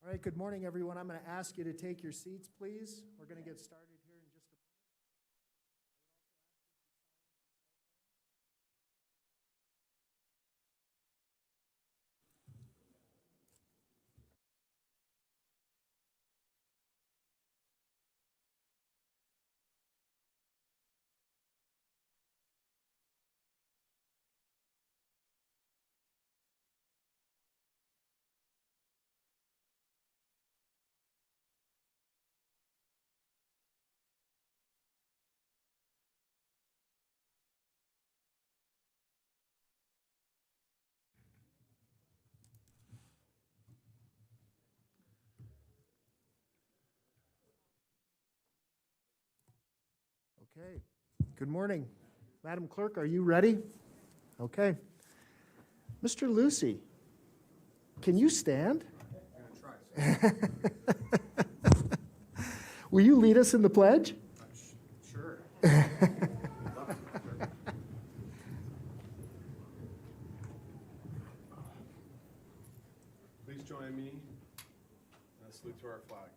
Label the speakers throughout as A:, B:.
A: All right, good morning, everyone. I'm going to ask you to take your seats, please. We're going to get started here in just a moment. Okay, good morning. Madam Clerk, are you ready? Okay. Mr. Lucy, can you stand? I'm going to try. Will you lead us in the pledge?
B: Sure. Please join me in a salute to our flag.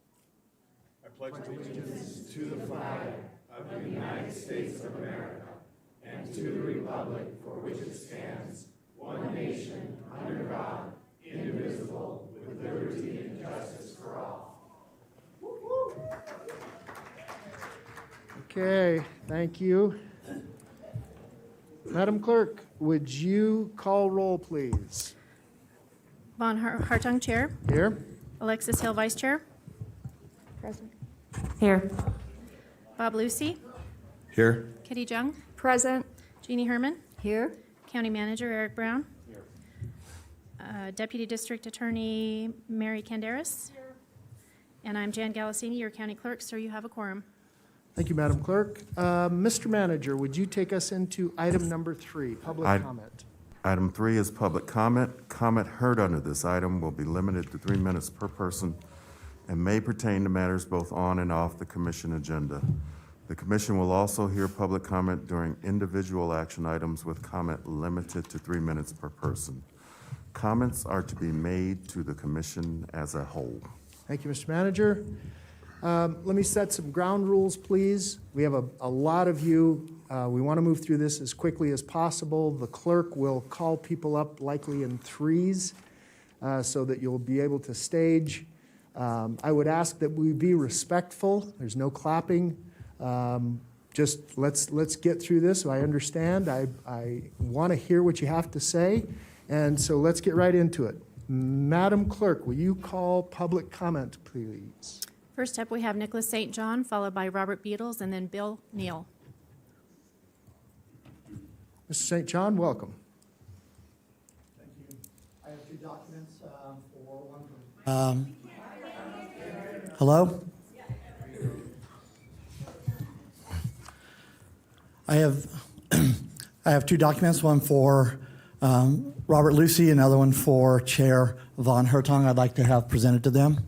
B: I pledge allegiance to the flag of the United States of America and to the republic for which it stands, one nation, under God, indivisible, with liberty and justice for all.
A: Okay, thank you. Madam Clerk, would you call roll, please?
C: Von Hartung, Chair.
A: Here.
C: Alexis Hill, Vice Chair.
D: Present.
C: Here. Bob Lucy.
B: Here.
C: Kitty Jung.
D: Present.
C: Jeannie Herman.
D: Here.
C: County Manager Eric Brown. Here. Deputy District Attorney Mary Canderas. Here. And I'm Jan Galasini, your County Clerk. Sir, you have a quorum.
A: Thank you, Madam Clerk. Mr. Manager, would you take us into item number 3, public comment?
E: Item 3 is public comment. Comment heard under this item will be limited to 3 minutes per person and may pertain to matters both on and off the commission agenda. The commission will also hear public comment during individual action items with comment limited to 3 minutes per person. Comments are to be made to the commission as a whole.
A: Thank you, Mr. Manager. Let me set some ground rules, please. We have a lot of you. We want to move through this as quickly as possible. The clerk will call people up likely in threes so that you'll be able to stage. I would ask that we be respectful. There's no clapping. Just let's get through this. I understand. I want to hear what you have to say, and so let's get right into it. Madam Clerk, will you call public comment, please?
C: First up, we have Nicholas St. John, followed by Robert Beatles, and then Bill Neal.
A: Mr. St. John, welcome.
F: Thank you. I have 2 documents for one. Hello? I have 2 documents, one for Robert Lucy, another one for Chair Von Hartung. I'd like to have presented to them.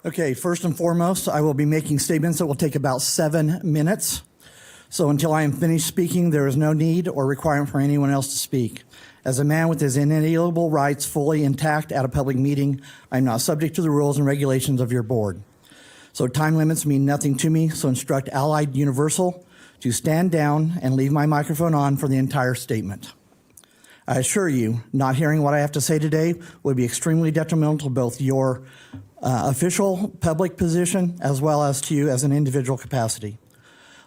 F: Okay, first and foremost, I will be making statements that will take about 7 minutes. So until I am finished speaking, there is no need or requirement for anyone else to speak. As a man with his inalienable rights fully intact at a public meeting, I am not subject to the rules and regulations of your board. So time limits mean nothing to me, so instruct Allied Universal to stand down and leave my microphone on for the entire statement. I assure you, not hearing what I have to say today would be extremely detrimental to both your official public position as well as to you as an individual capacity.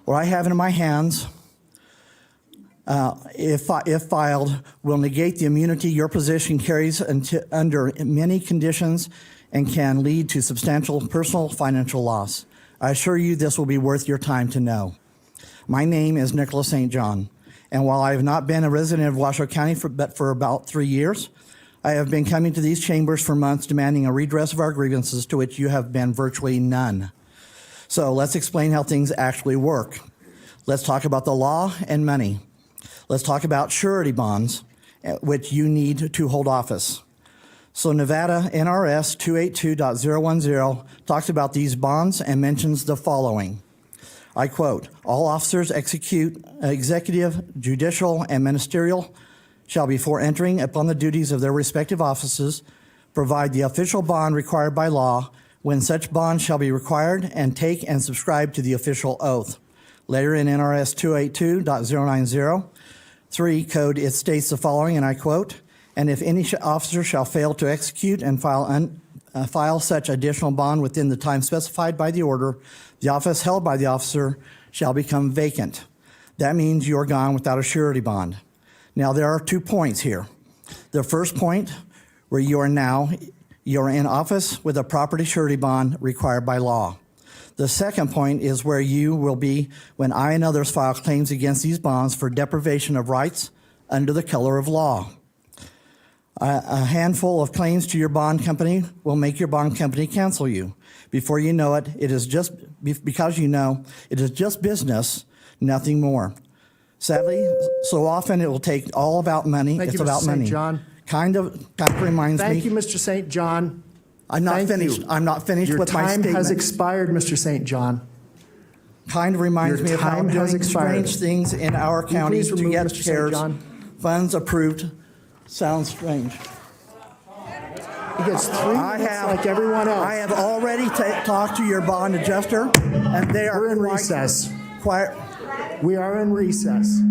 F: What I have in my hands, if filed, will negate the immunity your position carries under many conditions and can lead to substantial personal financial loss. I assure you this will be worth your time to know. My name is Nicholas St. John, and while I have not been a resident of Washoe County for about 3 years, I have been coming to these chambers for months demanding a redress of our grievances, to which you have been virtually none. So let's explain how things actually work. Let's talk about the law and money. Let's talk about surety bonds, which you need to hold office. So Nevada NRS 282.010 talks about these bonds and mentions the following. I quote, "All officers execute executive, judicial, and ministerial shall before entering upon the duties of their respective offices provide the official bond required by law when such bond shall be required and take and subscribe to the official oath." Later in NRS 282.090, 3 code, it states the following, and I quote, "And if any officer shall fail to execute and file such additional bond within the time specified by the order, the office held by the officer shall become vacant." That means you're gone without a surety bond. Now, there are 2 points here. The first point, where you're in office with a property surety bond required by law. The second point is where you will be when I and others file claims against these bonds for deprivation of rights under the color of law. A handful of claims to your bond company will make your bond company cancel you. Before you know it, it is just business, nothing more. Sadly, so often it will take all about money.
A: Thank
F: It's
A: you, Mr.
F: about
A: St.
F: money.
A: John.
F: Kind of reminds me.
A: Thank you, Mr. St. John.
F: I'm not
A: Thank
F: finished.
A: you.
F: I'm not finished
A: Your
F: with my
A: time
F: statement.
A: has expired, Mr. St. John.
F: Kind of reminds
A: Your
F: me of how
A: time has
F: doing
A: expired.
F: strange things in our
A: Will you
F: county
A: please
F: to
A: remove
F: get
A: Mr. St.
F: CARES
A: John?
F: funds approved sounds strange.
A: He gets 3
F: I
A: minutes
F: have,
A: like everyone else.
F: I have already talked to your bond adjuster, and they are
A: We're in
F: quite-
A: recess.
F: Quite,
A: We are in recess.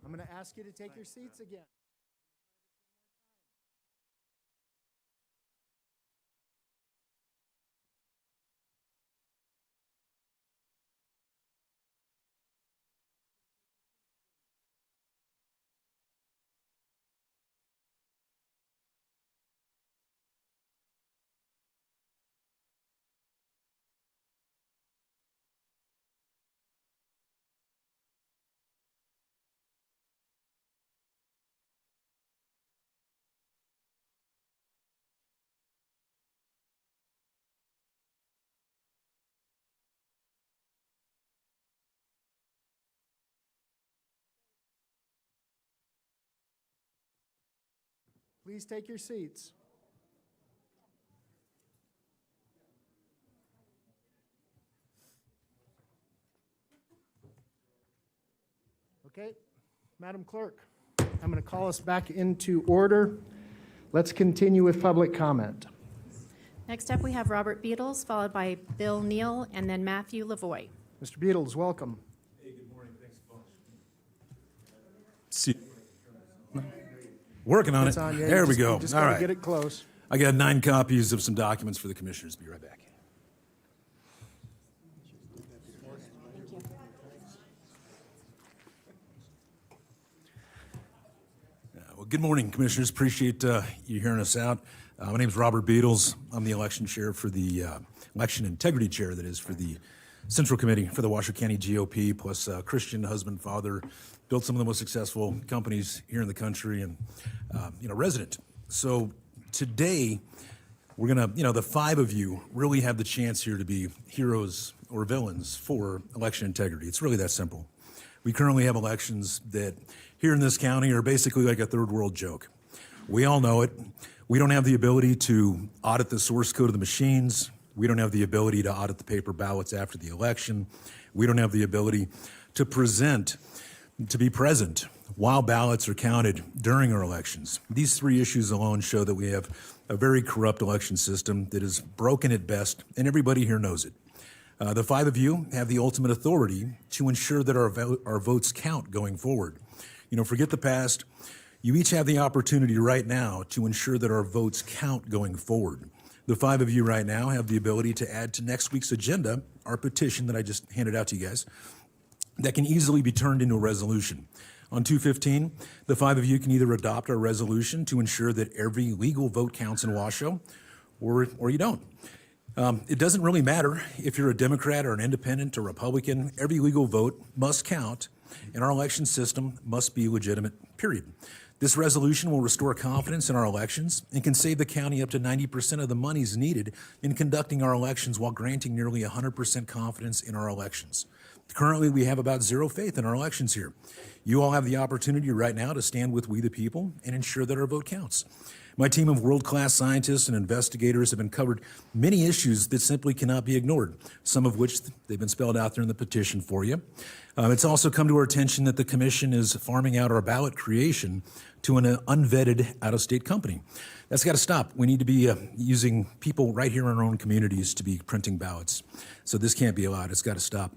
A: I'm going to ask you to take your seats again. Please take your seats. Okay, Madam Clerk, I'm going to call us back into order. Let's continue with public comment.
C: Next up, we have Robert Beatles, followed by Bill Neal, and then Matthew Lavoy.
A: Mr. Beatles, welcome.
G: Hey, good morning. Thanks, folks. See, working on
A: It's
G: it.
A: on you.
G: There we
A: You
G: go.
A: just
G: All
A: gotta
G: right.
A: get it close.
G: I got 9 copies of some documents for the commissioners. Be right back. Well, good morning, commissioners. Appreciate you hearing us out. My name is Robert Beatles. I'm the election chair for the election integrity chair, that is, for the Central Committee for the Washoe County GOP, plus Christian husband, father, built some of the most successful companies here in the country, and resident. So today, we're gonna, the 5 of you really have the chance here to be heroes or villains for election integrity. It's really that simple. We currently have elections that here in this county are basically like a third world joke. We all know it. We don't have the ability to audit the source code of the machines. We don't have the ability to audit the paper ballots after the election. We don't have the ability to be present while ballots are counted during our elections. These 3 issues alone show that we have a very corrupt election system that is broken at best, and everybody here knows it. The 5 of you have the ultimate authority to ensure that our votes count going forward. Forget the past. You each have the opportunity right now to ensure that our votes count going forward. The 5 of you right now have the ability to add to next week's agenda our petition that I just handed out to you guys that can easily be turned into a resolution. On 2/15, the 5 of you can either adopt our resolution to ensure that every legal vote counts in Washoe, or you don't. It doesn't really matter if you're a Democrat or an independent or Republican. Every legal vote must count, and our election system must be legitimate, period. This resolution will restore confidence in our elections and can save the county up to 90% of the monies needed in conducting our elections while granting nearly 100% confidence in our elections. Currently, we have about 0 faith in our elections here. You all have the opportunity right now to stand with we the people and ensure that our vote counts. My team of world-class scientists and investigators have uncovered many issues that simply cannot be ignored, some of which they've been spelled out there in the petition for you. It's also come to our attention that the commission is farming out our ballot creation to an unvetted out-of-state company. That's got to stop. We need to be using people right here in our own communities to be printing ballots. So this can't be allowed. It's got to stop.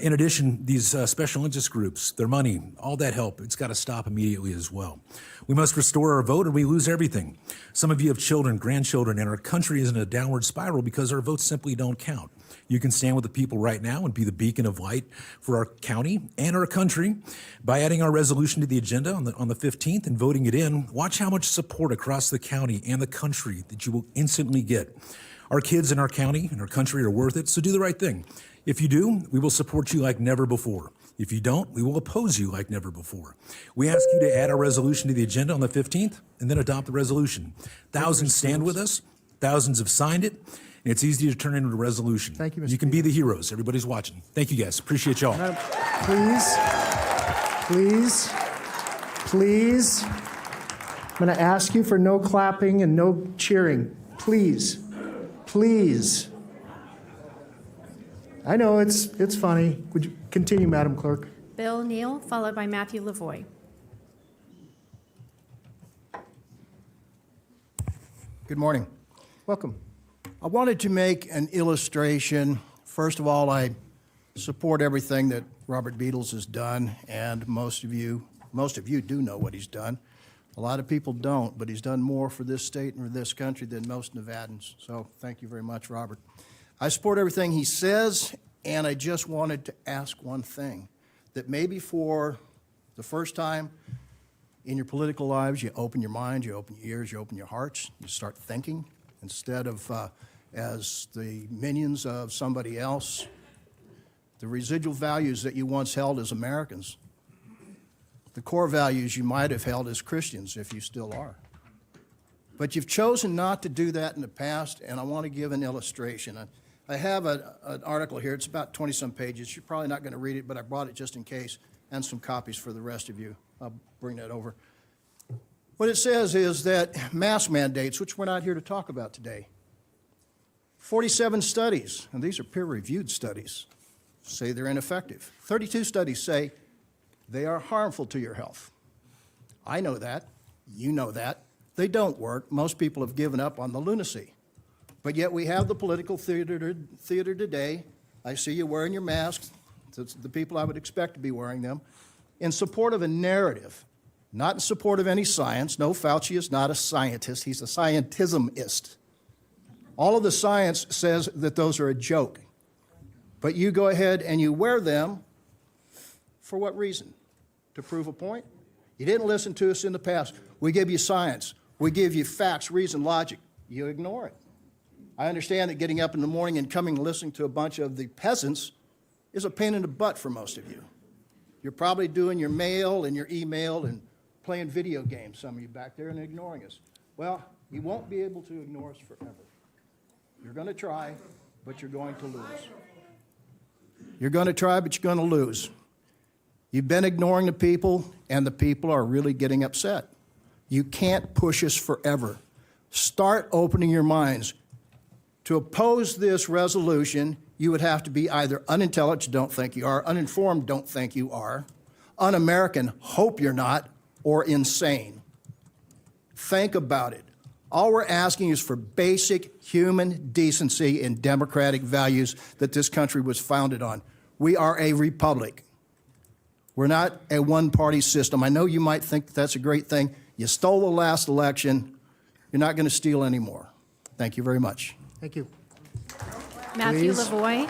G: In addition, these special interest groups, their money, all that help, it's got to stop immediately as well. We must restore our vote or we lose everything. Some of you have children, grandchildren, and our country is in a downward spiral because our votes simply don't count. You can stand with the people right now and be the beacon of light for our county and our country by adding our resolution to the agenda on the 15th and voting it in. Watch how much support across the county and the country that you will instantly get. Our kids in our county and our country are worth it, so do the right thing. If you do, we will support you like never before. If you don't, we will oppose you like never before. We ask you to add our resolution to the agenda on the 15th and then adopt the resolution. Thousands stand with us. Thousands have signed it. And it's easy to turn into a resolution.
A: Thank you, Mr.
G: You can be the heroes. Everybody's watching. Thank you, guys. Appreciate y'all.
A: Please. I'm going to ask you for no clapping and no cheering. Please. I know it's funny. Would you continue, Madam Clerk?
C: Bill Neal, followed by Matthew Lavoy.
H: Good morning.
A: Welcome.
H: I wanted to make an illustration. First of all, I support everything that Robert Beatles has done, and most of you most of you do know what he's done. A lot of people don't, but he's done more for this state and for this country than most Nevadans. So thank you very much, Robert. I support everything he says, and I just wanted to ask one thing, that maybe for the first time in your political lives, you open your mind, you open your ears, you open your hearts, you start thinking instead of as the minions of somebody else. The residual values that you once held as Americans, the core values you might have held as Christians, if you still are. But you've chosen not to do that in the past, and I want to give an illustration. I have an article here. It's about 20-some pages. You're probably not going to read it, but I brought it just in case, and some copies for the rest of you. I'll bring that over. What it says is that mask mandates, which we're not here to talk about today, 47 studies, and these are peer-reviewed studies, say they're ineffective. 32 studies say they are harmful to your health. I know that. You know that. They don't work. Most people have given up on the lunacy. But yet we have the political theater today. I see you wearing your masks. It's the people I would expect to be wearing them, in support of a narrative, not in support of any science. No, Fauci is not a scientist. He's a scientismist. All of the science says that those are a joke. But you go ahead and you wear them. For what reason? To prove a point? You didn't listen to us in the past. We give you science. We give you facts, reason, logic. You ignore it. I understand that getting up in the morning and coming and listening to a bunch of the peasants is a pain in the butt for most of you. You're probably doing your mail and your email and playing video games, some of you back there, and ignoring us. Well, you won't be able to ignore us forever. You're going to try, but you're going to lose. You're going to try, but you're going to lose. You've been ignoring the people, and the people are really getting upset. You can't push us forever. Start opening your minds. To oppose this resolution, you would have to be either unintelligent, don't think you are, uninformed, don't think you are, un-American, hope you're not, or insane. Think about it. All we're asking is for basic human decency and democratic values that this country was founded on. We are a republic. We're not a one-party system. I know you might think that's a great thing. You stole the last election. You're not going to steal anymore. Thank you very much.
A: Thank you.
C: Matthew
A: Please.
C: Lavoy.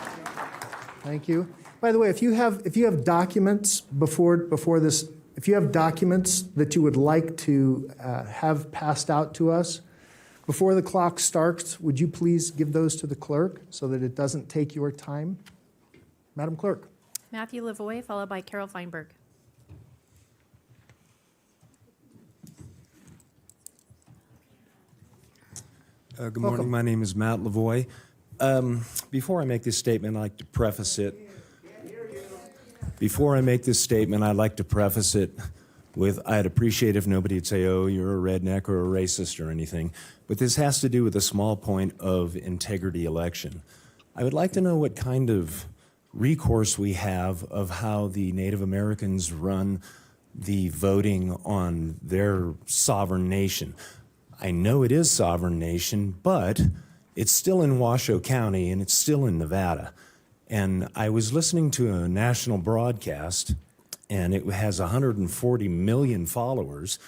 A: Thank you. By the way, if you have documents before this, if you have documents that you would like to have passed out to us before the clock starts, would you please give those to the clerk so that it doesn't take your time? Madam Clerk.
C: Matthew Lavoy, followed by Carol Feinberg.
I: Good morning. My name is Matt Lavoy. Before I make this statement, I'd like to preface it. With, I'd appreciate if nobody would say, oh, you're a redneck or a racist or anything. But this has to do with a small point of integrity election. I would like to know what kind of recourse we have of how the Native Americans run the voting on their sovereign nation. I know it is sovereign nation, but it's still in Washoe County and it's still in Nevada. And I was listening to a national broadcast, and it has 140 million followers,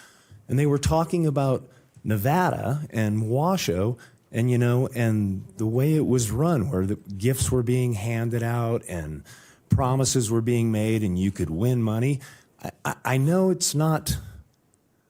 I: and they were talking about Nevada and Washoe, and and the way it was run, where the gifts were being handed out and promises were being made, and you could win money. I know it's not.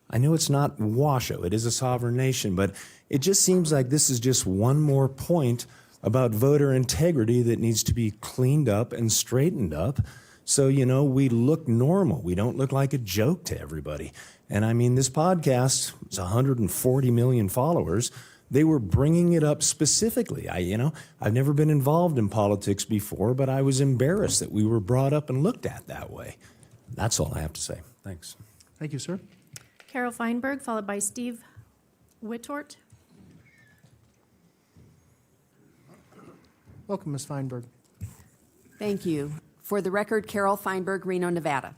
I: I know it's not Washoe. It is a sovereign nation, but it just seems like this is just one more point about voter integrity that needs to be cleaned up and straightened up. So, we look normal. We don't look like a joke to everybody. And I mean, this podcast, it's 140 million followers. They were bringing it up specifically. I've never been involved in politics before, but I was embarrassed that we were brought up and looked at that way. That's all I have to say. Thanks.
A: Thank you, sir.
C: Carol Feinberg, followed by Steve Wittort.
A: Welcome, Ms. Feinberg.
J: Thank you. For the record, Carol Feinberg, Reno, Nevada.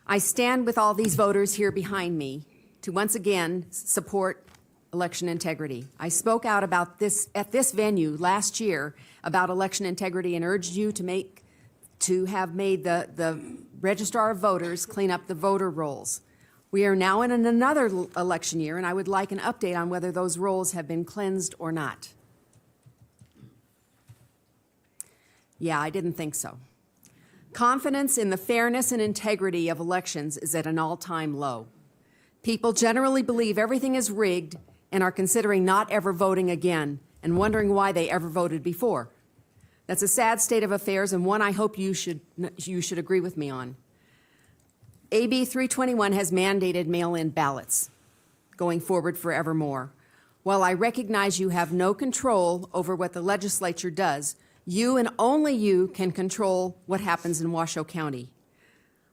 J: I stand with all these voters here behind me to once again support election integrity. I spoke out about this at this venue last year about election integrity and urged you to make to have made the Registrar of Voters clean up the voter rolls. We are now in another election year, and I would like an update on whether those rolls have been cleansed or not. Yeah, I didn't think so. Confidence in the fairness and integrity of elections is at an all-time low. People generally believe everything is rigged and are considering not ever voting again and wondering why they ever voted before. That's a sad state of affairs, and one I hope you should agree with me on. AB 321 has mandated mail-in ballots going forward forevermore. While I recognize you have no control over what the legislature does, you and only you can control what happens in Washoe County.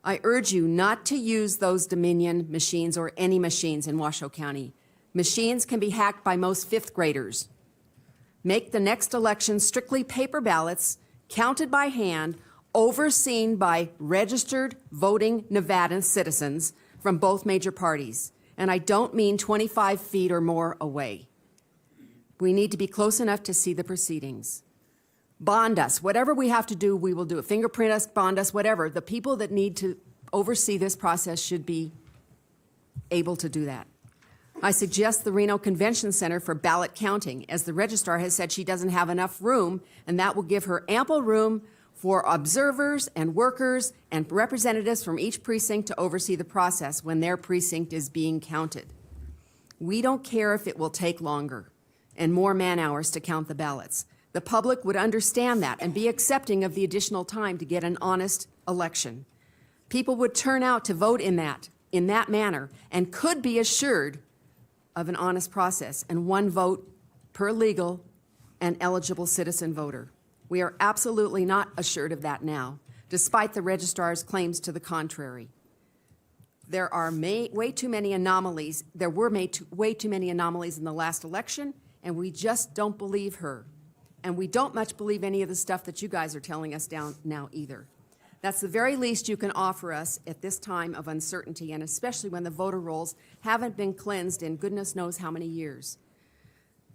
J: I urge you not to use those Dominion machines or any machines in Washoe County. Machines can be hacked by most fifth graders. Make the next election strictly paper ballots, counted by hand, overseen by registered voting Nevada citizens from both major parties. And I don't mean 25 feet or more away. We need to be close enough to see the proceedings. Bond us. Whatever we have to do, we will do it. Fingerprint us, bond us, whatever. The people that need to oversee this process should be able to do that. I suggest the Reno Convention Center for ballot counting, as the registrar has said she doesn't have enough room, and that will give her ample room for observers and workers and representatives from each precinct to oversee the process when their precinct is being counted. We don't care if it will take longer and more man-hours to count the ballots. The public would understand that and be accepting of the additional time to get an honest election. People would turn out to vote in that manner and could be assured of an honest process and one vote per legal and eligible citizen voter. We are absolutely not assured of that now, despite the registrar's claims to the contrary. There are way too many anomalies. There were way too many anomalies in the last election, and we just don't believe her. And we don't much believe any of the stuff that you guys are telling us down now either. That's the very least you can offer us at this time of uncertainty, and especially when the voter rolls haven't been cleansed in goodness knows how many years.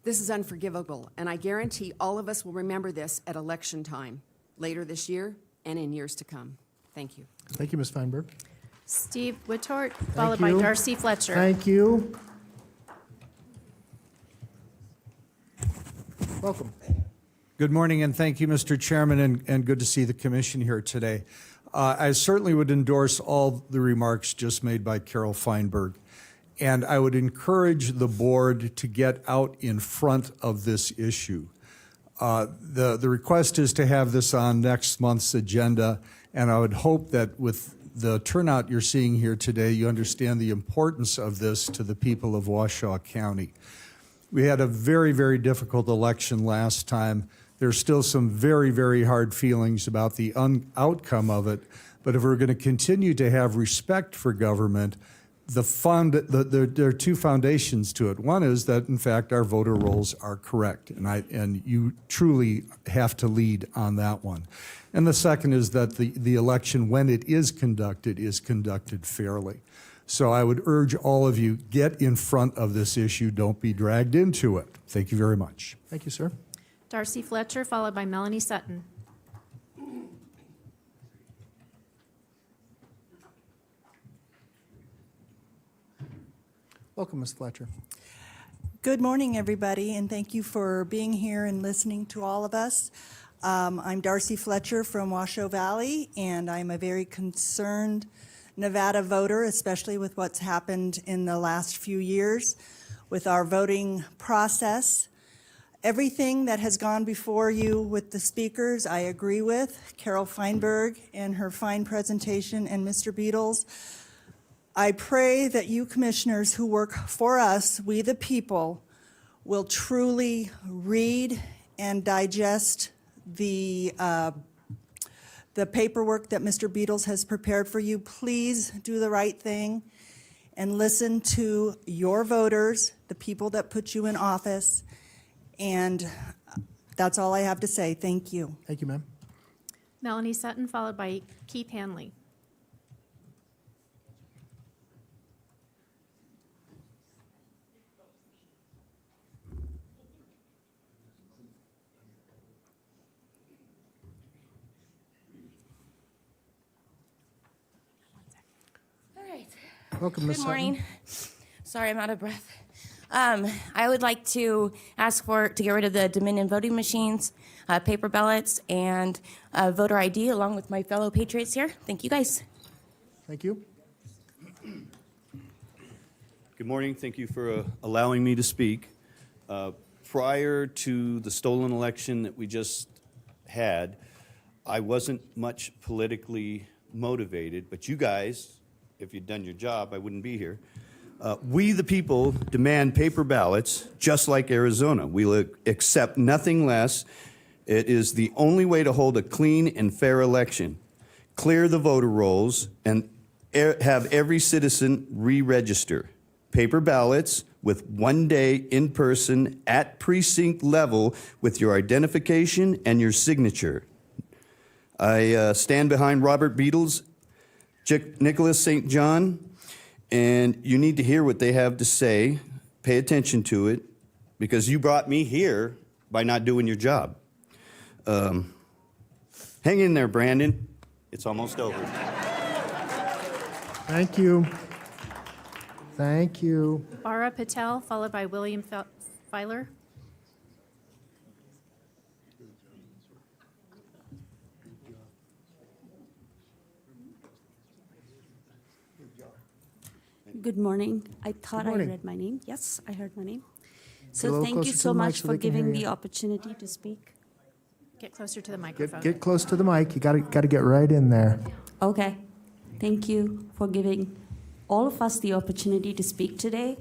J: This is unforgivable, and I guarantee all of us will remember this at election time, later this year and in years to come. Thank you.
A: Thank you, Ms. Feinberg.
C: Steve Wittort, followed by
A: you.
C: Darcy Fletcher.
A: Thank you. Welcome.
K: Good morning, and thank you, Mr. Chairman, and good to see the commission here today. I certainly would endorse all the remarks just made by Carol Feinberg, and I would encourage the board to get out in front of this issue. The request is to have this on next month's agenda, and I would hope that with the turnout you're seeing here today, you understand the importance of this to the people of Washoe County. We had a very, very difficult election last time. There's still some very, very hard feelings about the outcome of it, but if we're going to continue to have respect for government, there are two foundations to it. One is that, in fact, our voter rolls are correct, and you truly have to lead on that one. And the second is that the election, when it is conducted fairly. So I would urge all of you, get in front of this issue. Don't be dragged into it. Thank you very much.
A: Thank you, sir.
C: Darcy Fletcher, followed by Melanie Sutton.
A: Welcome, Ms. Fletcher.
L: Good morning, everybody, and thank you for being here and listening to all of us. I'm Darcy Fletcher from Washoe Valley, and I'm a very concerned Nevada voter, especially with what's happened in the last few years with our voting process. Everything that has gone before you with the speakers, I agree with. Carol Feinberg and her fine presentation, and Mr. Beatles. I pray that you commissioners who work for us, we the people, will truly read and digest the paperwork that Mr. Beatles has prepared for you. Please do the right thing and listen to your voters, the people that put you in office. And that's all I have to say. Thank you.
A: Thank you, ma'am.
C: Melanie Sutton, followed by Keith Hanley.
M: right.
A: Welcome, Ms.
M: Good
A: Sutton.
M: morning. Sorry, I'm out of breath. I would like to ask to get rid of the Dominion voting machines, paper ballots, and voter ID, along with my fellow patriots here. Thank you, guys.
A: Thank you.
N: Good morning. Thank you for allowing me to speak. Prior to the stolen election that we just had, I wasn't much politically motivated, but you guys, if you'd done your job, I wouldn't be here. We, the people, demand paper ballots just like Arizona. We'll accept nothing less. It is the only way to hold a clean and fair election. Clear the voter rolls and have every citizen re-register. Paper ballots with 1 day in person at precinct level with your identification and your signature. I stand behind Robert Beadles, Nicholas St. John, and you need to hear what they have to say. Pay attention to it, because you brought me here by not doing your job. Hang in there, Brandon. It's almost over.
A: Thank you. Thank you.
C: Bara Patel, followed by William Filer.
O: Good morning. I thought I
A: morning.
O: read my name. Yes, I heard my name.
A: Get a
O: So
A: little
O: thank you
A: closer to
O: so
A: the mic
O: much
A: so
O: for
A: they can hear
O: giving
A: you.
O: the opportunity to speak.
C: Get closer to the microphone.
A: Get close to the mic. You got to get right in there.
O: Okay. Thank you for giving all of us the opportunity to speak today.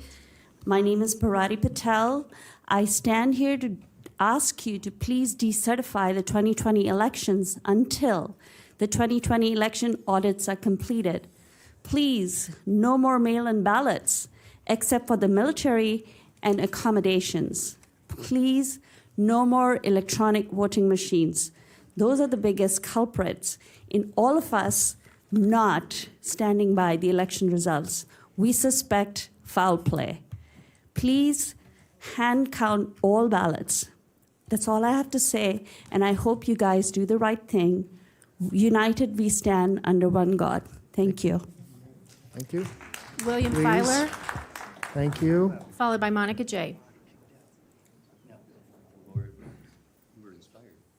O: My name is Parati Patel. I stand here to ask you to please decertify the 2020 elections until the 2020 election audits are completed. Please, no more mail-in ballots, except for the military and accommodations. Please, no more electronic voting machines. Those are the biggest culprits in all of us not standing by the election results. We suspect foul play. Please hand count all ballots. That's all I have to say, and I hope you guys do the right thing. United we stand under one God. Thank you.
A: Thank you.
C: William
A: Please.
C: Filer,
A: Thank you.
C: followed by Monica J.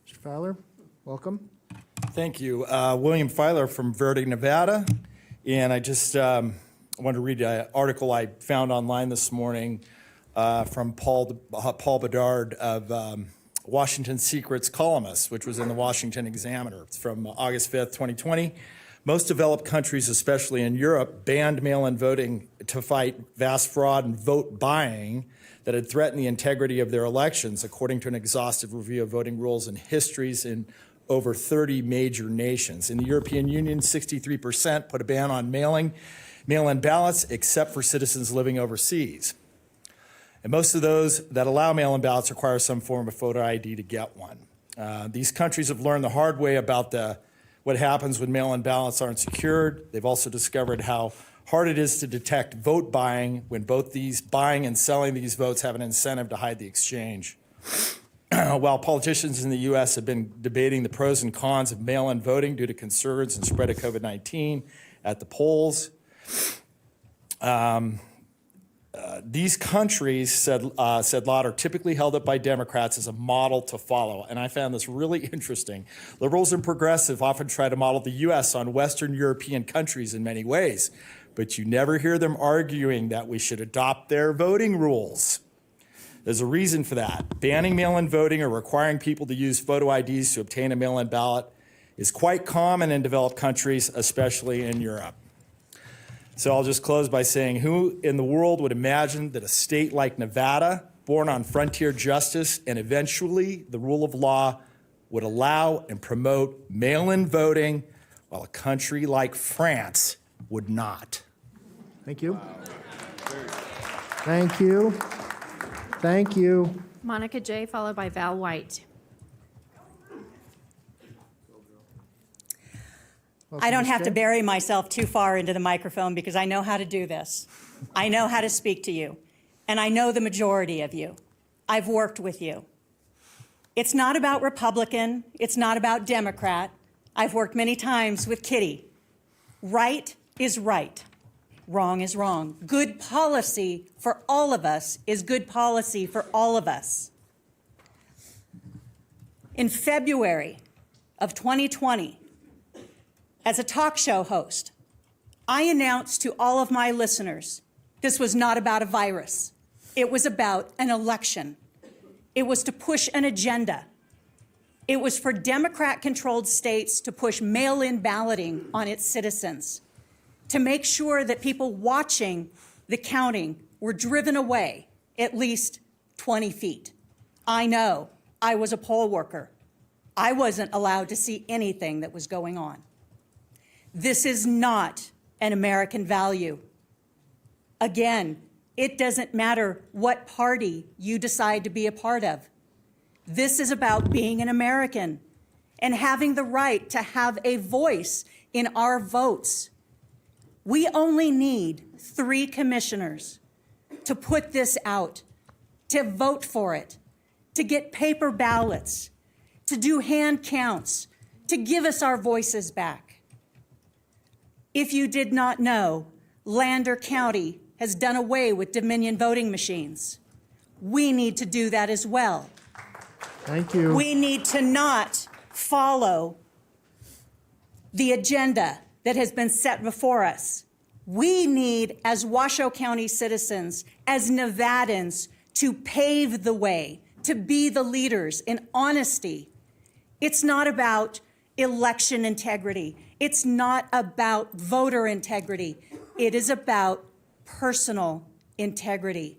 A: Mr. Fowler, welcome.
P: Thank you. William Filer from Verde, Nevada. And I just want to read an article I found online this morning from Paul Bedard of Washington Secrets columnist, which was in the Washington Examiner. It's from August 5th, 2020. Most developed countries, especially in Europe, banned mail-in voting to fight vast fraud and vote buying that had threatened the integrity of their elections, according to an exhaustive review of voting rules and histories in over 30 major nations. In the European Union, 63% put a ban on mail-in ballots, except for citizens living overseas. And most of those that allow mail-in ballots require some form of photo ID to get one. These countries have learned the hard way about what happens when mail-in ballots aren't secured. They've also discovered how hard it is to detect vote buying when both these buying and selling these votes have an incentive to hide the exchange. While politicians in the U.S. have been debating the pros and cons of mail-in voting due to concerns and spread of COVID-19 at the polls, these countries, said Lott, are typically held up by Democrats as a model to follow. And I found this really interesting. Liberals and progressives often try to model the U.S. on Western European countries in many ways, but you never hear them arguing that we should adopt their voting rules. There's a reason for that. Banning mail-in voting or requiring people to use photo IDs to obtain a mail-in ballot is quite common in developed countries, especially in Europe. So I'll just close by saying, who in the world would imagine that a state like Nevada, born on frontier justice and eventually the rule of law, would allow and promote mail-in voting, while a country like France would not?
A: Thank you. Thank you. Thank you.
C: Monica J., followed by Val White.
Q: I don't have to bury myself too far into the microphone because I know how to do this. I know how to speak to you, and I know the majority of you. I've worked with you. It's not about Republican. It's not about Democrat. I've worked many times with Kitty. Right is right. wrong is wrong. Good policy for all of us is good policy for all of us. In February of 2020, as a talk show host, I announced to all of my listeners, this was not about a virus. It was about an election. It was to push an agenda. It was for Democrat-controlled states to push mail-in balloting on its citizens, to make sure that people watching the counting were driven away at least 20 feet. I know, I was a poll worker. I wasn't allowed to see anything that was going on. This is not an American value. Again, it doesn't matter what party you decide to be a part of. This is about being an American and having the right to have a voice in our votes. We only need 3 commissioners to put this out, to vote for it, to get paper ballots, to do hand counts, to give us our voices back. If you did not know, Lander County has done away with Dominion voting machines. We need to do that as well.
A: Thank you.
Q: We need to not follow the agenda that has been set before us. We need, as Washoe County citizens, as Nevadans, to pave the way, to be the leaders in honesty. It's not about election integrity. It's not about voter integrity. It is about personal integrity,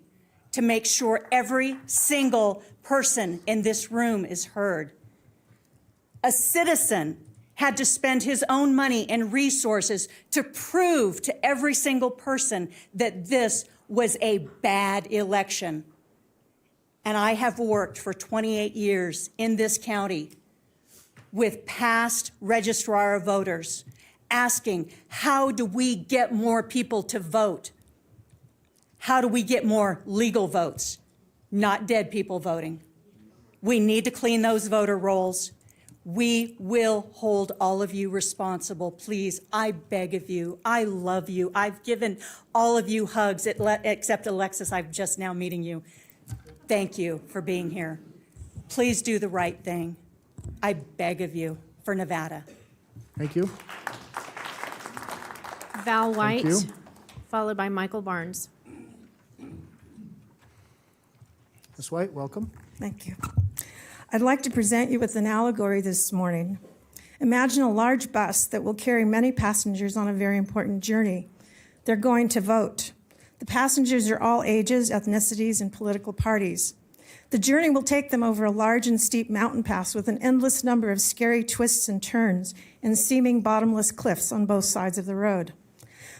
Q: to make sure every single person in this room is heard. A citizen had to spend his own money and resources to prove to every single person that this was a bad election. And I have worked for 28 years in this county with past registrar of voters asking, how do we get more people to vote? How do we get more legal votes, not dead people voting? We need to clean those voter rolls. We will hold all of you responsible. Please, I beg of you. I love you. I've given all of you hugs, except Alexis, I'm just now meeting you. Thank you for being here. Please do the right thing. I beg of you, for Nevada.
A: Thank you.
C: Val White,
A: you.
C: followed by Michael Barnes.
A: Ms. White, welcome.
R: Thank you. I'd like to present you with an allegory this morning. Imagine a large bus that will carry many passengers on a very important journey. They're going to vote. The passengers are all ages, ethnicities, and political parties. The journey will take them over a large and steep mountain pass with an endless number of scary twists and turns and seeming bottomless cliffs on both sides of the road.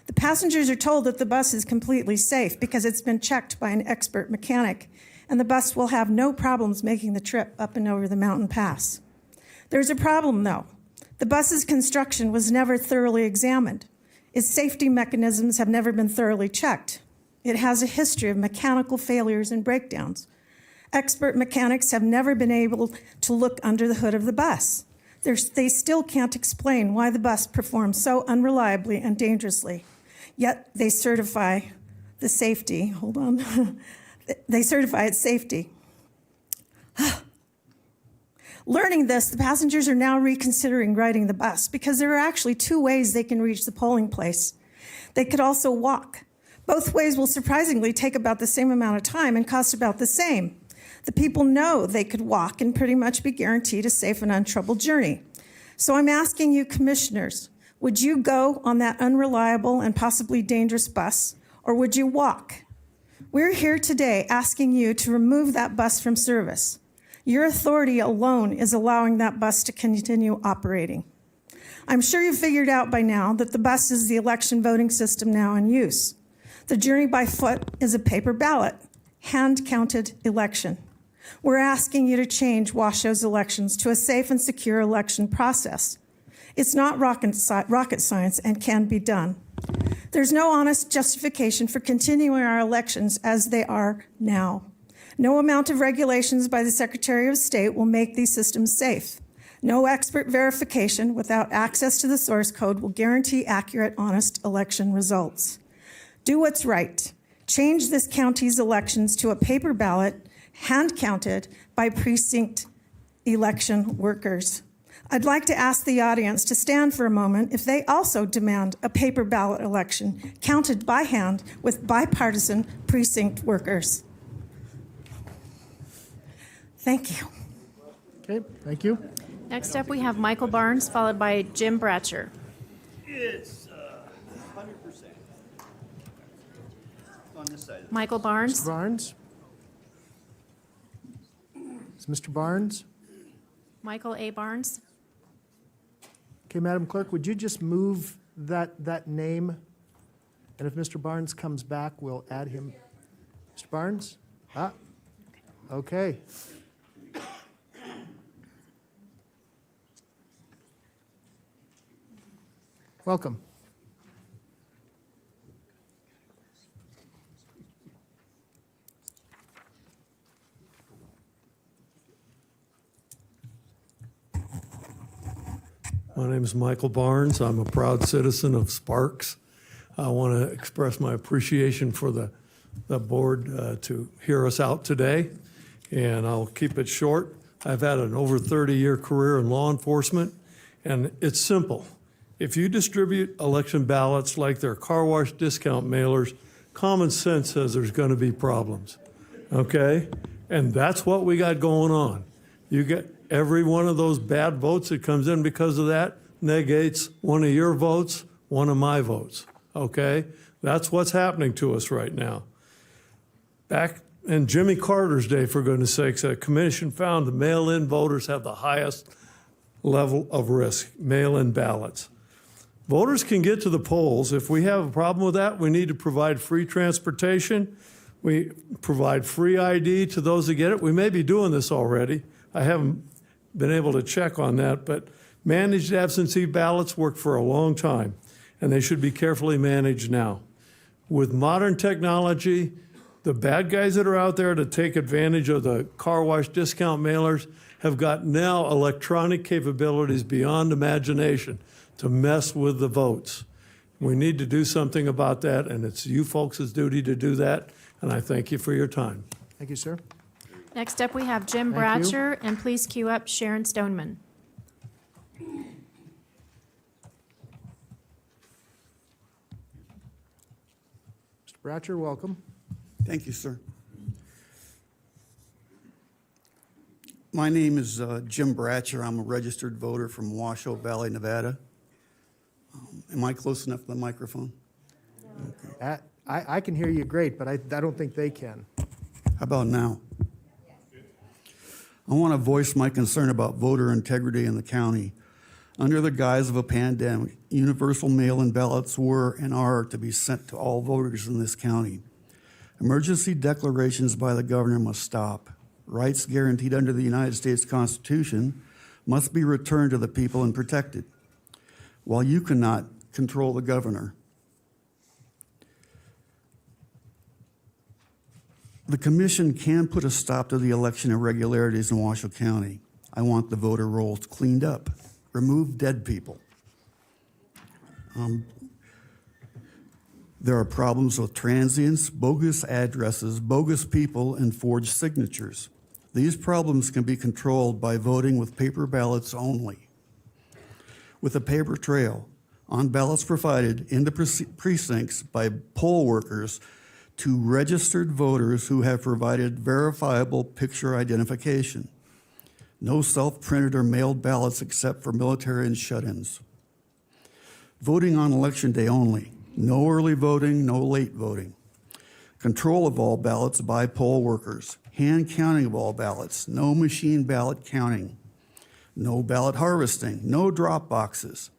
R: The passengers are told that the bus is completely safe because it's been checked by an expert mechanic, and the bus will have no problems making the trip up and over the mountain pass. There's a problem, though. The bus's construction was never thoroughly examined. Its safety mechanisms have never been thoroughly checked. It has a history of mechanical failures and breakdowns. Expert mechanics have never been able to look under the hood of the bus. They still can't explain why the bus performs so unreliably and dangerously. Yet they certify the safety. Hold on. They certify its safety. Learning this, the passengers are now reconsidering riding the bus because there are actually 2 ways they can reach the polling place. They could also walk. Both ways will surprisingly take about the same amount of time and cost about the same. The people know they could walk and pretty much be guaranteed a safe and untroubled journey. So I'm asking you, commissioners, would you go on that unreliable and possibly dangerous bus, or would you walk? We're here today asking you to remove that bus from service. Your authority alone is allowing that bus to continue operating. I'm sure you've figured out by now that the bus is the election voting system now in use. The journey by foot is a paper ballot, hand-counted election. We're asking you to change Washoe's elections to a safe and secure election process. It's not rocket science and can be done. There's no honest justification for continuing our elections as they are now. No amount of regulations by the Secretary of State will make these systems safe. No expert verification without access to the source code will guarantee accurate, honest election results. Do what's right. Change this county's elections to a paper ballot, hand-counted by precinct election workers. I'd like to ask the audience to stand for a moment if they also demand a paper ballot election counted by hand with bipartisan precinct workers. Thank you.
A: Okay, thank you.
C: Next up, we have Michael Barnes, followed by Jim Bradshaw.
N: It's 100%. On this side.
C: Michael Barnes.
A: Mr. Barnes? Is Mr. Barnes?
C: Michael A. Barnes.
A: Okay, Madam Clerk, would you just move that name? And if Mr. Barnes comes back, we'll add him. Mr. Barnes? Ah, okay. Welcome.
S: My name is Michael Barnes. I'm a proud citizen of Sparks. I want to express my appreciation for the board to hear us out today, and I'll keep it short. I've had an over 30-year career in law enforcement, and it's simple. If you distribute election ballots like they're car wash discount mailers, common sense says there's going to be problems, okay? And that's what we got going on. You get every one of those bad votes that comes in because of that negates one of your votes, one of my votes, okay? That's what's happening to us right now. Back in Jimmy Carter's day, for goodness sakes, a commission found the mail-in voters have the highest level of risk, mail-in ballots. Voters can get to the polls. If we have a problem with that, we need to provide free transportation. We provide free ID to those that get it. We may be doing this already. I haven't been able to check on that, but managed absentee ballots work for a long time, and they should be carefully managed now. With modern technology, the bad guys that are out there to take advantage of the car wash discount mailers have got now electronic capabilities beyond imagination to mess with the votes. We need to do something about that, and it's you folks' duty to do that, and I thank you for your time.
A: Thank you, sir.
C: Next up, we have Jim
A: Thank you.
C: Bradshaw, and please queue up Sharon Stoneman.
A: Mr. Bradshaw, welcome.
T: Thank you, sir. My name is Jim Bradshaw. I'm a registered voter from Washoe Valley, Nevada. Am I close enough to the microphone?
A: Okay. I can hear you great, but I don't think they can.
T: How about now? I want to voice my concern about voter integrity in the county. Under the guise of a pandemic, universal mail-in ballots were and are to be sent to all voters in this county. Emergency declarations by the governor must stop. Rights guaranteed under the United States Constitution must be returned to the people and protected. While you cannot control the governor, the commission can put a stop to the election irregularities in Washoe County. I want the voter rolls cleaned up. Remove dead people. There are problems with transients, bogus addresses, bogus people, and forged signatures. These problems can be controlled by voting with paper ballots only. With a paper trail on ballots provided in the precincts by poll workers to registered voters who have provided verifiable picture identification. No self-printed or mailed ballots except for military and shut-ins. Voting on election day only. No early voting, no late voting. Control of all ballots by poll workers. Hand counting of all ballots. No machine ballot counting. No ballot harvesting. No drop boxes.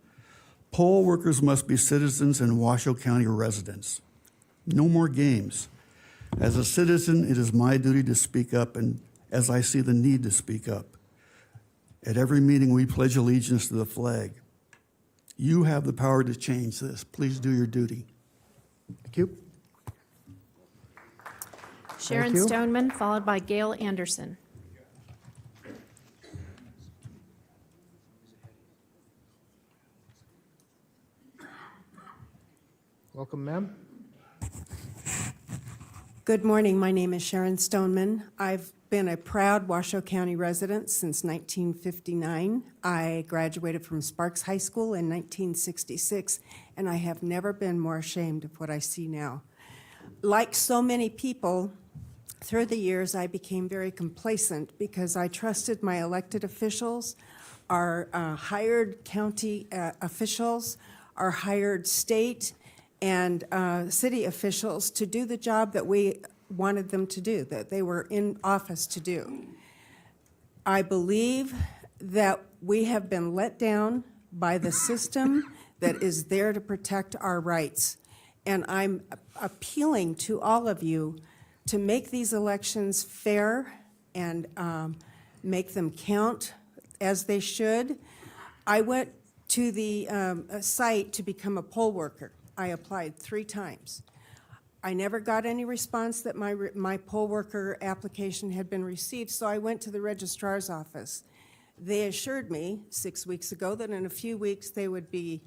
T: Poll workers must be citizens and Washoe County residents. No more games. As a citizen, it is my duty to speak up, and as I see the need to speak up. At every meeting, we pledge allegiance to the flag. You have the power to change this. Please do your duty.
A: Thank you.
C: Sharon
A: Thank you.
C: Stoneman, followed by Gail Anderson.
A: Welcome, ma'am.
U: Good morning. My name is Sharon Stoneman. I've been a proud Washoe County resident since 1959. I graduated from Sparks High School in 1966, and I have never been more ashamed of what I see now. Like so many people, through the years, I became very complacent because I trusted my elected officials, our hired county officials, our hired state and city officials to do the job that we wanted them to do, that they were in office to do. I believe that we have been let down by the system that is there to protect our rights. And I'm appealing to all of you to make these elections fair and make them count as they should. I went to the site to become a poll worker. I applied 3 times. I never got any response that my poll worker application had been received, so I went to the registrar's office. They assured me 6 weeks ago that in a few weeks they would be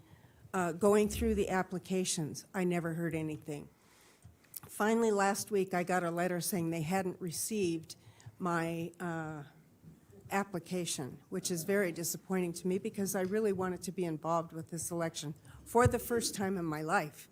U: going through the applications. I never heard anything. Finally, last week, I got a letter saying they hadn't received my application, which is very disappointing to me because I really wanted to be involved with this election for the first time in my life.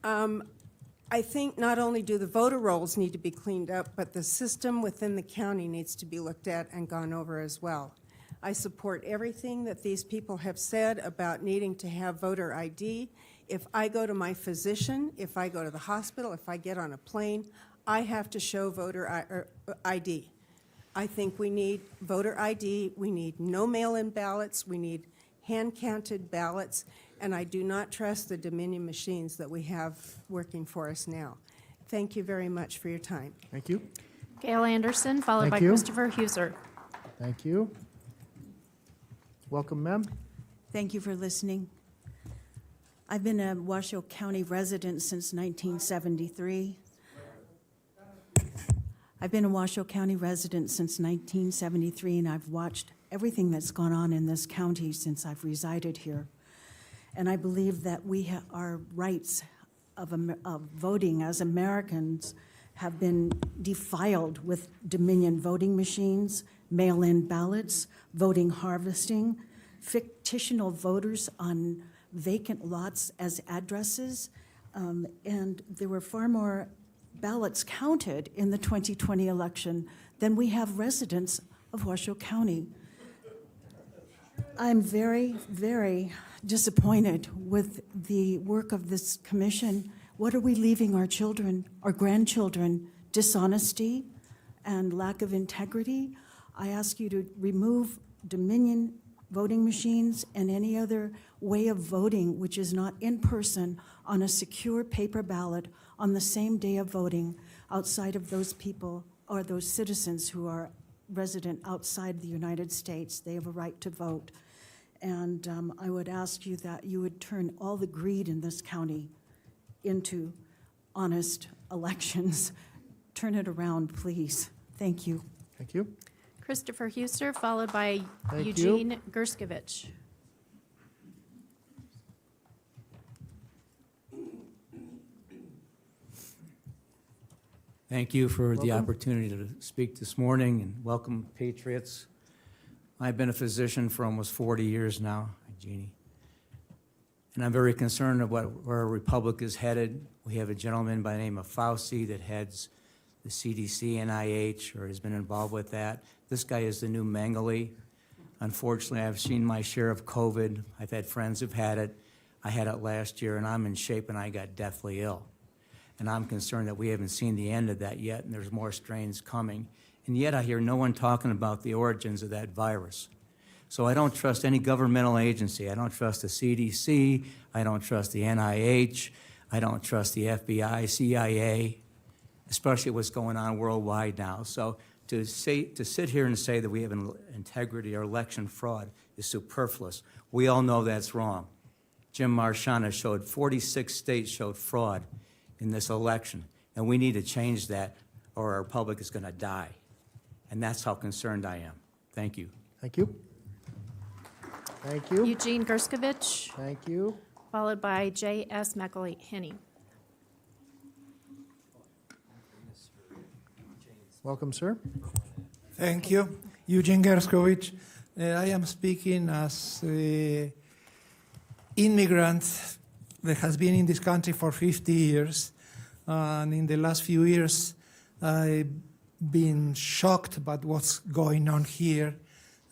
U: I think not only do the voter rolls need to be cleaned up, but the system within the county needs to be looked at and gone over as well. I support everything that these people have said about needing to have voter ID. If I go to my physician, if I go to the hospital, if I get on a plane, I have to show voter ID. I think we need voter ID. We need no mail-in ballots. We need hand-counted ballots. And I do not trust the Dominion machines that we have working for us now. Thank you very much for your time.
A: Thank you.
C: Gail Anderson, followed
A: Thank
C: by
A: you.
C: Christopher Huser.
A: Thank you. Welcome, ma'am.
V: Thank you for listening. I've been a Washoe County resident since 1973. I've been a Washoe County resident since 1973, and I've watched everything that's gone on in this county since I've resided here. And I believe that our rights of voting as Americans have been defiled with Dominion voting machines, mail-in ballots, voting harvesting, fictional voters on vacant lots as addresses, and there were far more ballots counted in the 2020 election than we have residents of Washoe County. I'm very, very disappointed with the work of this commission. What are we leaving our children, our grandchildren? Dishonesty and lack of integrity? I ask you to remove Dominion voting machines and any other way of voting which is not in person on a secure paper ballot on the same day of voting outside of those people or those citizens who are resident outside the United States. They have a right to vote. And I would ask you that you would turn all the greed in this county into honest elections. Turn it around, please. Thank you.
A: Thank you.
C: Christopher Huser, followed by
A: Thank you.
C: Eugene Gerskovich.
W: Thank you for the
A: Welcome.
W: opportunity to speak this morning, and welcome, Patriots. I've been a physician for almost 40 years now, Jeannie, and I'm very concerned about where our republic is headed. We have a gentleman by the name of Fauci that heads the CDC, NIH, or has been involved with that. This guy is the new Mengele. Unfortunately, I've seen my share of COVID. I've had friends who've had it. I had it last year, and I'm in shape, and I got deathly ill. And I'm concerned that we haven't seen the end of that yet, and there's more strains coming. And yet I hear no one talking about the origins of that virus. So I don't trust any governmental agency. I don't trust the CDC. I don't trust the NIH. I don't trust the FBI, CIA, especially what's going on worldwide now. So to sit here and say that we have integrity or election fraud is superfluous. We all know that's wrong. Jim Marchana showed 46 states showed fraud in this election, and we need to change that or our republic is going to die. And that's how concerned I am. Thank you.
A: Thank you. Thank you.
C: Eugene Gerskovich,
A: Thank you.
C: followed by J.S. McElhenney.
A: Welcome, sir.
B: Thank you. Eugene Gershkovich. I am speaking as an immigrant that has been in this country for 50 years. And in the last few years, I've been shocked by what's going on here.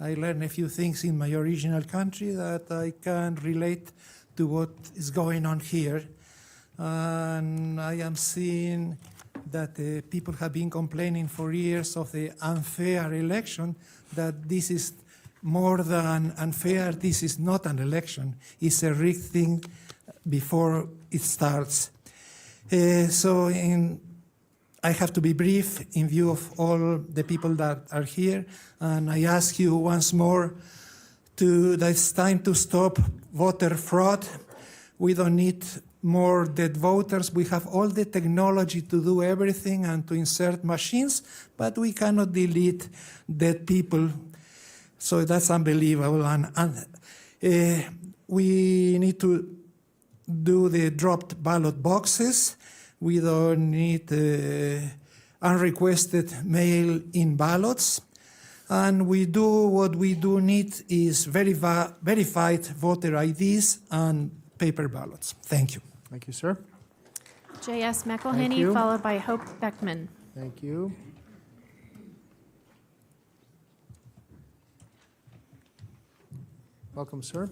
B: I learned a few things in my original country that I can relate to what is going on here. And I am seeing that people have been complaining for years of the unfair election, that this is more than unfair. This is not an election. It's a rigged thing before it starts. I have to be brief in view of all the people that are here, and I ask you once more that it's time to stop voter fraud. We don't need more dead voters. We have all the technology to do everything and to insert machines, but we cannot delete dead people. So that's unbelievable. And we need to do the dropped ballot boxes. We don't need unrequested mail-in ballots. And what we do need is verified voter IDs and paper ballots. Thank you.
A: Thank you, sir.
C: J.S.
A: Thank
C: McElhenney,
A: you.
C: followed by Hope Beckman.
A: Thank you. Welcome, sir.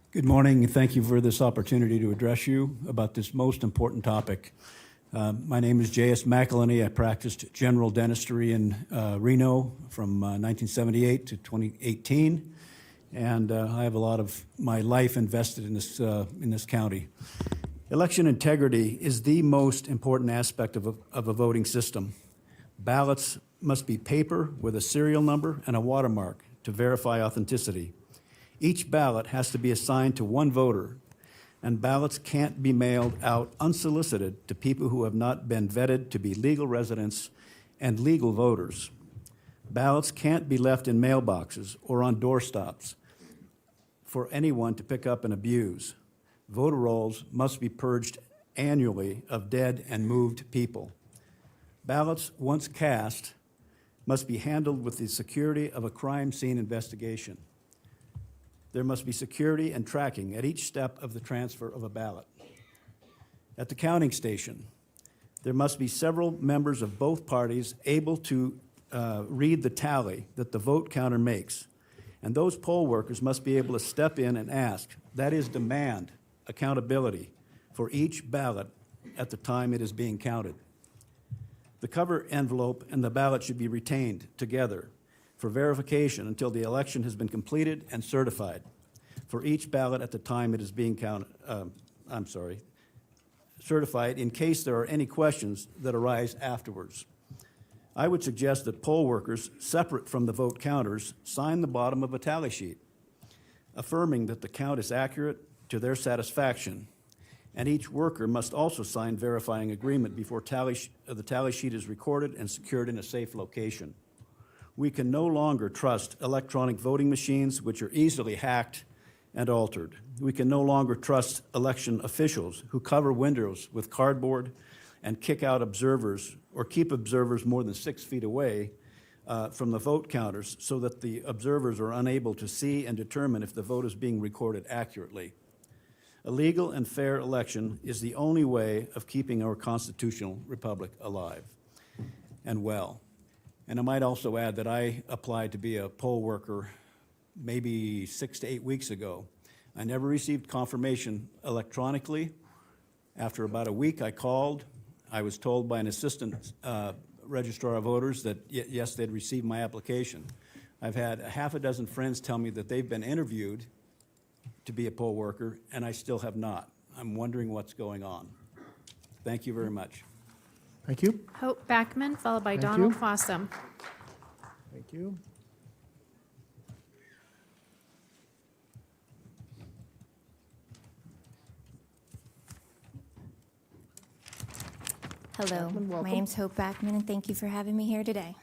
D: Good morning, and thank you for this opportunity to address you about this most important topic. My name is J.S. McElhenney. I practiced general dentistry in Reno from 1978 to 2018, and I have a lot of my life invested in this county. Election integrity is the most important aspect of a voting system. Ballots must be paper with a serial number and a watermark to verify authenticity. Each ballot has to be assigned to one voter, and ballots can't be mailed out unsolicited to people who have not been vetted to be legal residents and legal voters. Ballots can't be left in mailboxes or on doorstops for anyone to pick up and abuse. Voter rolls must be purged annually of dead and moved people. Ballots, once cast, must be handled with the security of a crime scene investigation. There must be security and tracking at each step of the transfer of a ballot. At the counting station, there must be several members of both parties able to read the tally that the vote counter makes. And those poll workers must be able to step in and ask, that is, demand accountability for each ballot at the time it is being counted. The cover envelope and the ballot should be retained together for verification until the election has been completed and certified for each ballot at the time it is being certified in case there are any questions that arise afterwards. I would suggest that poll workers, separate from the vote counters, sign the bottom of a tally sheet, affirming that the count is accurate to their satisfaction, and each worker must also sign verifying agreement before the tally sheet is recorded and secured in a safe location. We can no longer trust electronic voting machines, which are easily hacked and altered. We can no longer trust election officials who cover windows with cardboard and kick out observers or keep observers more than 6 feet away from the vote counters so that the observers are unable to see and determine if the vote is being recorded accurately. A legal and fair election is the only way of keeping our constitutional republic alive and well. And I might also add that I applied to be a poll worker maybe 6 to 8 weeks ago. I never received confirmation electronically. After about a week, I called. I was told by an assistant registrar of voters that yes, they'd received my application. I've had a half a dozen friends tell me that they've been interviewed to be a poll worker, and I still have not. I'm wondering what's going on. Thank you very much.
A: Thank you.
C: Hope Beckman, followed by
A: Thank
C: Donald
A: you.
C: Fossum.
A: Thank you.
E: Hello,
A: Backman, welcome.
E: my name's Hope Backman, and thank you for having me here today.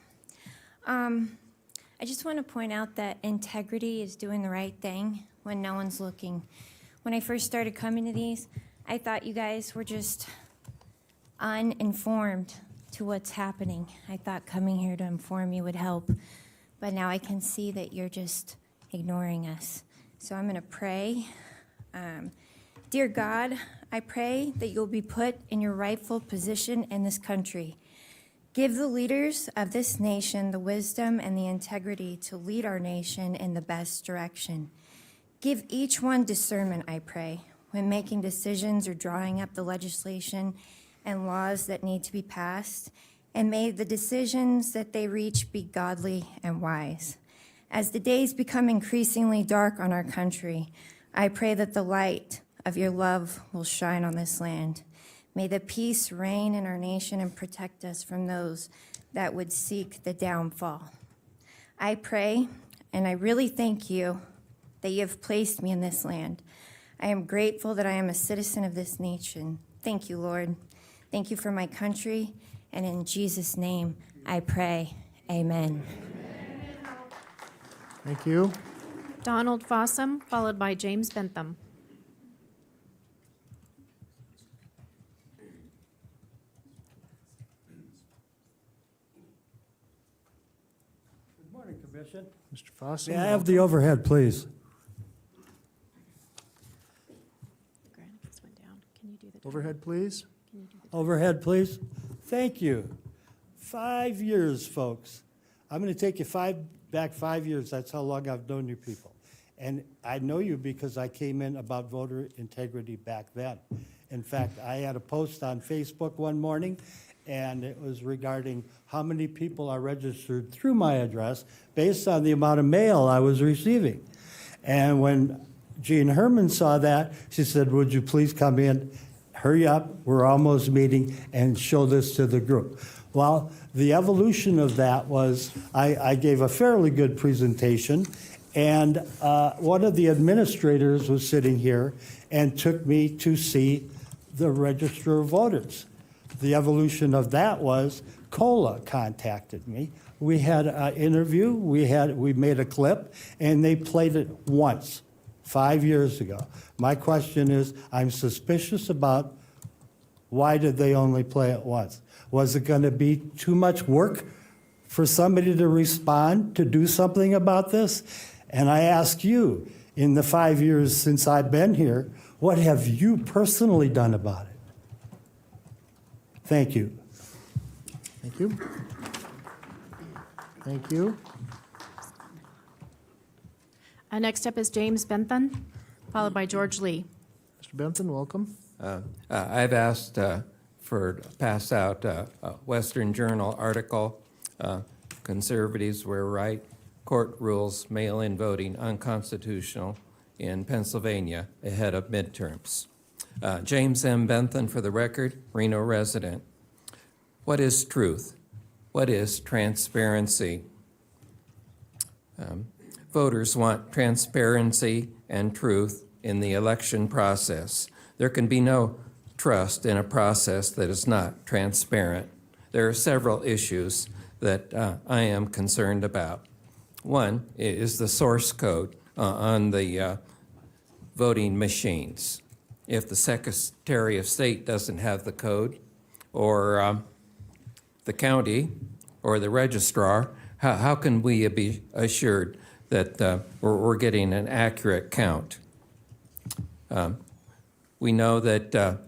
E: I just want to point out that integrity is doing the right thing when no one's looking. When I first started coming to these, I thought you guys were just uninformed to to what's happening. I thought coming here to inform you would help, but now I can see that you're just ignoring us. So I'm going to pray. Dear God, I pray that you'll be put in your rightful position in this country. Give the leaders of this nation the wisdom and the integrity to lead our nation in the best direction. Give each one discernment, I pray, when making decisions or drawing up the legislation and laws that need to be passed, and may the decisions that they reach be godly and wise. As the days become increasingly dark on our country, I pray that the light of your love will shine on this land. May the peace reign in our nation and protect us from those that would seek the downfall. I pray, and I really thank you that you have placed me in this land. I am grateful that I am a citizen of this nation. Thank you, Lord. Thank you for my country, and in Jesus' name I pray. Amen.
A: Thank you.
C: Donald Fossum, followed by James Bentham.
F: Good morning, Commission.
A: Mr. Fossum.
F: May I have the overhead, please?
A: Overhead, please.
F: Overhead, please. Thank you. 5 years, folks. I'm going to take you back 5 years. That's how long I've known you people. And I know you because I came in about voter integrity back then. In fact, I had a post on Facebook one morning, and it was regarding how many people are registered through my address based on the amount of mail I was receiving. And when Jean Herman saw that, she said, would you please come in, hurry up, we're almost meeting, and show this to the group. Well, the evolution of that was I gave a fairly good presentation, and one of the administrators was sitting here and took me to see the Registrar of Voters. The evolution of that was COLA contacted me. We had an interview, we made a clip, and they played it once, 5 years ago. My question is, I'm suspicious about why did they only play it once? Was it going to be too much work for somebody to respond, to do something about this? And I ask you, in the 5 years since I've been here, what have you personally done about it? Thank you.
A: Thank you. Thank you.
C: Next up is James Bentham, followed by George Lee.
A: Mr. Bentham, welcome.
G: I've asked for pass out a Western Journal article, Conservatives Were Right, Court Rules Mail-in Voting Unconstitutional in Pennsylvania ahead of midterms. James M. Bentham, for the record, Reno resident. What is truth? What is transparency? Voters want transparency and truth in the election process. There can be no trust in a process that is not transparent. There are several issues that I am concerned about. One is the source code on the voting machines. If the Secretary of State doesn't have the code, or the county, or the registrar, how can we be assured that we're getting an accurate count? We know that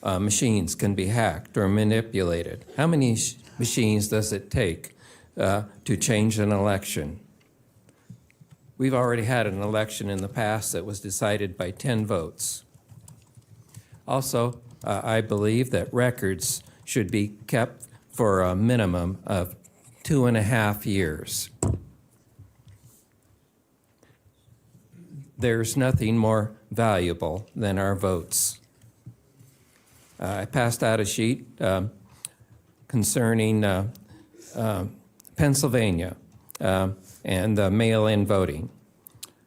G: machines can be hacked or manipulated. How many machines does it take to change an election? We've already had an election in the past that was decided by 10 votes. Also, I believe that records should be kept for a minimum of 2.5 years. There's nothing more valuable than our votes. I passed out a sheet concerning Pennsylvania and the mail-in voting.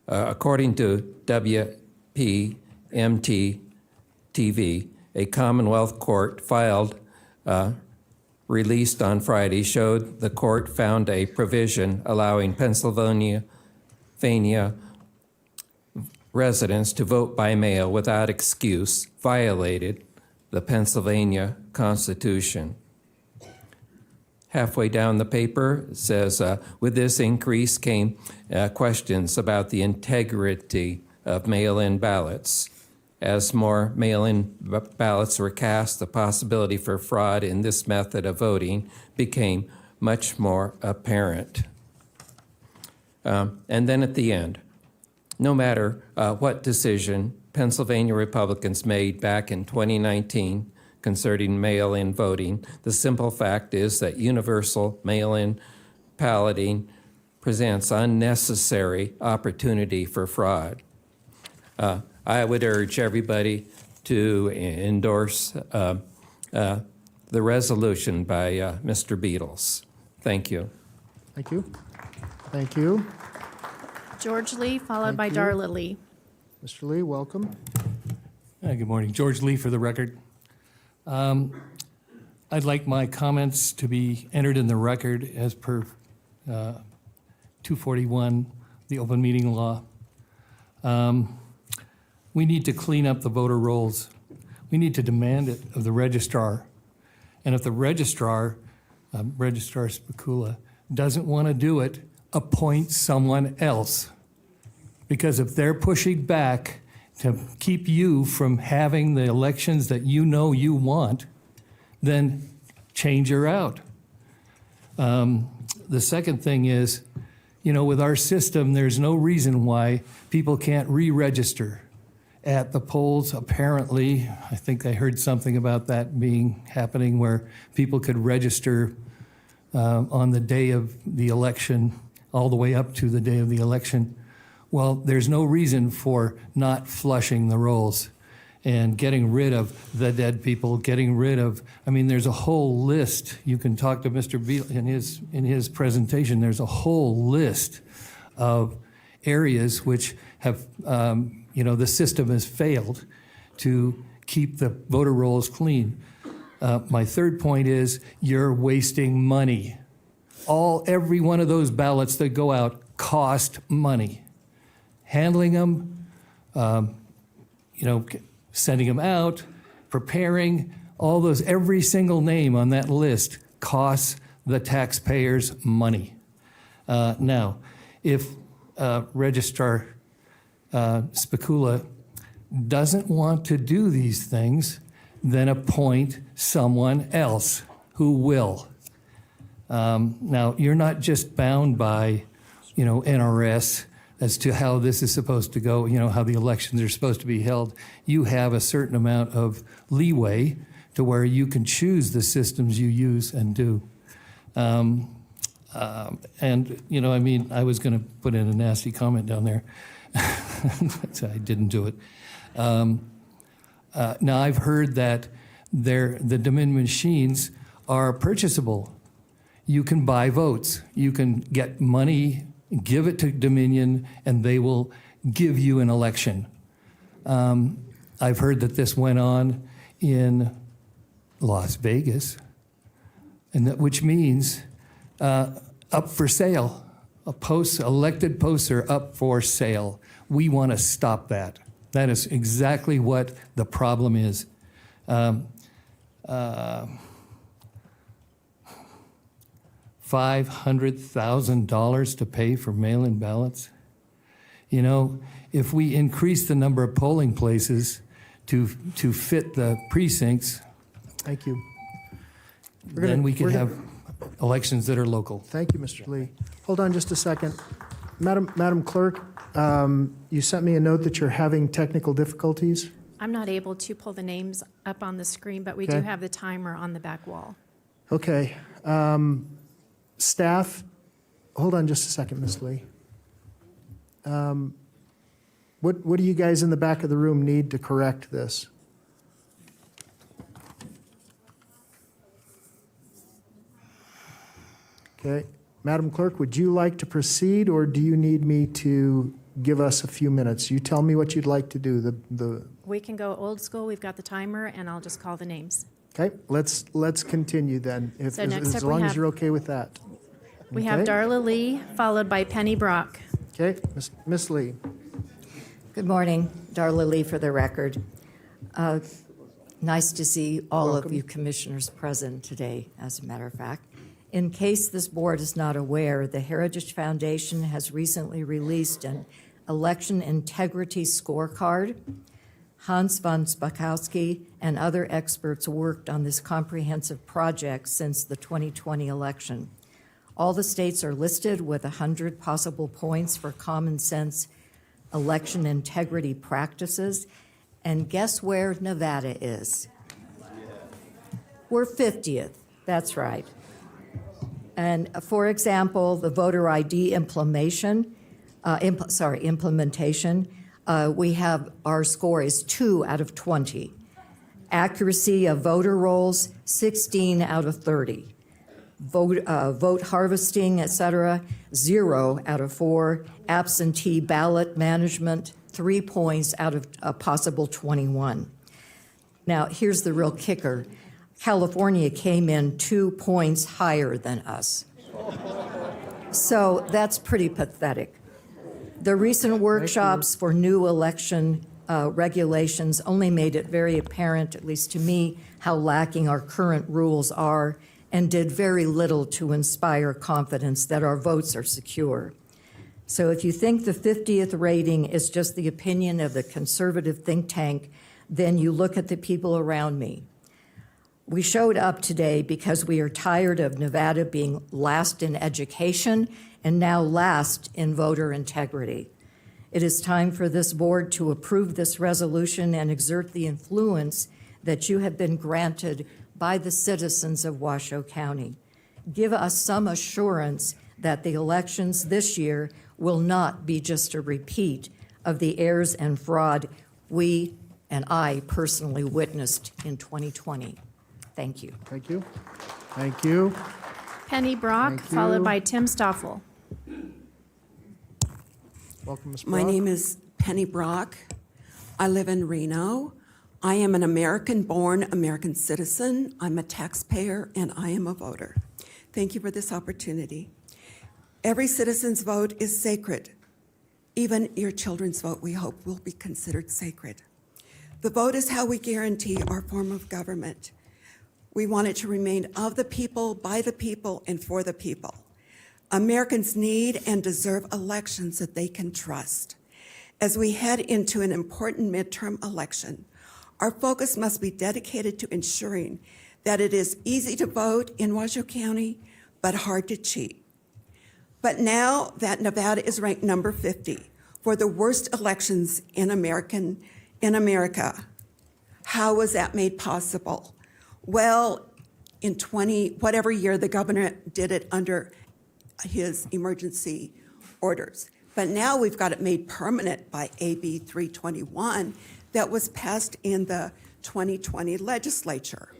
G: According to WPMT-TV, a Commonwealth court filed, released on Friday, showed the court found a provision allowing Pennsylvania residents to vote by mail without excuse violated the Pennsylvania Constitution. halfway down the paper, it says, with this increase came questions about the integrity of mail-in ballots. As more mail-in ballots were cast, the possibility for fraud in this method of voting became much more apparent. And then at the end, no matter what decision Pennsylvania Republicans made back in 2019 concerning mail-in voting, the simple fact is that universal mail-in balloting presents unnecessary opportunity for fraud. I would urge everybody to endorse the resolution by Mr. Beatles. Thank you.
A: Thank you. Thank you.
C: George Lee, followed by Darla Lee.
A: Mr. Lee, welcome.
H: Good morning. George Lee for the record. I'd like my comments to be entered in the record as per 241, the open meeting law. We need to clean up the voter rolls. We need to demand it of the registrar. And if the registrar, Registrar Spicula, doesn't want to do it, appoint someone else. Because if they're pushing back to keep you from having the elections that you know you want, then change her out. The second thing is, you know, with our system, there's no reason why people can't re-register at the polls. Apparently, I think I heard something about that happening where people could register on the day of the election, all the way up to the day of the election. Well, there's no reason for not flushing the rolls and getting rid of the dead people, getting rid of, I mean, there's a whole list. You can talk to Mr. Beal in his presentation. There's a whole list of areas which have, you know, the system has failed to keep the voter rolls clean. My third point is you're wasting money. Every one of those ballots that go out cost money. Handling them, you know, sending them out, preparing, all those, every single name on that list costs the taxpayers money. Now, if Registrar Spicula doesn't want to do these things, then appoint someone else who will. Now, you're not just bound by, you know, NRS as to how this is supposed to go, you know, how the elections are supposed to be held. You have a certain amount of leeway to where you can choose the systems you use and do. And, you know, I mean, I was going to put in a nasty comment down there. So I didn't do it. Now, I've heard that the Dominion machines are purchasable. You can buy votes. You can get money, give it to Dominion, and they will give you an election. I've heard that this went on in Las Vegas, which means up for sale. Elected posts are up for sale. We want to stop that. That is exactly what the problem is. $500,000 to pay for mail-in ballots. You know, if we increase the number of polling places to fit the precincts,
A: thank you.
H: Then we can have elections that are local.
A: Thank you, Mr. Lee. Hold on just a second. Madam Clerk, you sent me a note that you're having technical difficulties.
C: I'm not able to pull the names up on the screen, but we do have the timer on the back wall.
A: Okay. Staff, hold on just a second, Ms. Lee. What do you guys in the back of the room need to correct this? Okay. Madam Clerk, would you like to proceed, or do you need me to give us a few minutes? You tell me what you'd like to do.
C: We can go old school. We've got the timer, and I'll just call the names.
A: Okay, let's continue then,
C: So next up
A: as
C: we
A: long as
C: have-
A: you're okay with that.
C: We have
A: Okay.
C: Darla Lee, followed by Penny Brock.
A: Okay, Ms. Lee.
I: Good morning, Darla Lee for the record. Nice to see all of you commissioners present today, as a matter of fact. In case this board is not aware, the Heritage Foundation has recently released an election integrity scorecard. Hans von Spakowski and other experts worked on this comprehensive project since the 2020 election. All the states are listed with 100 possible points for common sense election integrity practices. And guess where Nevada is? We're 50th, that's right. And for example, the voter ID implementation, we have, our score is 2 out of 20. Accuracy of voter rolls, 16 out of 30. Vote harvesting, et cetera, 0 out of 4. Absentee ballot management, 3 points out of a possible 21. Now, here's the real kicker. California came in 2 points higher than us. So that's pretty pathetic. The recent workshops for new election regulations only made it very apparent, at least to me, how lacking our current rules are, and did very little to inspire confidence that our votes are secure. So if you think the 50th rating is just the opinion of the conservative think tank, then you look at the people around me. We showed up today because we are tired of Nevada being last in education and now last in voter integrity. It is time for this board to approve this resolution and exert the influence that you have been granted by the citizens of Washoe County. Give us some assurance that the elections this year will not be just a repeat of the errors and fraud we and I personally witnessed in 2020. Thank you.
A: Thank you. Thank you.
C: Penny Brock,
A: Thank you.
C: followed by Tim Stoffel.
A: Welcome, Ms.
J: My
A: Brock.
J: name is Penny Brock. I live in Reno. I am an American-born American citizen. I'm a taxpayer, and I am a voter. Thank you for this opportunity. Every citizen's vote is sacred. Even your children's vote, we hope, will be considered sacred. The vote is how we guarantee our form of government. We want it to remain of the people, by the people, and for the people. Americans need and deserve elections that they can trust. As we head into an important midterm election, our focus must be dedicated to ensuring that it is easy to vote in Washoe County, but hard to cheat. But now that Nevada is ranked number 50 for the worst elections in America, how was that made possible? Well, in whatever year the governor did it under his emergency orders. But now we've got it made permanent by AB 321 that was passed in the 2020 legislature.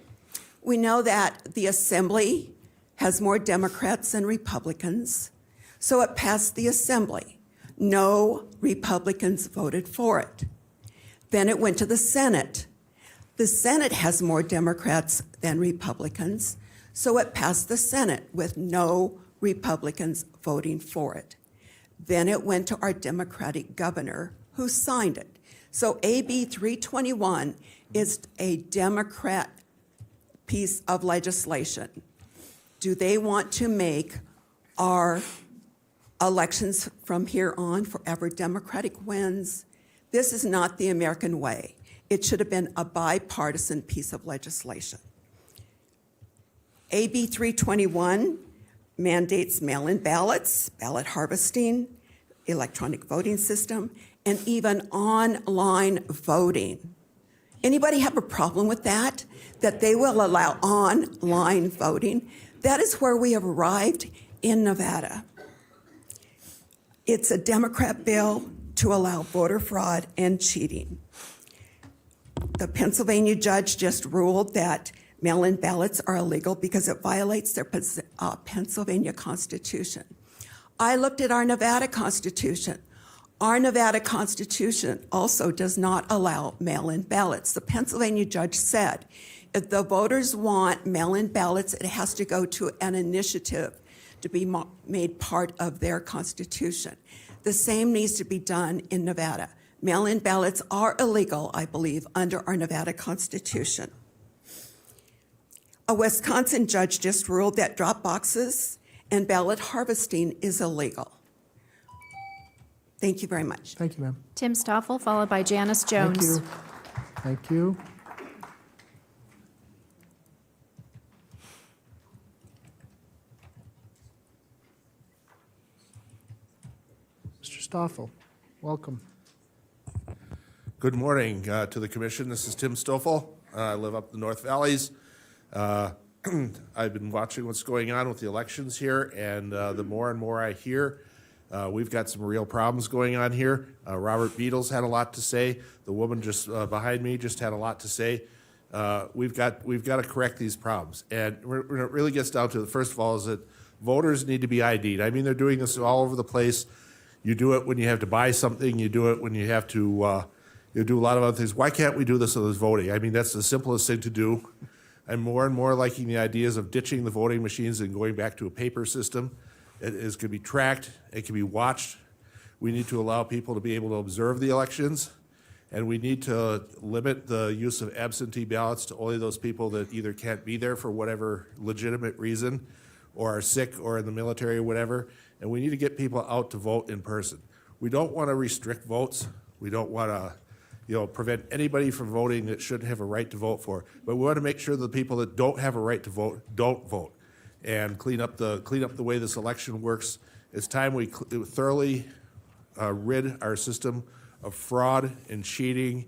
J: We know that the Assembly has more Democrats than Republicans, so it passed the Assembly. No Republicans voted for it. Then it went to the Senate. The Senate has more Democrats than Republicans, so it passed the Senate with no Republicans voting for it. Then it went to our Democratic governor, who signed it. So AB 321 is a Democrat piece of legislation. Do they want to make our elections from here on forever Democratic wins? This is not the American way. It should have been a bipartisan piece of legislation. AB 321 mandates mail-in ballots, ballot harvesting, electronic voting system, and even online voting. Anybody have a problem with that? That they will allow online voting? That is where we have arrived in Nevada. It's a Democrat bill to allow voter fraud and cheating. The Pennsylvania judge just ruled that mail-in ballots are illegal because it violates their Pennsylvania Constitution. I looked at our Nevada Constitution. Our Nevada Constitution also does not allow mail-in ballots. The Pennsylvania judge said if the voters want mail-in ballots, it has to go to an initiative to be made part of their Constitution. The same needs to be done in Nevada. Mail-in ballots are illegal, I believe, under our Nevada Constitution. A Wisconsin judge just ruled that drop boxes and ballot harvesting is illegal. Thank you very much.
A: Thank you, ma'am.
C: Tim Stoffel, followed by Janice Jones.
A: Thank you. Thank you. Mr. Stoffel, welcome.
K: Good morning to the commission. This is Tim Stoffel. I live up the North Valleys. I've been watching what's going on with the elections here, and the more and more I hear, we've got some real problems going on here. Robert Beadles had a lot to say. The woman just behind me just had a lot to say. We've got to correct these problems. And when it really gets down to it, first of all, is that voters need to be ID'd. I mean, they're doing this all over the place. You do it when you have to buy something. You do it when you have to, you do a lot of other things. Why can't we do this with voting? I mean, that's the simplest thing to do. I'm more and more liking the ideas of ditching the voting machines and going back to a paper system. It is going to be tracked. It can be watched. We need to allow people to be able to observe the elections, and we need to limit the use of absentee ballots to only those people that either can't be there for whatever legitimate reason, or are sick, or in the military, or whatever. And we need to get people out to vote in person. We don't want to restrict votes. We don't want to, prevent anybody from voting that shouldn't have a right to vote for. But we want to make sure the people that don't have a right to vote don't vote, and clean up the way this election works. It's time we thoroughly rid our system of fraud and cheating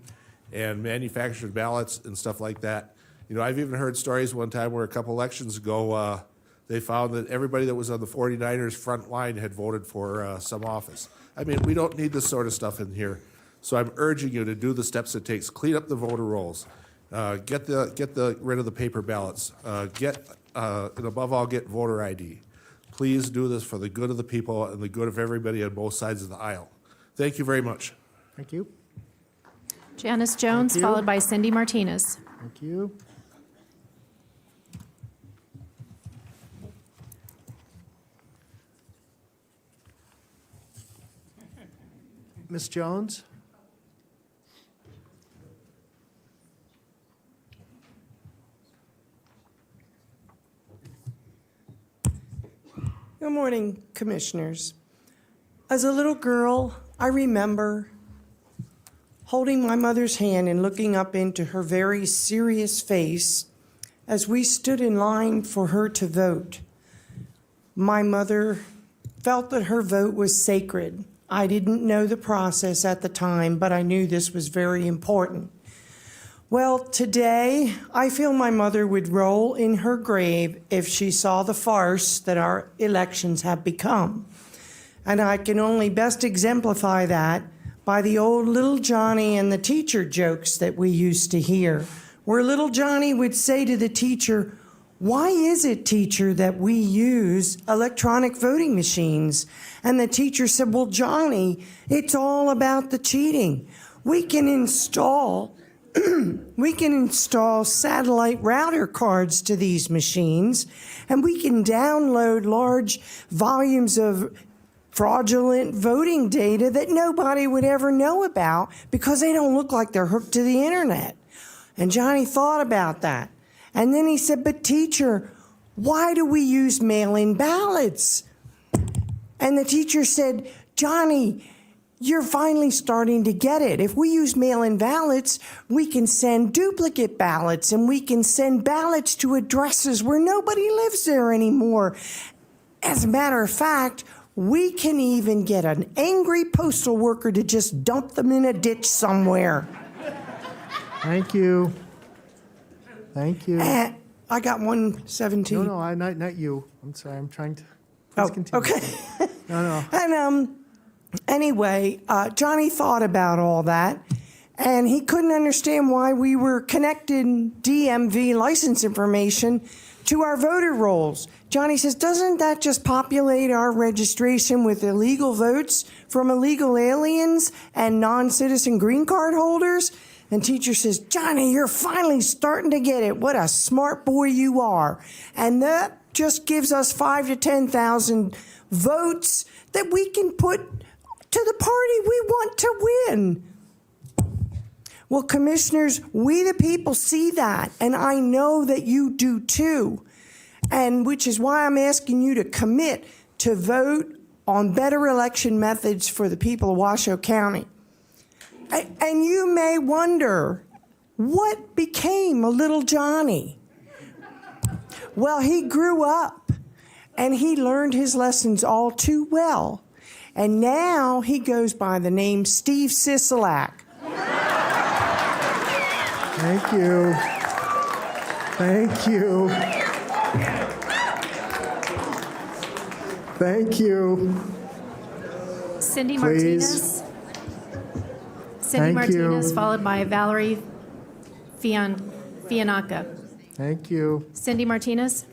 K: and manufactured ballots and stuff like that. I've even heard stories one time where a couple elections ago, they found that everybody that was on the 49ers front line had voted for some office. I mean, we don't need this sort of stuff in here. So I'm urging you to do the steps it takes. Clean up the voter rolls. Get rid of the paper ballots. And above all, get voter ID. Please do this for the good of the people and the good of everybody on both sides of the aisle. Thank you very much.
A: Thank you.
C: Janice Jones,
A: Thank you.
C: followed by Cindy Martinez.
A: Thank you. Ms. Jones?
L: Good morning, commissioners. As a little girl, I remember holding my mother's hand and looking up into her very serious face as we stood in line for her to vote. My mother felt that her vote was sacred. I didn't know the process at the time, but I knew this was very important. Well, today, I feel my mother would roll in her grave if she saw the farce that our elections have become. And I can only best exemplify that by the old little Johnny and the teacher jokes that we used to hear, where little Johnny would say to the teacher, "Why is it, teacher, that we use electronic voting machines?" And the teacher said, "Well, Johnny, it's all about the cheating. We can install satellite router cards to these machines, and we can download large volumes of fraudulent voting data that nobody would ever know about because they don't look like they're hooked to the internet." And Johnny thought about that. And then he said, "But teacher, why do we use mail-in ballots?" And the teacher said, "Johnny, you're finally starting to get it. If we use mail-in ballots, we can send duplicate ballots, and we can send ballots to addresses where nobody lives there anymore. As a matter of fact, we can even get an angry postal worker to just dump them in a ditch somewhere."
A: Thank you. Thank you.
L: I got 117.
A: No, not you. I'm sorry. I'm trying to. Please continue.
L: Okay.
A: No.
L: And anyway, Johnny thought about all that, and he couldn't understand why we were connecting DMV license information to our voter rolls. Johnny says, "Doesn't that just populate our registration with illegal votes from illegal aliens and non-citizen green card holders?" And teacher says, "Johnny, you're finally starting to get it. What a smart boy you are." And that just gives us 5,000 to 10,000 votes that we can put to the party we want to win. Well, commissioners, we the people see that, and I know that you do too. And which is why I'm asking you to commit to vote on better election methods for the people of Washoe County. And you may wonder, what became of little Johnny? Well, he grew up and he learned his lessons all too well. And now he goes by the name Steve Sisolak.
A: Thank you. Thank you. Thank you.
C: Cindy
A: Please.
C: Martinez. Cindy
A: Thank you.
C: Martinez, followed by Valerie Fiannaka.
A: Thank you.
C: Cindy Martinez.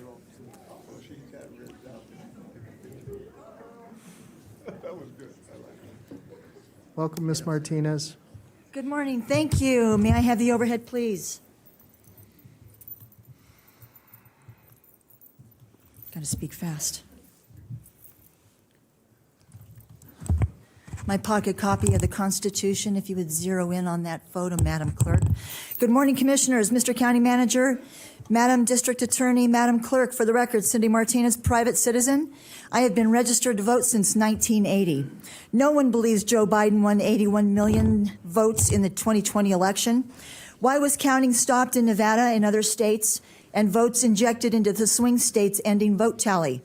A: Welcome, Ms. Martinez.
M: Good morning. Thank you. May I have the overhead, please? Got to speak fast. My pocket copy of the Constitution, if you would zero in on that photo, Madam Clerk. Good morning, Commissioners, Mr. County Manager, Madam District Attorney, Madam Clerk. For the record, Cindy Martinez, private citizen. I have been registered to vote since 1980. No one believes Joe Biden won 81 million votes in the 2020 election. Why was counting stopped in Nevada and other states and votes injected into the swing states, ending vote tally?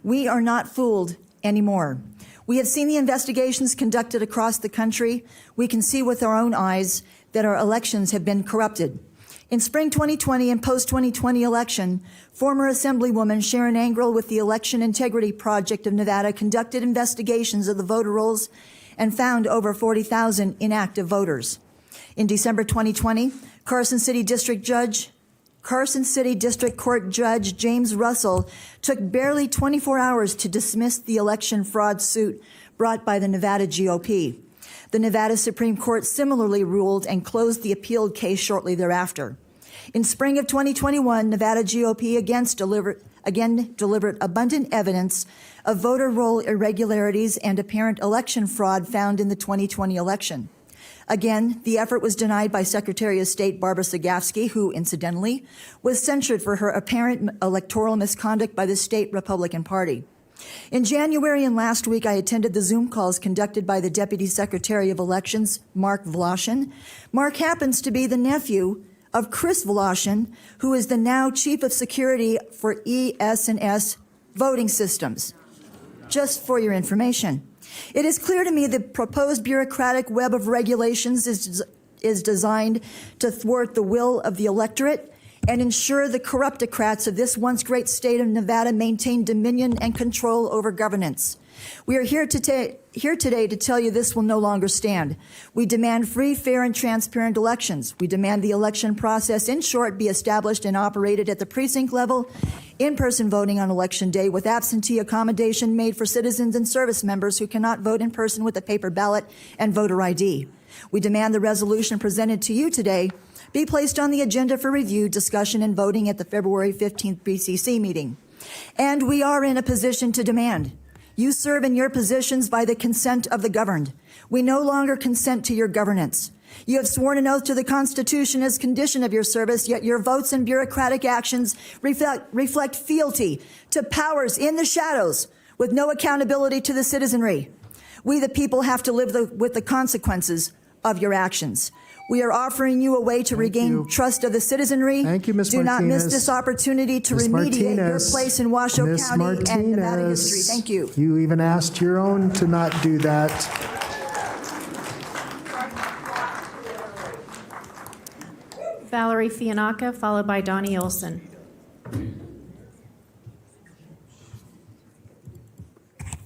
M: We are not fooled anymore. We have seen the investigations conducted across the country. We can see with our own eyes that our elections have been corrupted. In spring 2020 and post-2020 election, former Assemblywoman Sharon Angrel with the Election Integrity Project of Nevada conducted investigations of the voter rolls and found over 40,000 inactive voters. In December 2020, Carson City District Court Judge James Russell took barely 24 hours to dismiss the election fraud suit brought by the Nevada GOP. The Nevada Supreme Court similarly ruled and closed the appealed case shortly thereafter. In spring of 2021, Nevada GOP again delivered abundant evidence of voter roll irregularities and apparent election fraud found in the 2020 election. Again, the effort was denied by Secretary of State Barbara Sagafsky, who, incidentally, was censured for her apparent electoral misconduct by the state Republican Party. In January and last week, I attended the Zoom calls conducted by the Deputy Secretary of Elections, Mark Voloshin. Mark happens to be the nephew of Chris Voloshin, who is the now Chief of Security for ES&S voting systems. Just for your information. It is clear to me the proposed bureaucratic web of regulations is designed to thwart the will of the electorate and ensure the corruptocrats of this once great state of Nevada maintain dominion and control over governance. We are here today to tell you this will no longer stand. We demand free, fair, and transparent elections. We demand the election process, in short, be established and operated at the precinct level, in-person voting on Election Day with absentee accommodation made for citizens and service members who cannot vote in person with a paper ballot and voter ID. We demand the resolution presented to you today be placed on the agenda for review, discussion, and voting at the February 15th BCC meeting. And we are in a position to demand. You serve in your positions by the consent of the governed. We no longer consent to your governance. You have sworn an oath to the Constitution as condition of your service, yet your votes and bureaucratic actions reflect fealty to powers in the shadows with no accountability to the citizenry. We, the people, have to live with the consequences of your actions. We are offering you a way to regain trust of the citizenry.
A: Thank you, Ms.
M: Do not
A: Martinez.
M: miss this opportunity to
A: Ms.
M: remediate your
A: Martinez.
M: place in Washoe
A: Ms.
M: County and Nevada history.
A: Martinez.
M: Thank you.
A: You even asked your own to not do that.
C: Valerie Fiannaka, followed by Donnie Olson.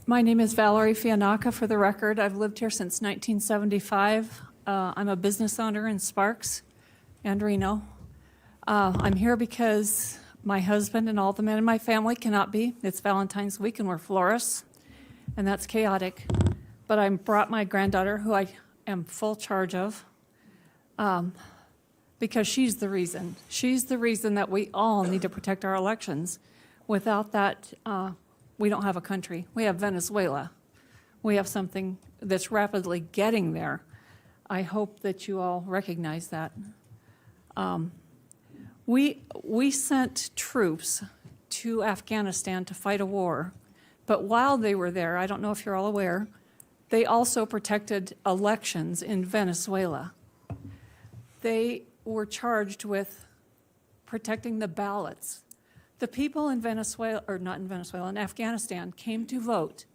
O: My name is Valerie Fiannaka, for the record. I've lived here since 1975. I'm a business owner in Sparks and Reno. I'm here because my husband and all the men in my family cannot be. It's Valentine's week and we're florists, and that's chaotic. But I brought my granddaughter, who I am full charge of, because she's the reason. She's the reason that we all need to protect our elections. Without that, we don't have a country. We have Venezuela. We have something that's rapidly getting there. I hope that you all recognize that. We sent troops to Afghanistan to fight a war, but while they were there, I don't know if you're all aware, they also protected elections in Venezuela. They were charged with protecting the ballots. The people in Venezuela, or not in Venezuela, in Afghanistan, came to vote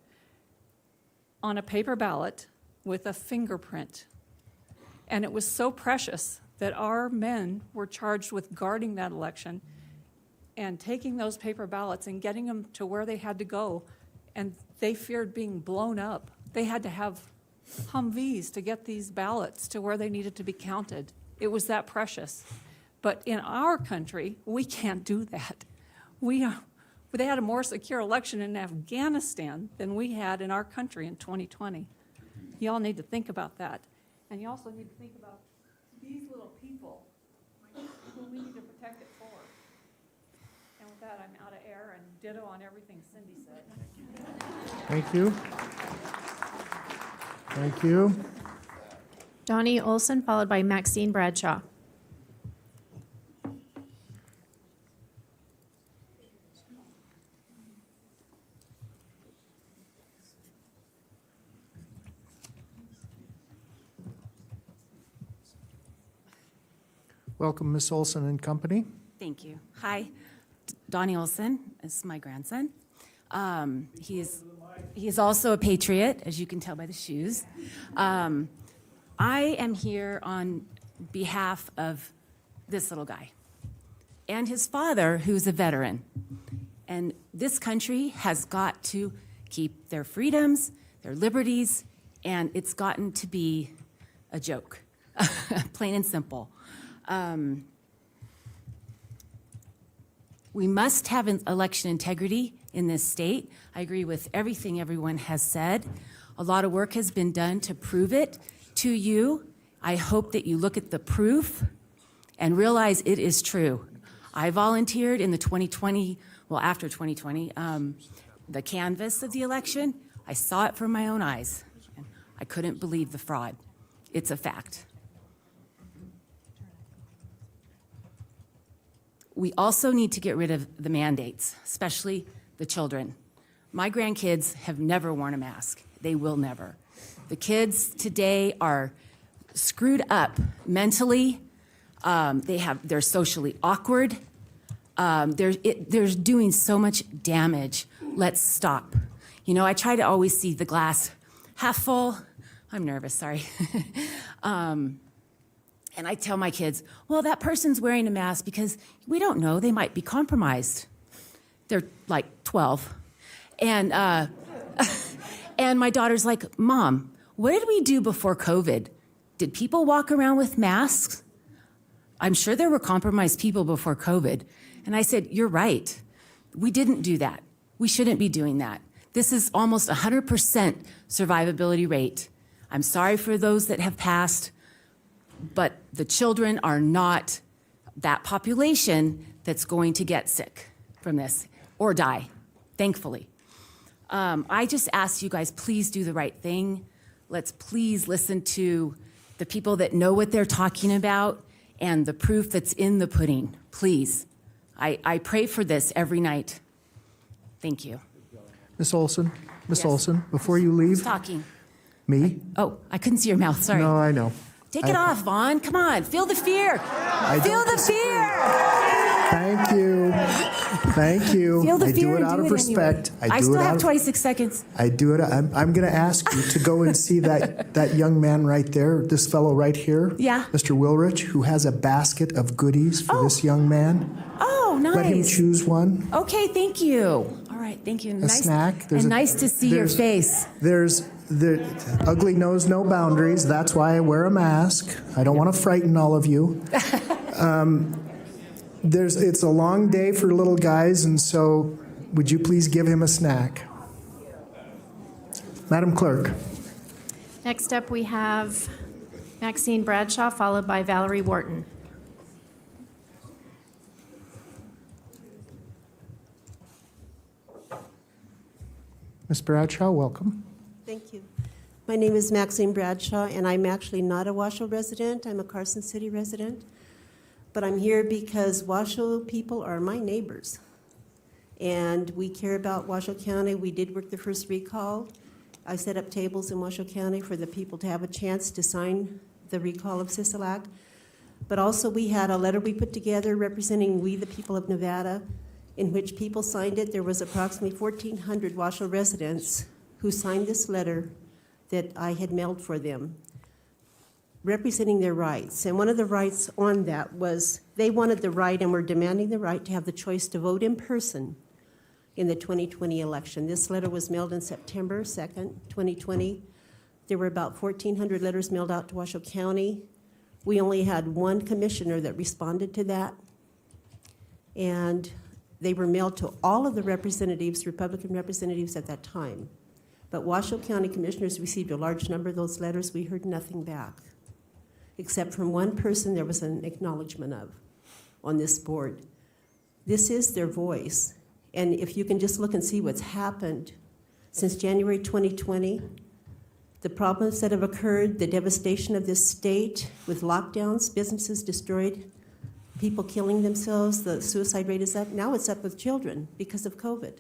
O: on a paper ballot with a fingerprint. And it was so precious that our men were charged with guarding that election and taking those paper ballots and getting them to where they had to go. And they feared being blown up. They had to have Humvees to get these ballots to where they needed to be counted. It was that precious. But in our country, we can't do that. They had a more secure election in Afghanistan than we had in our country in 2020. Y'all need to think about that. And you also need to think about these little people who we need to protect it for. And with that, I'm out of air and ditto on everything Cindy said.
A: Thank you. Thank you.
C: Donnie Olson, followed by Maxine Bradshaw.
A: Welcome, Ms. Olson and company.
P: Thank you. Hi, Donnie Olson is my grandson. He is also a patriot, as you can tell by the shoes. I am here on behalf of this little guy and his father, who's a veteran. And this country has got to keep their freedoms, their liberties, and it's gotten to be a joke, plain and simple. We must have an election integrity in this state. I agree with everything everyone has said. A lot of work has been done to prove it to you. I hope that you look at the proof and realize it is true. I volunteered in the 2020, well, after 2020, the canvass of the election. I saw it from my own eyes. I couldn't believe the fraud. It's a fact. We also need to get rid of the mandates, especially the children. My grandkids have never worn a mask. They will never. The kids today are screwed up mentally. They're socially awkward. They're doing so much damage. Let's stop. You know, I try to always see the glass half full. I'm nervous, sorry. And I tell my kids, well, that person's wearing a mask because we don't know, they might be compromised. They're like 12. And and my daughter's like, Mom, what did we do before COVID? Did people walk around with masks? I'm sure there were compromised people before COVID. And I said, you're right. We didn't do that. We shouldn't be doing that. This is almost 100% survivability rate. I'm sorry for those that have passed, but the children are not that population that's going to get sick from this or die, thankfully. I just ask you guys, please do the right thing. Let's please listen to the people that know what they're talking about and the proof that's in the pudding, please. I pray for this every night. Thank you.
A: Ms. Olson, Ms.
P: Yes.
A: Olson, before you leave.
P: Who's talking?
A: Me?
P: Oh, I couldn't see your mouth, sorry.
A: No, I know.
P: Take it off, Vaughn, come on, feel the fear. Feel the fear.
A: Thank you. Thank you.
P: Feel the
A: I do
P: fear
A: it
P: and
A: out
P: do
A: of
P: it
A: respect.
P: anyway. I still have 26 seconds.
A: I do it. I'm going to ask you to go and see that young man right there, this fellow right here.
P: Yeah.
A: Mr. Wilrich, who has a basket of goodies for this young man.
P: Oh, nice.
A: Let him choose one.
P: Okay, thank you. All right, thank you.
A: A snack. There's
P: and nice to see your face.
A: The ugly knows no boundaries. That's why I wear a mask. I don't want to frighten all of you. It's a long day for little guys, and so would you please give him a snack? Madam Clerk.
C: Next up, we have Maxine Bradshaw, followed by Valerie Wharton.
A: Ms. Bradshaw, welcome.
Q: Thank you.
N: My name is Maxine Bradshaw, and I'm actually not a Washoe resident. I'm a Carson City resident. But I'm here because Washoe people are my neighbors. And we care about Washoe County. We did work the first recall. I set up tables in Washoe County for the people to have a chance to sign the recall of Sisolak. But also we had a letter we put together representing we, the people of Nevada, in which people signed it. There was approximately 1,400 Washoe residents who signed this letter that I had mailed for them, representing their rights. And one of the rights on that was they wanted the right and were demanding the right to have the choice to vote in person in the 2020 election. This letter was mailed on September 2nd, 2020. There were about 1,400 letters mailed out to Washoe County. We only had one commissioner that responded to that. And they were mailed to all of the representatives, Republican representatives at that time. But Washoe County commissioners received a large number of those letters. We heard nothing back, except from one person there was an acknowledgement of on this board. This is their voice. And if you can just look and see what's happened since January 2020, the problems that have occurred, the devastation of this state with lockdowns, businesses destroyed, people killing themselves, the suicide rate is up. Now it's up with children because of COVID.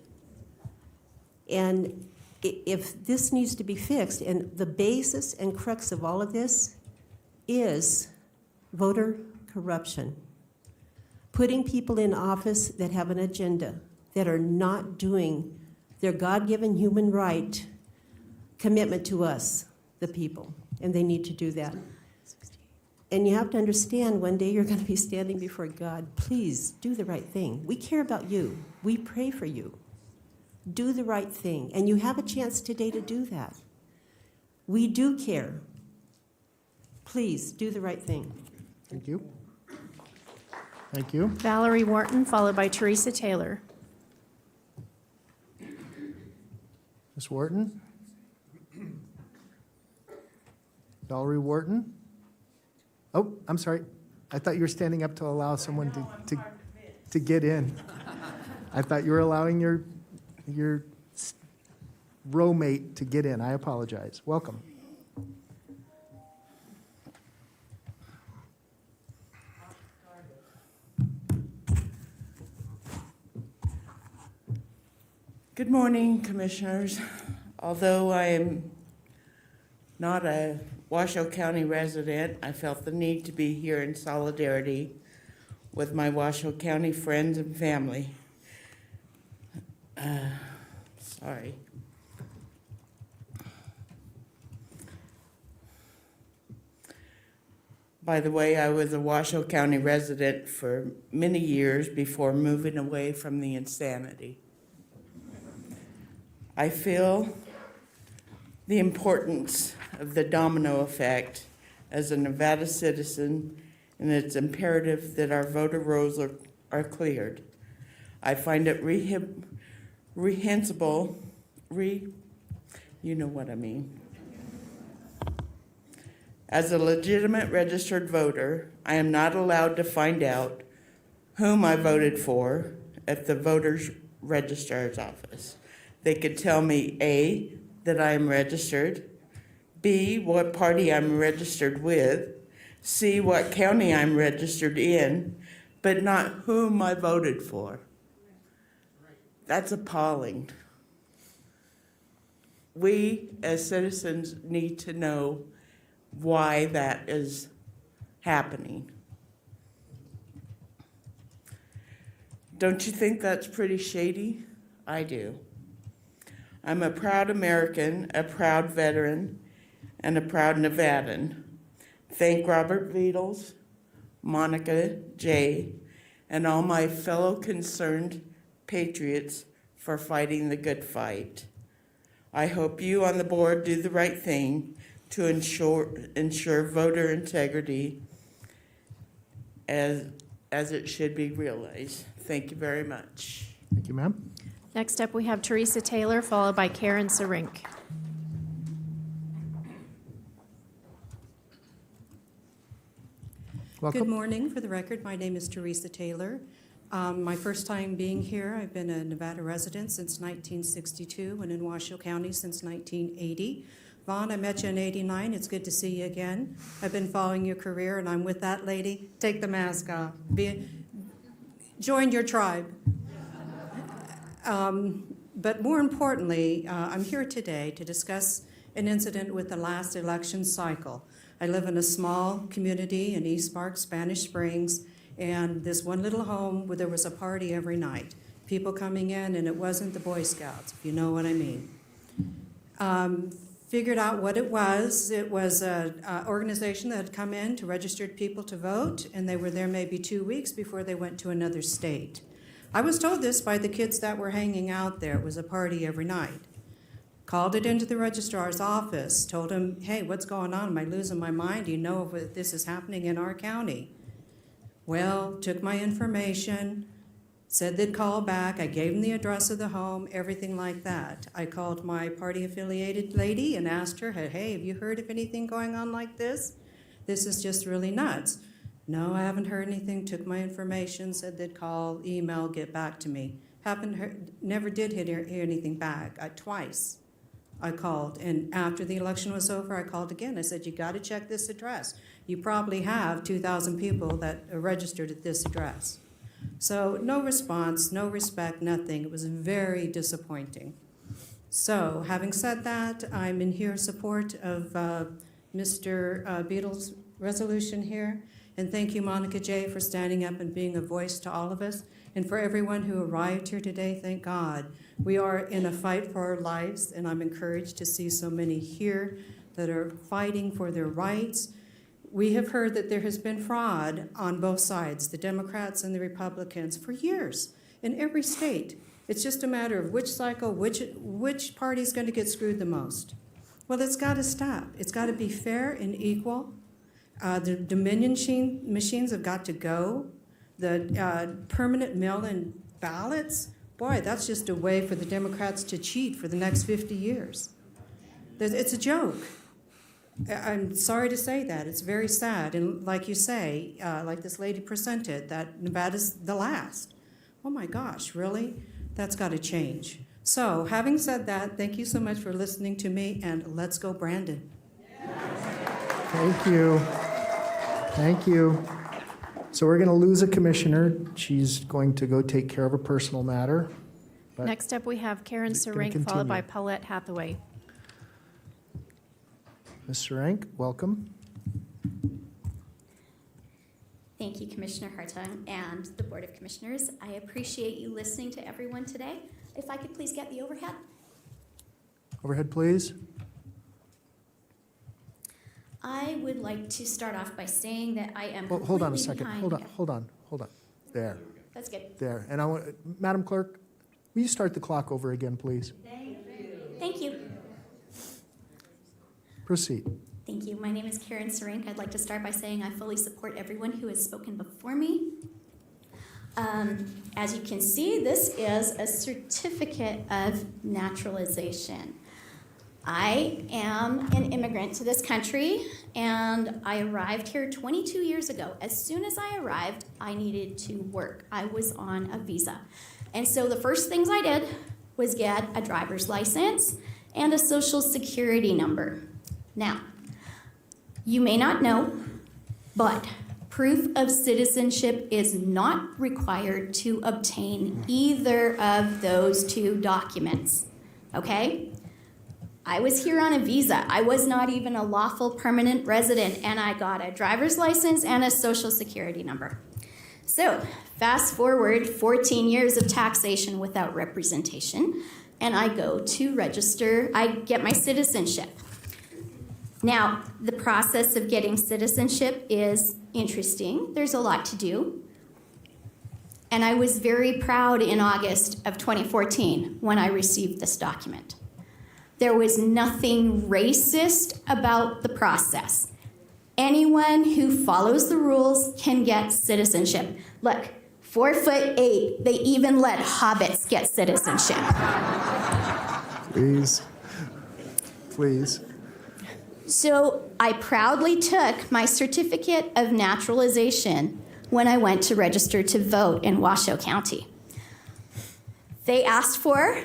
N: And if this needs to be fixed, and the basis and crux of all of this is voter corruption. Putting people in office that have an agenda, that are not doing their God-given human right commitment to us, the people, and they need to do that. And you have to understand one day you're going to be standing before God. Please do the right thing. We care about you. We pray for you. Do the right thing. And you have a chance today to do that. We do care. Please do the right thing.
A: Thank you. Thank you.
C: Valerie Wharton, followed by Theresa Taylor.
A: Ms. Wharton? Valerie Wharton? Oh, I'm sorry. I thought you were standing up to allow someone to get in. I thought you were allowing your row mate to get in. I apologize. Welcome.
Q: Good morning, Commissioners. Although I am not a Washoe County resident, I felt the need to be here in solidarity with my Washoe County friends and family. Sorry. By the way, I was a Washoe County resident for many years before moving away from the insanity. I feel the importance of the domino effect as a Nevada citizen, and it's imperative that our voter rolls are cleared. I find it reprehensible, you know what I mean. As a legitimate registered voter, I am not allowed to find out whom I voted for at the voter's registrar's office. They could tell me A, that I am registered, B, what party I'm registered with, C, what county I'm registered in, but not whom I voted for. That's appalling. We as citizens need to know why that is happening. Don't you think that's pretty shady? I do. I'm a proud American, a proud veteran, and a proud Nevadan. Thank Robert Beatles, Monica, Jay, and all my fellow concerned patriots for fighting the good fight. I hope you on the board do the right thing to ensure voter integrity as it should be realized. Thank you very much.
A: Thank you, ma'am.
C: Next up, we have Theresa Taylor, followed by Karen Sarink.
A: Welcome.
R: Good morning. For the record, my name is Theresa Taylor. My first time being here, I've been a Nevada resident since 1962 and in Washoe County since 1980. Vaughn, I met you in '89. It's good to see you again. I've been following your career, and I'm with that lady. Take the mask off. Join your tribe. But more importantly, I'm here today to discuss an incident with the last election cycle. I live in a small community in East Park, Spanish Springs, and this one little home where there was a party every night. People coming in, and it wasn't the Boy Scouts, if you know what I mean. Figured out what it was. It was an organization that had come in to register people to vote, and they were there maybe 2 weeks before they went to another state. I was told this by the kids that were hanging out there. It was a party every night. Called it into the registrar's office, told him, hey, what's going on? Am I losing my mind? Do you know if this is happening in our county? Well, took my information, said they'd call back. I gave them the address of the home, everything like that. I called my party-affiliated lady and asked her, hey, have you heard of anything going on like this? This is just really nuts. No, I haven't heard anything. Took my information, said they'd call, email, get back to me. Never did hear anything back. Twice I called, and after the election was over, I called again. I said, you got to check this address. You probably have 2,000 people that are registered at this address. So no response, no respect, nothing. It was very disappointing. So having said that, I'm in here in support of Mr. Beadle's resolution here. And thank you, Monica J., for standing up and being a voice to all of us. And for everyone who arrived here today, thank God. We are in a fight for our lives, and I'm encouraged to see so many here that are fighting for their rights. We have heard that there has been fraud on both sides, the Democrats and the Republicans, for years in every state. It's just a matter of which cycle, which party is going to get screwed the most. Well, it's got to stop. It's got to be fair and equal. The Dominion machines have got to go. The permanent mail-in ballots, boy, that's just a way for the Democrats to cheat for the next 50 years. It's a joke. I'm sorry to say that. It's very sad. And like you say, like this lady presented, that Nevada's the last. Oh my gosh, really? That's got to change. So having said that, thank you so much for listening to me, and let's go, Brandon.
A: Thank you. Thank you. So we're going to lose a commissioner. She's going to go take care of a personal matter. But
C: Next up, we have Karen Serink, followed by Paulette Hathaway.
A: Ms. Serink, welcome.
S: Thank you, Commissioner Hartung and the Board of Commissioners. I appreciate you listening to everyone today. If I could please get the overhead.
A: Overhead, please.
S: I would like to start off by saying that I am
A: Well, hold on a
S: completely
A: second.
S: behind-
A: Hold on. There.
S: That's good.
A: There. And I want, Madam Clerk, will you start the clock over again, please?
S: Thank you.
A: Proceed.
S: Thank you. My name is Karen Serink. I'd like to start by saying I fully support everyone who has spoken before me. As you can see, this is a certificate of naturalization. I am an immigrant to this country, and I arrived here 22 years ago. As soon as I arrived, I needed to work. I was on a visa. And so the first things I did was get a driver's license and a social security number. Now, you may not know, but proof of citizenship is not required to obtain either of those two documents, okay? I was here on a visa. I was not even a lawful permanent resident, and I got a driver's license and a social security number. So, fast forward 14 years of taxation without representation, and I go to register, I get my citizenship. Now, the process of getting citizenship is interesting. There's a lot to do. And I was very proud in August of 2014 when I received this document. There was nothing racist about the process. Anyone who follows the rules can get citizenship. Look, 4'8", they even let hobbits get citizenship.
A: Please. Please.
S: So I proudly took my certificate of naturalization when I went to register to vote in Washoe County. They asked for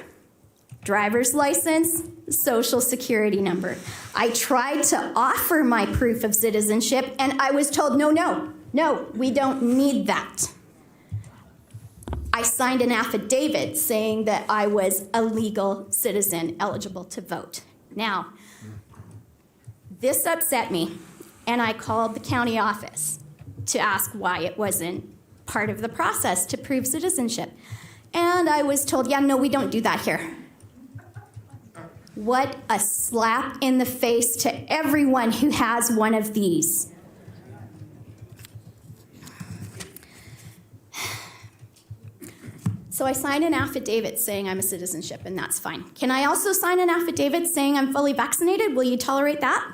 S: driver's license, social security number. I tried to offer my proof of citizenship, and I was told, no, we don't need that. I signed an affidavit saying that I was a legal citizen eligible to vote. Now, this upset me, and I called the county office to ask why it wasn't part of the process to prove citizenship. And I was told, yeah, no, we don't do that here. What a slap in the face to everyone who has one of these. So I signed an affidavit saying I'm a citizenship, and that's fine. Can I also sign an affidavit saying I'm fully vaccinated? Will you tolerate that?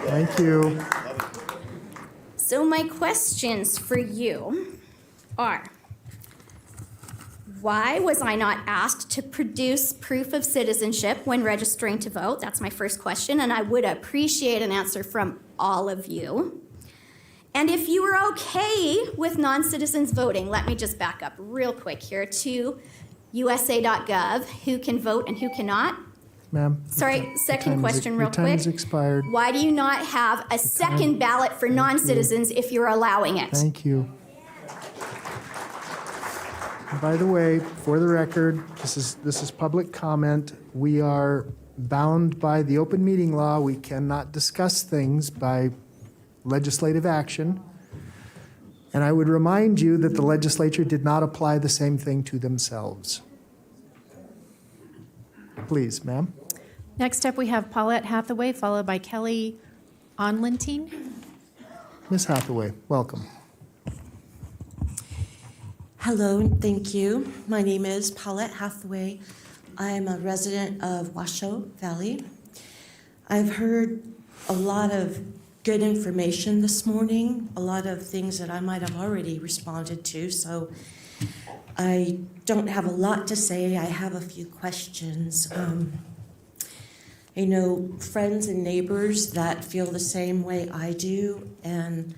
A: Thank you.
S: So my questions for you are, why was I not asked to produce proof of citizenship when registering to vote? That's my first question, and I would appreciate an answer from all of you. And if you were okay with non-citizens voting, let me just back up real quick here to USA.gov, who can vote and who cannot.
A: Ma'am.
S: Sorry, second question real quick.
A: Your time is expired.
S: Why do you not have a second ballot for non-citizens if you're allowing it?
A: Thank you. And by the way, for the record, this is public comment. We are bound by the open meeting law. We cannot discuss things by legislative action. And I would remind you that the legislature did not apply the same thing to themselves. Please, ma'am.
C: Next up, we have Paulette Hathaway, followed by Kelly Onlentine.
A: Ms. Hathaway, welcome.
T: Hello, and thank you. My name is Paulette Hathaway. I am a resident of Washoe Valley. I've heard a lot of good information this morning, a lot of things that I might have already responded to, so I don't have a lot to say. I have a few questions. I know friends and neighbors that feel the same way I do, and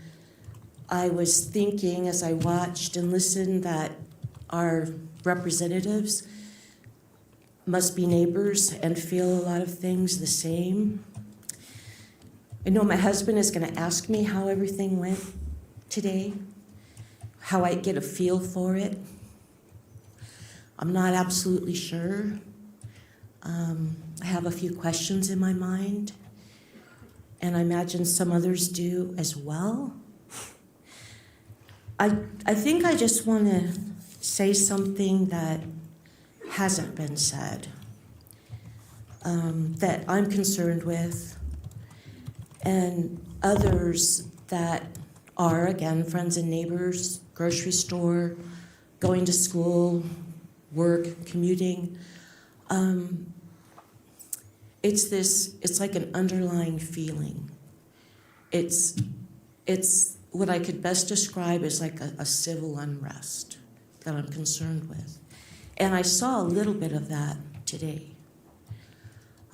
T: I was thinking as I watched and listened that our representatives must be neighbors and feel a lot of things the same. I know my husband is going to ask me how everything went today, how I get a feel for it. I'm not absolutely sure. I have a few questions in my mind, and I imagine some others do as well. I think I just want to say something that hasn't been said, that I'm concerned with, and others that are, again, friends and neighbors, grocery store, going to school, work, commuting. It's like an underlying feeling. It's what I could best describe as like a civil unrest that I'm concerned with. And I saw a little bit of that today.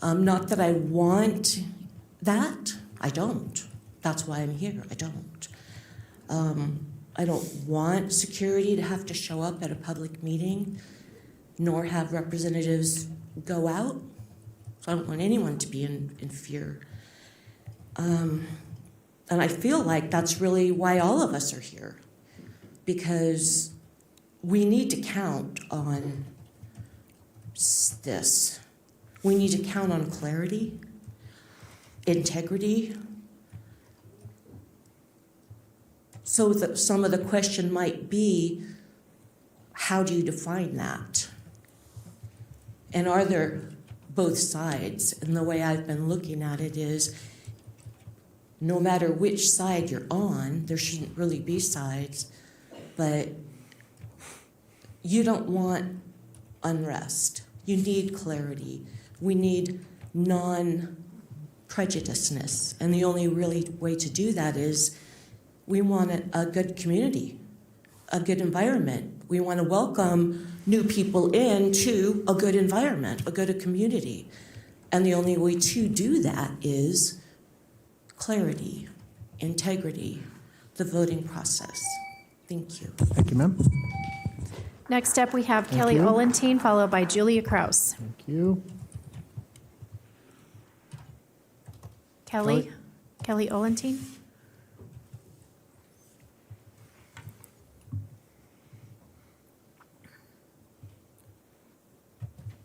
T: Not that I want that, I don't. That's why I'm here, I don't. I don't want security to have to show up at a public meeting, nor have representatives go out. So I don't want anyone to be in fear. And I feel like that's really why all of us are here, because we need to count on this. We need to count on clarity, integrity. So that some of the question might be, how do you define that? And are there both sides? And the way I've been looking at it is, no matter which side you're on, there shouldn't really be sides, but you don't want unrest. You need clarity. We need non-prejudiceness. And the only really way to do that is we want a good community, a good environment. We want to welcome new people into a good environment, a good community. And the only way to do that is clarity, integrity, the voting process. Thank you.
A: Thank you, ma'am.
C: Next up, we have
A: Thank
C: Kelly
A: you.
C: Olentine, followed by Julia Kraus.
A: Thank you.
C: Kelly Olentine.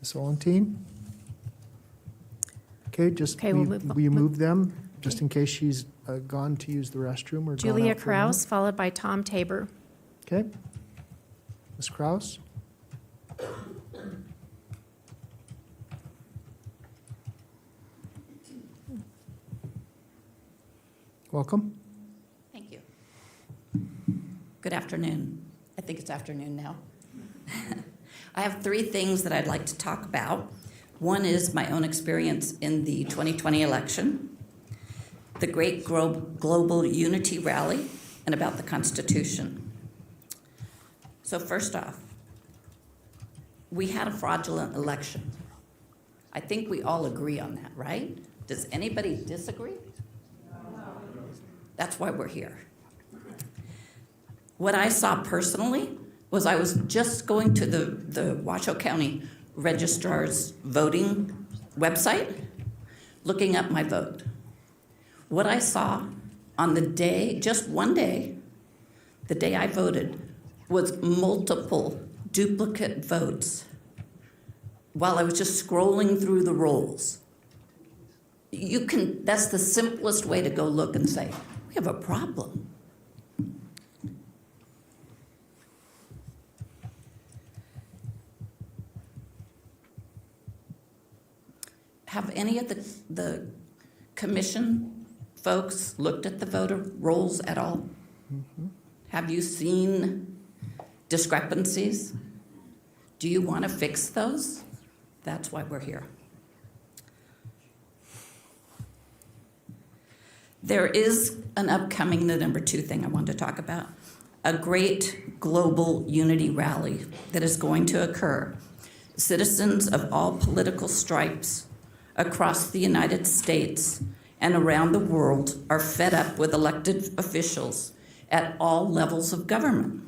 A: Ms. Valentine? Okay, just,
C: Okay, we'll move-
A: will you move them, just in case she's gone to use the restroom or gone
C: Julia
A: out for a moment?
C: Kraus, followed by Tom Tabor.
A: Okay. Ms. Kraus? Welcome.
U: Thank you. Good afternoon. I think it's afternoon now. I have three things that I'd like to talk about. One is my own experience in the 2020 election, the Great Global Unity Rally, and about the Constitution. So first off, we had a fraudulent election. I think we all agree on that, right? Does anybody disagree? That's why we're here. What I saw personally was I was just going to the Washoe County Registrar's voting website, looking up my vote. What I saw on the day, just one day, the day I voted, was multiple duplicate votes while I was just scrolling through the rolls. That's the simplest way to go look and say, we have a problem. Have any of the commission folks looked at the voter rolls at all?
A: Mm-hmm.
U: Have you seen discrepancies? Do you want to fix those? That's why we're here. There is an upcoming, the number two thing I wanted to talk about, a great global unity rally that is going to occur. Citizens of all political stripes across the United States and around the world are fed up with elected officials at all levels of government.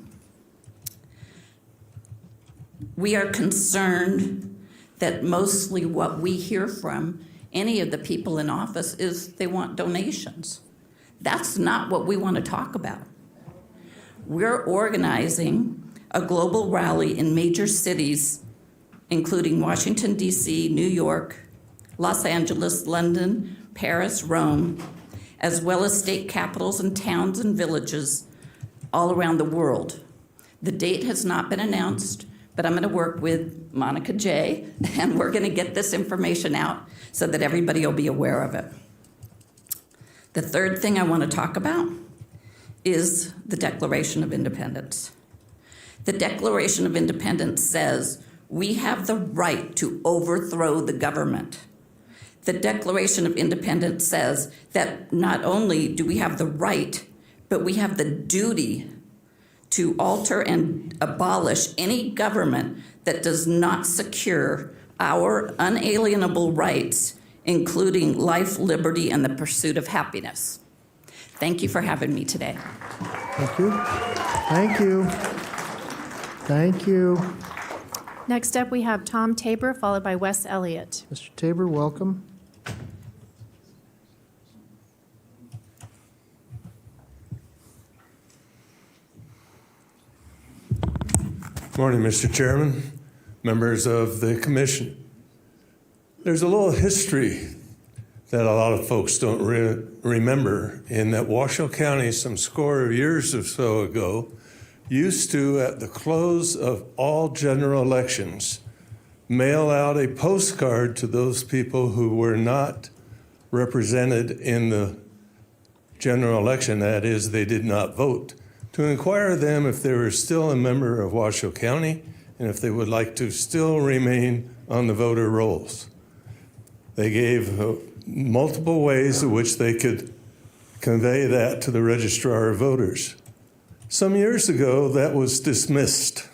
U: We are concerned that mostly what we hear from any of the people in office is they want donations. That's not what we want to talk about. We're organizing a global rally in major cities, including Washington, D.C., New York, Los Angeles, London, Paris, Rome, as well as state capitals and towns and villages all around the world. The date has not been announced, but I'm going to work with Monica J., and we're going to get this information out so that everybody will be aware of it. The third thing I want to talk about is the Declaration of Independence. The Declaration of Independence says we have the right to overthrow the government. The Declaration of Independence says that not only do we have the right, but we have the duty to alter and abolish any government that does not secure our unalienable rights, including life, liberty, and the pursuit of happiness. Thank you for having me today.
A: Thank you. Thank you. Thank you.
C: Next up, we have Tom Tabor, followed by Wes Elliott.
A: Mr. Tabor, welcome.
V: Morning, Mr. Chairman, members of the commission. There's a little history that a lot of folks don't remember in that Washoe County, some score of years or so ago, used to, at the close of all general elections, mail out a postcard to those people who were not represented in the general election, that is, they did not vote, to inquire them if they were still a member of Washoe County and if they would like to still remain on the voter rolls. They gave multiple ways in which they could convey that to the Registrar of Voters. Some years ago, that was dismissed.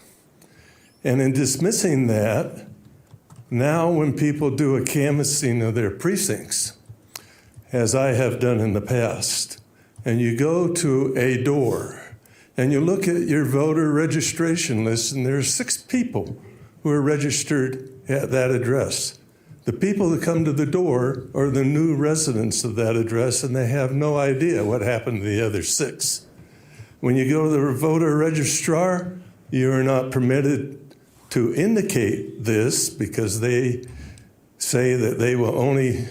V: And in dismissing that, now when people do a canvassing of their precincts, as I have done in the past, and you go to a door, and you look at your voter registration list, and there are 6 people who are registered at that address. The people that come to the door are the new residents of that address, and they have no idea what happened to the other 6. When you go to the voter registrar, you are not permitted to indicate this because they say that they will only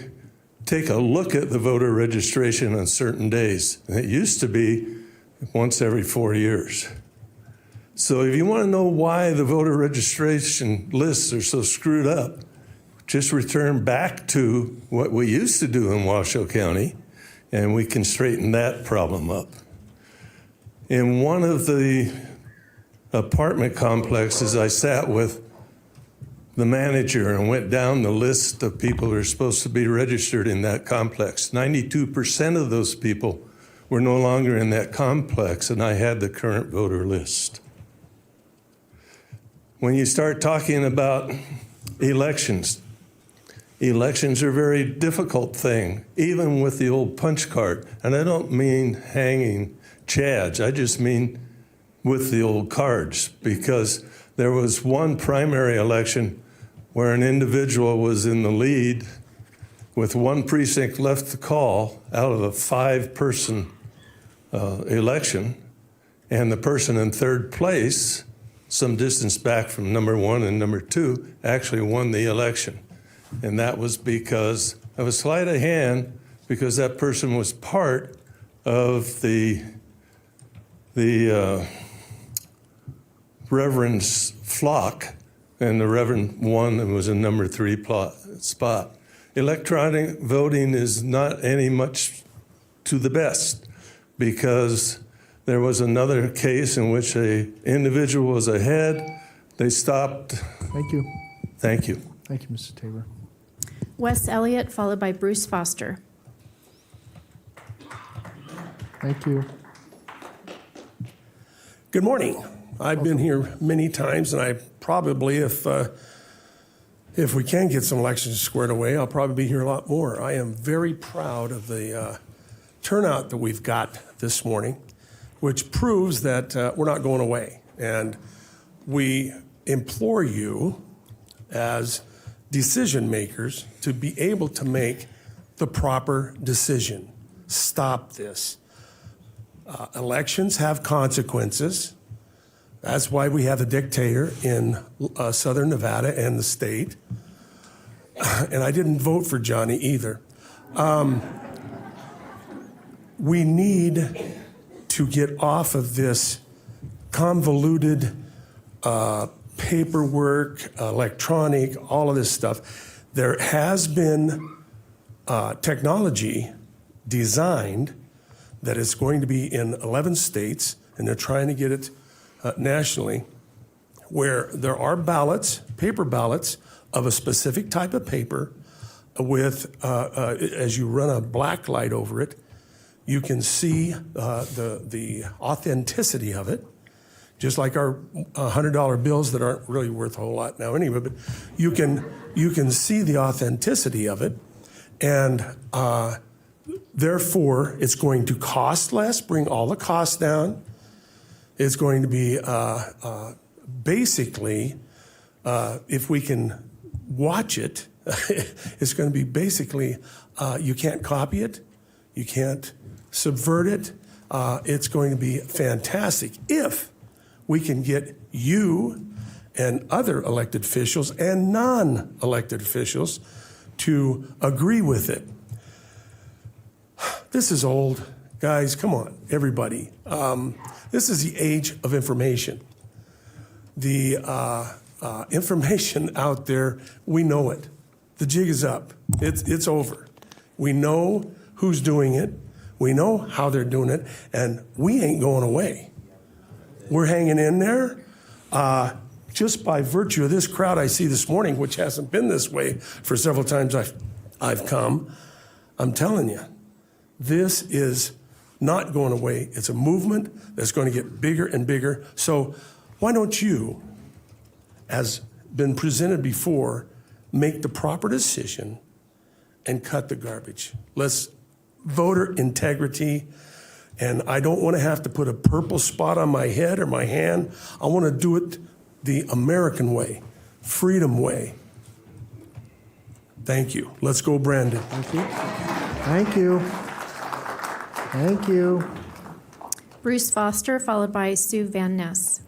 V: take a look at the voter registration on certain days. And it used to be once every 4 years. So if you want to know why the voter registration lists are so screwed up, just return back to what we used to do in Washoe County, and we can straighten that problem up. In one of the apartment complexes, I sat with the manager and went down the list of people who are supposed to be registered in that complex. 92% of those people were no longer in that complex, and I had the current voter list. When you start talking about elections, elections are a very difficult thing, even with the old punch card. And I don't mean hanging chads, I just mean with the old cards, because there was one primary election where an individual was in the lead with one precinct left to call out of a 5-person election, and the person in third place, some distance back from number 1 and number 2, actually won the election. And that was because of a sleight of hand, because that person was part of the Reverend's flock, and the Reverend won and was in number 3 spot. Electronic voting is not any much to the best, because there was another case in which an individual was ahead. They stopped.
A: Thank you.
V: Thank you.
A: Thank you, Mr. Tabor.
C: Wes Elliott, followed by Bruce Foster.
A: Thank you.
B: Good morning. I've been here many times, and I probably, if we can get some elections squared away, I'll probably be here a lot more. I am very proud of the turnout that we've got this morning, which proves that we're not going away. And we implore you as decision makers to be able to make the proper decision. Stop this. Elections have consequences. That's why we have a dictator in southern Nevada and the state. And I didn't vote for Johnny either. We need to get off of this convoluted paperwork, electronic, all of this stuff. There has been technology designed that is going to be in 11 states, and they're trying to get it nationally, where there are ballots, paper ballots, of a specific type of paper with, as you run a black light over it, you can see the authenticity of it, just like our $100 bills that aren't really worth a whole lot now anyway, but you can see the authenticity of it, and therefore it's going to cost less, bring all the costs down. It's going to be basically, if we can watch it, it's going to be basically, you can't copy it, you can't subvert it. It's going to be fantastic if we can get you and other elected officials and non-elected officials to agree with it. This is old. Guys, come on, everybody. This is the age of information. The information out there, we know it. The jig is up. It's over. We know who's doing it. We know how they're doing it, and we ain't going away. We're hanging in there. Just by virtue of this crowd I see this morning, which hasn't been this way for several times I've come, I'm telling you, this is not going away. It's a movement that's going to get bigger and bigger. So why don't you, as been presented before, make the proper decision and cut the garbage. Let's voter integrity. And I don't want to have to put a purple spot on my head or my hand. I want to do it the American way, freedom way. Thank you. Let's go, Brandon.
A: Thank you. Thank you. Thank you.
C: Bruce Foster, followed by Sue Van Ness.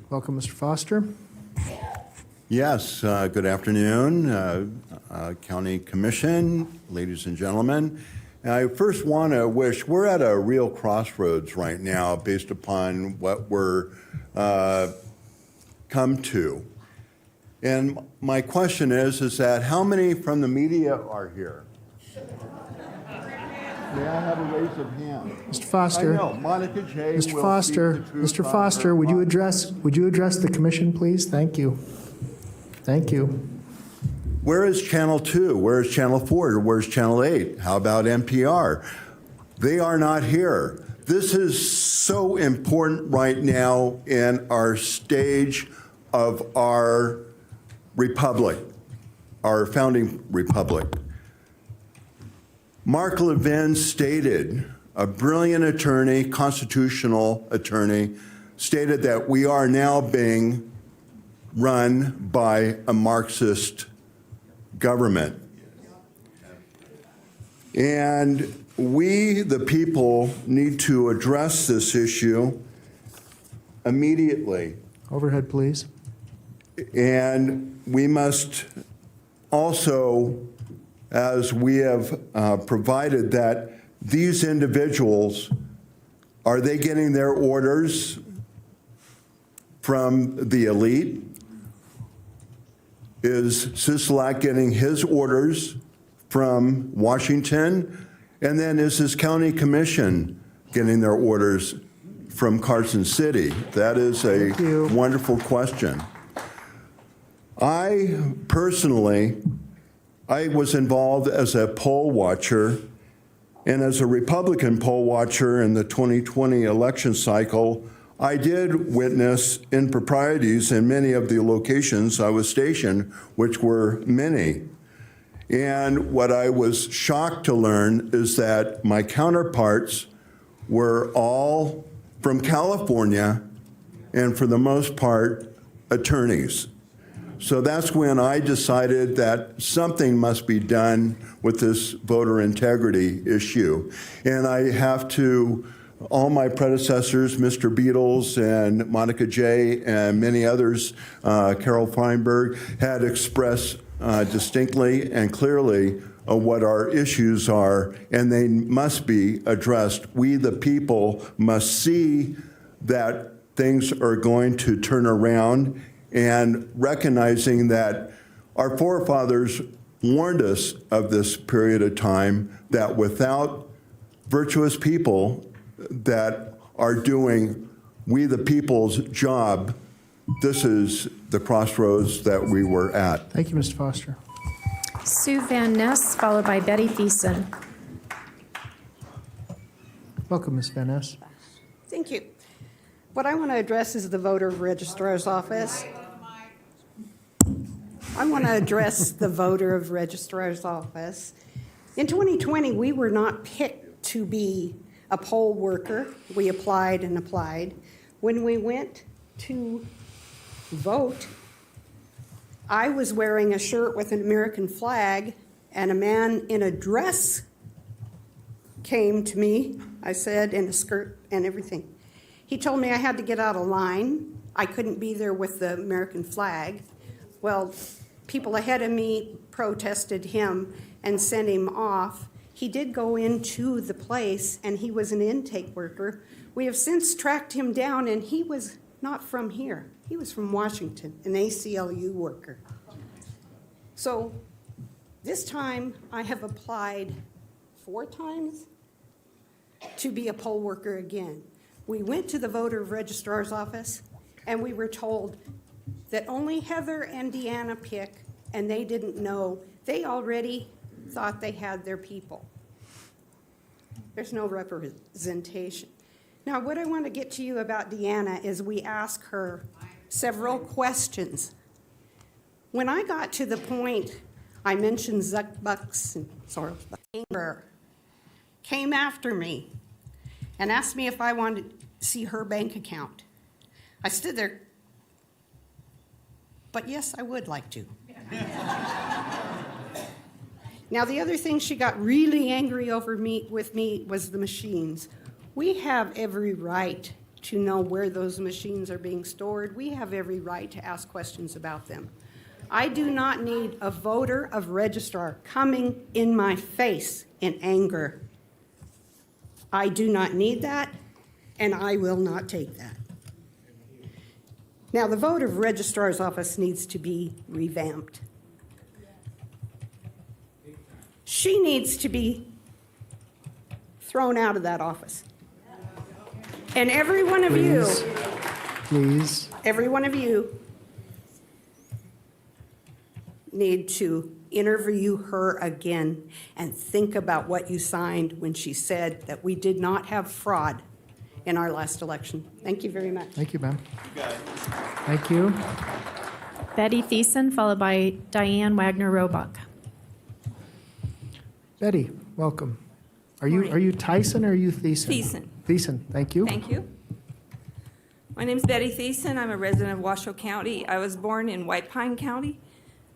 A: Welcome, Mr. Foster.
D: Yes, good afternoon, County Commission, ladies and gentlemen. I first want to wish, we're at a real crossroads right now based upon what we're come to. And my question is that how many from the media are here? May I have a raise of hands?
A: Mr. Foster.
D: I know, Monica J.
A: Mr.
D: will
A: Foster,
D: speak the truth
A: Mr.
D: on
A: Foster,
D: her
A: would you
D: podcast.
A: address the commission, please? Thank you. Thank you.
D: Where is Channel 2? Where is Channel 4? Where's Channel 8? How about NPR? They are not here. This is so important right now in our stage of our republic, our founding republic. Mark Levin stated, a brilliant attorney, constitutional attorney, stated that we are now being run by a Marxist government. And we, the people, need to address this issue immediately.
A: Overhead, please.
D: And we must also, as we have provided, that these individuals, are they getting their orders from the elite? Is Sisolak getting his orders from Washington? And then is his county commission getting their orders from Carson City? That is a wonderful question. I personally, I was involved as a poll watcher and as a Republican poll watcher in the 2020 election cycle. I did witness improprieties in many of the locations I was stationed, which were many. And what I was shocked to learn is that my counterparts were all from California and for the most part, attorneys. So that's when I decided that something must be done with this voter integrity issue. And I have to, all my predecessors, Mr. Beatles and Monica J. and many others, Carol Feinberg, had expressed distinctly and clearly what our issues are, and they must be addressed. We, the people, must see that things are going to turn around, and recognizing that our forefathers warned us of this period of time, that without virtuous people that are doing we the people's job, this is the crossroads that we were at.
A: Thank you, Mr. Foster.
C: Sue Van Ness, followed by Betty Thiessen.
A: Welcome, Ms. Van Ness.
E: Thank you. What I want to address is the voter registrar's office. I want to address the voter of registrar's office. In 2020, we were not picked to be a poll worker. We applied and applied. When we went to vote, I was wearing a shirt with an American flag, and a man in a dress came to me, I said, in a skirt and everything. He told me I had to get out of line. I couldn't be there with the American flag. Well, people ahead of me protested him and sent him off. He did go into the place, and he was an intake worker. We have since tracked him down, and he was not from here. He was from Washington, an ACLU worker. So this time I have applied 4 times to be a poll worker again. We went to the voter registrar's office, and we were told that only Heather and Deanna pick, and they didn't know. They already thought they had their people. There's no representation. Now, what I want to get to you about Deanna is we ask her several questions. When I got to the point, I mentioned Zuckbucks and sort of Amber came after me and asked me if I wanted to see her bank account. I stood there, but yes, I would like to. Now, the other thing she got really angry with me was the machines. We have every right to know where those machines are being stored. We have every right to ask questions about them. I do not need a voter of registrar coming in my face in anger. I do not need that, and I will not take that. Now, the voter of registrar's office needs to be revamped. She needs to be thrown out of that office. And every one of
A: Please.
E: every one of you need to interview her again and think about what you signed when she said that we did not have fraud in our last election. Thank you very much.
A: Thank you, ma'am. Thank you.
C: Betty Thiessen, followed by Diane Wagner-Roebuck.
A: Betty, welcome. Are you Tyson or are you Thiessen?
F: Thiessen.
A: Thiessen, thank you.
F: Thank you. My name's Betty Thiessen. I'm a resident of Washoe County. I was born in White Pine County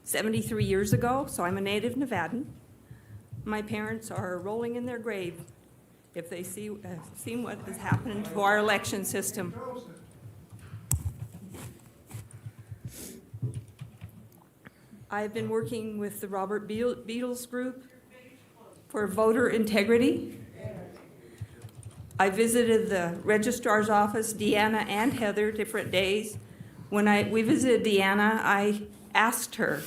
F: 73 years ago, so I'm a native Nevadan. My parents are rolling in their grave if they seen what has happened to our election system. I've been working with the Robert Beatles Group for voter integrity. I visited the registrar's office, Deanna and Heather, different days. When we visited Deanna, I asked her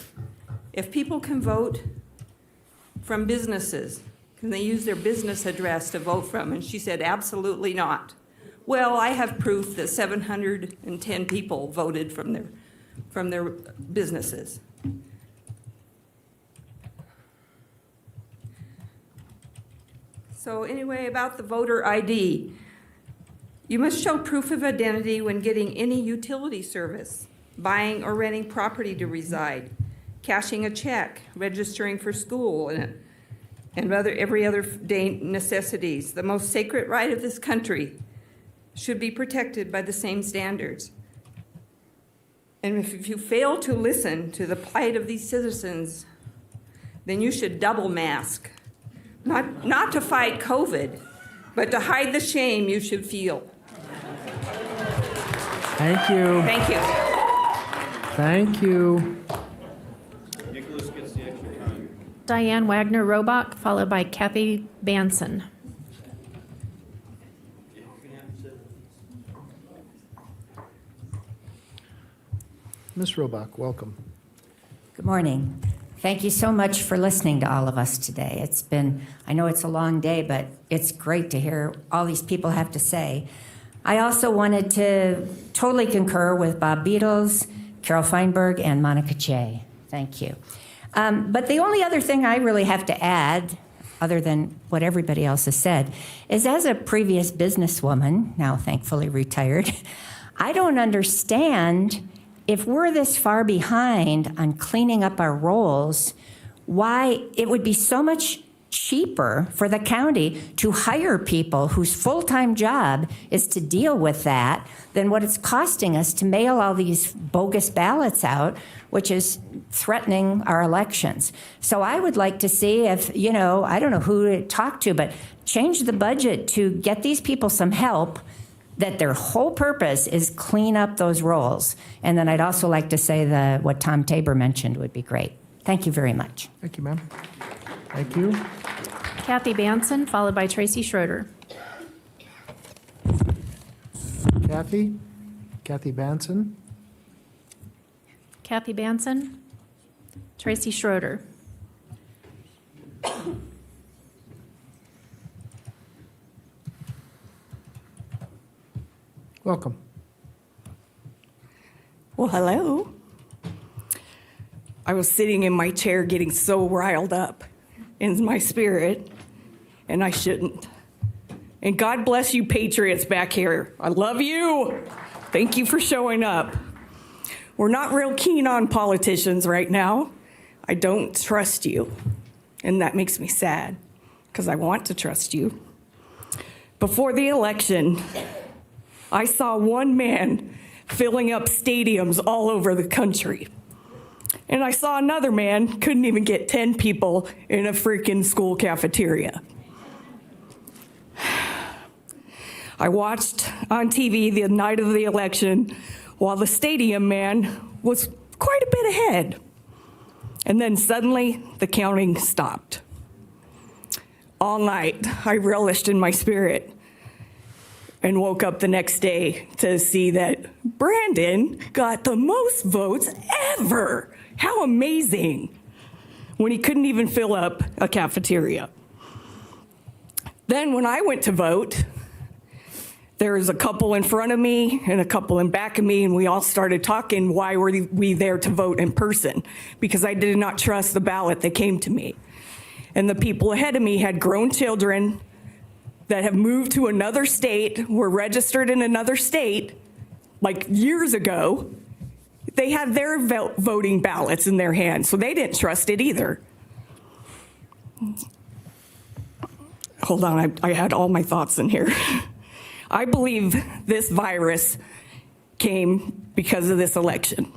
F: if people can vote from businesses, can they use their business address to vote from? And she said, absolutely not. Well, I have proof that 710 people voted from their businesses. So anyway, about the voter ID. You must show proof of identity when getting any utility service, buying or renting property to reside, cashing a check, registering for school, and every other day necessities. The most sacred right of this country should be protected by the same standards. And if you fail to listen to the plight of these citizens, then you should double mask. Not to fight COVID, but to hide the shame you should feel.
A: Thank you.
F: Thank you.
A: Thank you.
G: Nicholas gets the extra time.
C: Diane Wagner-Roebuck, followed by Kathy Banson.
A: Ms. Roebuck, welcome.
W: Good morning. Thank you so much for listening to all of us today. I know it's a long day, but it's great to hear all these people have to say. I also wanted to totally concur with Bob Beatles, Carol Feinberg, and Monica Che. Thank you. But the only other thing I really have to add, other than what everybody else has said, is as a previous businesswoman, now thankfully retired, I don't understand if we're this far behind on cleaning up our rolls, why it would be so much cheaper for the county to hire people whose full-time job is to deal with that than what it's costing us to mail all these bogus ballots out, which is threatening our elections. So I would like to see if, I don't know who to talk to, but change the budget to get these people some help, that their whole purpose is clean up those rolls. And then I'd also like to say what Tom Tabor mentioned would be great. Thank you very much.
A: Thank you, ma'am. Thank you.
C: Kathy Banson, followed by Tracy Schroeder.
A: Kathy Banson.
C: Kathy Banson, Tracy Schroeder.
A: Welcome.
X: Well, hello. I was sitting in my chair getting so riled up in my spirit, and I shouldn't. And God bless you patriots back here. I love you. Thank you for showing up. We're not real keen on politicians right now. I don't trust you, and that makes me sad because I want to trust you. Before the election, I saw one man filling up stadiums all over the country. And I saw another man couldn't even get 10 people in a freaking school cafeteria. I watched on TV the night of the election while the stadium man was quite a bit ahead. And then suddenly the counting stopped. All night I relished in my spirit and woke up the next day to see that Brandon got the most votes ever. How amazing, when he couldn't even fill up a cafeteria. Then when I went to vote, there was a couple in front of me and a couple in back of me, and we all started talking, why were we there to vote in person? Because I did not trust the ballot that came to me. And the people ahead of me had grown children that have moved to another state, were registered in another state, like years ago. They had their voting ballots in their hands, so they didn't trust it either. Hold on, I had all my thoughts in here. I believe this virus came because of this election.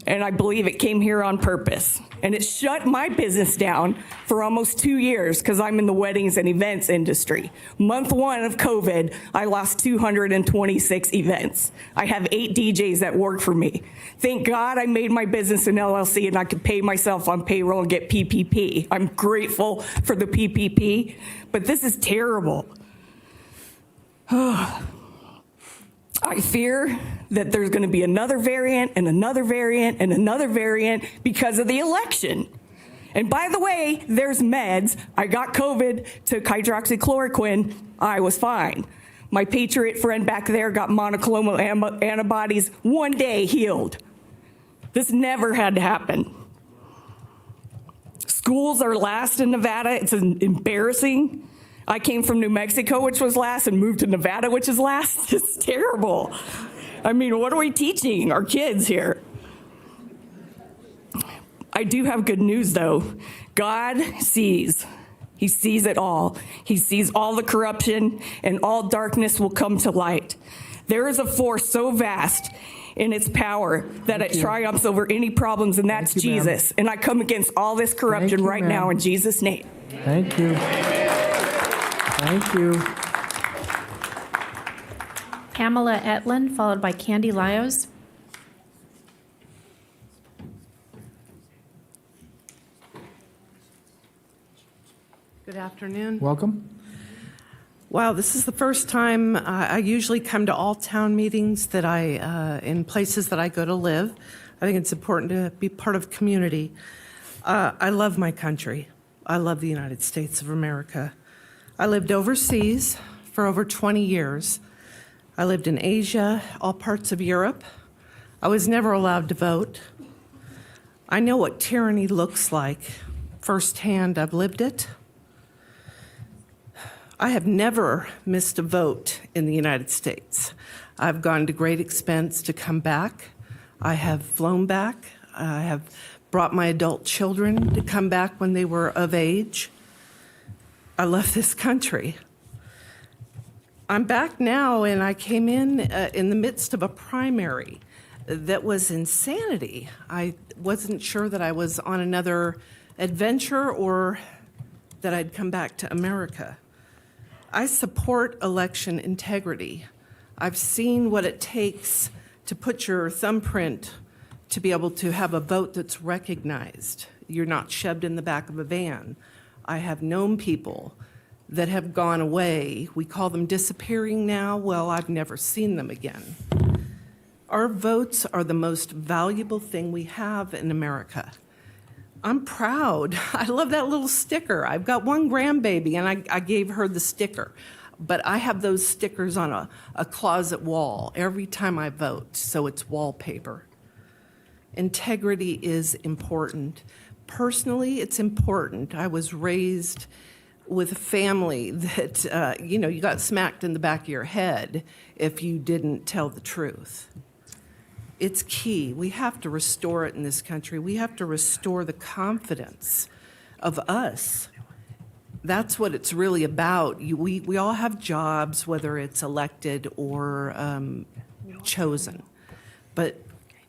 X: And I believe it came here on purpose. And it shut my business down for almost 2 years because I'm in the weddings and events industry. Month 1 of COVID, I lost 226 events. I have 8 DJs that work for me. Thank God I made my business an LLC and I could pay myself on payroll and get PPP. I'm grateful for the PPP, but this is terrible. I fear that there's going to be another variant and another variant and another variant because of the election. And by the way, there's meds. I got COVID, took hydroxychloroquine. I was fine. My Patriot friend back there got monoclonal antibodies, 1 day healed. This never had to happen. Schools are last in Nevada. It's embarrassing. I came from New Mexico, which was last, and moved to Nevada, which is last. It's terrible. I mean, what are we teaching our kids here? I do have good news, though. God sees. He sees it all. He sees all the corruption, and all darkness will come to light. There is a force so vast in its power that it triumphs over any problems, and that's Jesus. And I come against all this corruption right now in Jesus' name.
A: Thank you. Thank you.
C: Pamela Etland, followed by Candy Lyons.
H: Good afternoon.
A: Welcome.
H: Wow, this is the first time I usually come to all town meetings that in places that I go to live. I think it's important to be part of community. I love my country. I love the United States of America. I lived overseas for over 20 years. I lived in Asia, all parts of Europe. I was never allowed to vote. I know what tyranny looks like firsthand. I've lived it. I have never missed a vote in the United States. I've gone to great expense to come back. I have flown back. I have brought my adult children to come back when they were of age. I love this country. I'm back now, and I came in the midst of a primary that was insanity. I wasn't sure that I was on another adventure or that I'd come back to America. I support election integrity. I've seen what it takes to put your thumbprint to be able to have a vote that's recognized. You're not shoved in the back of a van. I have known people that have gone away. We call them disappearing now. Well, I've never seen them again. Our votes are the most valuable thing we have in America. I'm proud. I love that little sticker. I've got one grandbaby, and I gave her the sticker. But I have those stickers on a closet wall every time I vote, so it's wallpaper. Integrity is important. Personally, it's important. I was raised with a family that, you got smacked in the back of your head if you didn't tell the truth. It's key. We have to restore it in this country. We have to restore the confidence of us. That's what it's really about. We all have jobs, whether it's elected or chosen. But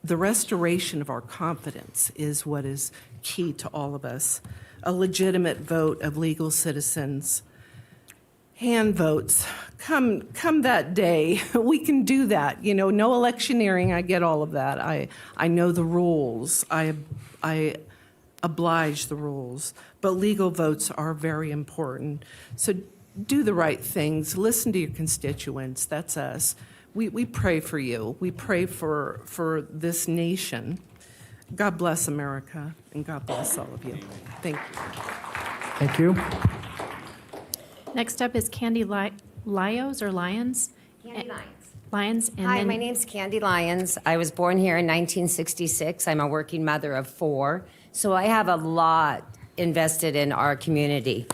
H: the restoration of our confidence is what is key to all of us. A legitimate vote of legal citizens. Hand votes. Come that day. We can do that. You know, no electioneering. I get all of that. I know the rules. I oblige the rules. But legal votes are very important. So do the right things. Listen to your constituents. That's us. We pray for you. We pray for this nation. God bless America, and God bless all of you. Thank you.
A: Thank you.
C: Next up is Candy Lyons or Lyons?
I: Candy Lyons.
C: Lyons. And
I: Hi,
C: then
I: my name's Candy Lyons. I was born here in 1966. I'm a working mother of 4, so I have a lot invested in our community.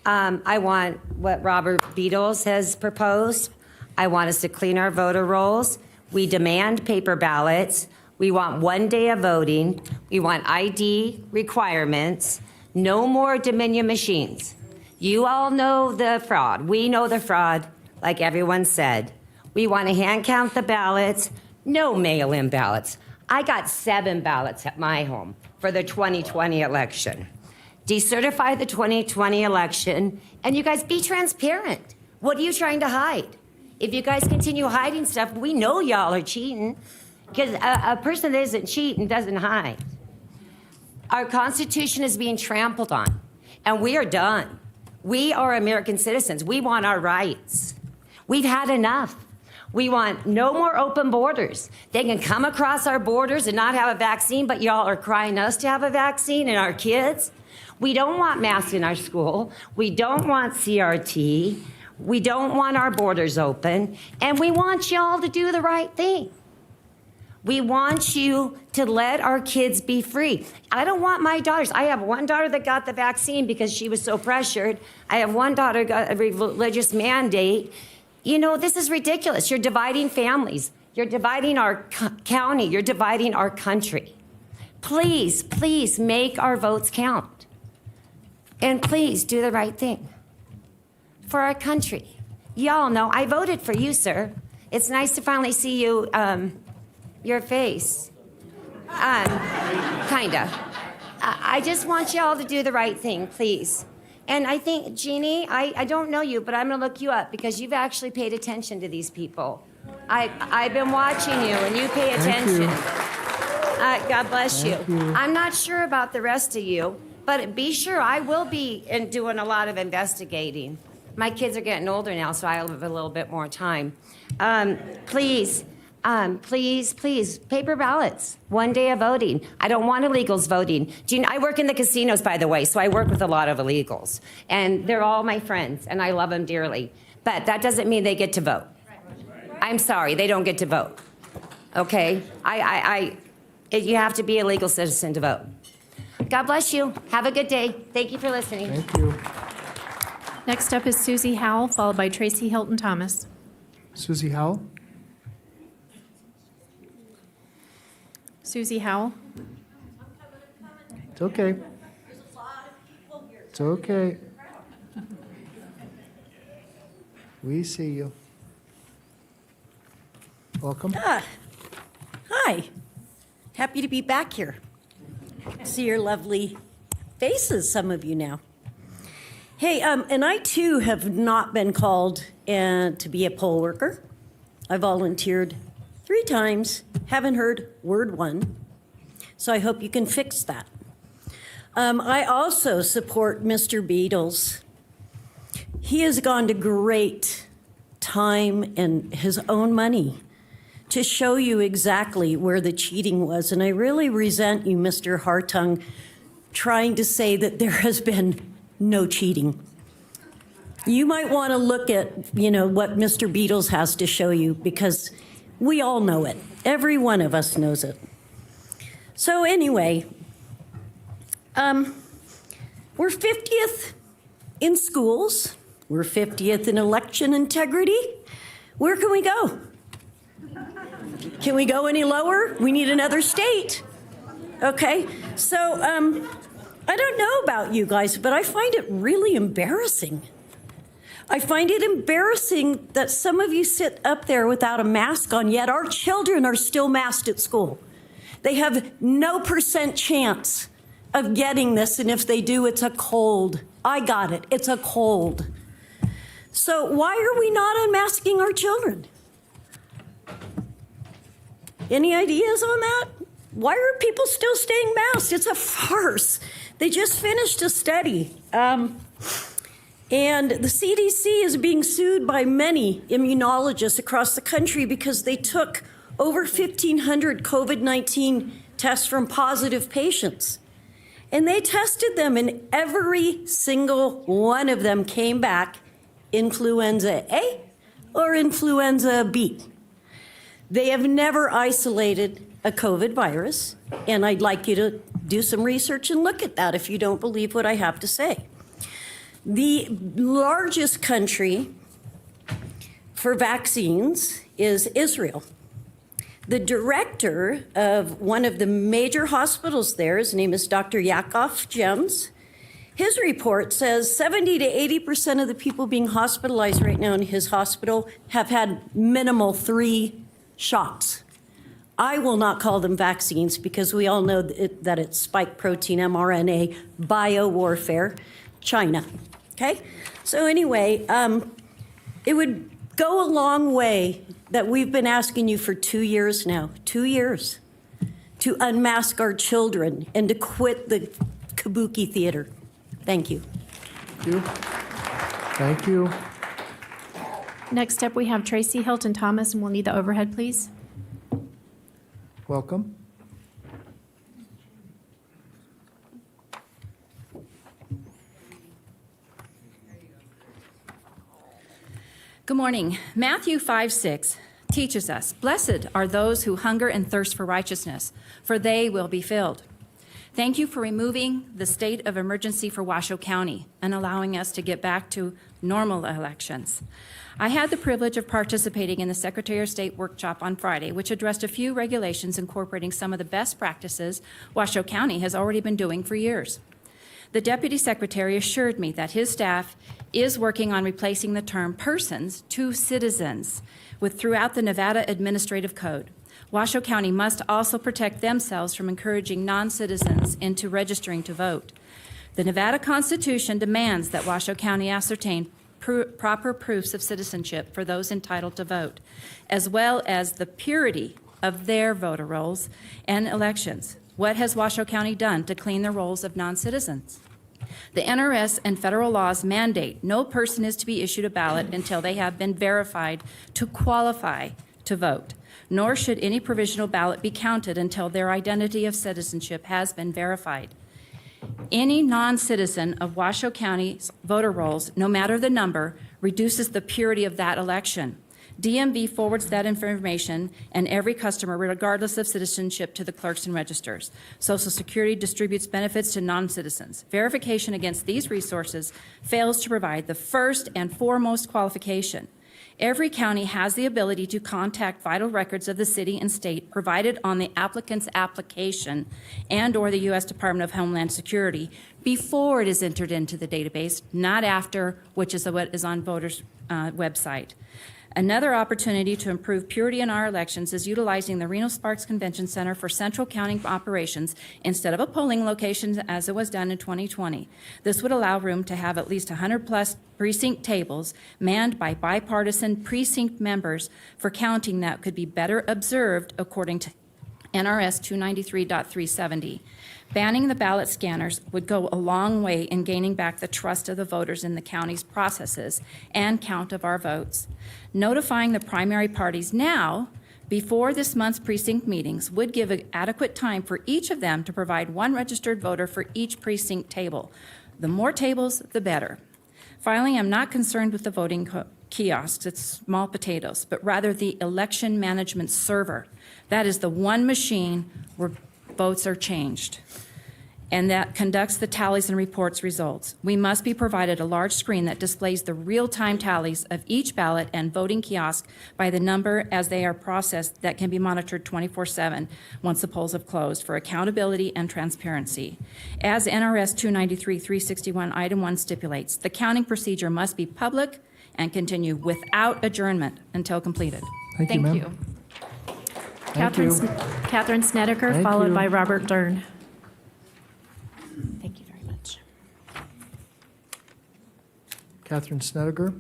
I: I want what Robert Beadles has proposed. I want us to clean our voter rolls. We demand paper ballots. We want 1 day of voting. We want ID requirements. No more Dominion machines. You all know the fraud. We know the fraud, like everyone said. We want to hand count the ballots. No mail-in ballots. I got 7 ballots at my home for the 2020 election. Decertify the 2020 election, and you guys be transparent. What are you trying to hide? If you guys continue hiding stuff, we know y'all are cheating, because a person that isn't cheating doesn't hide. Our Constitution is being trampled on, and we are done. We are American citizens. We want our rights. We've had enough. We want no more open borders. They can come across our borders and not have a vaccine, but y'all are crying us to have a vaccine and our kids. We don't want masks in our school. We don't want CRT. We don't want our borders open. And we want y'all to do the right thing. We want you to let our kids be free. I don't want my daughters. I have one daughter that got the vaccine because she was so pressured. I have one daughter who got a religious mandate. You know, this is ridiculous. You're dividing families. You're dividing our county. You're dividing our country. Please, please make our votes count. And please do the right thing for our country. Y'all know I voted for you, sir. It's nice to finally see you, your face. Kinda. I just want y'all to do the right thing, please. And I think, Jeannie, I don't know you, but I'm gonna look you up because you've actually paid attention to these people. I've been watching you and you pay attention. God bless you. I'm not sure about the rest of you, but be sure I will be doing a lot of investigating. My kids are getting older now, so I have a little bit more time. Please, paper ballots, 1 day of voting. I don't want illegals voting. I work in the casinos, by the way, so I work with a lot of illegals. And they're all my friends, and I love them dearly. But that doesn't mean they get to vote. I'm sorry, they don't get to vote. Okay? You have to be a legal citizen to vote. God bless you. Have a good day. Thank you for listening.
A: Thank you.
C: next up is Susie Howell, followed by Tracy Hilton Thomas.
A: Susie Howell?
C: Susie Howell.
A: It's okay. It's okay. We see you. Welcome.
J: Hi. Happy to be back here. See your lovely faces, some of you now. Hey, and I too have not been called to be a poll worker. I volunteered 3 times, haven't heard word one, so I hope you can fix that. I also support Mr. Beadles. He has gone to great time and his own money to show you exactly where the cheating was. And I really resent you, Mr. Hartung, trying to say that there has been no cheating. You might want to look at, what Mr. Beadles has to show you, because we all know it. Every one of us knows it. So anyway, we're 50th in schools. We're 50th in election integrity. Where can we go? Can we go any lower? We need another state. Okay, so I don't know about you guys, but I find it really embarrassing. I find it embarrassing that some of you sit up there without a mask on, yet our children are still masked at school. They have no % chance of getting this, and if they do, it's a cold. I got it. It's a cold. So why are we not unmasking our children? Any ideas on that? Why are people still staying masked? It's a farce. They just finished a study. And the CDC is being sued by many immunologists across the country because they took over 1,500 COVID-19 tests from positive patients. And they tested them, and every single one of them came back influenza A or influenza B. They have never isolated a COVID virus, and I'd like you to do some research and look at that if you don't believe what I have to say. The largest country for vaccines is Israel. The director of one of the major hospitals there, his name is Dr. Yaakov Gems. His report says 70 to 80% of the people being hospitalized right now in his hospital have had minimal 3 shots. I will not call them vaccines because we all know that it's spike protein, mRNA, biowarfare, China. Okay? So anyway, it would go a long way that we've been asking you for 2 years now, 2 years, to unmask our children and to quit the kabuki theater. Thank you.
A: Thank you. Thank you.
C: Next up, we have Tracy, Hilton, Thomas, and we'll need the overhead, please.
A: Welcome.
K: Good morning. Matthew 5:6 teaches us, "Blessed are those who hunger and thirst for righteousness, for they will be filled." Thank you for removing the state of emergency for Washoe County and allowing us to get back to normal elections. I had the privilege of participating in the Secretary of State workshop on Friday, which addressed a few regulations incorporating some of the best practices Washoe County has already been doing for years. The Deputy Secretary assured me that his staff is working on replacing the term persons to citizens throughout the Nevada Administrative Code. Washoe County must also protect themselves from encouraging non-citizens into registering to vote. The Nevada Constitution demands that Washoe County ascertain proper proofs of citizenship for those entitled to vote, as well as the purity of their voter rolls and elections. What has Washoe County done to clean the rolls of non-citizens? The NRS and federal laws mandate no person is to be issued a ballot until they have been verified to qualify to vote, nor should any provisional ballot be counted until their identity of citizenship has been verified. Any non-citizen of Washoe County's voter rolls, no matter the number, reduces the purity of that election. DMV forwards that information and every customer, regardless of citizenship, to the clerks and registers. Social Security distributes benefits to non-citizens. Verification against these resources fails to provide the first and foremost qualification. Every county has the ability to contact vital records of the city and state provided on the applicant's application and/or the U.S. Department of Homeland Security before it is entered into the database, not after, which is what is on voters' website. Another opportunity to improve purity in our elections is utilizing the Reno Sparks Convention Center for central counting operations instead of a polling location as it was done in 2020. This would allow room to have at least 100+ precinct tables manned by bipartisan precinct members for counting that could be better observed according to NRS 293.370. Banning the ballot scanners would go a long way in gaining back the trust of the voters in the county's processes and count of our votes. Notifying the primary parties now, before this month's precinct meetings, would give adequate time for each of them to provide one registered voter for each precinct table. The more tables, the better. Finally, I'm not concerned with the voting kiosks, it's small potatoes, but rather the election management server. That is the one machine where votes are changed. and that conducts the tallies and reports results. We must be provided a large screen that displays the real-time tallies of each ballot and voting kiosk by the number as they are processed that can be monitored 24/7 once the polls have closed for accountability and transparency. As NRS 293-361 Item 1 stipulates, the counting procedure must be public and continue without adjournment until completed.
A: Thank you, ma'am.
C: Catherine Snedeker,
A: Thank
C: followed
A: you.
C: by Robert Dern. Thank you very much.
A: Catherine Snedeker.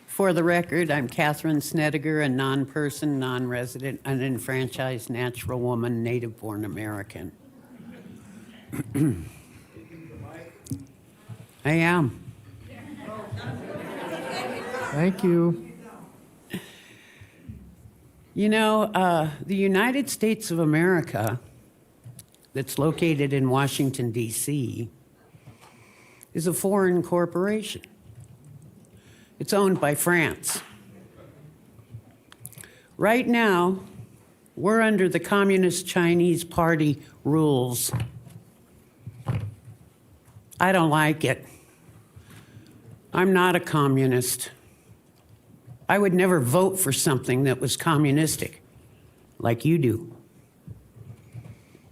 L: For the record, I'm Catherine Snedeker, a non-person, non-resident, unenfranchised natural woman, native-born American. I am.
A: Thank you.
L: You know, the United States of America, that's located in Washington, D.C., is a foreign corporation. It's owned by France. Right now, we're under the Communist Chinese Party rules. I don't like it. I'm not a communist. I would never vote for something that was communistic, like you do.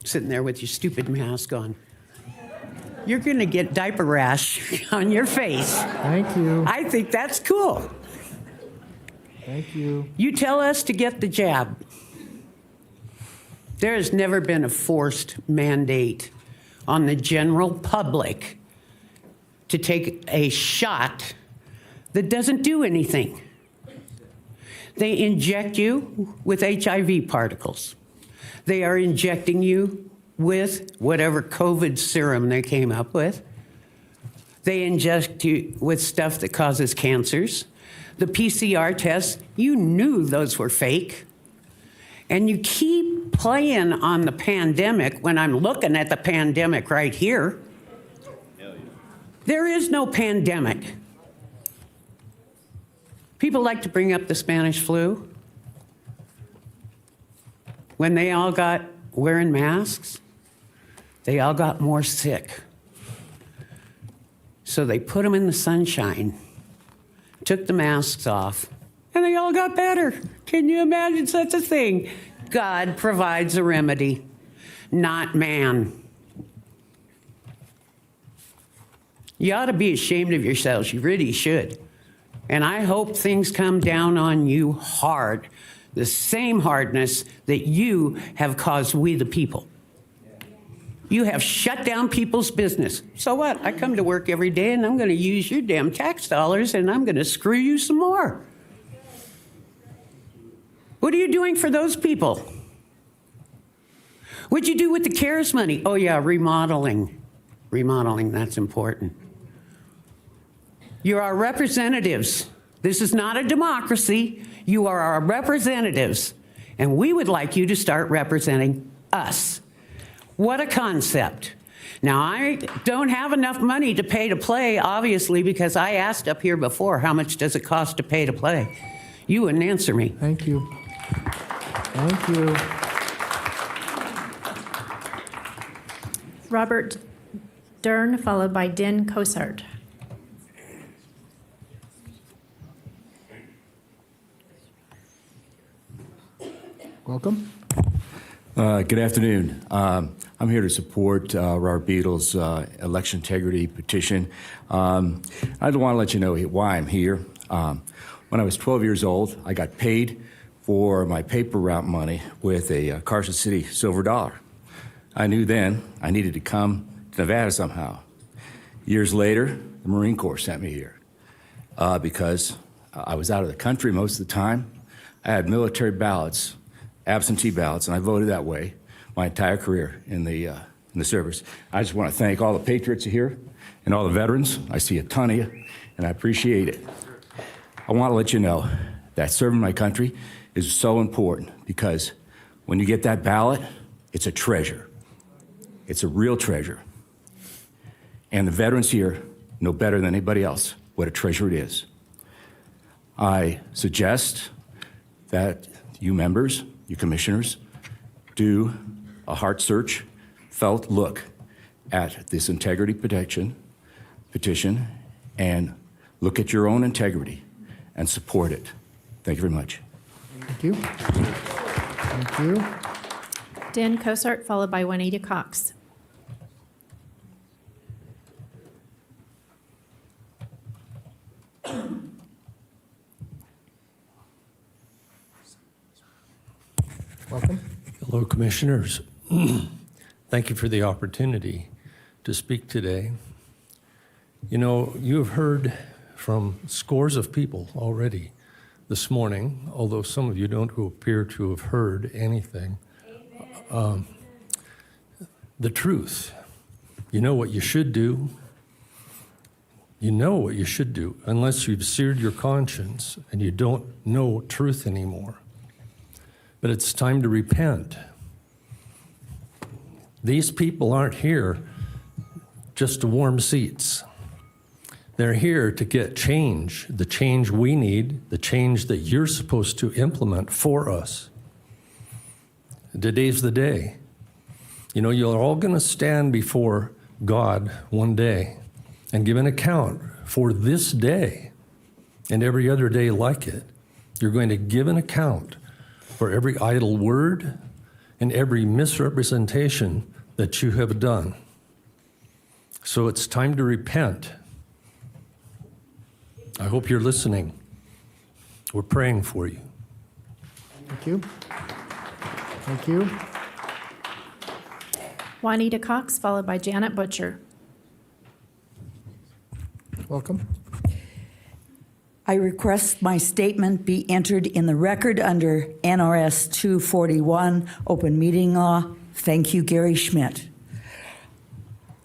L: Sitting there with your stupid mask on. You're going to get diaper rash on your face.
A: Thank you.
L: I think that's cool.
A: Thank you.
L: You tell us to get the jab. There has never been a forced mandate on the general public to take a shot that doesn't do anything. They inject you with HIV particles. They are injecting you with whatever COVID serum they came up with. They inject you with stuff that causes cancers. The PCR tests, you knew those were fake. And you keep playing on the pandemic when I'm looking at the pandemic right here. There is no pandemic. People like to bring up the Spanish flu. When they all got wearing masks, they all got more sick. So they put them in the sunshine, took the masks off, and they all got better. Can you imagine such a thing? God provides a remedy, not man. You ought to be ashamed of yourselves. You really should. And I hope things come down on you hard, the same hardness that you have caused we the people. You have shut down people's business. So what? I come to work every day and I'm going to use your damn tax dollars and I'm going to screw you some more. What are you doing for those people? What'd you do with the CARES money? Oh yeah, remodeling. Remodeling, that's important. You're our representatives. This is not a democracy. You are our representatives. And we would like you to start representing us. What a concept. Now, I don't have enough money to pay to play, obviously, because I asked up here before, how much does it cost to pay to play? You wouldn't answer me.
A: Thank you. Thank you.
C: Robert Dern, followed by Den Cosart.
A: Welcome.
M: Good afternoon. I'm here to support Robert Beadle's election integrity petition. I want to let you know why I'm here. When I was 12 years old, I got paid for my paper route money with a Carson City silver dollar. I knew then I needed to come to Nevada somehow. Years later, the Marine Corps sent me here because I was out of the country most of the time. I had military ballots, absentee ballots, and I voted that way my entire career in the service. I just want to thank all the patriots here and all the veterans. I see a ton of you, and I appreciate it. I want to let you know that serving my country is so important because when you get that ballot, it's a treasure. It's a real treasure. And the veterans here know better than anybody else what a treasure it is. I suggest that you members, you commissioners, do a heart search, felt look at this integrity petition and look at your own integrity and support it. Thank you very much.
A: Thank you. Thank you.
C: Dan Cosart, followed by Juanita Cox.
A: Welcome.
N: Hello, Commissioners. Thank you for the opportunity to speak today. You know, you have heard from scores of people already this morning, although some of you don't who appear to have heard anything. The truth. You know what you should do. You know what you should do, unless you've seared your conscience and you don't know truth anymore. But it's time to repent. These people aren't here just to warm seats. They're here to get change, the change we need, the change that you're supposed to implement for us. Today's the day. You know, you're all going to stand before God one day and give an account for this day and every other day like it. You're going to give an account for every idle word and every misrepresentation that you have done. So it's time to repent. I hope you're listening. We're praying for you.
A: Thank you. Thank you.
C: Juanita Cox, followed by Janet Butcher.
A: Welcome.
O: I request my statement be entered in the record under NRS 241, Open Meeting Law. Thank you, Gary Schmidt.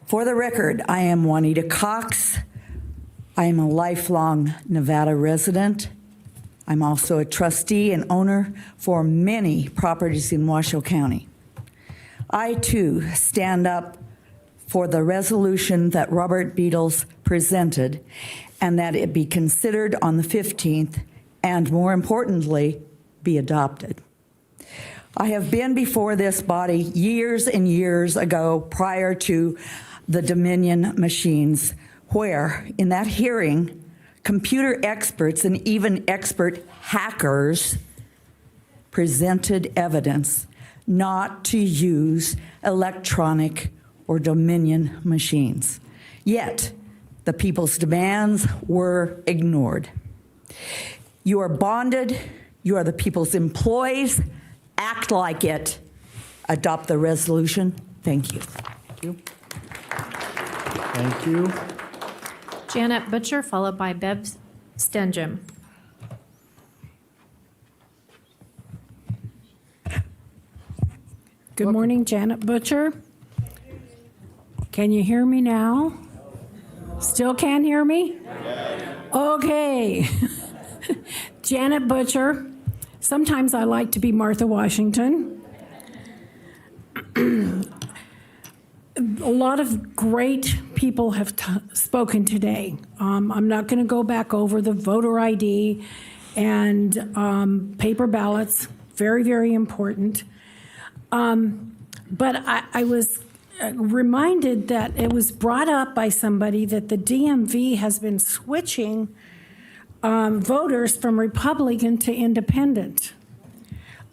O: For the record, I am Juanita Cox. I am a lifelong Nevada resident. I'm also a trustee and owner for many properties in Washoe County. I, too, stand up for the resolution that Robert Beadles presented, and that it be considered on the 15th, and more importantly, be adopted. I have been before this body years and years ago prior to the Dominion machines, where in that hearing, computer experts and even expert hackers presented evidence not to use electronic or Dominion machines. Yet, the people's demands were ignored. You are bonded. You are the people's employees. Act like it. Adopt the resolution. Thank you.
A: Thank you. Thank you.
C: Janet Butcher, followed by Bev Stenjum.
P: Good morning, Janet Butcher. Can you hear me now? Still can't hear me? Okay. Janet Butcher. Sometimes I like to be Martha Washington. A lot of great people have spoken today. I'm not going to go back over the voter ID and paper ballots. Very, very important. But I was reminded that it was brought up by somebody that the DMV has been switching voters from Republican to Independent,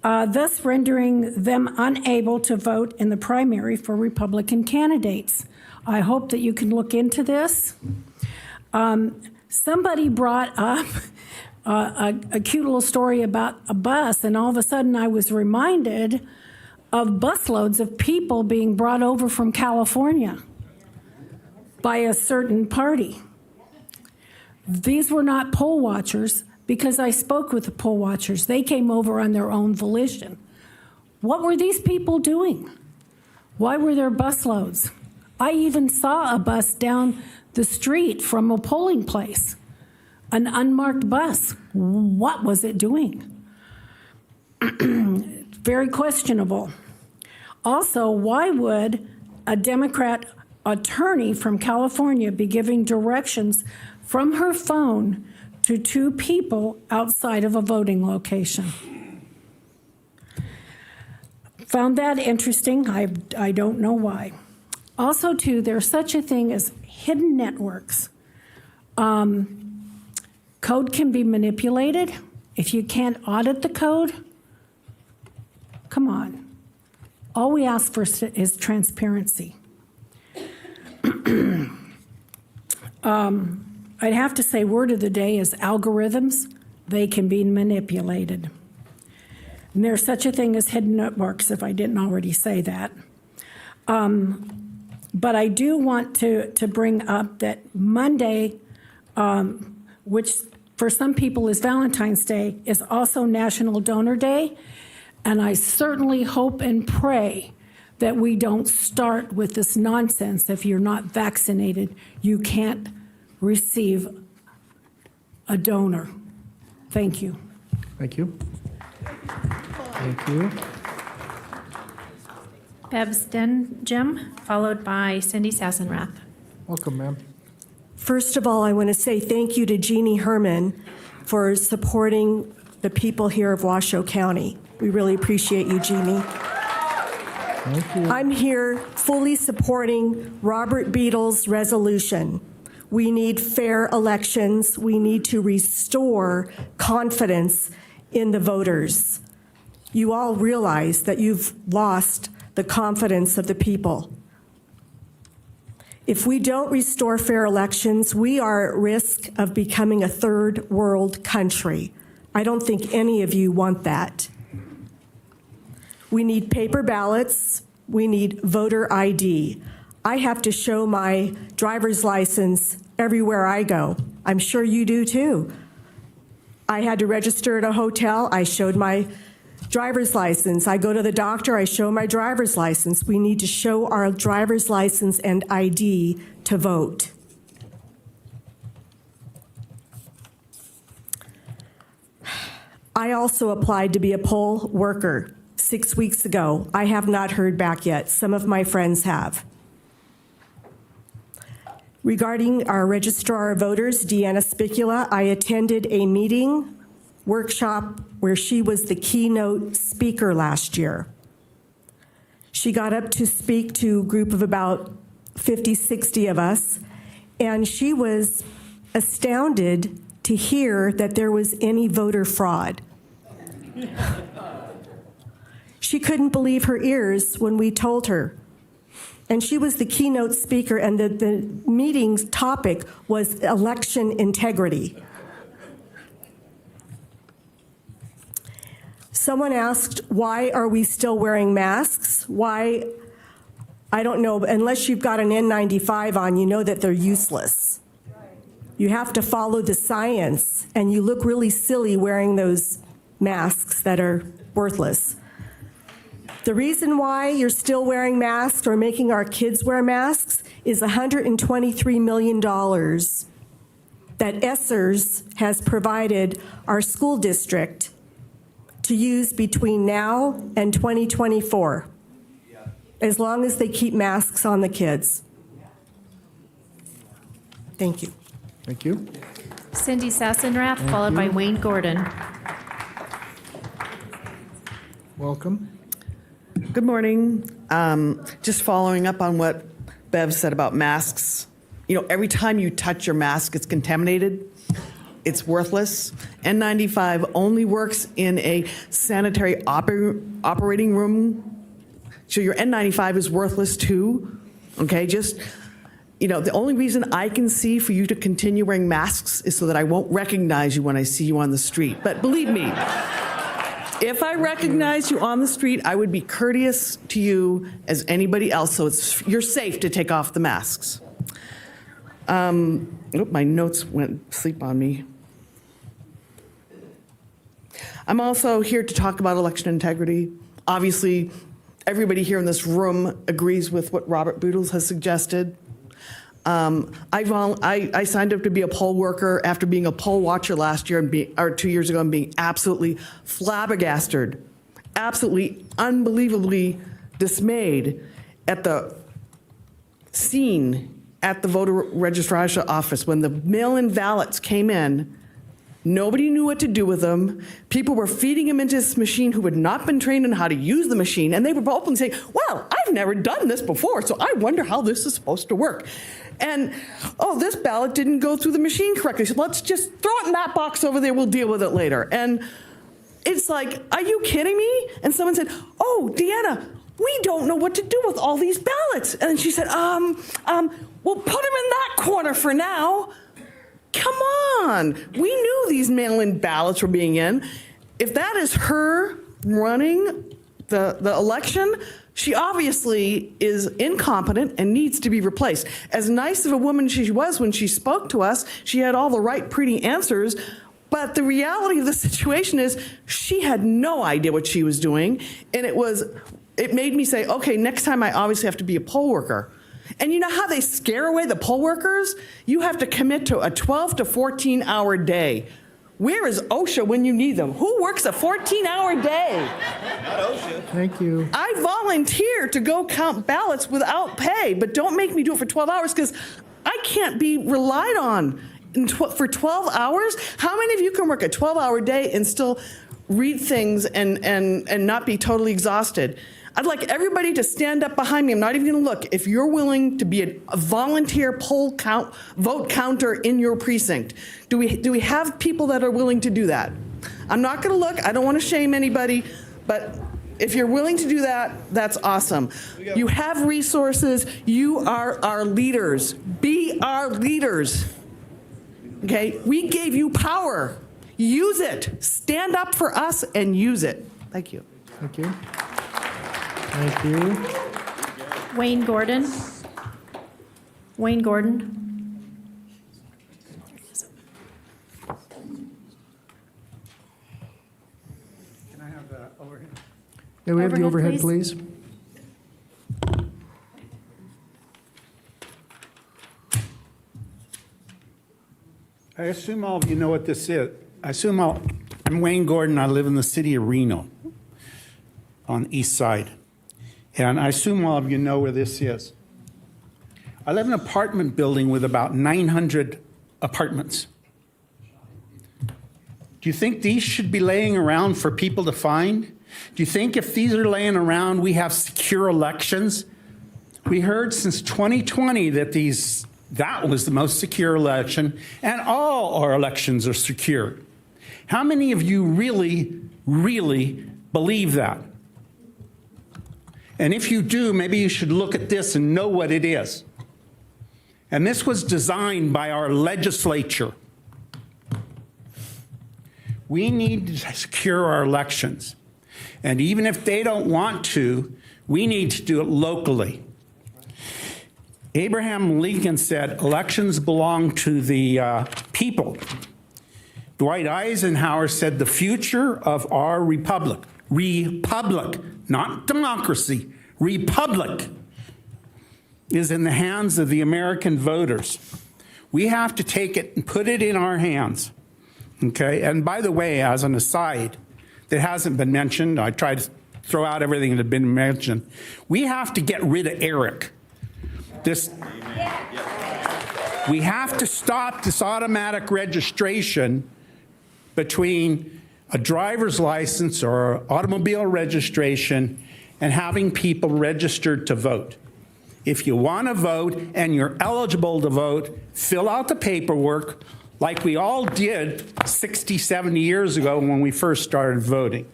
P: thus rendering them unable to vote in the primary for Republican candidates. I hope that you can look into this. Somebody brought up a cute little story about a bus, and all of a sudden I was reminded of busloads of people being brought over from California by a certain party. These were not poll watchers, because I spoke with the poll watchers. They came over on their own volition. What were these people doing? Why were there busloads? I even saw a bus down the street from a polling place, an unmarked bus. What was it doing? Very questionable. Also, why would a Democrat attorney from California be giving directions from her phone to 2 people outside of a voting location. Found that interesting. I don't know why. Also, too, there's such a thing as hidden networks. Code can be manipulated. If you can't audit the code, come on. All we ask for is transparency. I'd have to say word of the day is algorithms. They can be manipulated. And there's such a thing as hidden networks, if I didn't already say that. But I do want to bring up that Monday, which for some people is Valentine's Day, is also National Donor Day. And I certainly hope and pray that we don't start with this nonsense. If you're not vaccinated, you can't receive a donor. Thank you.
A: Thank you. Thank you.
C: Bev's Den Jim, followed by Cindy Sassenrath.
A: Welcome, ma'am.
Q: First of all, I want to say thank you to Jeannie Herman for supporting the people here of Washoe County. We really appreciate you, Jeannie.
A: Thank you.
Q: I'm here fully supporting Robert Beadle's resolution. We need fair elections. We need to restore confidence in the voters. You all realize that you've lost the confidence of the people. If we don't restore fair elections, we are at risk of becoming a third world country. I don't think any of you want that. We need paper ballots. We need voter ID. I have to show my driver's license everywhere I go. I'm sure you do too. I had to register at a hotel. I showed my driver's license. I go to the doctor. I show my driver's license. We need to show our driver's license and ID to vote. I also applied to be a poll worker 6 weeks ago. I have not heard back yet. Some of my friends have. Regarding our Registrar of Voters, Deanna Spicula, I attended a workshop where she was the keynote speaker last year. She got up to speak to a group of about 50, 60 of us, and she was astounded to hear that there was any voter fraud. She couldn't believe her ears when we told her. And she was the keynote speaker, and the meeting's topic was election integrity. Someone asked, why are we still wearing masks? Why? I don't know, unless you've got an N95 on, you know that they're useless. You have to follow the science, and you look really silly wearing those masks that are worthless. The reason why you're still wearing masks or making our kids wear masks is $123 million that Essers has provided our school district to use between now and 2024, as long as they keep masks on the kids. Thank you.
A: Thank you.
C: Cindy Sassenrath, followed by Wayne Gordon.
A: Welcome.
R: Good morning. Just following up on what Bev said about masks. You know, every time you touch your mask, it's contaminated. It's worthless. N95 only works in a sanitary operating room. So your N95 is worthless too. Okay, just, you know, the only reason I can see for you to continue wearing masks is so that I won't recognize you when I see you on the street. But believe me, if I recognize you on the street, I would be courteous to you as anybody else, so you're safe to take off the masks. My notes went sleep on me. I'm also here to talk about election integrity. Obviously, everybody here in this room agrees with what Robert Boodles has suggested. I signed up to be a poll worker after being a poll watcher last year or 2 years ago and being absolutely flabbergasted, absolutely unbelievably dismayed at the scene at the voter registration office when the mail-in ballots came in. Nobody knew what to do with them. People were feeding them into this machine who had not been trained on how to use the machine, and they were openly saying, well, I've never done this before, so I wonder how this is supposed to work. And, oh, this ballot didn't go through the machine correctly, so let's just throw it in that box over there, we'll deal with it later. And it's like, are you kidding me? And someone said, oh, Deanna, we don't know what to do with all these ballots. And she said, we'll put them in that corner for now. Come on. We knew these mail-in ballots were being in. If that is her running the election, she obviously is incompetent and needs to be replaced. As nice of a woman she was when she spoke to us, she had all the right, pretty answers, but the reality of the situation is she had no idea what she was doing, and it made me say, okay, next time I obviously have to be a poll worker. And you know how they scare away the poll workers? You have to commit to a 12 to 14-hour day. Where is OSHA when you need them? Who works a 14-hour day?
G: Not OSHA.
A: Thank you.
R: I volunteer to go count ballots without pay, but don't make me do it for 12 hours because I can't be relied on for 12 hours. How many of you can work a 12-hour day and still read things and not be totally exhausted? I'd like everybody to stand up behind me. I'm not even going to look. If you're willing to be a volunteer vote counter in your precinct, do we have people that are willing to do that? I'm not going to look. I don't want to shame anybody, but if you're willing to do that, that's awesome. You have resources. You are our leaders. Be our leaders. Okay? We gave you power. Use it. Stand up for us and use it. Thank you.
A: Thank you. Thank you.
C: Wayne Gordon. Wayne Gordon.
S: Can I have the overhead?
A: Yeah, we have the overhead,
C: Overhead,
A: please.
S: I assume all of you know what this is. I'm Wayne Gordon. I live in the city of Reno on the east side. And I assume all of you know where this is. I live in an apartment building with about 900 apartments. Do you think these should be laying around for people to find? Do you think if these are laying around, we have secure elections? We heard since 2020 that was the most secure election, and all our elections are secure. How many of you really, really believe that? And if you do, maybe you should look at this and know what it is. And this was designed by our legislature. We need to secure our elections. And even if they don't want to, we need to do it locally. Abraham Lincoln said, elections belong to the people. Dwight Eisenhower said, the future of our republic, not democracy, republic, is in the hands of the American voters. We have to take it and put it in our hands. Okay? And by the way, as an aside that hasn't been mentioned, I tried to throw out everything that had been mentioned. We have to get rid of Eric. We have to stop this automatic registration between a driver's license or automobile registration and having people registered to vote. If you want to vote and you're eligible to vote, fill out the paperwork like we all did 60, 70 years ago when we first started voting.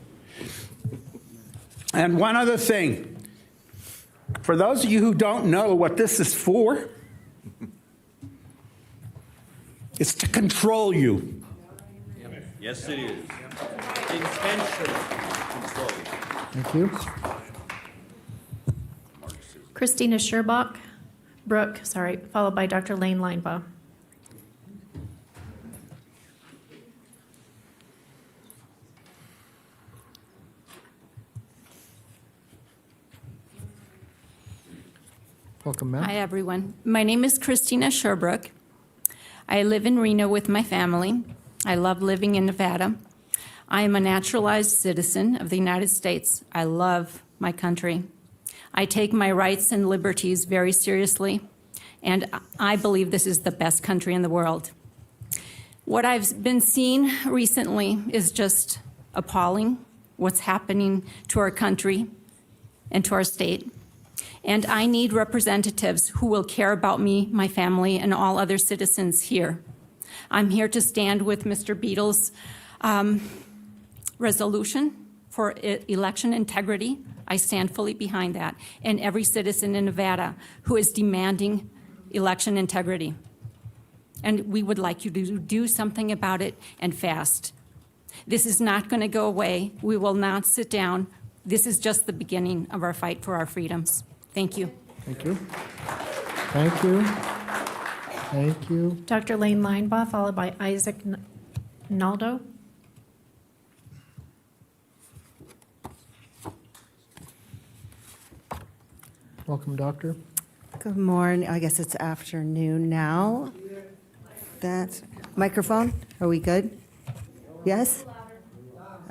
S: And one other thing. For those of you who don't know what this is for, it's to control you.
G: Yes, it is. Intentional control.
A: Thank you.
C: Christina Brooke, followed by Dr. Lane Linebaugh.
A: Welcome, ma'am.
K: Hi, everyone. My name is Christina Sherbrooke. I live in Reno with my family. I love living in Nevada. I am a naturalized citizen of the United States. I love my country. I take my rights and liberties very seriously. and I believe this is the best country in the world. What I've been seeing recently is just appalling, what's happening to our country and to our state. And I need representatives who will care about me, my family, and all other citizens here. I'm here to stand with Mr. Beadle's resolution for election integrity. I stand fully behind that, and every citizen in Nevada who is demanding election integrity. And we would like you to do something about it, and fast. This is not going to go away. We will not sit down. This is just the beginning of our fight for our freedoms. Thank you.
A: Thank you. Thank you. Thank you.
C: Dr. Lane Linebaugh, followed by Isaac Naldo.
A: Welcome, Doctor.
B: Good morning. I guess it's afternoon now. That's microphone. Are we good? Yes?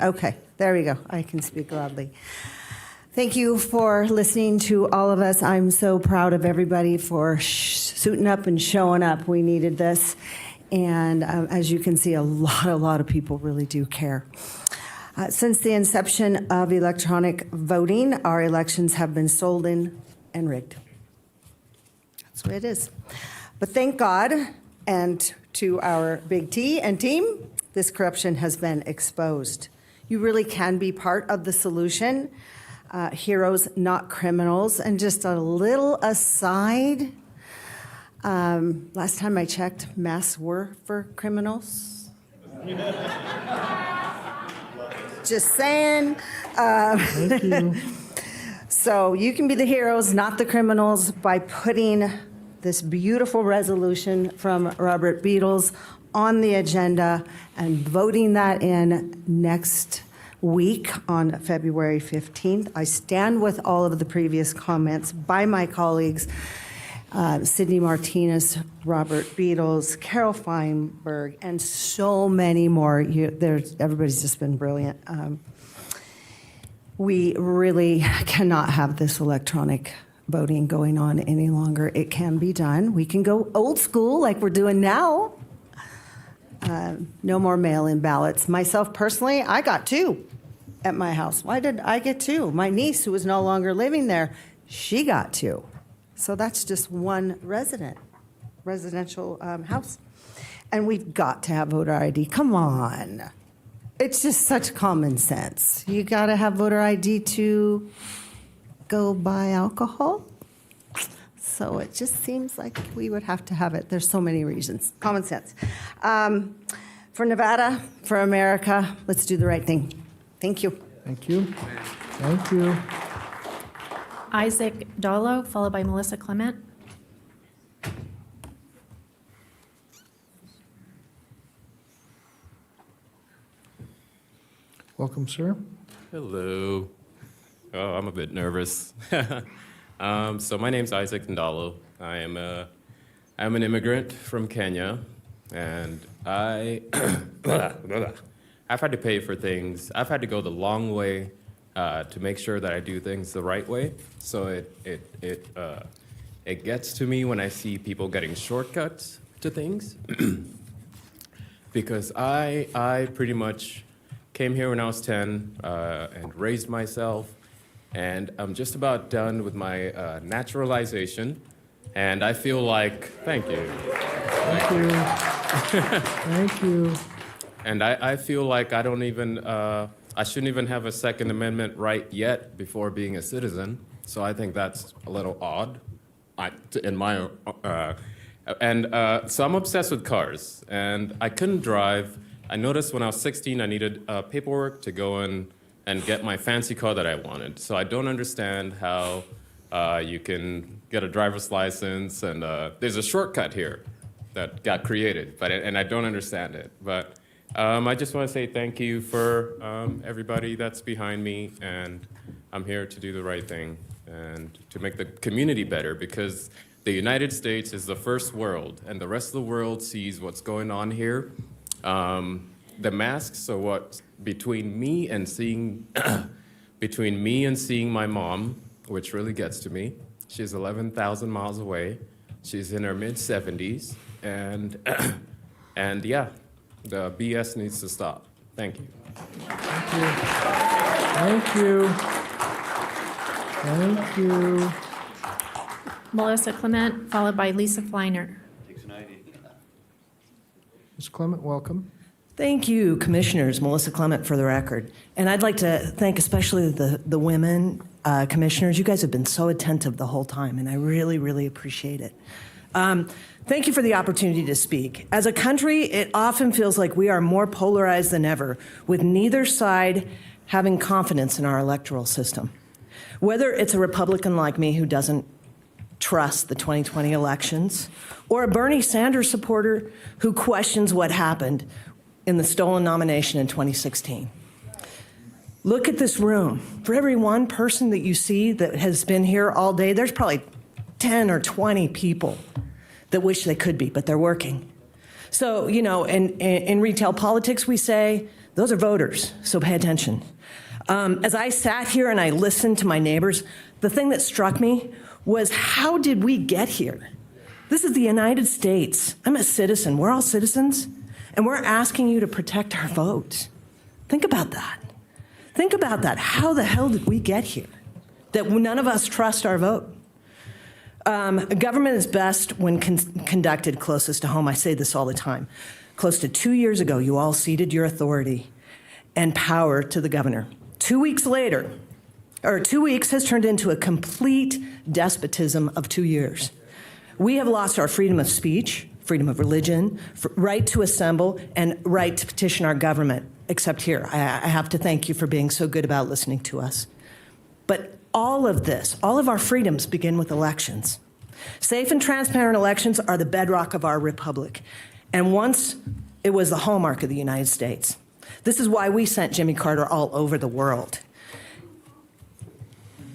B: Okay, there we go. I can speak loudly. Thank you for listening to all of us. I'm so proud of everybody for suiting up and showing up. We needed this. And as you can see, a lot of people really do care. Since the inception of electronic voting, our elections have been stolen and rigged. That's the way it is. But thank God, and to our big T and team, this corruption has been exposed. You really can be part of the solution. Heroes, not criminals. And just a little aside, last time I checked, masks were for criminals. Just saying.
A: Thank you.
B: So you can be the heroes, not the criminals, by putting this beautiful resolution from Robert Beadles on the agenda and voting that in next week on February 15th. I stand with all of the previous comments by my colleagues, Sidney Martinez, Robert Beadles, Carol Feinberg, and so many more. Everybody's just been brilliant. We really cannot have this electronic voting going on any longer. It can be done. We can go old school like we're doing now. No more mail-in ballots. Myself personally, I got 2 at my house. Why did I get 2? My niece, who was no longer living there, she got 2. So that's just one residential house. And we've got to have voter ID. Come on. It's just such common sense. You got to have voter ID to go buy alcohol. So it just seems like we would have to have it. There's so many reasons. Common sense. For Nevada, for America, let's do the right thing. Thank you.
A: Thank you. Thank you.
C: Isaac Dolo, followed by Melissa Clement.
A: Welcome, sir.
T: Hello. Oh, I'm a bit nervous. So my name's Isaac Ndalo. I'm an immigrant from Kenya, and I've had to pay for things. I've had to go the long way to make sure that I do things the right way. So it gets to me when I see people getting shortcuts to things, because I pretty much came here when I was 10 and raised myself, and I'm just about done with my naturalization, and I feel like, thank you.
A: Thank you. Thank you.
T: And I feel like I shouldn't even have a Second Amendment right yet before being a citizen, so I think that's a little odd, so I'm obsessed with cars, and I couldn't drive. I noticed when I was 16, I needed paperwork to go in and get my fancy car that I wanted. So I don't understand how you can get a driver's license, and there's a shortcut here that got created, and I don't understand it. But I just want to say thank you for everybody that's behind me, and I'm here to do the right thing and to make the community better, because the United States is the first world, and the rest of the world sees what's going on here. The masks are what between me and seeing my mom, which really gets to me. She's 11,000 miles away. She's in her mid-70s, and and yeah, the BS needs to stop. Thank you.
A: Thank you. Thank you.
C: Melissa Clement, followed by Lisa Fleiner.
A: Ms. Clement, welcome.
D: Thank you, Commissioners. Melissa Clement for the record. And I'd like to thank especially the women commissioners. You guys have been so attentive the whole time, and I really, really appreciate it. Thank you for the opportunity to speak. As a country, it often feels like we are more polarized than ever, with neither side having confidence in our electoral system. Whether it's a Republican like me who doesn't trust the 2020 elections, or a Bernie Sanders supporter who questions what happened in the stolen nomination in 2016. Look at this room. For every one person that you see that has been here all day, there's probably 10 or 20 people that wish they could be, but they're working. So, you know, in retail politics, we say, those are voters, so pay attention. As I sat here and I listened to my neighbors, the thing that struck me was, how did we get here? This is the United States. I'm a citizen. We're all citizens, and we're asking you to protect our vote. Think about that. Think about that. How the hell did we get here? That none of us trust our vote. Government is best when conducted closest to home. I say this all the time. Close to 2 years ago, you all ceded your authority and power to the governor. 2 weeks later, or 2 weeks has turned into a complete despotism of 2 years. We have lost our freedom of speech, freedom of religion, right to assemble, and right to petition our government, except here. I have to thank you for being so good about listening to us. But all of this, all of our freedoms begin with elections. Safe and transparent elections are the bedrock of our republic. And once it was the hallmark of the United States. This is why we sent Jimmy Carter all over the world.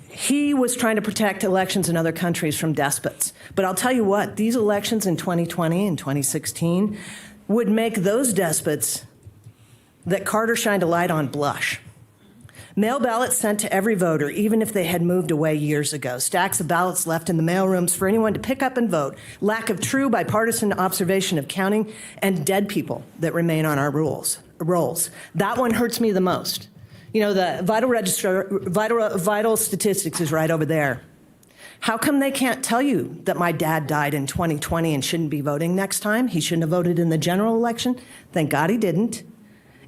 D: He was trying to protect elections in other countries from despots. But I'll tell you what, these elections in 2020 and 2016 would make those despots that Carter shined a light on blush. Mail ballots sent to every voter, even if they had moved away years ago. Stacks of ballots left in the mailrooms for anyone to pick up and vote. Lack of true bipartisan observation of counting, and dead people that remain on our rolls. That one hurts me the most. You know, the vital statistics is right over there. How come they can't tell you that my dad died in 2020 and shouldn't be voting next time? He shouldn't have voted in the general election. Thank God he didn't.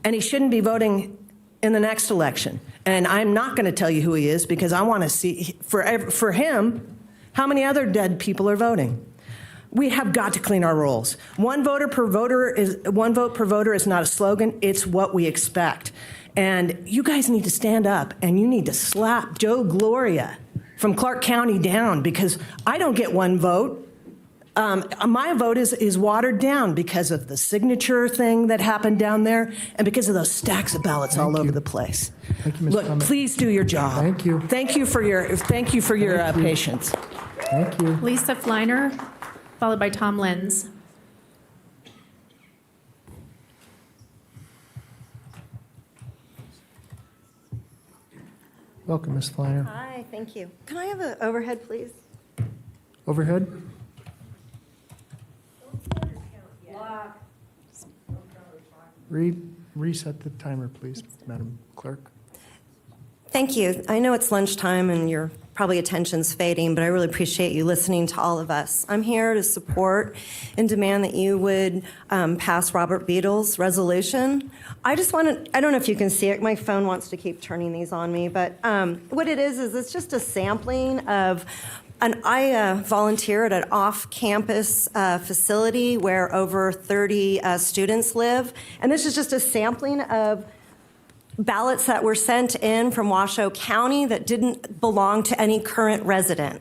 D: And he shouldn't be voting in the next election. And I'm not going to tell you who he is because I want to see, for him, how many other dead people are voting. We have got to clean our rolls. One vote per voter is not a slogan. It's what we expect. And you guys need to stand up and you need to slap Joe Gloria from Clark County down, because I don't get one vote. My vote is watered down because of the signature thing that happened down there and because of those stacks of ballots all over the place.
A: Thank you, Ms.
D: Look,
A: Clement.
D: please do your job.
A: Thank you.
D: Thank you for your patience.
A: Thank you.
C: Lisa Fleiner, followed by Tom Lenz.
A: Welcome, Ms. Fleiner.
B: Hi, thank you. Can I have an overhead, please?
A: Overhead? Reset the timer, please, Madam Clerk.
B: Thank you. I know it's lunchtime and your probably attention's fading, but I really appreciate you listening to all of us. I'm here to support and demand that you would pass Robert Beadle's resolution. I don't know if you can see it. My phone wants to keep turning these on me, but what it is it's just a sampling of I volunteer at an off-campus facility where over 30 students live, and this is just a sampling of ballots that were sent in from Washoe County that didn't belong to any current resident.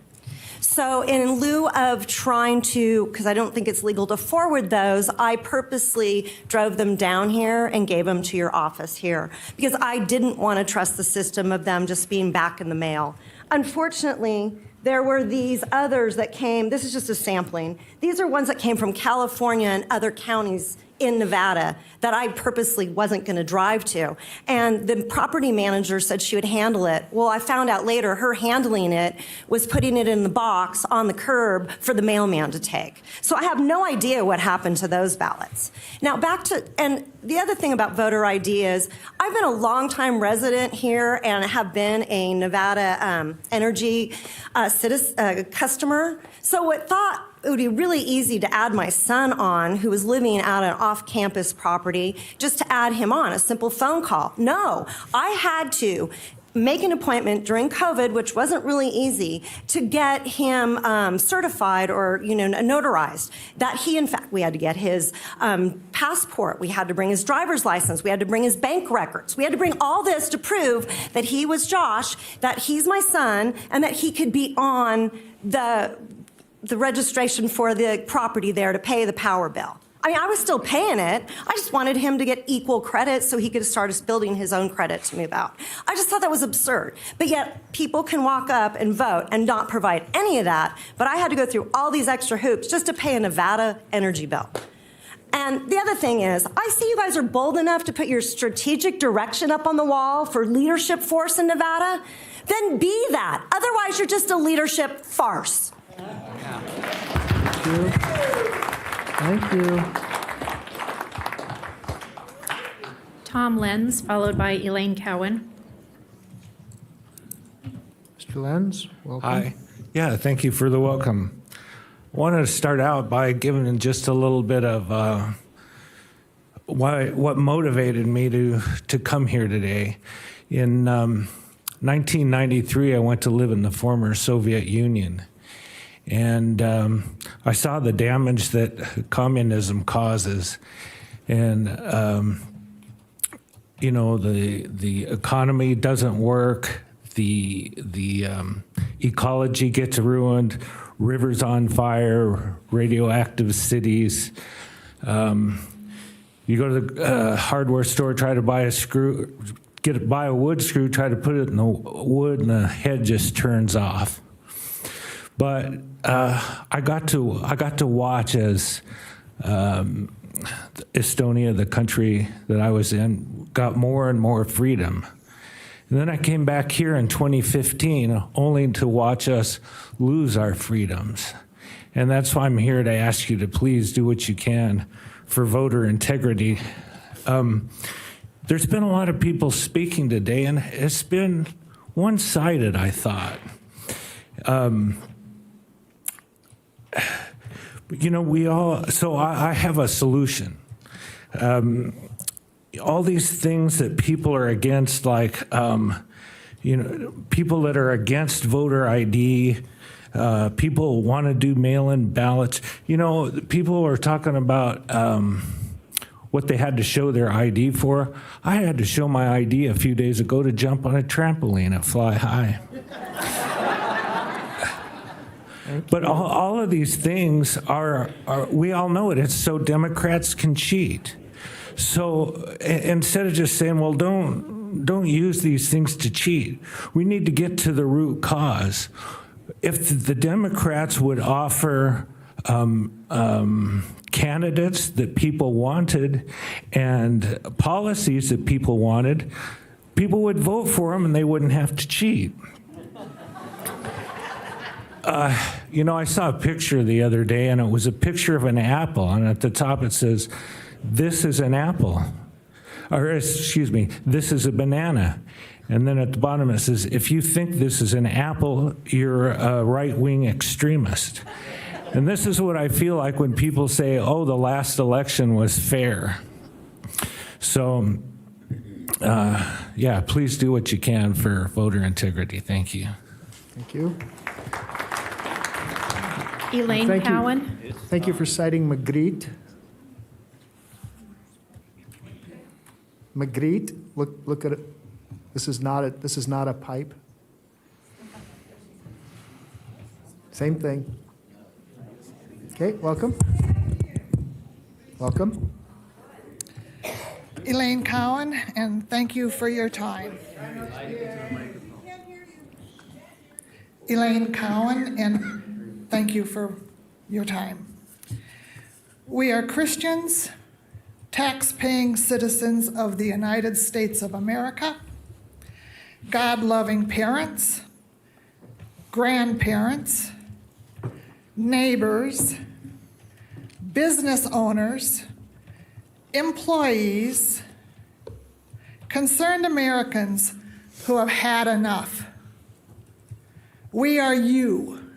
B: So in lieu of trying to, because I don't think it's legal to forward those, I purposely drove them down here and gave them to your office here because I didn't want to trust the system of them just being back in the mail. Unfortunately, there were these others that came, this is just a sampling. These are ones that came from California and other counties
E: in Nevada that I purposely wasn't going to drive to. And the property manager said she would handle it. Well, I found out later her handling it was putting it in the box on the curb for the mailman to take. So I have no idea what happened to those ballots. Now back to, and the other thing about voter ID is I've been a longtime resident here and have been a Nevada Energy customer. So I thought it would be really easy to add my son on, who was living at an off-campus property, just to add him on, a simple phone call. No, I had to make an appointment during COVID, which wasn't really easy, to get him certified or notarized. That he, in fact, we had to get his passport. We had to bring his driver's license. We had to bring his bank records. We had to bring all this to prove that he was Josh, that he's my son, and that he could be on the registration for the property there to pay the power bill. I mean, I was still paying it. I just wanted him to get equal credit so he could start building his own credit to move out. I just thought that was absurd. But yet, people can walk up and vote and not provide any of that. But I had to go through all these extra hoops just to pay a Nevada energy bill. And the other thing is, I see you guys are bold enough to put your strategic direction up on the wall for leadership force in Nevada. Then be that. Otherwise, you're just a leadership farce.
A: Thank you. Thank you.
C: Tom Lenz, followed by Elaine Cowan.
A: Mr. Lenz, welcome.
F: Hi. Yeah, thank you for the welcome. I wanted to start out by giving just a little bit of what motivated me to come here today. In 1993, I went to live in the former Soviet Union. And I saw the damage that communism causes. And, the economy doesn't work. The ecology gets ruined. Rivers on fire, radioactive cities. You go to the hardware store, try to buy a screw, buy a wood screw, try to put it in the wood, and the head just turns off. But I got to watch as Estonia, the country that I was in, got more and more freedom. And then I came back here in 2015 only to watch us lose our freedoms. And that's why I'm here to ask you to please do what you can for voter integrity. There's been a lot of people speaking today, and it's been one-sided, I thought. I have a solution. All these things that people are against, like, people that are against voter ID, people want to do mail-in ballots. People are talking about what they had to show their ID for. I had to show my ID a few days ago to jump on a trampoline at Fly High. But all of these things are, we all know it. It's so Democrats can cheat. So instead of just saying, well, don't use these things to cheat, we need to get to the root cause. If the Democrats would offer candidates that people wanted and policies that people wanted, people would vote for them and they wouldn't have to cheat. I saw a picture the other day, and it was a picture of an apple, and at the top it says, "This is an apple," or excuse me, "This is a banana." And then at the bottom it says, "If you think this is an apple, you're a right-wing extremist." And this is what I feel like when people say, "Oh, the last election was fair." So, please do what you can for voter integrity. Thank you.
A: Thank you.
C: Elaine
A: Thank you.
C: Cowan.
A: Thank you for citing Magritte. Magritte, look at it. This is not a pipe. Same thing. Okay, welcome. Welcome.
U: Elaine Cowan, and thank you for your time. Elaine Cowan, and thank you for your time. We are Christians. tax-paying citizens of the United States of America, God-loving parents, grandparents, neighbors, business owners, employees, concerned Americans who have had enough. We are you.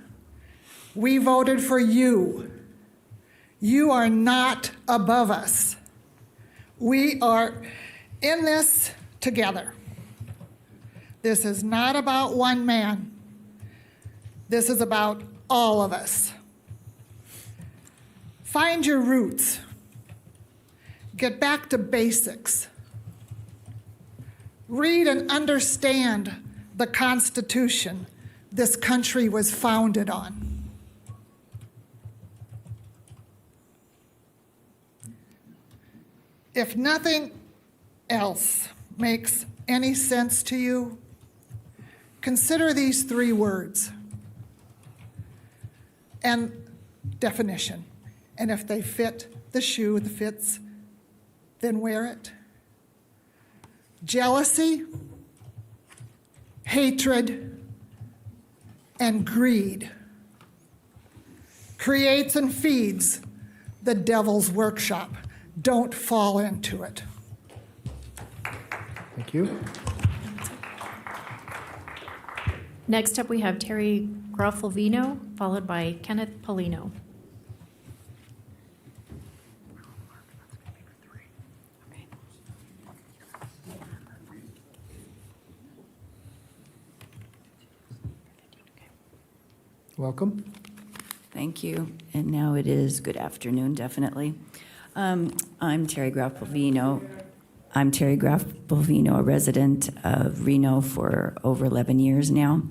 U: We voted for you. You are not above us. We are in this together. This is not about one man. This is about all of us. Find your roots. Get back to basics. Read and understand the Constitution this country was founded on. If nothing else makes any sense to you, consider these 3 words and definition. And if they fit the shoe that fits, then wear it. Jealousy, hatred, and greed creates and feeds the devil's workshop. Don't fall into it.
A: Thank you.
C: Next up, we have Terry Gruffalvino, followed by Kenneth Polino.
A: Welcome.
H: Thank you. And now it is good afternoon, definitely. I'm Terry Gruffalvino. I'm Terry Gruffalvino, a resident of Reno for over 11 years now.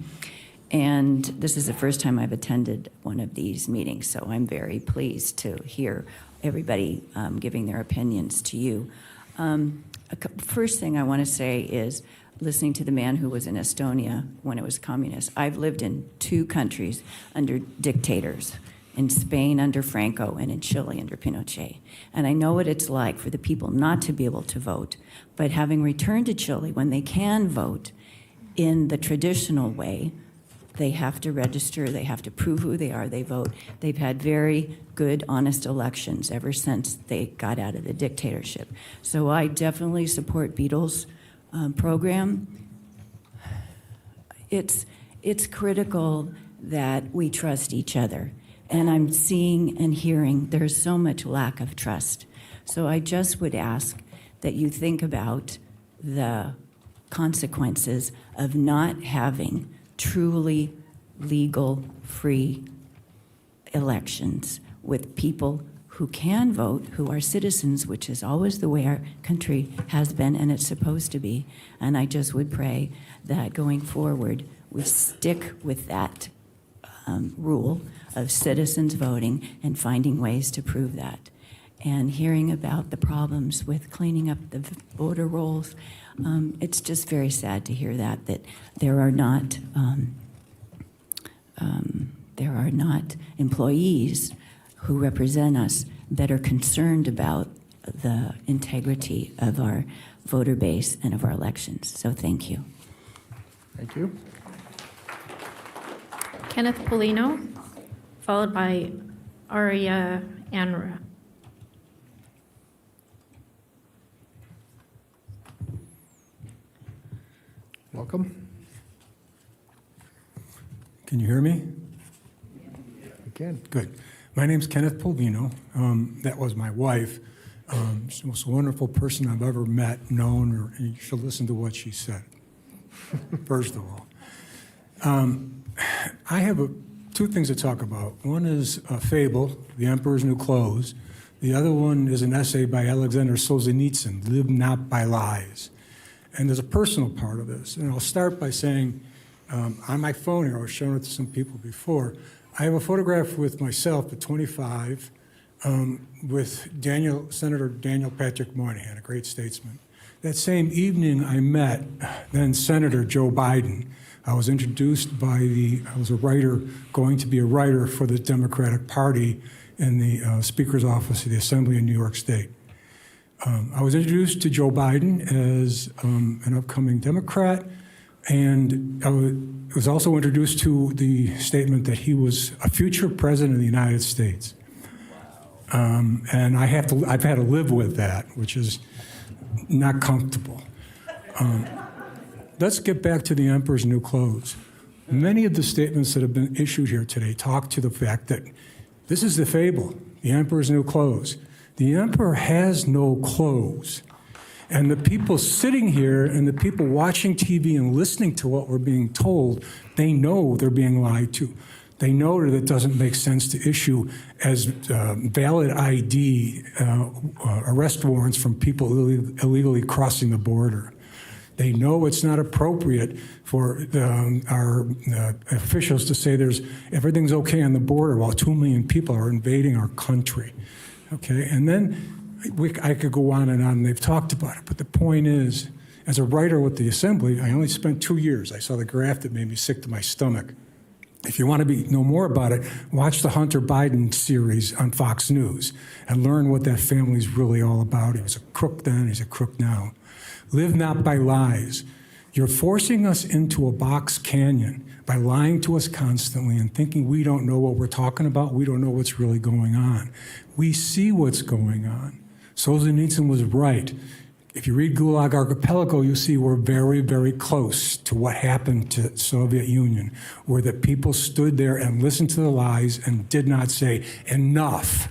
H: And this is the first time I've attended one of these meetings, so I'm very pleased to hear everybody giving their opinions to you. First thing I want to say is listening to the man who was in Estonia when it was communist. I've lived in 2 countries under dictators, in Spain under Franco and in Chile under Pinochet. And I know what it's like for the people not to be able to vote, but having returned to Chile, when they can vote in the traditional way, they have to register, they have to prove who they are, they vote. They've had very good, honest elections ever since they got out of the dictatorship. So I definitely support Beatles' program. It's critical that we trust each other. And I'm seeing and hearing there's so much lack of trust. So I just would ask that you think about the consequences of not having truly legal, free elections with people who can vote, who are citizens, which is always the way our country has been and it's supposed to be. And I just would pray that going forward, we stick with that rule of citizens voting and finding ways to prove that. And hearing about the problems with cleaning up the voter rolls, it's just very sad to hear that there are not employees who represent us that are concerned about the integrity of our voter base and of our elections. So thank you.
A: Thank you.
C: Kenneth Polino, followed by Arya Anra.
A: Welcome.
V: Can you hear me?
A: You can.
V: Good. My name's Kenneth Polino. That was my wife. She's the most wonderful person I've ever met, known, or and you should listen to what she said, first of all. I have 2 things to talk about. One is a fable, The Emperor's New Clothes. The other one is an essay by Alexander Solzhenitsyn, Live Not by Lies. And there's a personal part of this. And I'll start by saying, on my phone here, I was showing it to some people before, I have a photograph with myself at 25 with Senator Daniel Patrick Moynihan, a great statesman. That same evening, I met then Senator Joe Biden. I was introduced by I was a writer, going to be a writer for the Democratic Party in the Speaker's office of the Assembly in New York State. I was introduced to Joe Biden as an upcoming Democrat, and I was also introduced to the statement that he was a future president of the United States. And I've had to live with that, which is not comfortable. Let's get back to the emperor's new clothes. Many of the statements that have been issued here today talk to the fact that this is the fable, the emperor's new clothes. The emperor has no clothes. And the people sitting here and the people watching TV and listening to what we're being told, they know they're being lied to. They know that it doesn't make sense to issue as valid ID arrest warrants from people illegally crossing the border. They know it's not appropriate for our officials to say everything's okay on the border while 2 million people are invading our country. Okay, and then I could go on, and they've talked about it, but the point is, as a writer with the Assembly, I only spent 2 years. I saw the graph that made me sick to my stomach. If you want to know more about it, watch the Hunter Biden series on Fox News and learn what that family's really all about. He was a crook then, he's a crook now. Live not by lies. You're forcing us into a box canyon by lying to us constantly and thinking we don't know what we're talking about, we don't know what's really going on. We see what's going on. Solzhenitsyn was right. If you read Gulag Archipelago, you see we're very, very close to what happened to the Soviet Union, where the people stood there and listened to the lies and did not say, enough,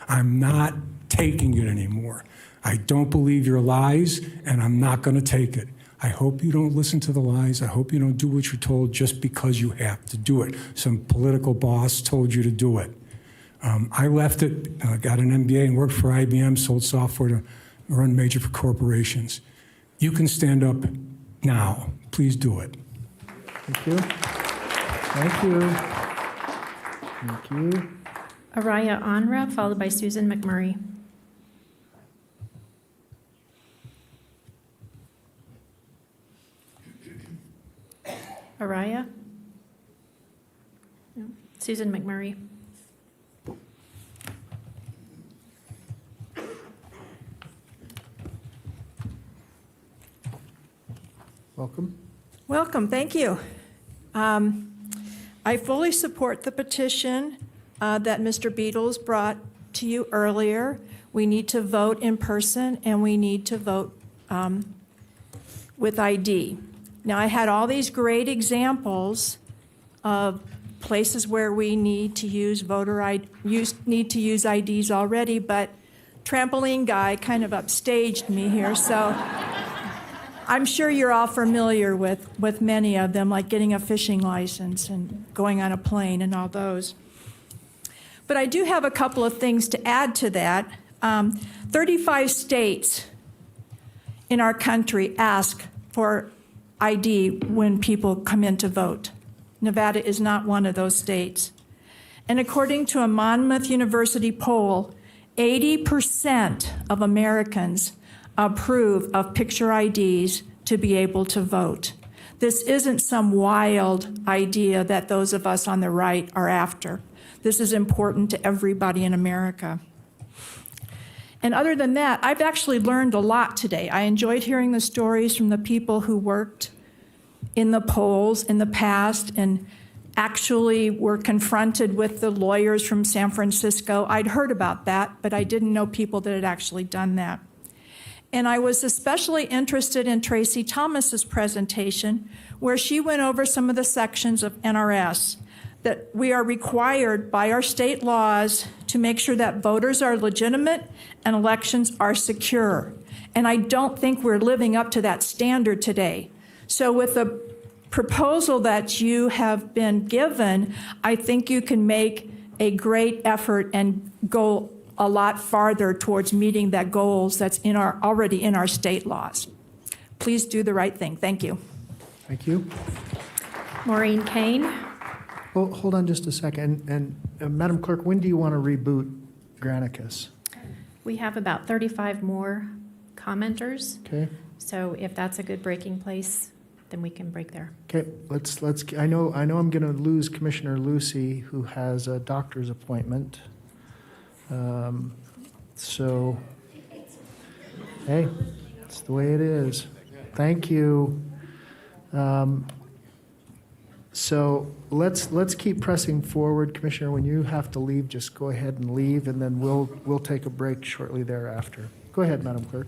V: I'm not taking it anymore. I don't believe your lies, and I'm not going to take it. I hope you don't listen to the lies. I hope you don't do what you're told just because you have to do it. Some political boss told you to do it. I left it, got an MBA and worked for IBM, sold software to run major
A: corporations.
V: You can stand up now. Please do it.
A: Thank you. Thank you. Thank you.
C: Araya Onra, followed by Susan McMurray. Araya? No. Susan McMurray.
A: Welcome.
I: Welcome, thank you. I fully support the petition that Mr. Beatles brought to you earlier. We need to vote in person and we need to vote with ID. Now, I had all these great examples of places where we need to use need to use IDs already, but Trampoline Guy kind of upstaged me here, so I'm sure you're all familiar with many of them, like getting a fishing license and going on a plane and all those. But I do have a couple of things to add to that. 35 states in our country ask for ID when people come in to vote. Nevada is not one of those states. And according to a Monmouth University poll, 80% of Americans approve of picture IDs to be able to vote. This isn't some wild idea that those of us on the right are after. This is important to everybody in America. And other than that, I've actually learned a lot today. I enjoyed hearing the stories from the people who worked in the polls in the past and actually were confronted with the lawyers from San Francisco. I'd heard about that, but I didn't know people that had actually done that. And I was especially interested in Tracy Thomas's presentation, where she went over some of the sections of NRS that we are required by our state laws to make sure that voters are legitimate and elections are secure. And I don't think we're living up to that standard today. So with the proposal that you have been given, I think you can make a great effort and go a lot farther towards meeting that goals that's already in our state laws. Please do the right thing. Thank you.
A: Thank you.
C: Maureen Kane.
A: Well, hold on just a second. And Madam Clerk, when do you want to reboot Granicus?
C: We have about 35 more commenters.
A: Okay.
C: So if that's a good breaking place, then we can break there.
A: Okay, let's. I know I'm going to lose Commissioner Lucy, who has a doctor's appointment. So Hey, it's the way it is. Thank you. So let's keep pressing forward. Commissioner, when you have to leave, just go ahead and leave, and then we'll take a break shortly thereafter. Go ahead, Madam Clerk.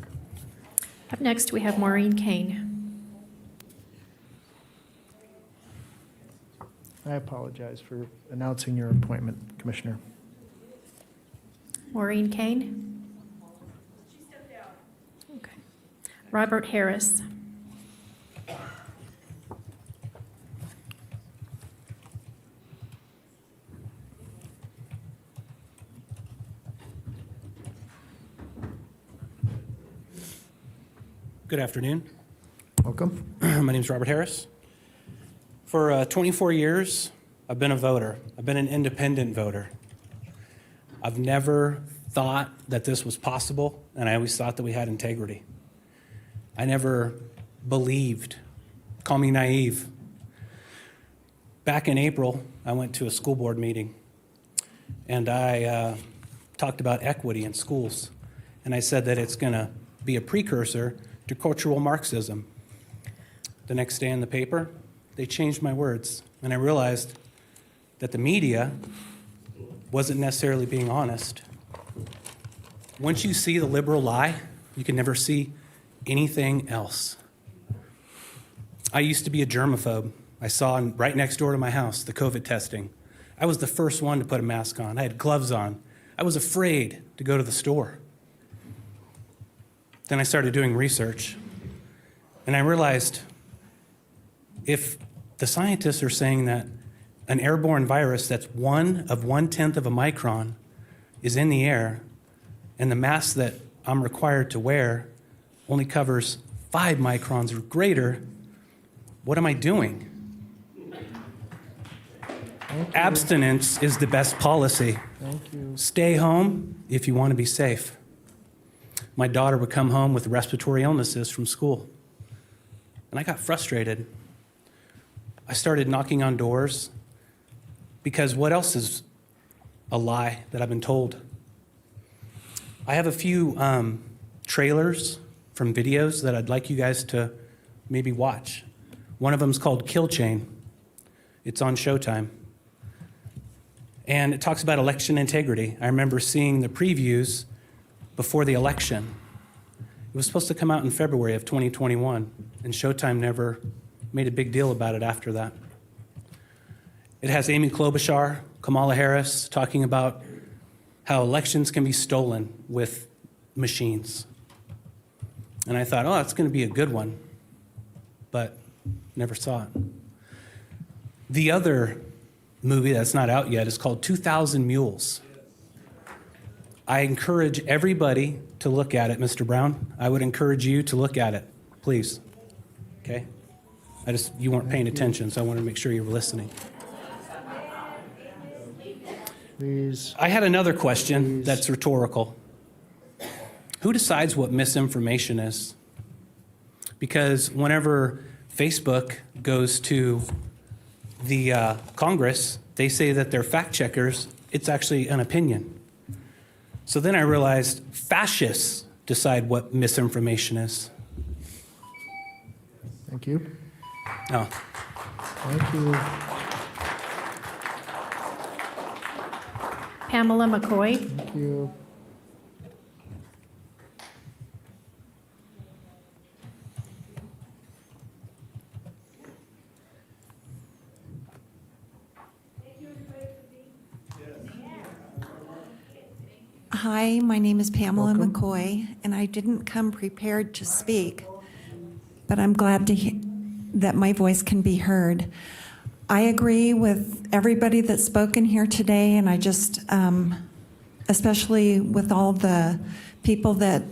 C: Up next, we have Maureen Kane.
A: I apologize for announcing your appointment, Commissioner.
C: Maureen Kane. Okay. Robert Harris.
J: Good afternoon.
A: Welcome.
J: My name is Robert Harris. For 24 years, I've been a voter. I've been an independent voter. I've never thought that this was possible, and I always thought that we had integrity. I never believed. Call me naive. Back in April, I went to a school board meeting, and I talked about equity in schools. And I said that it's going to be a precursor to cultural Marxism. The next day in the paper, they changed my words, and I realized that the media wasn't necessarily being honest. Once you see the liberal lie, you can never see anything else. I used to be a germaphobe. I saw right next door to my house the COVID testing. I was the first one to put a mask on. I had gloves on. I was afraid to go to the store. Then I started doing research, and I realized if the scientists are saying that an airborne virus that's 1/110th of a micron is in the air, and the mask that I'm required to wear only covers 5 microns or greater, what am I doing? Abstinence is the best policy.
A: Thank you.
J: Stay home if you want to be safe. My daughter would come home with respiratory illnesses from school, and I got frustrated. I started knocking on doors because what else is a lie that I've been told? I have a few trailers from videos that I'd like you guys to maybe watch. One of them is called Kill Chain. It's on Showtime. And it talks about election integrity. I remember seeing the previews before the election. It was supposed to come out in February of 2021, and Showtime never made a big deal about it after that. It has Amy Klobuchar, Kamala Harris talking about how elections can be stolen with machines. And I thought, oh, that's going to be a good one, but never saw it. The other movie that's not out yet is called 2,000 Mules. I encourage everybody to look at it, Mr. Brown. I would encourage you to look at it, please. Okay? You weren't paying attention, so I wanted to make sure you were listening.
A: Please.
J: I had another question that's rhetorical. Who decides what misinformation is? Because whenever Facebook goes to the Congress, they say that they're fact checkers. It's actually an opinion. So then I realized fascists decide what misinformation is.
A: Thank you.
J: Oh.
A: Thank you.
C: Pamela McCoy.
A: Thank you.
L: Hi, my name is Pamela
A: Welcome.
L: McCoy, and I didn't come prepared to speak, but I'm glad that my voice can be heard. I agree with everybody that's spoken here today, and I just, especially with all the people that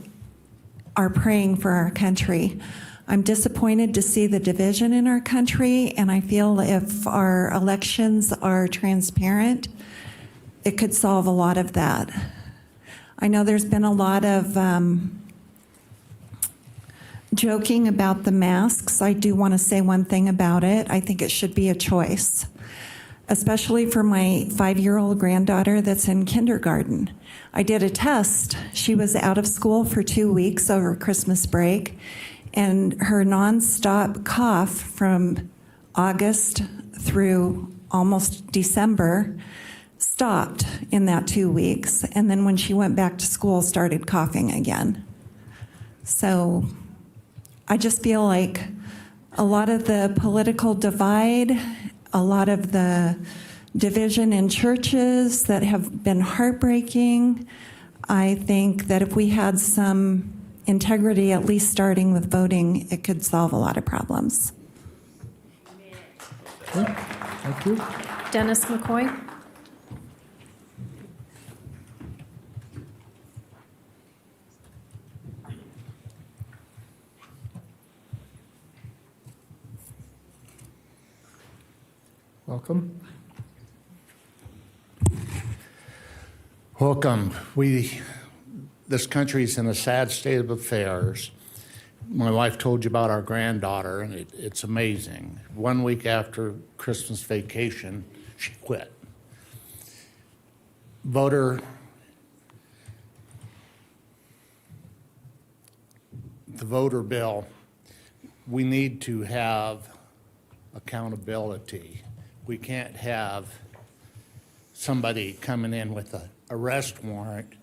L: are praying for our country. I'm disappointed to see the division in our country, and I feel if our elections are transparent, it could solve a lot of that. I know there's been a lot of joking about the masks. I do want to say one thing about it. I think it should be a choice. especially for my 5-year-old granddaughter that's in kindergarten. I did a test. She was out of school for 2 weeks over Christmas break, and her nonstop cough from August through almost December stopped in that 2 weeks, and then when she went back to school, started coughing again. So I just feel like a lot of the political divide, a lot of the division in churches that have been heartbreaking, I think that if we had some integrity, at least starting with voting, it could solve a lot of problems.
A: Okay, thank you.
C: Dennis McCoy.
A: Welcome.
M: Welcome. This country's in a sad state of affairs. My wife told you about our granddaughter, and it's amazing. 1 week after Christmas vacation, she quit. The voter bill, we need to have accountability. We can't have somebody coming in with an arrest warrant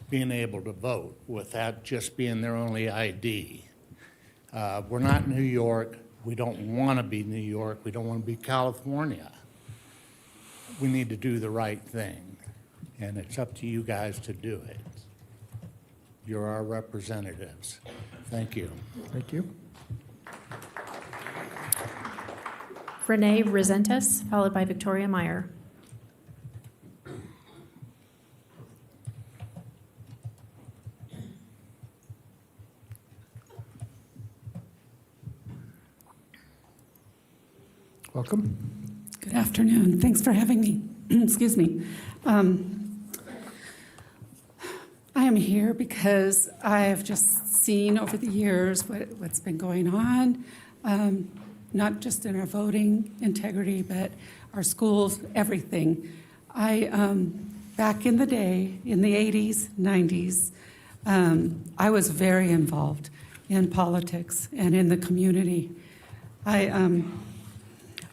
M: being able to vote with that just being their only ID. We're not New York. We don't want to be New York. We don't want to be California. We need to do the right thing, and it's up to you guys to do it. You're our representatives. Thank you.
A: Thank you.
C: Renee Resentes, followed by Victoria Meyer.
A: Welcome.
N: Good afternoon. Thanks for having me. Excuse me. I am here because I have just seen over the years what's been going on, not just in our voting integrity, but our schools, everything. Back in the day, in the 80s, 90s, I was very involved in politics and in the community.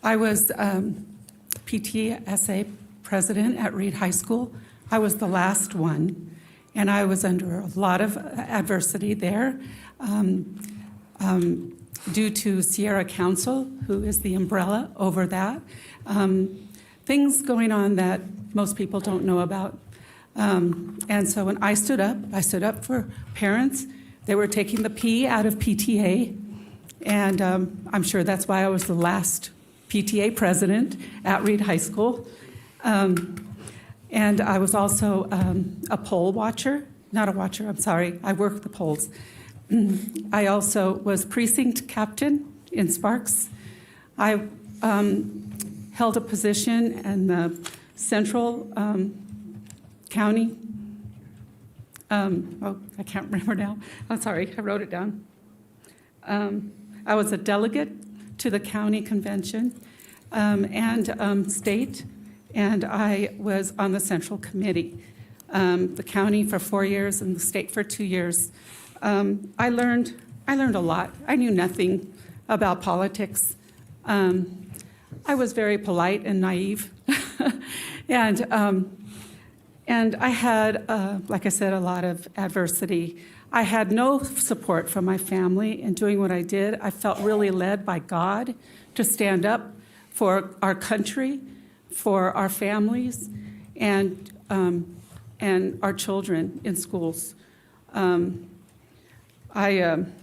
N: I was PTSA president at Reed High School. I was the last one, and I was under a lot of adversity there due to Sierra Council, who is the umbrella over that. Things going on that most people don't know about. And so when I stood up for parents. They were taking the P out of PTA, and I'm sure that's why I was the last PTA president at Reed High School. And I was also a poll watcher, not a watcher, I'm sorry, I worked the polls. I also was precinct captain in Sparks. I held a position in the Central County. I can't remember now. I'm sorry, I wrote it down. I was a delegate to the county convention and state, and I was on the central committee. The county for 4 years and the state for 2 years. I learned a lot. I knew nothing about politics. I was very polite and naive, and I had, like I said, a lot of adversity. I had no support from my family in doing what I did. I felt really led by God to stand up for our country, for our families, and our children in schools. I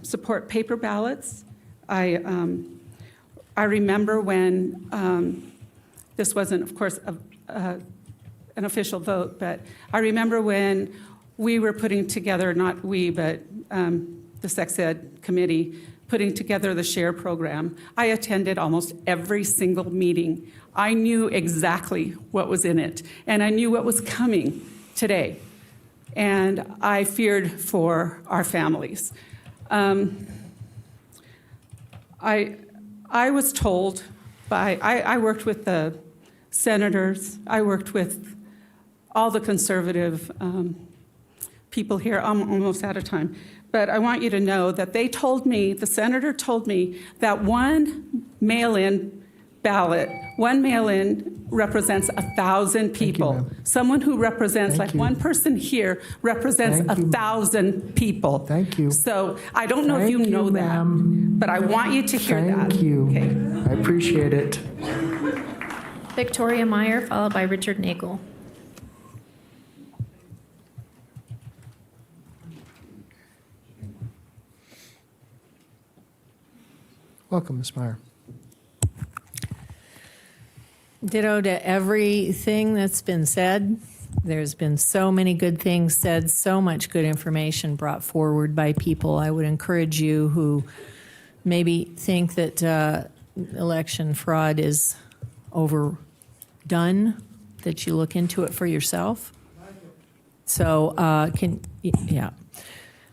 N: support paper ballots. I remember when this wasn't, of course, an official vote, but I remember when we were putting together, not we, but the sex ed committee, putting together the SHARE program. I attended almost every single meeting. I knew exactly what was in it, and I knew what was coming today. And I feared for our families. I was told by, I worked with the senators. I worked with all the conservative people here. I'm almost out of time. But I want you to know that they told me, the senator told me, that one mail-in ballot, one mail-in represents 1,000 people. Someone who represents, like one person here, represents 1,000 people.
A: Thank you.
N: So I don't know if you know that, but I want you to hear that.
A: Thank you.
N: Okay.
A: I appreciate it.
C: Victoria Meyer, followed by Richard Nagel.
A: Welcome, Ms. Meyer.
O: Ditto to everything that's been said. There's been so many good things said, so much good information brought forward by people. I would encourage you who maybe think that election fraud is overdone, that you look into it for yourself. So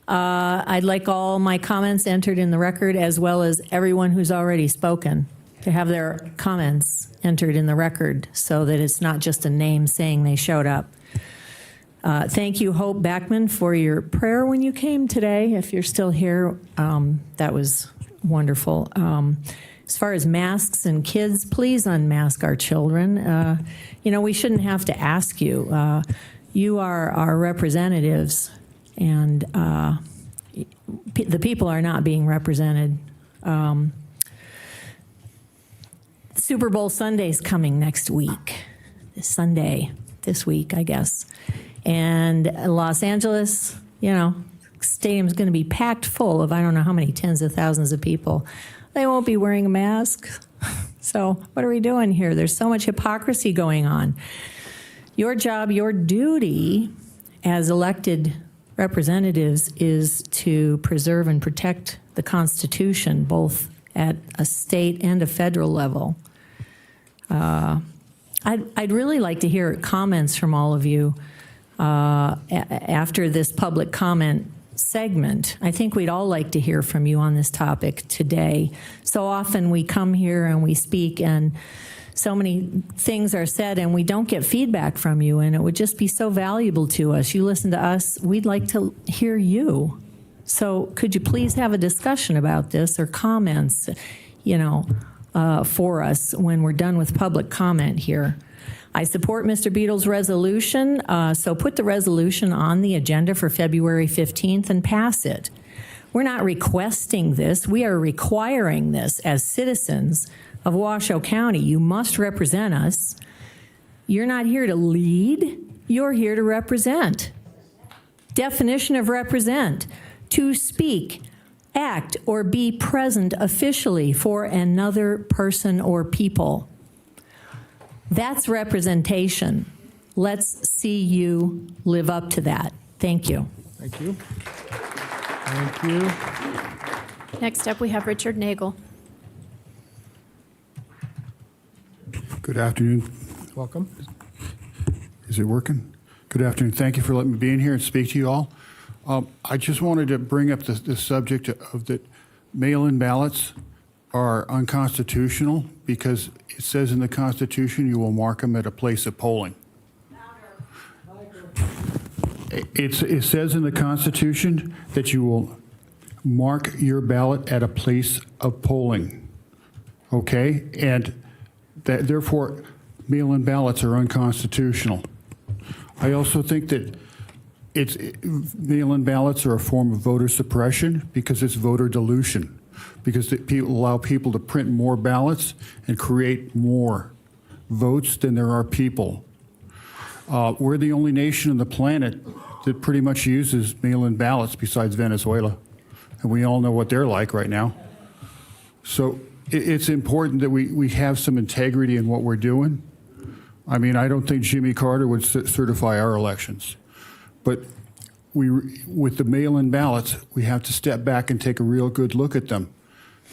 O: I'd like all my comments entered in the record, as well as everyone who's already spoken, to have their comments entered in the record so that it's not just a name saying they showed up. Thank you, Hope Backman, for your prayer when you came today. If you're still here, that was wonderful. As far as masks and kids, please unmask our children. We shouldn't have to ask you. You are our representatives, and the people are not being represented. Super Bowl Sunday's coming next week. This week, I guess. And Los Angeles, stadium's going to be packed full of I don't know how many tens of thousands of people. They won't be wearing a mask. So what are we doing here? There's so much hypocrisy going on. Your job, your duty as elected representatives is to preserve and protect the Constitution, both at a state and a federal level. I'd really like to hear comments from all of you after this public comment segment. I think we'd all like to hear from you on this topic today. So often we come here and we speak, and so many things are said and we don't get feedback from you, and it would just be so valuable to us. You listen to us, we'd like to hear you. So could you please have a discussion about this, or comments, for us when we're done with public comment here. I support Mr. Beadle's resolution, so put the resolution on the agenda for February 15th and pass it. We're not requesting this, we are requiring this as citizens of Washoe County. You must represent us. You're not here to lead, you're here to represent. Definition of represent: to speak, act, or be present officially for another person or people. That's representation. Let's see you live up to that. Thank you.
A: Thank you. Thank you.
C: Next up, we have Richard Nagel.
P: Good afternoon.
A: Welcome.
P: Is it working? Good afternoon. Thank you for letting me be in here and speak to you all. I just wanted to bring up the subject of that mail-in ballots are unconstitutional because it says in the Constitution you will mark them at a place of polling. It says in the Constitution that you will mark your ballot at a place of polling, okay? And that, therefore, mail-in ballots are unconstitutional. I also think that mail-in ballots are a form of voter suppression because it's voter dilution, because people allow people to print more ballots and create more votes than there are people. We're the only nation on the planet that pretty much uses mail-in ballots besides Venezuela, and we all know what they're like right now. So it's important that we have some integrity in what we're doing. I mean, I don't think Jimmy Carter would certify our elections. But with the mail-in ballots, we have to step back and take a real good look at them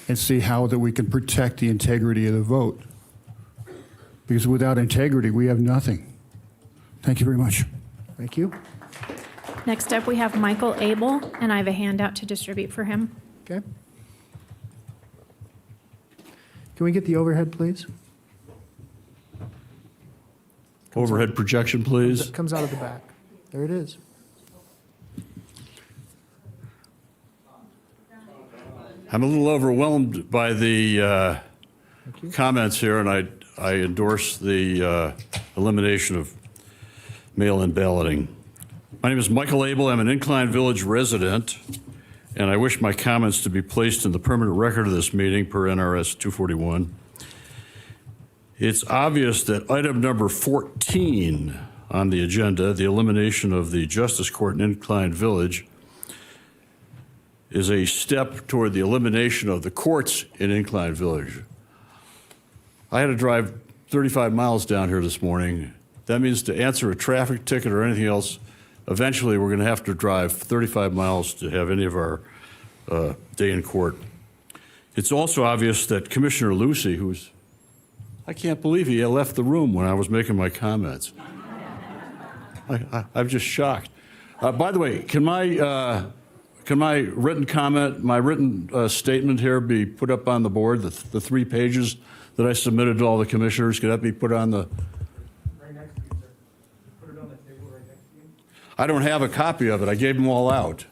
P: and see how that we can protect the integrity of the vote. Because without integrity, we have nothing. Thank you very much.
A: Thank you.
C: Next up, we have Michael Abel, and I have a handout to distribute for him.
A: Okay. Can we get the overhead, please?
Q: Overhead projection, please.
A: Comes out of the back. There it is.
Q: I'm a little overwhelmed by the comments here, and I endorse the elimination of mail-in balloting. My name is Michael Abel. I'm an Incline Village resident, and I wish my comments to be placed in the permanent record of this meeting per NRS 241. It's obvious that item number 14 on the agenda, the elimination of the Justice Court in Incline Village, is a step toward the elimination of the courts in Incline Village. I had to drive 35 miles down here this morning. That means to answer a traffic ticket or anything else, eventually we're going to have to drive 35 miles to have any of our day in court. It's also obvious that Commissioner Lucy, who's, I can't believe he left the room when I was making my comments. I'm just shocked. By the way, can my written comment, my written statement here be put up on the board, the 3 pages that I submitted to all the commissioners? Could that be put on the? Right next to you, sir. Put it on the table right next to you. I don't have a copy of it. I gave them all out.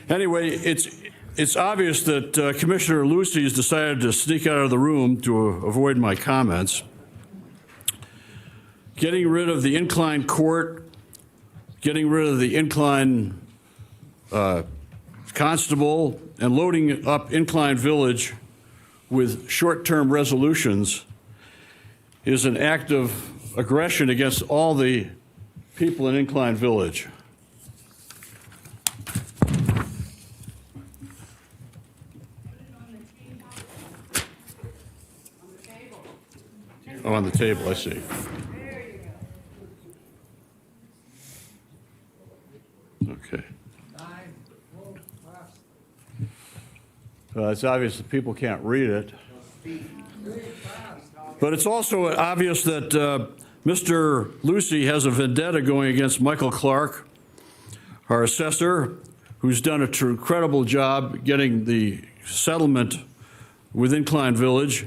Q: Anyway, it's obvious that Commissioner Lucy has decided to sneak out of the room to avoid my comments. Getting rid of the Incline Court, getting rid of the Incline Constable, and loading up Incline Village with short-term resolutions is an act of aggression against all the people in Incline Village. Oh, on the table, I see. Okay. It's obvious that people can't read it. But it's also obvious that Mr. Lucy has a vendetta going against Michael Clark, our assessor, who's done an incredible job getting the settlement with Incline Village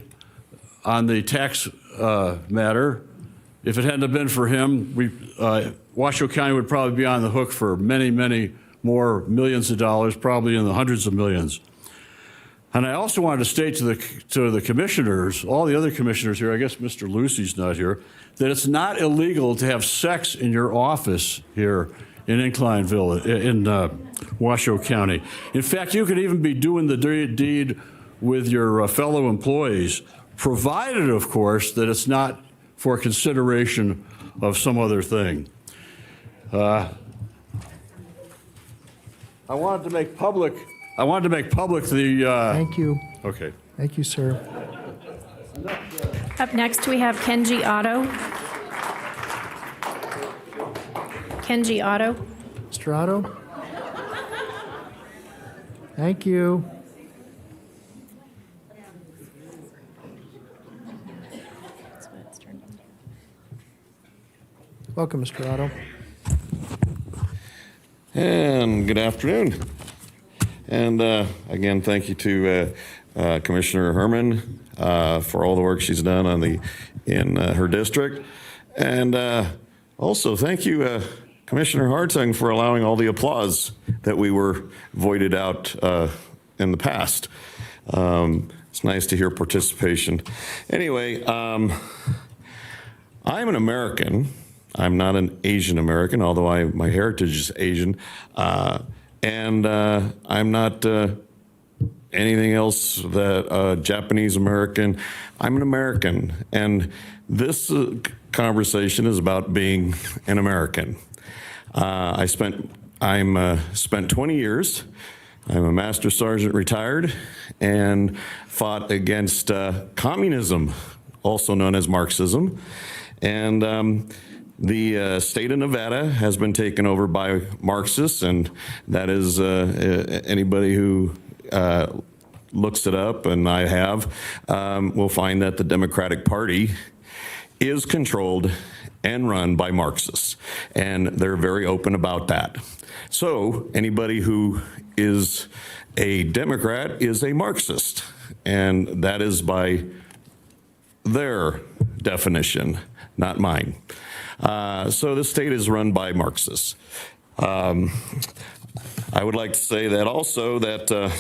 Q: on the tax matter. If it hadn't been for him, Washoe County would probably be on the hook for many, many more millions of dollars, probably in the hundreds of millions. And I also wanted to state to the commissioners, all the other commissioners here, I guess Mr. Lucy's not here, that it's not illegal to have sex in your office here in Incline Village, in Washoe County. In fact, you could even be doing the deed with your fellow employees, provided, of course, that it's not for consideration of some other thing. I wanted to make public the.
A: Thank you.
B: Okay.
A: Thank you, sir.
C: Up next, we have Kenji Otto. Kenji Otto.
A: Mr. Otto? Thank you. Welcome, Mr. Otto.
R: And good afternoon. And again, thank you to Commissioner Herman for all the work she's done on in her district. And also thank you, Commissioner Hartung, for allowing all the applause that we were voided out in the past. It's nice to hear participation. Anyway, I'm an American. I'm not an Asian American, although my heritage is Asian. And I'm not anything else that Japanese American. I'm an American. And this conversation is about being an American. I spent 20 years. I'm a Master Sergeant retired and fought against communism, also known as Marxism. And the state of Nevada has been taken over by Marxists, and that is anybody who looks it up, and I have, will find that the Democratic Party is controlled and run by Marxists, and they're very open about that. So anybody who is a Democrat is a Marxist, and that is by their definition, not mine. So the state is run by Marxists. I would like to say that also that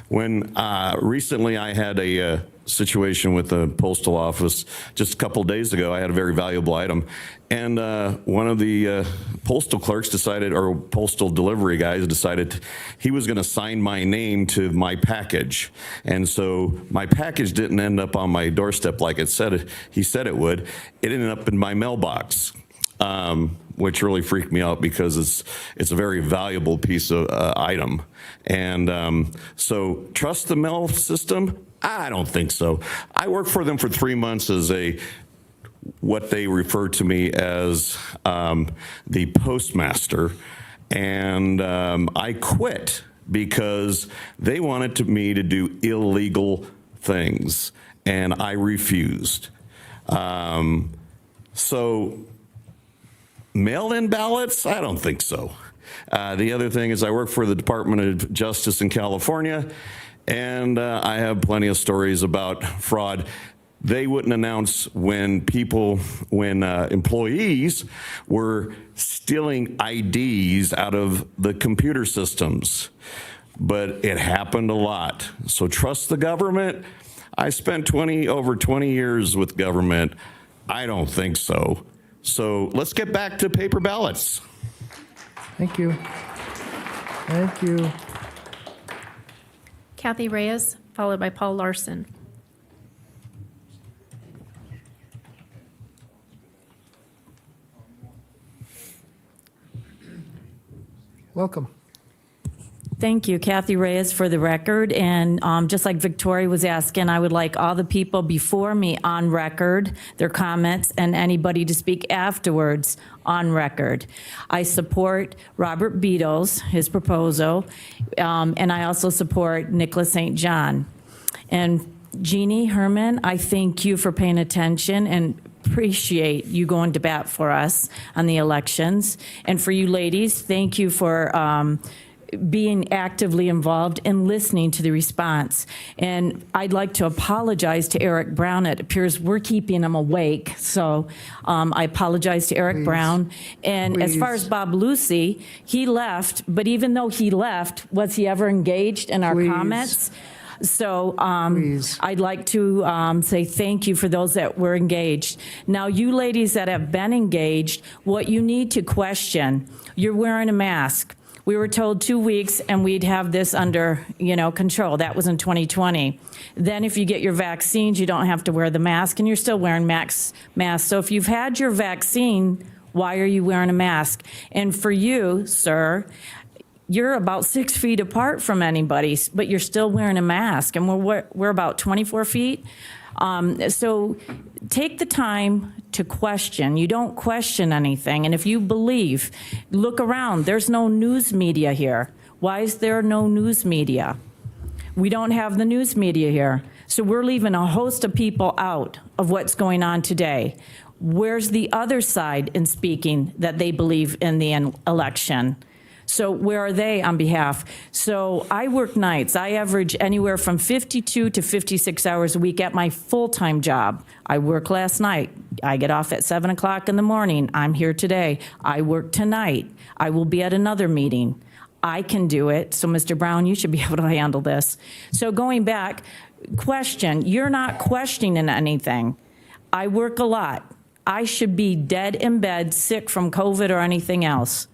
R: when recently I had a situation with the postal office just a couple days ago, I had a very valuable item, and one of the postal clerks decided, or postal delivery guys decided he was going to sign my name to my package, and so my package didn't end up on my doorstep like he said it would. It ended up in my mailbox. Which really freaked me out because it's a very valuable piece of item. And so trust the mail system? I don't think so. I worked for them for 3 months as what they refer to me as the postmaster. And I quit because they wanted me to do illegal things, and I refused. So mail-in ballots? I don't think so. The other thing is I work for the Department of Justice in California, and I have plenty of stories about fraud. They wouldn't announce when employees were stealing IDs out of the computer systems, but it happened a lot. So trust the government? I spent over 20 years with government. I don't think so. So let's get back to paper ballots.
A: Thank you. Thank you.
C: Kathy Reyes, followed by Paul Larson.
A: Welcome.
G: Thank you, Kathy Reyes, for the record. And just like Victoria was asking, I would like all the people before me on record, their comments, and anybody to speak afterwards on record. I support Robert Beadle's, his proposal, and I also support Nicholas St. John. And Jeannie Herman, I thank you for paying attention and appreciate you going to bat for us on the elections. And for you ladies, thank you for being actively involved and listening to the response. And I'd like to apologize to Eric Brown. It appears we're keeping him awake. So I apologize to Eric Brown. And as far as Bob Lucy, he left, but even though he left, was he ever engaged in our comments? So I'd like to say thank you for those that were engaged. Now, you ladies that have been engaged, what you need to question, you're wearing a mask. We were told 2 weeks and we'd have this under, control. That was in 2020. Then if you get your vaccines, you don't have to wear the mask, and you're still wearing masks. So if you've had your vaccine, why are you wearing a mask? And for you, sir, you're about 6 feet apart from anybody, but you're still wearing a mask, and we're about 24 feet. So take the time to question. You don't question anything. And if you believe, look around. There's no news media here. Why is there no news media? We don't have the news media here. So we're leaving a host of people out of what's going on today. Where's the other side in speaking that they believe in the election? So where are they on behalf? So I work nights. I average anywhere from 52 to 56 hours a week at my full-time job. I work last night. I get off at 7 o'clock in the morning. I'm here today. I work tonight. I will be at another meeting. I can do it. So Mr. Brown, you should be able to handle this. So going back, question. You're not questioning anything. I work a lot. I should be dead in bed, sick from COVID or anything else.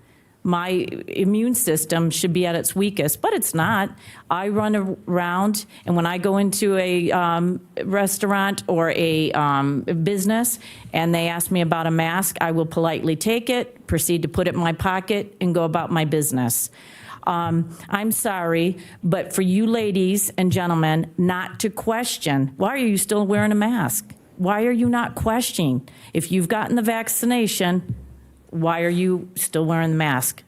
G: My immune system should be at its weakest, but it's not. I run around, and when I go into a restaurant or a business and they ask me about a mask, I will politely take it, proceed to put it in my pocket, and go about my business. I'm sorry, but for you ladies and gentlemen not to question, why are you still wearing a mask? Why are you not questioning? If you've gotten the vaccination, why are you still wearing the mask?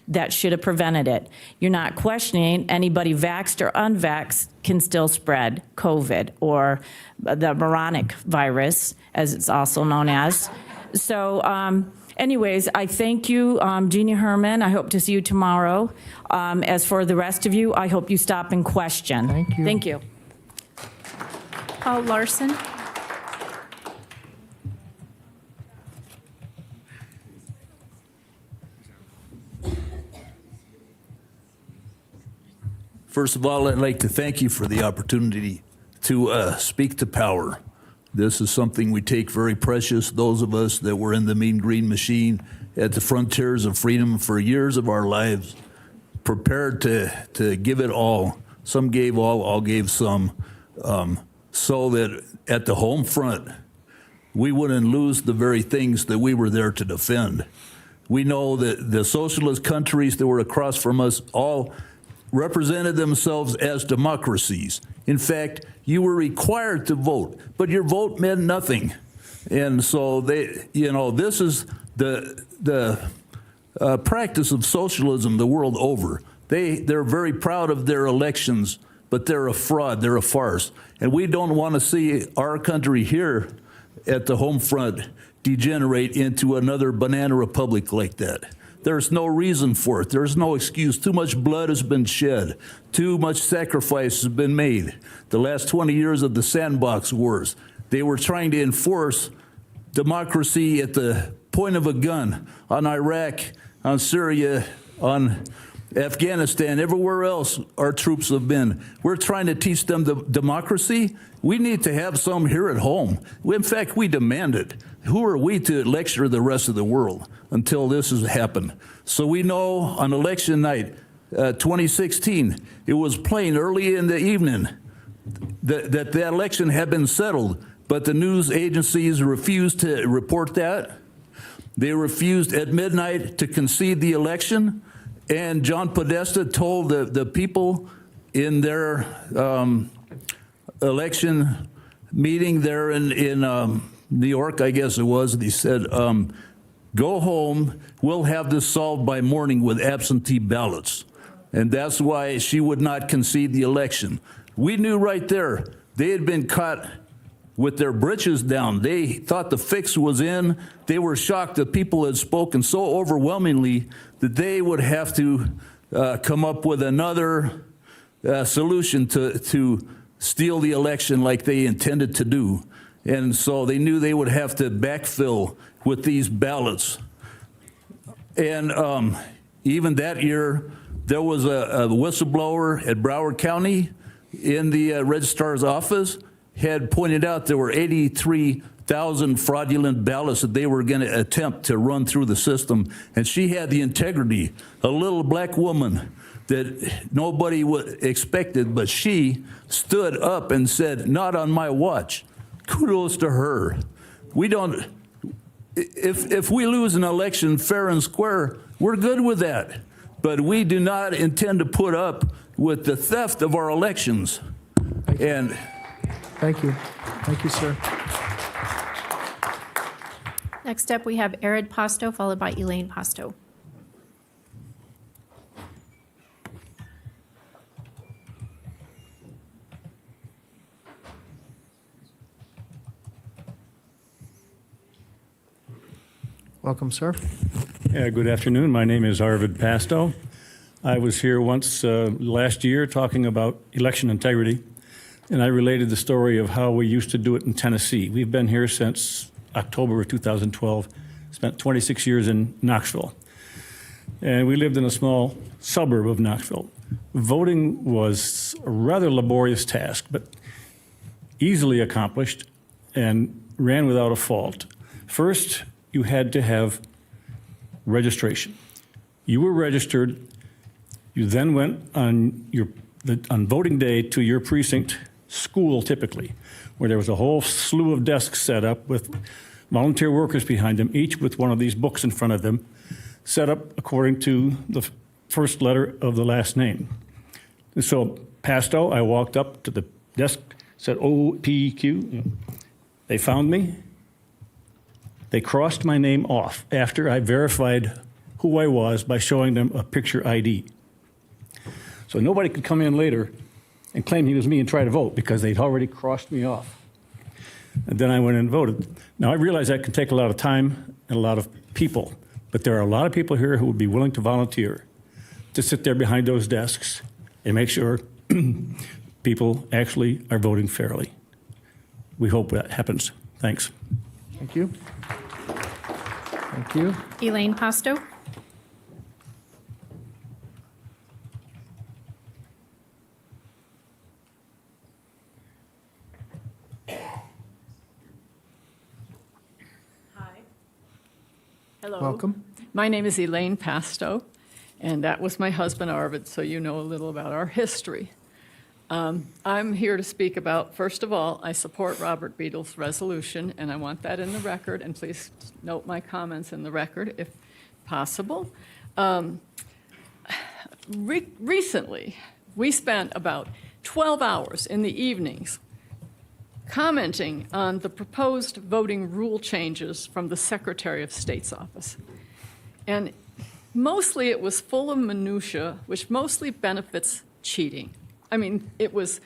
G: That should have prevented it. You're not questioning anybody vaxxed or unvaxxed can still spread COVID or the moronic virus, as it's also known as. So anyways, I thank you, Jeannie Herman. I hope to see you tomorrow. As for the rest of you, I hope you stop and question.
A: Thank you.
G: Thank you.
C: Paul Larson.
K: First of all, I'd like to thank you for the opportunity to speak to power. This is something we take very precious, those of us that were in the Mean Green Machine at the frontiers of freedom for years of our lives, prepared to give it all. Some gave all gave some, so that at the home front, we wouldn't lose the very things that we were there to defend. We know that the socialist countries that were across from us all represented themselves as democracies. In fact, you were required to vote, but your vote meant nothing. And so this is the practice of socialism the world over. They're very proud of their elections, but they're a fraud, they're a farce. And we don't want to see our country here at the home front degenerate into another banana republic like that. There's no reason for it. There's no excuse. Too much blood has been shed. Too much sacrifice has been made. The last 20 years of the sandbox wars, they were trying to enforce democracy at the point of a gun on Iraq, on Syria, on Afghanistan, everywhere else our troops have been. We're trying to teach them the democracy. We need to have some here at home. In fact, we demand it. Who are we to lecture the rest of the world until this has happened? So we know on election night, 2016, it was plain early in the evening that the election had been settled, but the news agencies refused to report that. They refused at midnight to concede the election. And John Podesta told the people in their election meeting there in New York, I guess it was, he said, go home, we'll have this solved by morning with absentee ballots. And that's why she would not concede the election. We knew right there they had been caught with their britches down. They thought the fix was in. They were shocked that people had spoken so overwhelmingly that they would have to come up with another solution to steal the election like they intended to do. And so they knew they would have to backfill with these ballots. And even that year, there was a whistleblower at Broward County in the registrar's office had pointed out there were 83,000 fraudulent ballots that they were going to attempt to run through the system. And she had the integrity, a little black woman that nobody expected, but she stood up and said, not on my watch. Kudos to her. We don't, if we lose an election fair and square, we're good with that. But we do not intend to put up with the theft of our elections. And
A: thank you. Thank you, sir.
C: Next up, we have Arid Pasto, followed by Elaine Pasto.
A: Welcome, sir.
S: Good afternoon. My name is Arvid Pasto. I was here once last year talking about election integrity, and I related the story of how we used to do it in Tennessee. We've been here since October of 2012, spent 26 years in Knoxville. And we lived in a small suburb of Knoxville. Voting was a rather laborious task, but easily accomplished and ran without a fault. First, you had to have registration. You were registered. You then went on voting day to your precinct school, typically, where there was a whole slew of desks set up with volunteer workers behind them, each with one of these books in front of them, set up according to the first letter of the last name. And so, Pasto, I walked up to the desk, said O-P-Q. They found me. They crossed my name off after I verified who I was by showing them a picture ID. So nobody could come in later and claim he was me and try to vote because they'd already crossed me off. And then I went and voted. Now, I realize that can take a lot of time and a lot of people, but there are a lot of people here who would be willing to volunteer to sit there behind those desks and make sure people actually are voting fairly. We hope that happens. Thanks.
A: Thank you. Thank you.
C: Elaine Pasto.
D: Hello.
A: Welcome.
D: My name is Elaine Pasto, and that was my husband, Arvid, so you know a little about our history. I'm here to speak about, first of all, I support Robert Beadle's resolution, and I want that in the record, and please note my comments in the record if possible. Recently, we spent about 12 hours in the evenings commenting on the proposed voting rule changes from the Secretary of State's office. And mostly it was full of minutia, which mostly benefits cheating. I mean, it's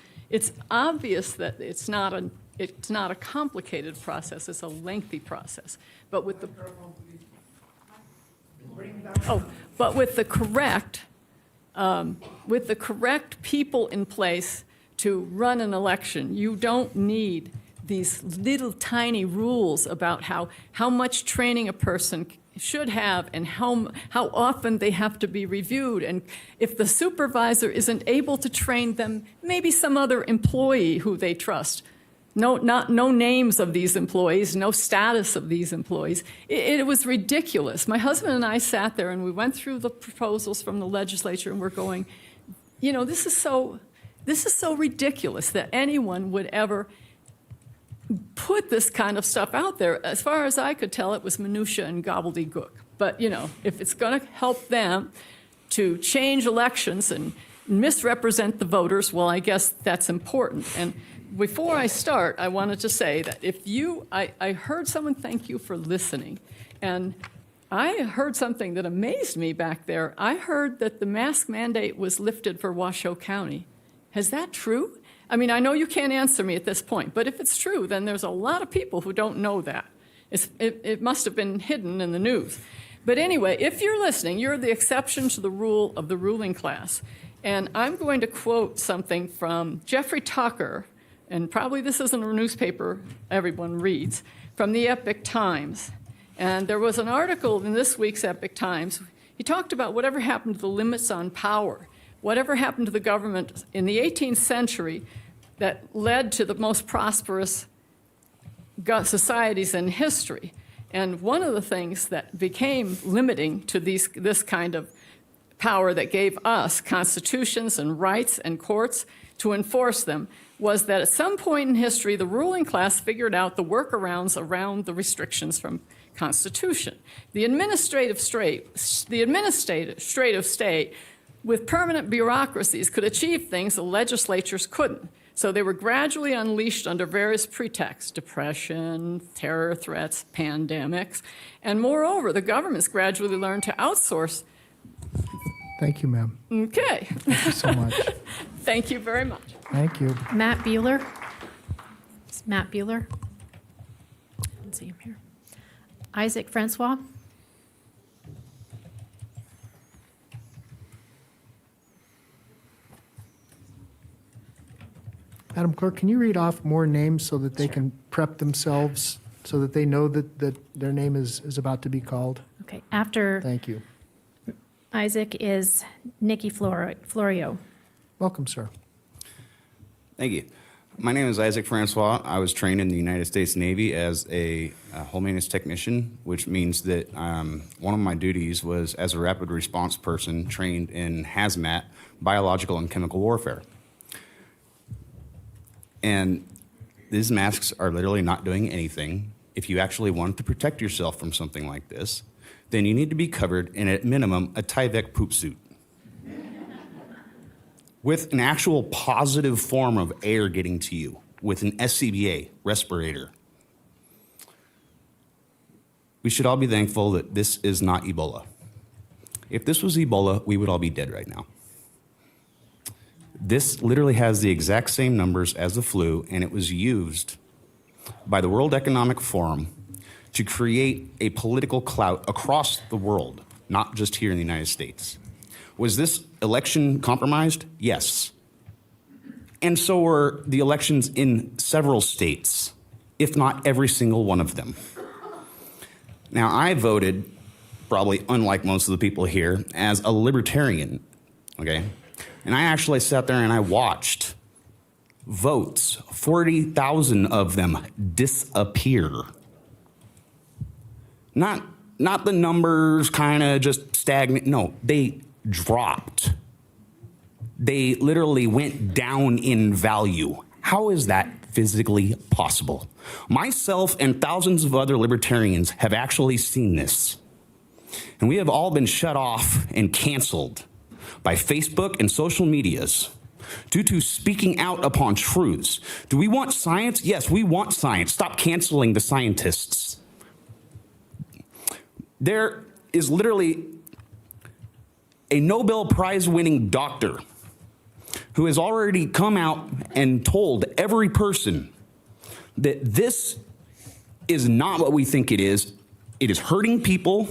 D: obvious that it's not a complicated process, it's a lengthy process. But with the correct people in place to run an election, you don't need these little tiny rules about how much training a person should have and how often they have to be reviewed. And if the supervisor isn't able to train them, maybe some other employee who they trust. No names of these employees, no status of these employees. It was ridiculous. My husband and I sat there and we went through the proposals from the legislature and we're going, you know, this is so ridiculous that anyone would ever put this kind of stuff out there. As far as I could tell, it was minutia and gobbledygook. But, you know, if it's going to help them to change elections and misrepresent the voters, well, I guess that's important. And before I start, I wanted to say that I heard someone thank you for listening. And I heard something that amazed me back there. I heard that the mask mandate was lifted for Washoe County. Is that true? I mean, I know you can't answer me at this point, but if it's true, then there's a lot of people who don't know that. It must have been hidden in the news. But anyway, if you're listening, you're the exception to the rule of the ruling class. And I'm going to quote something from Jeffrey Tucker, and probably this isn't a newspaper everyone reads, from the Epoch Times. And there was an article in this week's Epoch Times. He talked about whatever happened to the limits on power. Whatever happened to the government in the 18th century that led to the most prosperous societies in history. And one of the things that became limiting to this kind of power that gave us constitutions and rights and courts to enforce them was that at some point in history, the ruling class figured out the workarounds around the restrictions from Constitution. The administrative state with permanent bureaucracies could achieve things the legislatures couldn't. So they were gradually unleashed under various pretexts, depression, terror threats, pandemics. And moreover, the governments gradually learned to outsource.
A: Thank you, ma'am.
D: Okay.
A: Thank you so much.
D: Thank you very much.
A: Thank you.
C: Matt Bueller. It's Matt Bueller. Let's see him here. Isaac Francois.
A: Madam Clerk, can you read off more names so that they can prep themselves, so that they know that their name is about to be called?
C: Okay, after
A: Thank you.
C: Isaac is Nikki Florio.
A: Welcome, sir.
T: Thank you. My name is Isaac Francois. I was trained in the United States Navy as a home maintenance technician, which means that one of my duties was as a rapid response person trained in hazmat, biological and chemical warfare. And these masks are literally not doing anything. If you actually want to protect yourself from something like this, then you need to be covered in, at minimum, a Tyvek poop suit with an actual positive form of air getting to you, with an SCBA respirator. We should all be thankful that this is not Ebola. If this was Ebola, we would all be dead right now. This literally has the exact same numbers as the flu, and it was used by the World Economic Forum to create a political clout across the world, not just here in the United States. Was this election compromised? Yes. And so were the elections in several states, if not every single one of them. Now, I voted, probably unlike most of the people here, as a libertarian, okay? And I actually sat there and I watched votes, 40,000 of them disappear. Not not the numbers kind of just stagnant. No, they dropped. They literally went down in value. How is that physically possible? Myself and thousands of other libertarians have actually seen this. And we have all been shut off and canceled by Facebook and social medias due to speaking out upon truths. Do we want science? Yes, we want science. Stop canceling the scientists. There is literally a Nobel Prize winning doctor who has already come out and told every person that this is not what we think it is. It is hurting people.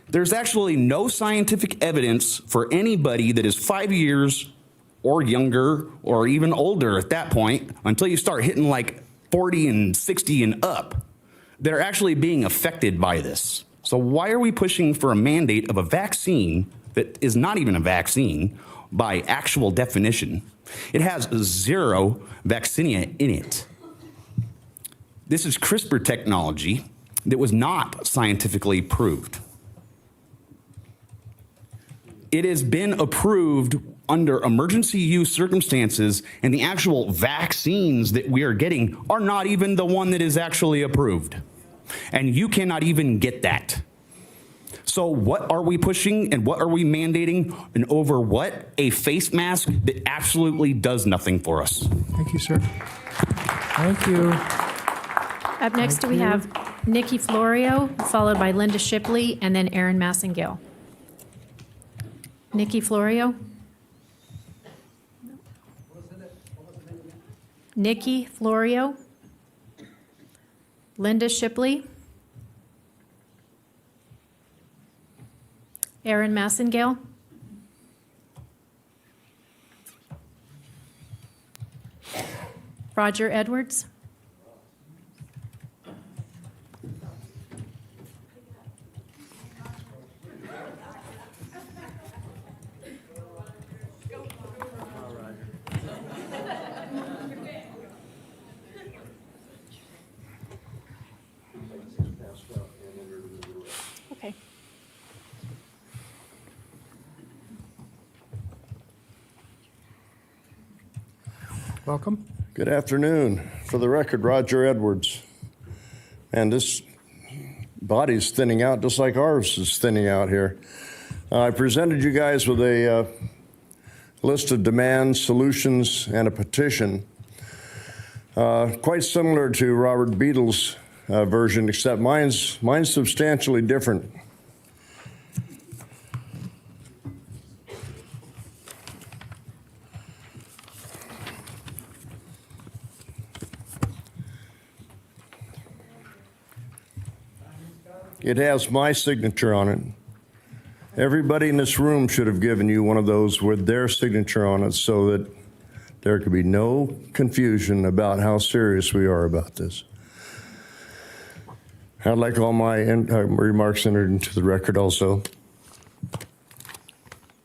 T: There's actually no scientific evidence for anybody that is 5 years or younger or even older at that point, until you start hitting like 40 and 60 and up, that are actually being affected by this. So why are we pushing for a mandate of a vaccine that is not even a vaccine by actual definition? It has 0 vaccinia in it. This is CRISPR technology that was not scientifically proved. It has been approved under emergency use circumstances, and the actual vaccines that we are getting are not even the one that is actually approved. And you cannot even get that. So what are we pushing and what are we mandating, and over what? A face mask that absolutely does nothing for us.
A: Thank you, sir. Thank you.
C: Up next, we have Nikki Florio, followed by Linda Shipley, and then Aaron Massengale. Nikki Florio. Nikki Florio. Linda Shipley. Aaron Massengale. Roger Edwards. Okay.
A: Welcome.
E: Good afternoon. For the record, Roger Edwards. And this body's thinning out just like ours is thinning out here. I presented you guys with a list of demands, solutions, and a petition. Quite similar to Robert Beadle's version, except mine's substantially different. It has my signature on it. Everybody in this room should have given you one of those with their signature on it so that there could be no confusion about how serious we are about this. I'd like all my remarks entered into the record also.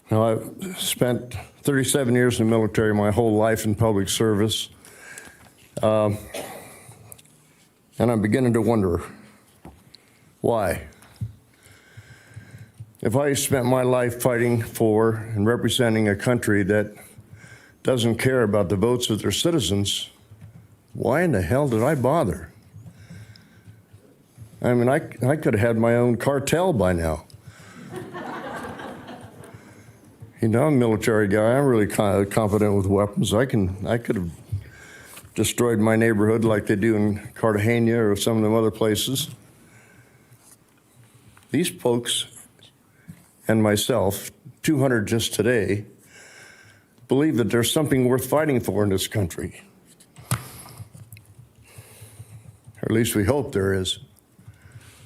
E: Now, I've spent 37 years in the military, my whole life in public service. And I'm beginning to wonder, why? If I spent my life fighting for and representing a country that doesn't care about the votes of their citizens, why in the hell did I bother? I mean, I could have had my own cartel by now. You know, I'm a military guy. I'm really competent with weapons. I could have destroyed my neighborhood like they do in Cartagena or some of them other places. These folks and myself, 200 just today, believe that there's something worth fighting for in this country. Or at least we hope there is.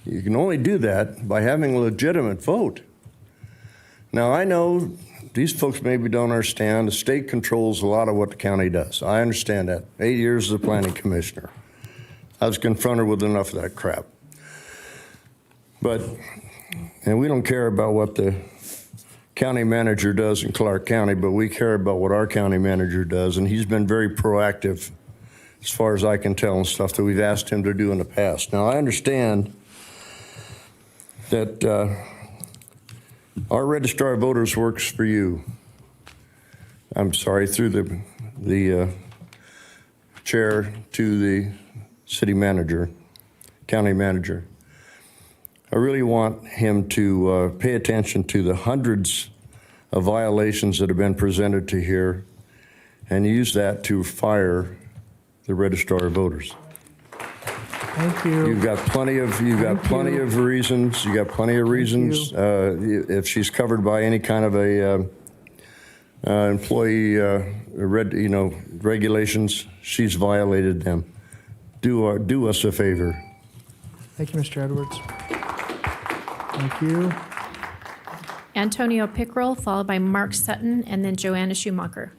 E: You can only do that by having a legitimate vote. Now, I know these folks maybe don't understand the state controls a lot of what the county does. I understand that. 8 years as a planning commissioner. I was confronted with enough of that crap. And we don't care about what the county manager does in Clark County, but we care about what our county manager does, and he's been very proactive as far as I can tell and stuff that we've asked him to do in the past. Now, I understand that our registrar of voters works for you. I'm sorry, through the chair to the city manager, county manager. I really want him to pay attention to the hundreds of violations that have been presented to here and use that to fire the registrar of voters.
A: Thank you.
E: You've got plenty of reasons. You got plenty of reasons. If she's covered by any kind of a employee regulations, she's violated them. Do us a favor.
A: Thank you, Mr. Edwards. Thank you.
C: Antonio Pickrell, followed by Mark Sutton, and then Joanna Schumacher.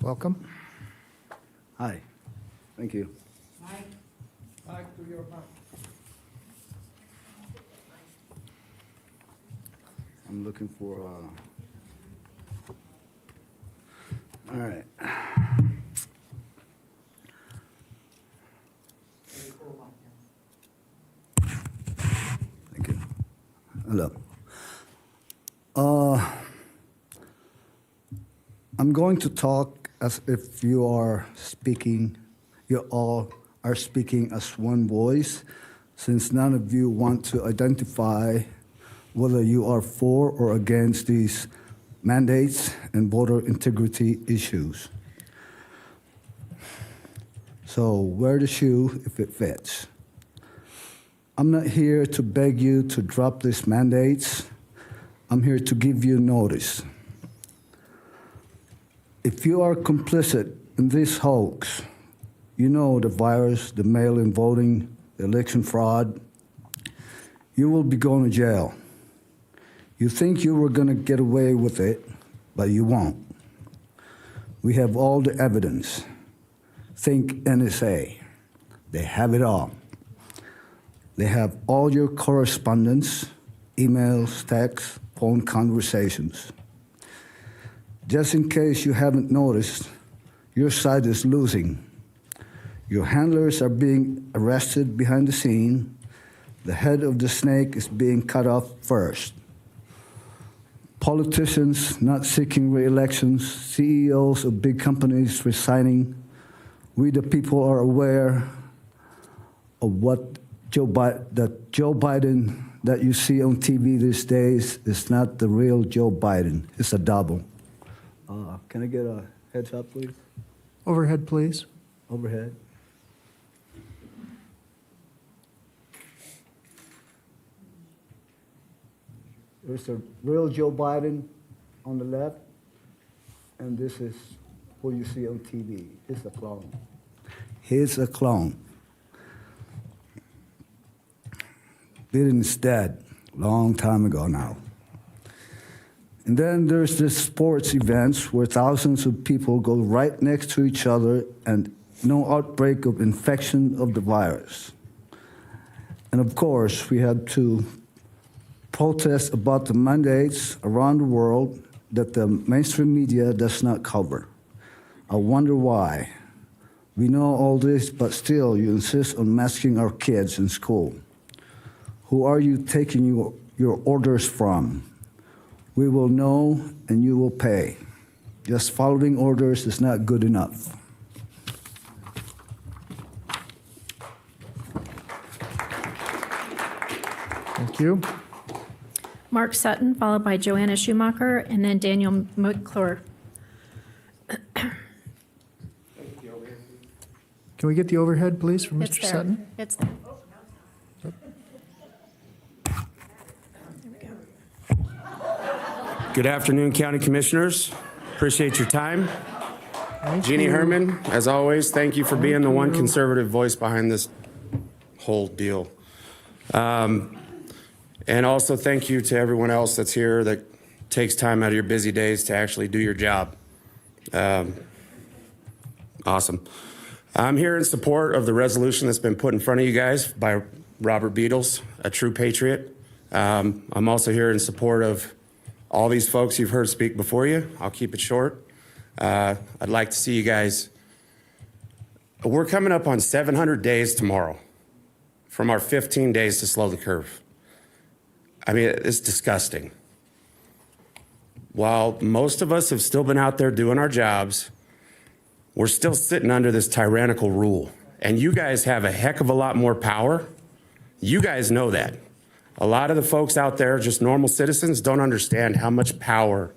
A: Welcome.
F: Hi. Thank you. I'm looking for, all right. Thank you. Hello. I'm going to talk as if you all are speaking as one voice, since none of you want to identify whether you are for or against these mandates and voter integrity issues. So wear the shoe if it fits. I'm not here to beg you to drop these mandates. I'm here to give you notice. If you are complicit in this hoax, you know the virus, the mail-in voting, the election fraud, you will be going to jail. You think you were going to get away with it, but you won't. We have all the evidence. Think NSA. They have it all. They have all your correspondence, emails, texts, phone conversations. Just in case you haven't noticed, your side is losing. Your handlers are being arrested behind the scene. The head of the snake is being cut off first. Politicians not seeking re-elections, CEOs of big companies resigning. We the people are aware of what Joe Biden that you see on TV these days is not the real Joe Biden. It's a double. Can I get a heads up, please?
A: Overhead, please.
F: Overhead. There's a real Joe Biden on the left, and this is what you see on TV. It's a clone. He's a clone. Biden's dead, long time ago now. And then there's this sports events where thousands of people go right next to each other and no outbreak of infection of the virus. And of course, we had to protest about the mandates around the world that the mainstream media does not cover. I wonder why. We know all this, but still you insist on masking our kids in school. Who are you taking your orders from? We will know and you will pay. Just following orders is not good enough.
A: Thank you.
C: Mark Sutton, followed by Joanna Schumacher, and then Daniel McClure.
A: Can we get the overhead, please, from
C: It's
A: Mr.
C: there.
A: Sutton?
C: It's there.
U: Good afternoon, County Commissioners. Appreciate your time. Jeannie Herman, as always, thank you for being the one conservative voice behind this whole deal. And also thank you to everyone else that's here that takes time out of your busy days to actually do your job. Awesome. I'm here in support of the resolution that's been put in front of you guys by Robert Beadles, a true patriot. I'm also here in support of all these folks you've heard speak before you. I'll keep it short. I'd like to see you guys. We're coming up on 700 days tomorrow from our 15 days to slow the curve. I mean, it's disgusting. While most of us have still been out there doing our jobs, we're still sitting under this tyrannical rule. And you guys have a heck of a lot more power. You guys know that. A lot of the folks out there, just normal citizens, don't understand how much power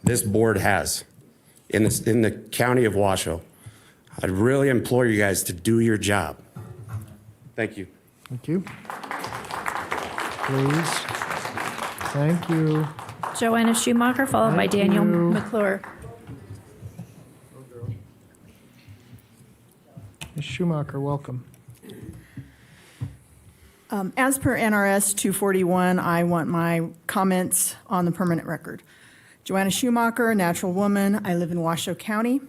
U: this board has in the county of Washoe. I'd really implore you guys to do your job. Thank you.
A: Thank you. Please. Thank you.
C: Joanna Schumacher, followed by Daniel McClure.
A: Ms. Schumacher, welcome.
H: As per NRS 241, I want my comments on the permanent record. Joanna Schumacher, a natural woman. I live in Washoe County.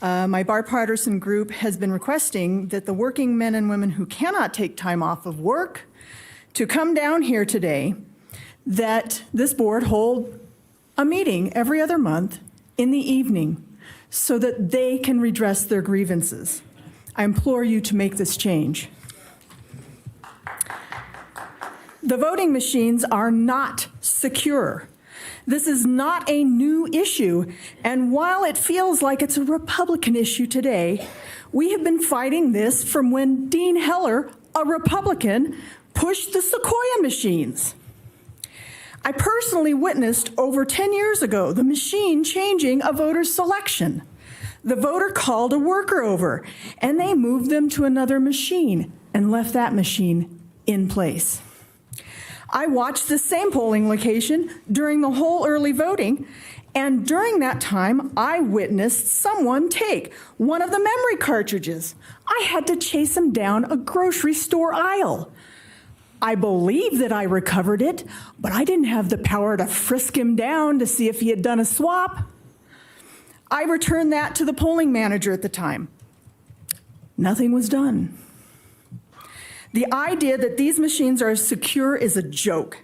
H: My bipartisan group has been requesting that the working men and women who cannot take time off of work to come down here today, that this board hold a meeting every other month in the evening so that they can redress their grievances. I implore you to make this change. The voting machines are not secure. This is not a new issue, and while it feels like it's a Republican issue today, we have been fighting this from when Dean Heller, a Republican, pushed the Sequoia machines. I personally witnessed over 10 years ago the machine changing a voter's selection. The voter called a worker over, and they moved them to another machine and left that machine in place. I watched the same polling location during the whole early voting, and during that time, I witnessed someone take one of the memory cartridges. I had to chase him down a grocery store aisle. I believe that I recovered it, but I didn't have the power to frisk him down to see if he had done a swap. I returned that to the polling manager at the time. Nothing was done. The idea that these machines are secure is a joke.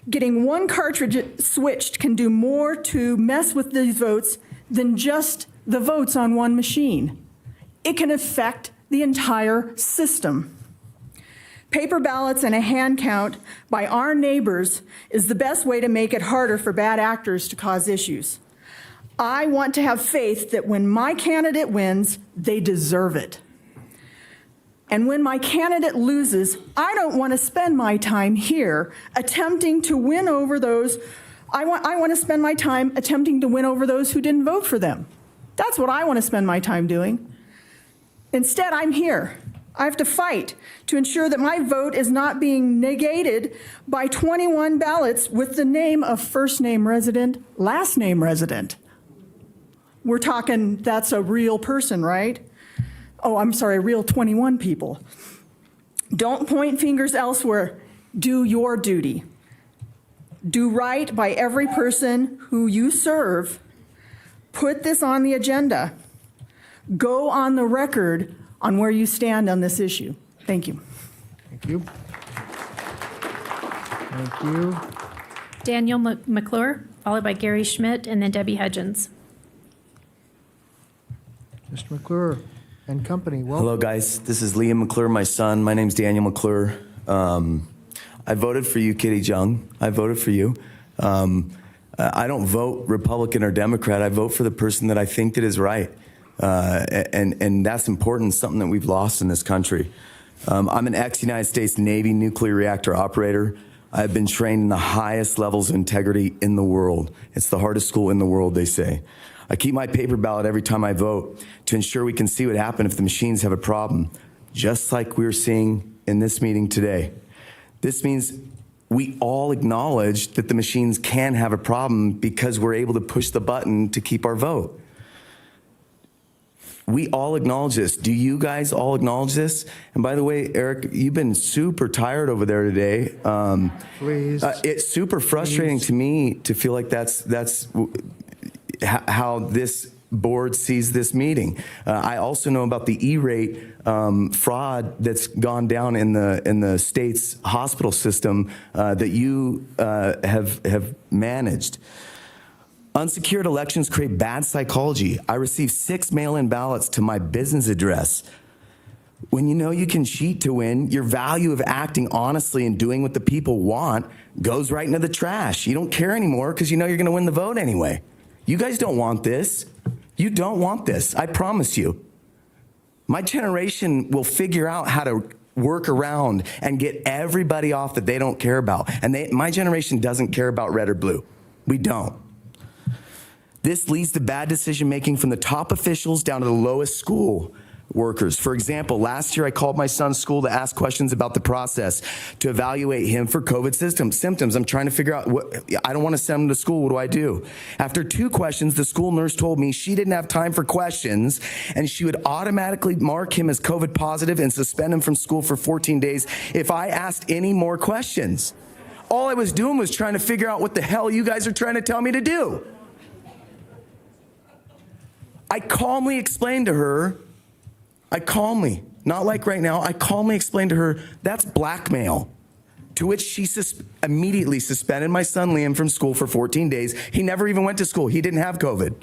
H: Getting one cartridge switched can do more to mess with these votes than just the votes on one machine. It can affect the entire system. Paper ballots and a hand count by our neighbors is the best way to make it harder for bad actors to cause issues. I want to have faith that when my candidate wins, they deserve it. And when my candidate loses, I don't want to spend my time here attempting to win over those. I want to spend my time attempting to win over those who didn't vote for them. That's what I want to spend my time doing. Instead, I'm here. I have to fight to ensure that my vote is not being negated by 21 ballots with the name of first name resident, last name resident. We're talking, that's a real person, right? Oh, I'm sorry, real 21 people. Don't point fingers elsewhere. Do your duty. Do right by every person who you serve. Put this on the agenda. Go on the record on where you stand on this issue. Thank you.
A: Thank you. Thank you.
C: Daniel McClure, followed by Gary Schmidt, and then Debbie Hudgens.
A: Mr. McClure and company, welcome.
V: Hello, guys. This is Liam McClure, my son. My name's Daniel McClure. I voted for you, Kitty Jung. I voted for you. I don't vote Republican or Democrat. I vote for the person that I think that is right. And that's important, something that we've lost in this country. I'm an ex-United States Navy nuclear reactor operator. I've been trained in the highest levels of integrity in the world. It's the hardest school in the world, they say. I keep my paper ballot every time I vote to ensure we can see what happens if the machines have a problem, just like we're seeing in this meeting today. This means we all acknowledge that the machines can have a problem because we're able to push the button to keep our vote. We all acknowledge this. Do you guys all acknowledge this? And by the way, Eric, you've been super tired over there today.
A: Please.
V: It's super frustrating to me to feel like that's how this board sees this meeting. I also know about the E-rate fraud that's gone down in the state's hospital system that you have managed. Unsecured elections create bad psychology. I received 6 mail-in ballots to my business address. When you know you can cheat to win, your value of acting honestly and doing what the people want goes right into the trash. You don't care anymore because you know you're going to win the vote anyway. You guys don't want this. You don't want this, I promise you. My generation will figure out how to work around and get everybody off that they don't care about. And my generation doesn't care about red or blue. We don't. This leads to bad decision-making from the top officials down to the lowest school workers. For example, last year I called my son's school to ask questions about the process to evaluate him for COVID symptoms. I'm trying to figure out I don't want to send him to school. What do I do? After 2 questions, the school nurse told me she didn't have time for questions and she would automatically mark him as COVID positive and suspend him from school for 14 days if I asked any more questions. All I was doing was trying to figure out what the hell you guys are trying to tell me to do. I calmly explained to her, not like right now, I calmly explained to her, that's blackmail. To which she immediately suspended my son Liam from school for 14 days. He never even went to school. He didn't have COVID.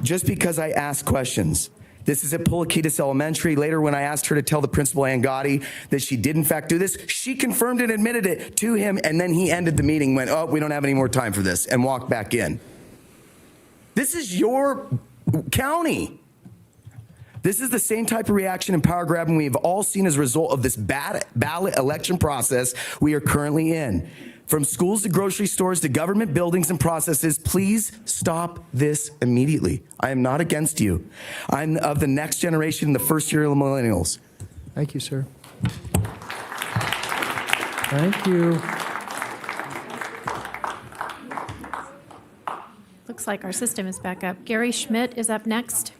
V: Just because I asked questions. This is at Pulikitas Elementary. Later, when I asked her to tell the principal, Ann Gotti, that she did in fact do this, she confirmed and admitted it to him, and then he ended the meeting, went, oh, we don't have any more time for this, and walked back in. This is your county. This is the same type of reaction and power grabbing we have all seen as a result of this bad ballot election process we are currently in. From schools to grocery stores to government buildings and processes, please stop this immediately. I am not against you. I'm of the next generation, the first year of the millennials.
A: Thank you, sir. Thank you.
C: Looks like our system is back up. Gary Schmidt is up next.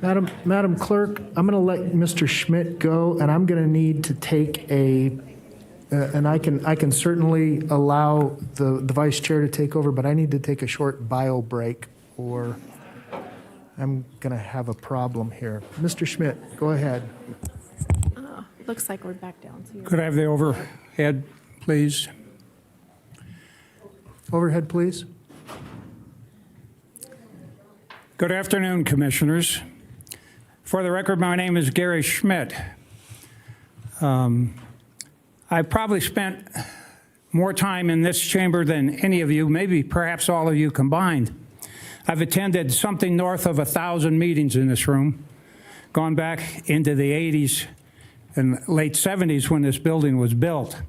A: Madam Clerk, I'm going to let Mr. Schmidt go, and I'm going to need to take and I can certainly allow the vice chair to take over, but I need to take a short bio break, or I'm going to have a problem here. Mr. Schmidt, go ahead.
C: Looks like we're back down. So
I: Could I have the overhead, please?
A: Overhead, please.
I: Good afternoon, Commissioners. For the record, my name is Gary Schmidt. I probably spent more time in this chamber than any of you, maybe perhaps all of you combined. I've attended something north of 1,000 meetings in this room, gone back into the 80s and late 70s when this building was built.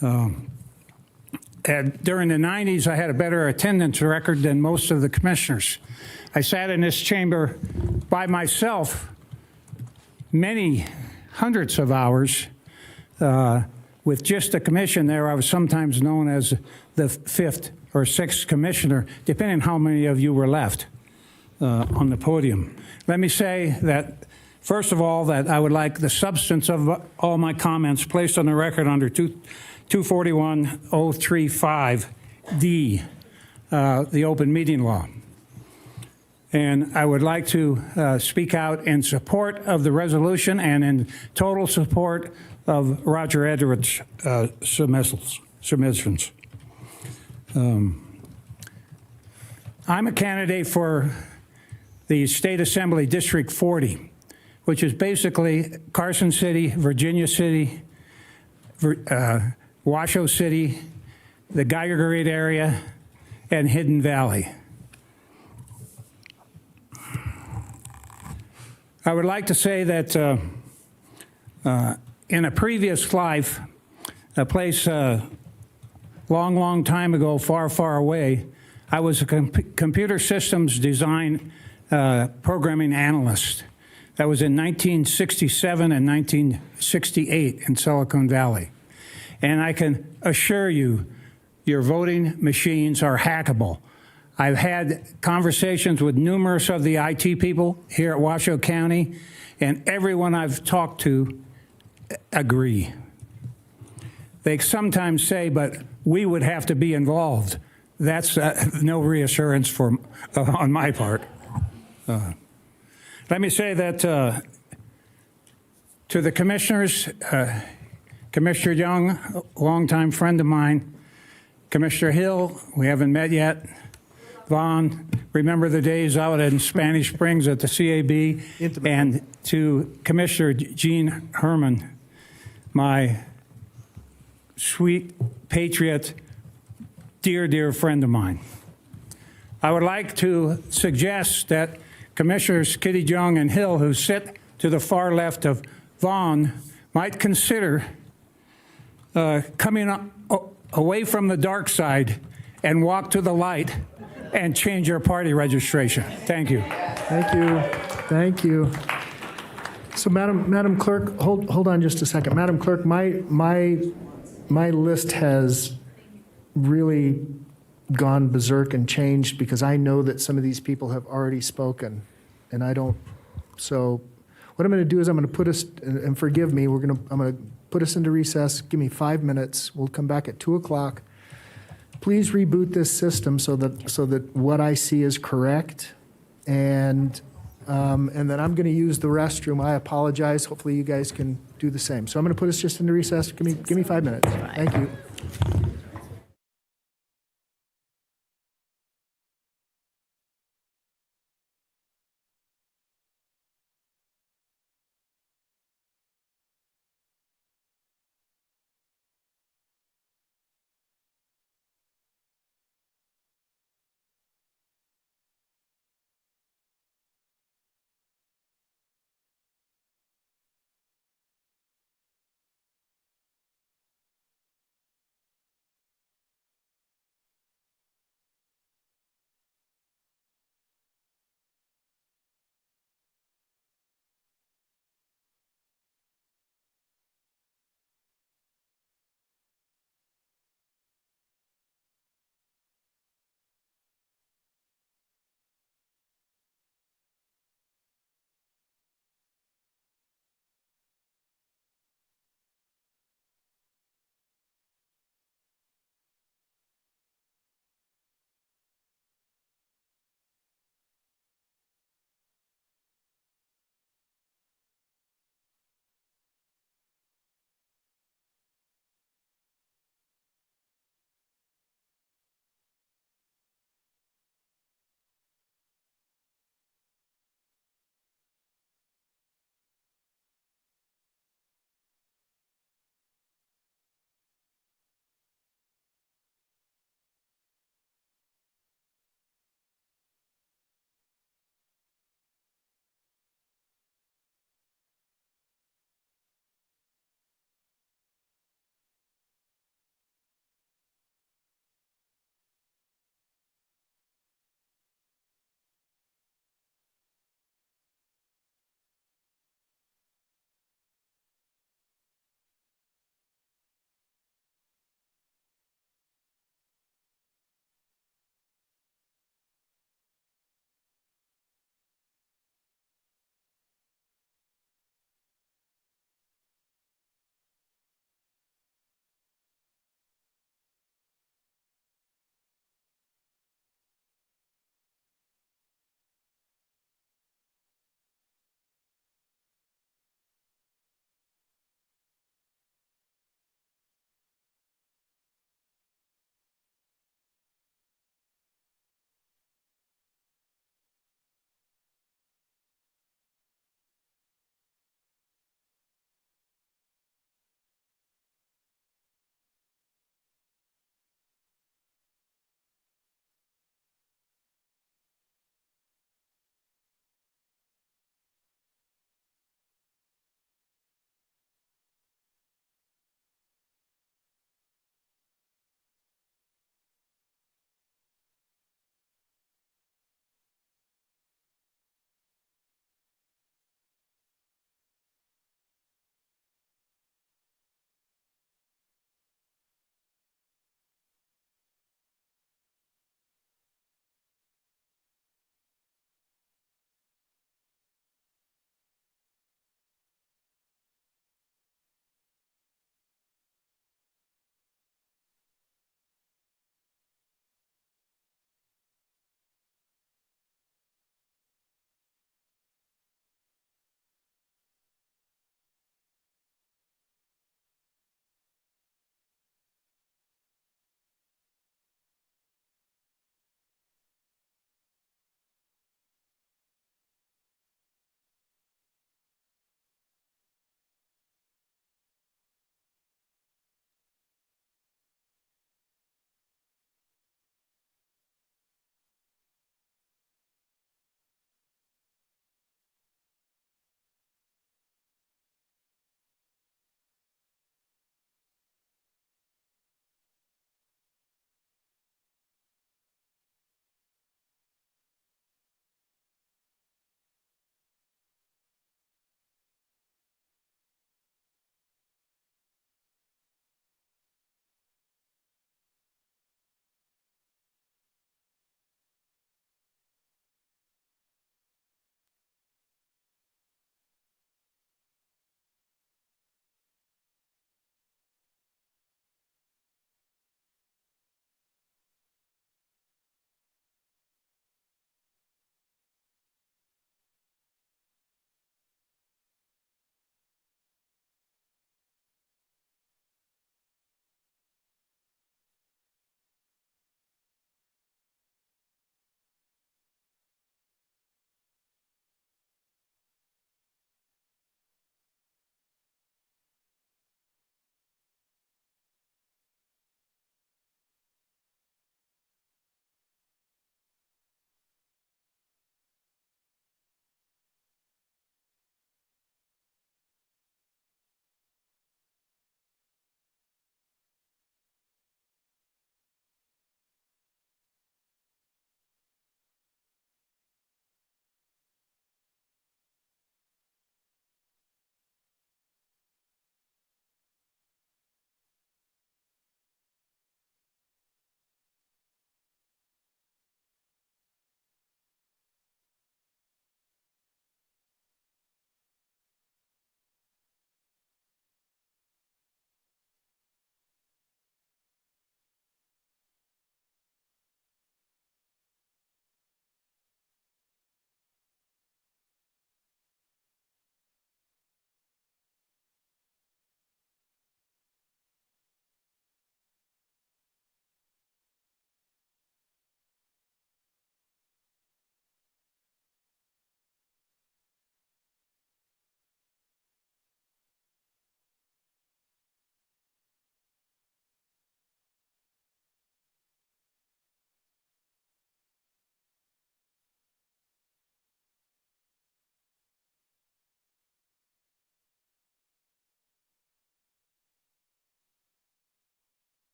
I: And during the 90s, I had a better attendance record than most of the commissioners. I sat in this chamber by myself many hundreds of hours with just a commission there. I was sometimes known as the 5th or 6th commissioner, depending on how many of you were left on the podium. Let me say that, first of all, that I would like the substance of all my comments placed on the record under 241.035D, the open meeting law. And I would like to speak out in support of the resolution and in total support of Roger Edwards' submissions. I'm a candidate for the State Assembly District 40, which is basically Carson City, Virginia City, Washoe City, the Geiger Grade area, and Hidden Valley. I would like to say that in a previous life, a place long time ago, far away, I was a computer systems design programming analyst. That was in 1967 and 1968 in Silicon Valley. And I can assure you, your voting machines are hackable. I've had conversations with numerous of the IT people here at Washoe County, and everyone I've talked to agree. They sometimes say, but we would have to be involved. that's no reassurance on my part. Let me say that to the commissioners, Commissioner Young, a longtime friend of mine, Commissioner Hill, we haven't met yet. Vaughn, remember the days out in Spanish Springs at the CAB. And to Commissioner Gene Herman, my sweet patriot, dear friend of mine. I would like to suggest that Commissioners Kitty Jung and Hill, who sit to the far left of Vaughn, might consider coming away from the dark side and walk to the light and change your party registration. Thank you.
A: Thank you. Thank you. So, Madam Clerk, hold on just a second. Madam Clerk, my list has really gone berserk and changed because I know that some of these people have already spoken, and I don't. So, what I'm going to do is I'm going to put us, and forgive me, I'm going to put us into recess. Give me 5 minutes. We'll come back at 2 o'clock. Please reboot this system so that what I see is correct, and then I'm going to use the restroom. I apologize. Hopefully, you guys can do the same. So I'm going to put us just into recess. Give me 5 minutes. Thank you.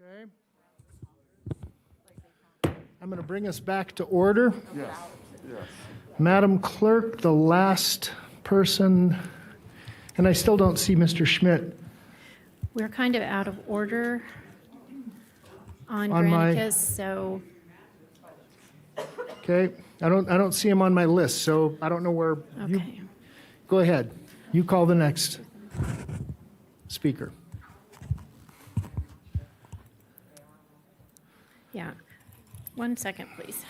A: Okay. I'm going to bring us back to order.
P: Yes.
A: Madam Clerk, the last person, and I still don't see Mr. Schmidt.
C: We're kind of out of order on
A: On my-
C: Granicus, so
A: Okay, I don't see him on my list, so I don't know where you,
C: okay.
A: go ahead. You call the next speaker.
C: Yeah. 1 second, please.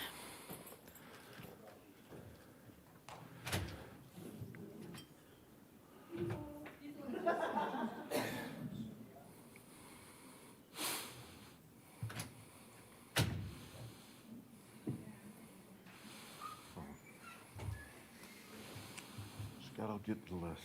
E: Just gotta get the list.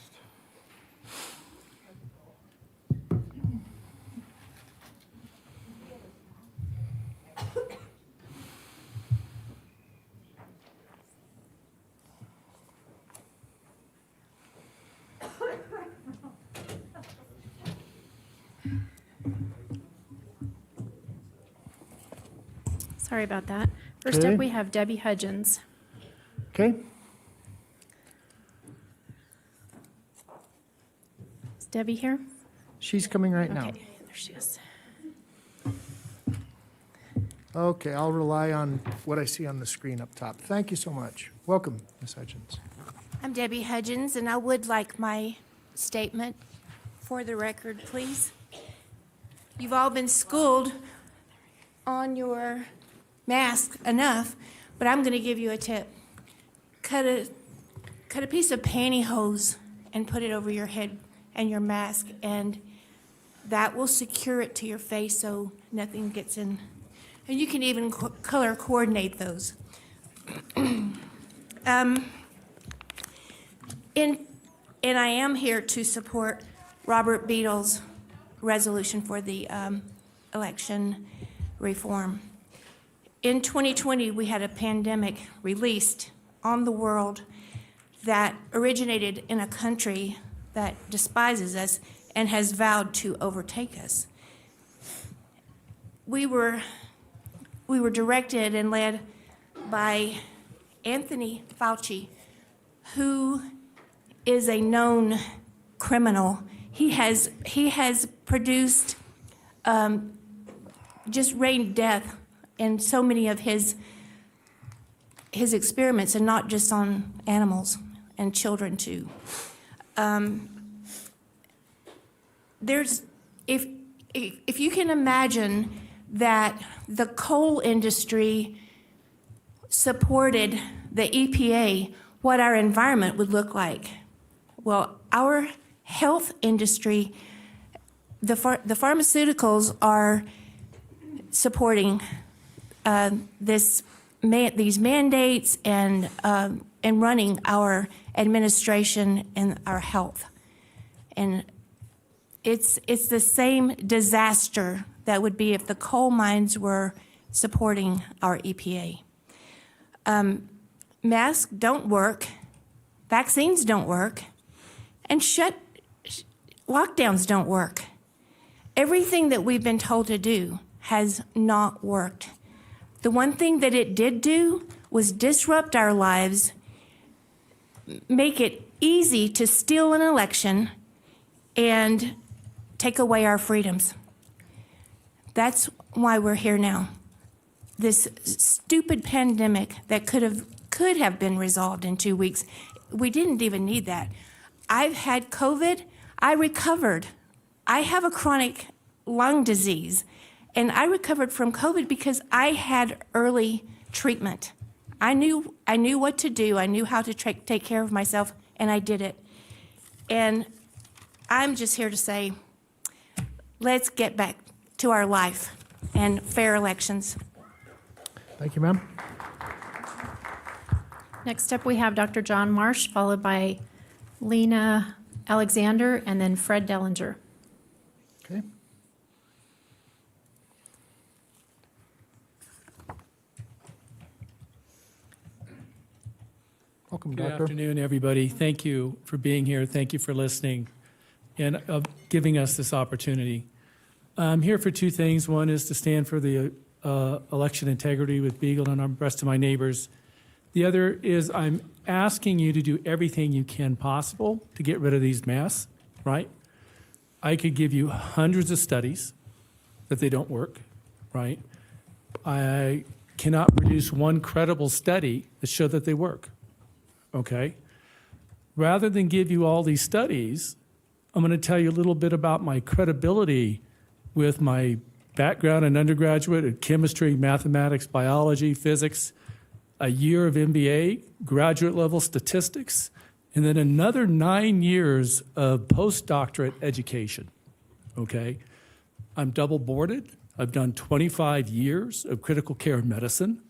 C: Sorry about that. First
A: Okay.
C: up, we have Debbie Hudgens.
A: Okay,
C: Is Debbie here?
A: she's coming right now.
C: Okay, there she is.
A: Okay, I'll rely on what I see on the screen up top. Thank you so much. Welcome, Ms. Hutchins.
J: I'm Debbie Hudgens, and I would like my statement for the record, please. You've all been schooled on your mask enough, but I'm going to give you a tip. Cut a piece of pantyhose and put it over your head and your mask, and that will secure it to your face so nothing gets in. And you can even color coordinate those. And I am here to support Robert Beadle's resolution for the election reform. In 2020, we had a pandemic released on the world that originated in a country that despises us and has vowed to overtake us. We were directed and led by Anthony Fauci, who is a known criminal. He has produced just rained death in so many of his experiments, and not just on animals and children too. If you can imagine that the coal industry supported the EPA, what our environment would look like. Well, our health industry, the pharmaceuticals are supporting these mandates and running our administration and our health. And it's the same disaster that would be if the coal mines were supporting our EPA. Masks don't work, vaccines don't work, and lockdowns don't work. Everything that we've been told to do has not worked. The one thing that it did do was disrupt our lives, make it easy to steal an election, and take away our freedoms. That's why we're here now. This stupid pandemic that could have been resolved in 2 weeks, we didn't even need that. I've had COVID, I recovered. I have a chronic lung disease, and I recovered from COVID because I had early treatment. I knew what to do, I knew how to take care of myself, and I did it. And I'm just here to say, let's get back to our life and fair elections.
A: Thank you, ma'am.
C: Next up, we have Dr. John Marsh, followed by Lena Alexander, and then Fred Dellinger.
A: Okay. Welcome,
L: Good
A: Doctor.
L: afternoon, everybody. Thank you for being here. Thank you for listening and giving us this opportunity. I'm here for two things. One is to stand for the election integrity with Beagle and the rest of my neighbors. The other is I'm asking you to do everything you can possible to get rid of these masks, right? I could give you hundreds of studies that they don't work, right? I cannot produce one credible study that showed that they work, okay? Rather than give you all these studies, I'm going to tell you a little bit about my credibility with my background in undergraduate in chemistry, mathematics, biology, physics, a year of MBA, graduate level statistics, and then another 9 years of postdoctorate education, okay? I'm double boarded. I've done 25 years of critical care medicine,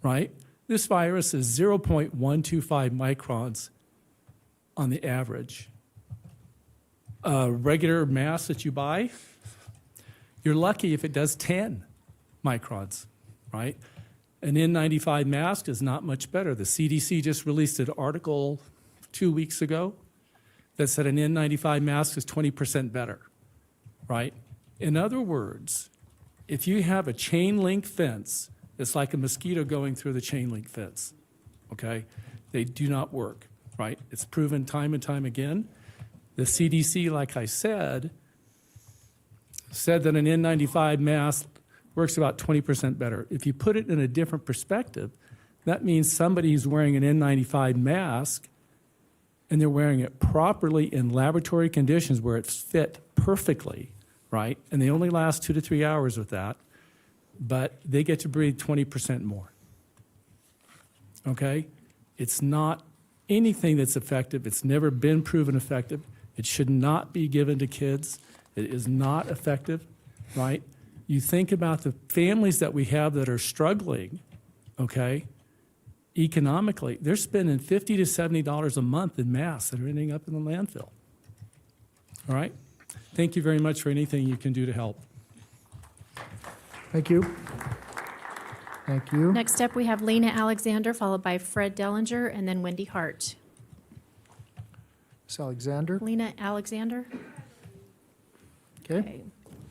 L: right? This virus is 0.125 microns on the average. A regular mask that you buy, you're lucky if it does 10 microns, right? An N95 mask is not much better. The CDC just released an article 2 weeks ago that said an N95 mask is 20% better, right? In other words, if you have a chain link fence, it's like a mosquito going through the chain link fence, okay? They do not work, right? It's proven time and time again. The CDC, like I said that an N95 mask works about 20% better. If you put it in a different perspective, that means somebody who's wearing an N95 mask and they're wearing it properly in laboratory conditions where it's fit perfectly, right? And they only last 2 to 3 hours with that, but they get to breathe 20% more, okay? It's not anything that's effective. It's never been proven effective. It should not be given to kids. It is not effective, right? You think about the families that we have that are struggling, okay, economically. They're spending $50 to $70 a month in masks that are ending up in the landfill. All right? Thank you very much for anything you can do to help.
A: Thank you. Thank you.
C: Next up, we have Lena Alexander, followed by Fred Dellinger, and then Wendy Hart.
A: Ms. Alexander.
C: Lena Alexander.
A: Okay.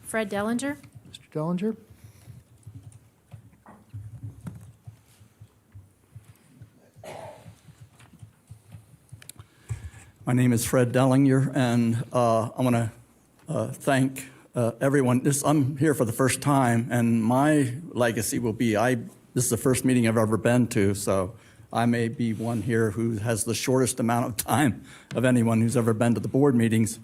C: Fred Dellinger.
A: Mr. Dellinger.
M: My name is Fred Dellinger, and I want to thank everyone. I'm here for the first time, and my legacy will be this is the first meeting I've ever been to, so I may be one here who has the shortest amount of time of anyone who's ever been to the board meetings.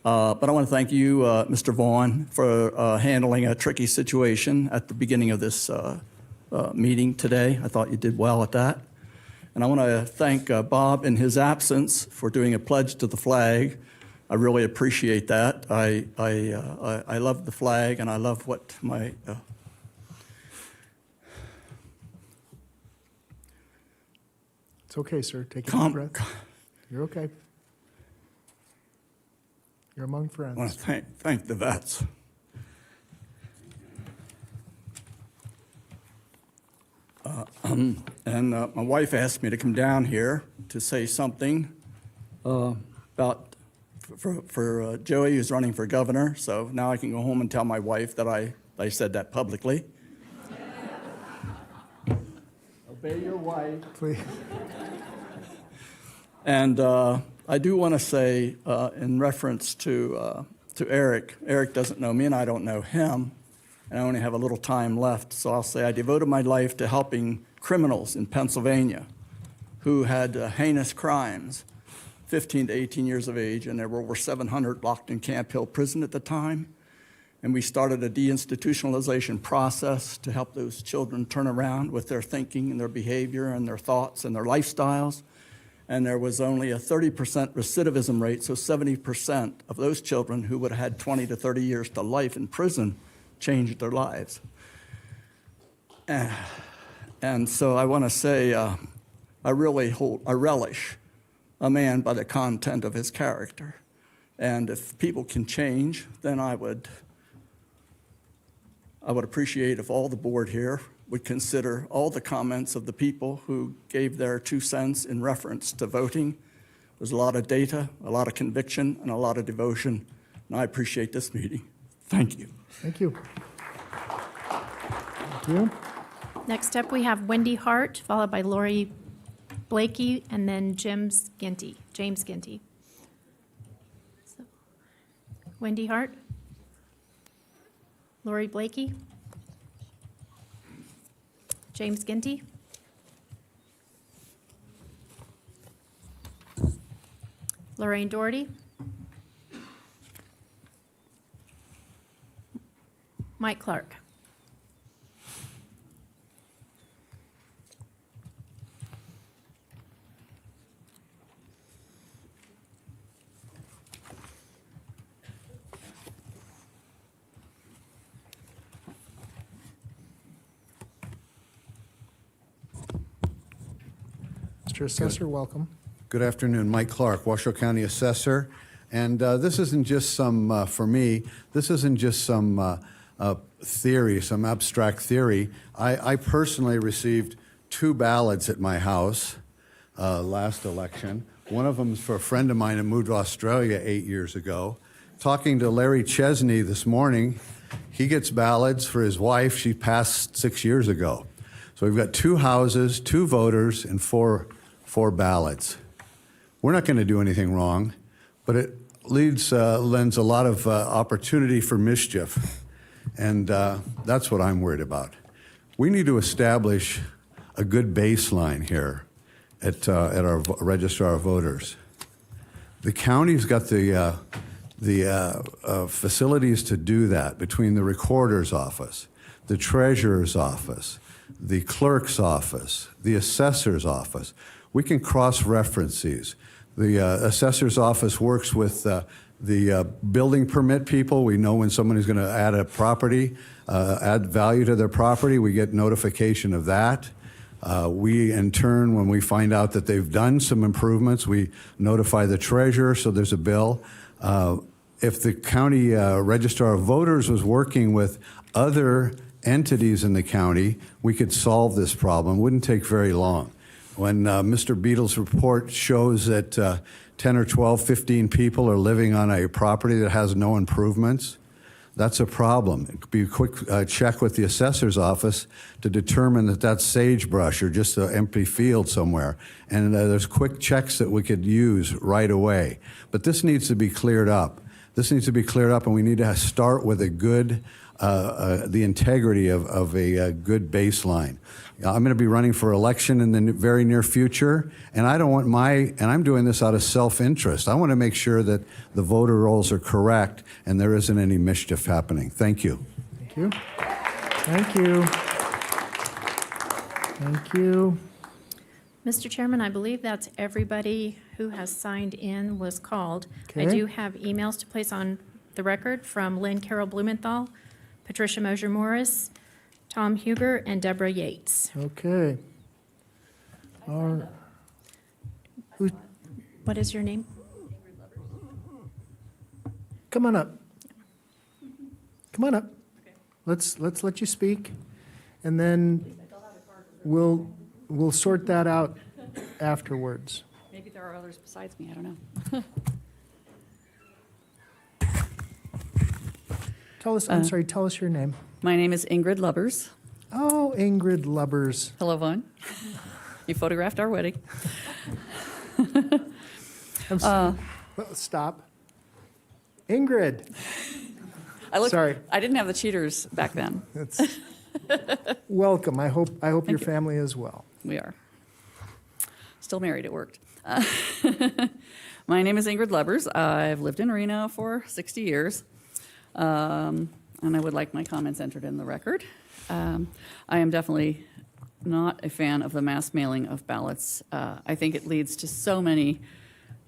M: But I want to thank you, Mr. Vaughn, for handling a tricky situation at the beginning of this meeting today. I thought you did well at that. And I want to thank Bob in his absence for doing a pledge to the flag. I really appreciate that. I love the flag, and I love what my
A: It's okay, sir. Take a deep breath. You're okay. You're among friends.
M: I want to thank the vets. And my wife asked me to come down here to say something about for Joey, who's running for governor. So now I can go home and tell my wife that I said that publicly. Obey your wife.
A: Please.
M: And I do want to say, in reference to Eric, Eric doesn't know me and I don't know him, and I only have a little time left, so I'll say I devoted my life to helping criminals in Pennsylvania who had heinous crimes, 15 to 18 years of age, and there were over 700 locked in Camp Hill prison at the time. And we started a deinstitutionalization process to help those children turn around with their thinking and their behavior and their thoughts and their lifestyles. And there was only a 30% recidivism rate, so 70% of those children who would have had 20 to 30 years to life in prison changed their lives. And so I want to say I relish a man by the content of his character. And if people can change, then I would appreciate if all the board here would consider all the comments of the people who gave their 2 cents in reference to voting. There's a lot of data, a lot of conviction, and a lot of devotion, and I appreciate this meeting. Thank you.
A: Thank you. Thank you.
C: Next up, we have Wendy Hart, followed by Lori Blakey, and then James Ginty. So, Wendy Hart, Lori Blakey, James Ginty, Lorraine Doherty, Mike Clark.
A: Mr. Assessor, welcome.
N: Good afternoon. Mike Clark, Washoe County Assessor. And this isn't just some, for me, this isn't just some theory, some abstract theory. I personally received 2 ballots at my house last election. One of them is for a friend of mine who moved to Australia 8 years ago. Talking to Larry Chesney this morning, he gets ballots for his wife. She passed 6 years ago. So we've got 2 houses, 2 voters, and 4 ballots. We're not going to do anything wrong, but it lends a lot of opportunity for mischief, and that's what I'm worried about. We need to establish a good baseline here at our Registrar of Voters. The county's got the facilities to do that between the recorder's office, the treasurer's office, the clerk's office, the assessor's office. We can cross-reference these. The assessor's office works with the building permit people. We know when someone is going to add a property, add value to their property, we get notification of that. We, in turn, when we find out that they've done some improvements, we notify the treasurer, so there's a bill. If the county registrar of voters was working with other entities in the county, we could solve this problem. It wouldn't take very long. When Mr. Beadle's report shows that 10 or 12, 15 people are living on a property that has no improvements, that's a problem. It could be a quick check with the assessor's office to determine that that's sagebrush or just an empty field somewhere. And there's quick checks that we could use right away. But this needs to be cleared up. This needs to be cleared up, and we need to start with a good, the integrity of a good baseline. I'm going to be running for election in the very near future, and I don't want and I'm doing this out of self-interest. I want to make sure that the voter rolls are correct and there isn't any mischief happening. Thank you.
A: Thank you. Thank you. Thank you.
C: Mr. Chairman, I believe that's everybody who has signed in was called. I
A: Okay.
C: do have emails to place on the record from Lynn Carroll Blumenthal, Patricia Mosier Morris, Tom Huger, and Deborah Yates.
A: Okay. All right.
C: What is your name?
A: Come on up. Come on up. Let's let you speak, and then we'll sort that out afterwards.
O: Maybe there are others besides me, I don't know.
A: Tell us your name.
O: My name is Ingrid Lubbers.
A: Oh, Ingrid Lubbers.
O: Hello, Vaughn. You photographed our wedding.
A: Stop. Ingrid. Sorry.
O: I didn't have the cheaters back then.
A: Welcome. I hope your family is well.
O: We are. Still married, it worked. My name is Ingrid Lubbers. I've lived in Reno for 60 years. And I would like my comments entered in the record. I am definitely not a fan of the mass mailing of ballots. I think it leads to so many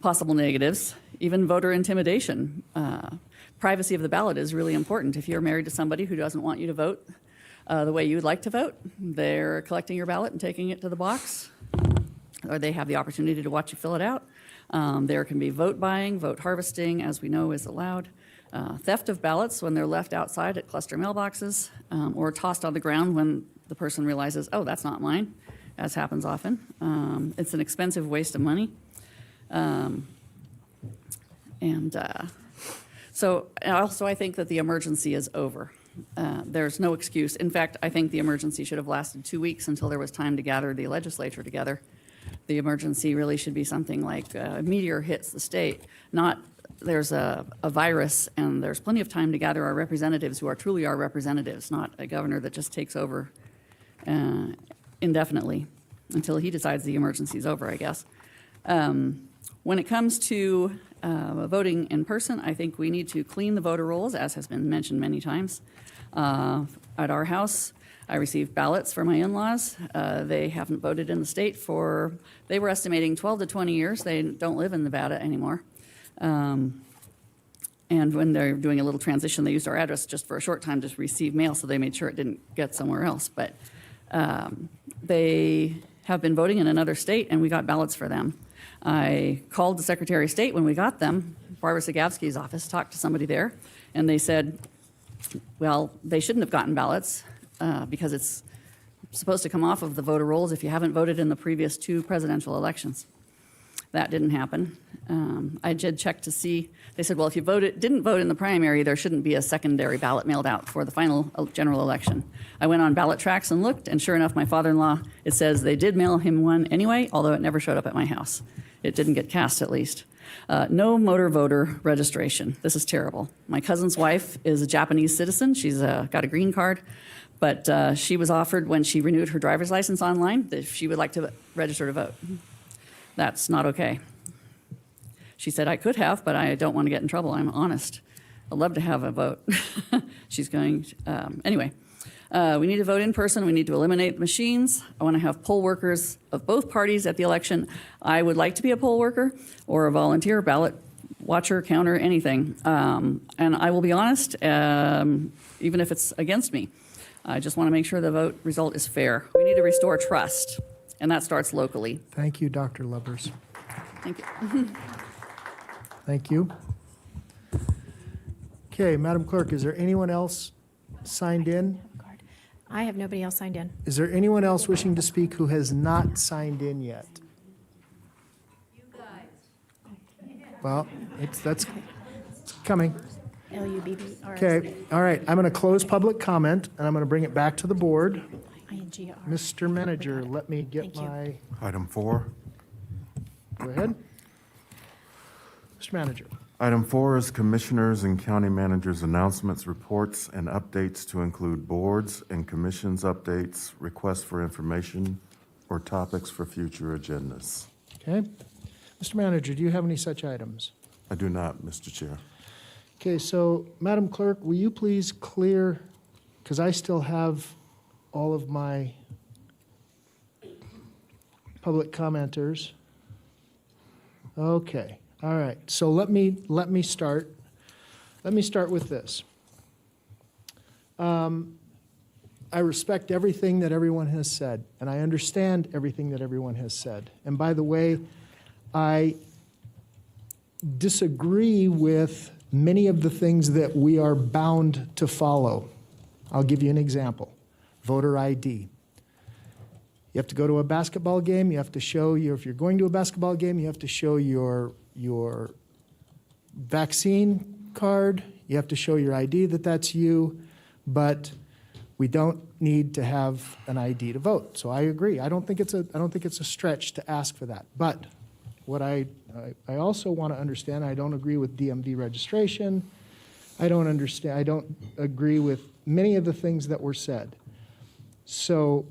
O: possible negatives, even voter intimidation. Privacy of the ballot is really important. If you're married to somebody who doesn't want you to vote the way you would like to vote, they're collecting your ballot and taking it to the box, or they have the opportunity to watch you fill it out. There can be vote buying, vote harvesting, as we know is allowed. Theft of ballots when they're left outside at cluster mailboxes or tossed on the ground when the person realizes, oh, that's not mine, as happens often. It's an expensive waste of money. So also, I think that the emergency is over. There's no excuse. In fact, I think the emergency should have lasted 2 weeks until there was time to gather the legislature together. The emergency really should be something like a meteor hits the state, not there's a virus and there's plenty of time to gather our representatives who are truly our representatives, not a governor that just takes over indefinitely until he decides the emergency is over, I guess. When it comes to voting in person, I think we need to clean the voter rolls, as has been mentioned many times. At our house, I received ballots for my in-laws. They haven't voted in the state they were estimating 12 to 20 years. They don't live in Nevada anymore. And when they're doing a little transition, they used our address just for a short time to receive mail, so they made sure it didn't get somewhere else. But they have been voting in another state, and we got ballots for them. I called the Secretary of State when we got them, Barbara Sagavsky's office, talked to somebody there, and they said, well, they shouldn't have gotten ballots because it's supposed to come off of the voter rolls if you haven't voted in the previous 2 presidential elections. That didn't happen. I did check to see. They said, well, if you didn't vote in the primary, there shouldn't be a secondary ballot mailed out for the final general election. I went on ballot tracks and looked, and sure enough, my father-in-law, it says they did mail him one anyway, although it never showed up at my house. It didn't get cast, at least. No motor voter registration. This is terrible. My cousin's wife is a Japanese citizen. She's got a green card. But she was offered, when she renewed her driver's license online, that she would like to register to vote. That's not okay. She said, I could have, but I don't want to get in trouble. I'm honest. I'd love to have a vote. She's going, anyway. We need to vote in person. We need to eliminate the machines. I want to have poll workers of both parties at the election. I would like to be a poll worker or a volunteer, ballot watcher, counter, anything. And I will be honest, even if it's against me. I just want to make sure the vote result is fair. We need to restore trust, and that starts locally.
A: Thank you, Dr. Lubbers.
O: Thank you.
A: Thank you. Okay, Madam Clerk, is there anyone else signed in?
C: I have nobody else signed in.
A: Is there anyone else wishing to speak who has not signed in yet? Well, it's coming.
C: LUBB.
A: Okay, all right, I'm going to close public comment, and I'm going to bring it back to the board.
C: INGR.
A: Mr. Manager, let me get my,
B: Item 4.
A: go ahead. Mr. Manager.
B: Item 4 is Commissioners and County Managers' announcements, reports, and updates to include boards and commissions updates, requests for information, or topics for future agendas.
A: Okay. Mr. Manager, do you have any such items?
B: I do not, Mr. Chair.
A: Okay, so Madam Clerk, will you please clear, because I still have all of my public commenters. Okay, all right. So let me start. Let me start with this. I respect everything that everyone has said, and I understand everything that everyone has said. And by the way, I disagree with many of the things that we are bound to follow. I'll give you an example. Voter ID. You have to go to a basketball game. You have to show if you're going to a basketball game, you have to show your vaccine card. You have to show your ID that that's you. But we don't need to have an ID to vote. So I agree. I don't think it's a stretch to ask for that. But what I also want to understand, I don't agree with DMV registration. I don't agree with many of the things that were said. So,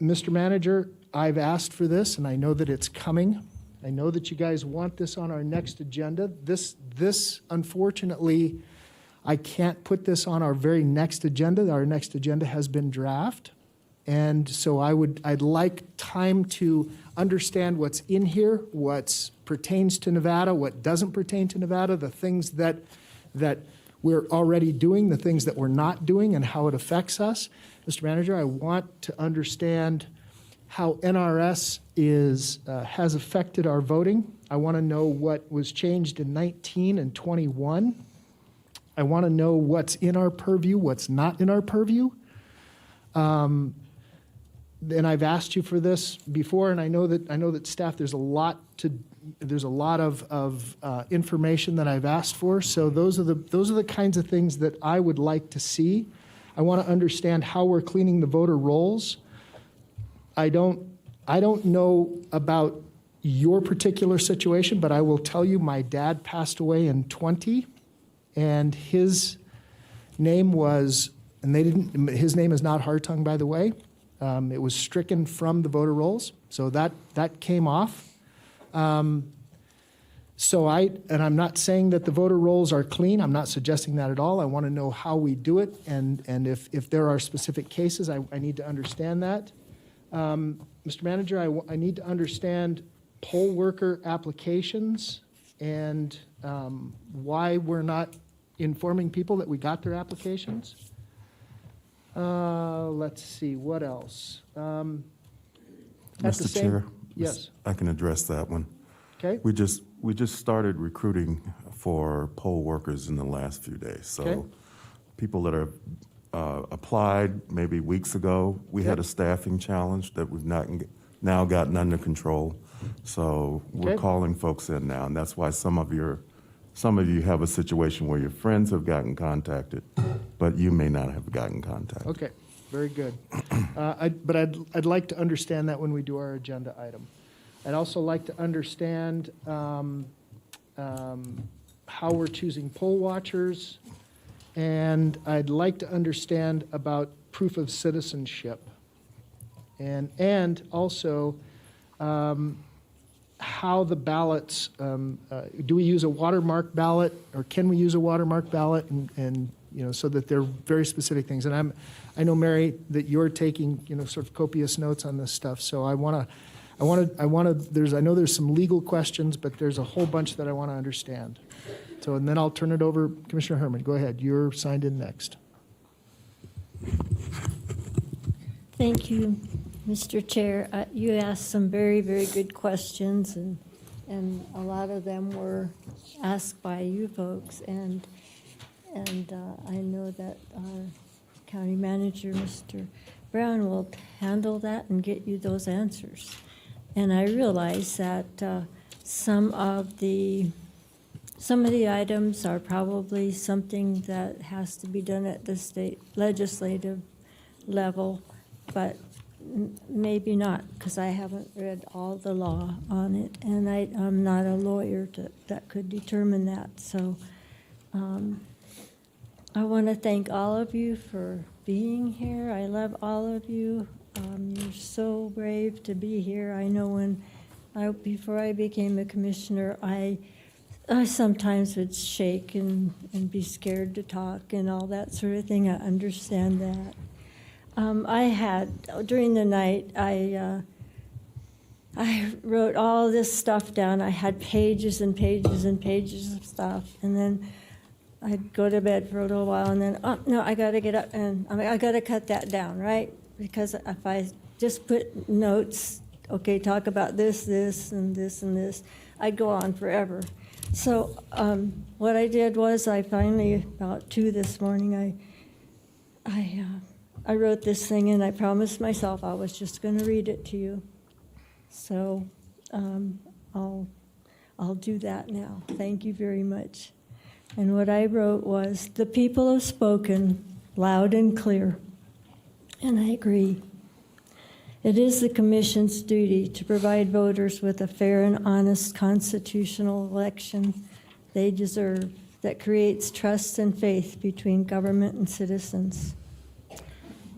A: Mr. Manager, I've asked for this, and I know that it's coming. I know that you guys want this on our next agenda. This unfortunately, I can't put this on our very next agenda. Our next agenda has been drafted. And so I'd like time to understand what's in here, what pertains to Nevada, what doesn't pertain to Nevada, the things that we're already doing, the things that we're not doing, and how it affects us. Mr. Manager, I want to understand how NRS has affected our voting. I want to know what was changed in 19 and 21. I want to know what's in our purview, what's not in our purview. And I've asked you for this before, and I know that staff, there's a lot there's a lot of information that I've asked for. So those are the kinds of things that I would like to see. I want to understand how we're cleaning the voter rolls. I don't know about your particular situation, but I will tell you my dad passed away in 20, and his name was, his name is not Hartung, by the way. It was stricken from the voter rolls, so that came off. So I'm not saying that the voter rolls are clean. I'm not suggesting that at all. I want to know how we do it, and if there are specific cases, I need to understand that. Mr. Manager, I need to understand poll worker applications and why we're not informing people that we got their applications. Let's see, what else?
B: Mr. Chair?
A: Yes.
B: I can address that one.
A: Okay.
B: We just started recruiting for poll workers in the last few days. So
A: Okay.
B: people that are applied maybe weeks ago, we had a staffing challenge that we've now gotten under control. So we're
A: Okay.
B: calling folks in now, and that's why some of you have a situation where your friends have gotten contacted, but you may not have gotten contacted.
A: Okay, very good. But I'd like to understand that when we do our agenda item. I'd also like to understand how we're choosing poll watchers, and I'd like to understand about proof of citizenship, and also how the ballots, do we use a watermark ballot, or can we use a watermark ballot, and so that they're very specific things. And I know, Mary, that you're taking sort of copious notes on this stuff. So I know there's some legal questions, but there's a whole bunch that I want to understand. So, and then I'll turn it over, Commissioner Herman. Go ahead. You're signed in next.
Q: Thank you, Mr. Chair. You asked some very, very good questions, and a lot of them were asked by you folks. And I know that our county manager, Mr. Brown, will handle that and get you those answers. And I realize that some of the items are probably something that has to be done at the state legislative level, but maybe not, because I haven't read all the law on it, and I'm not a lawyer that could determine that. So I want to thank all of you for being here. I love all of you. You're so brave to be here. I know before I became a commissioner, I sometimes would shake and be scared to talk and all that sort of thing. I understand that. During the night, I wrote all this stuff down. I had pages and pages and pages of stuff, and then I'd go to bed for a little while, and then, oh, no, I got to get up, and I got to cut that down, right? Because if I just put notes, okay, talk about this, this, and this, and this, I'd go on forever. So what I did was I finally, about 2 this morning, I wrote this thing, and I promised myself I was just going to read it to you. So I'll do that now. Thank you very much. And what I wrote was, the people have spoken loud and clear, and I agree. It is the Commission's duty to provide voters with a fair and honest constitutional election they deserve that creates trust and faith between government and citizens.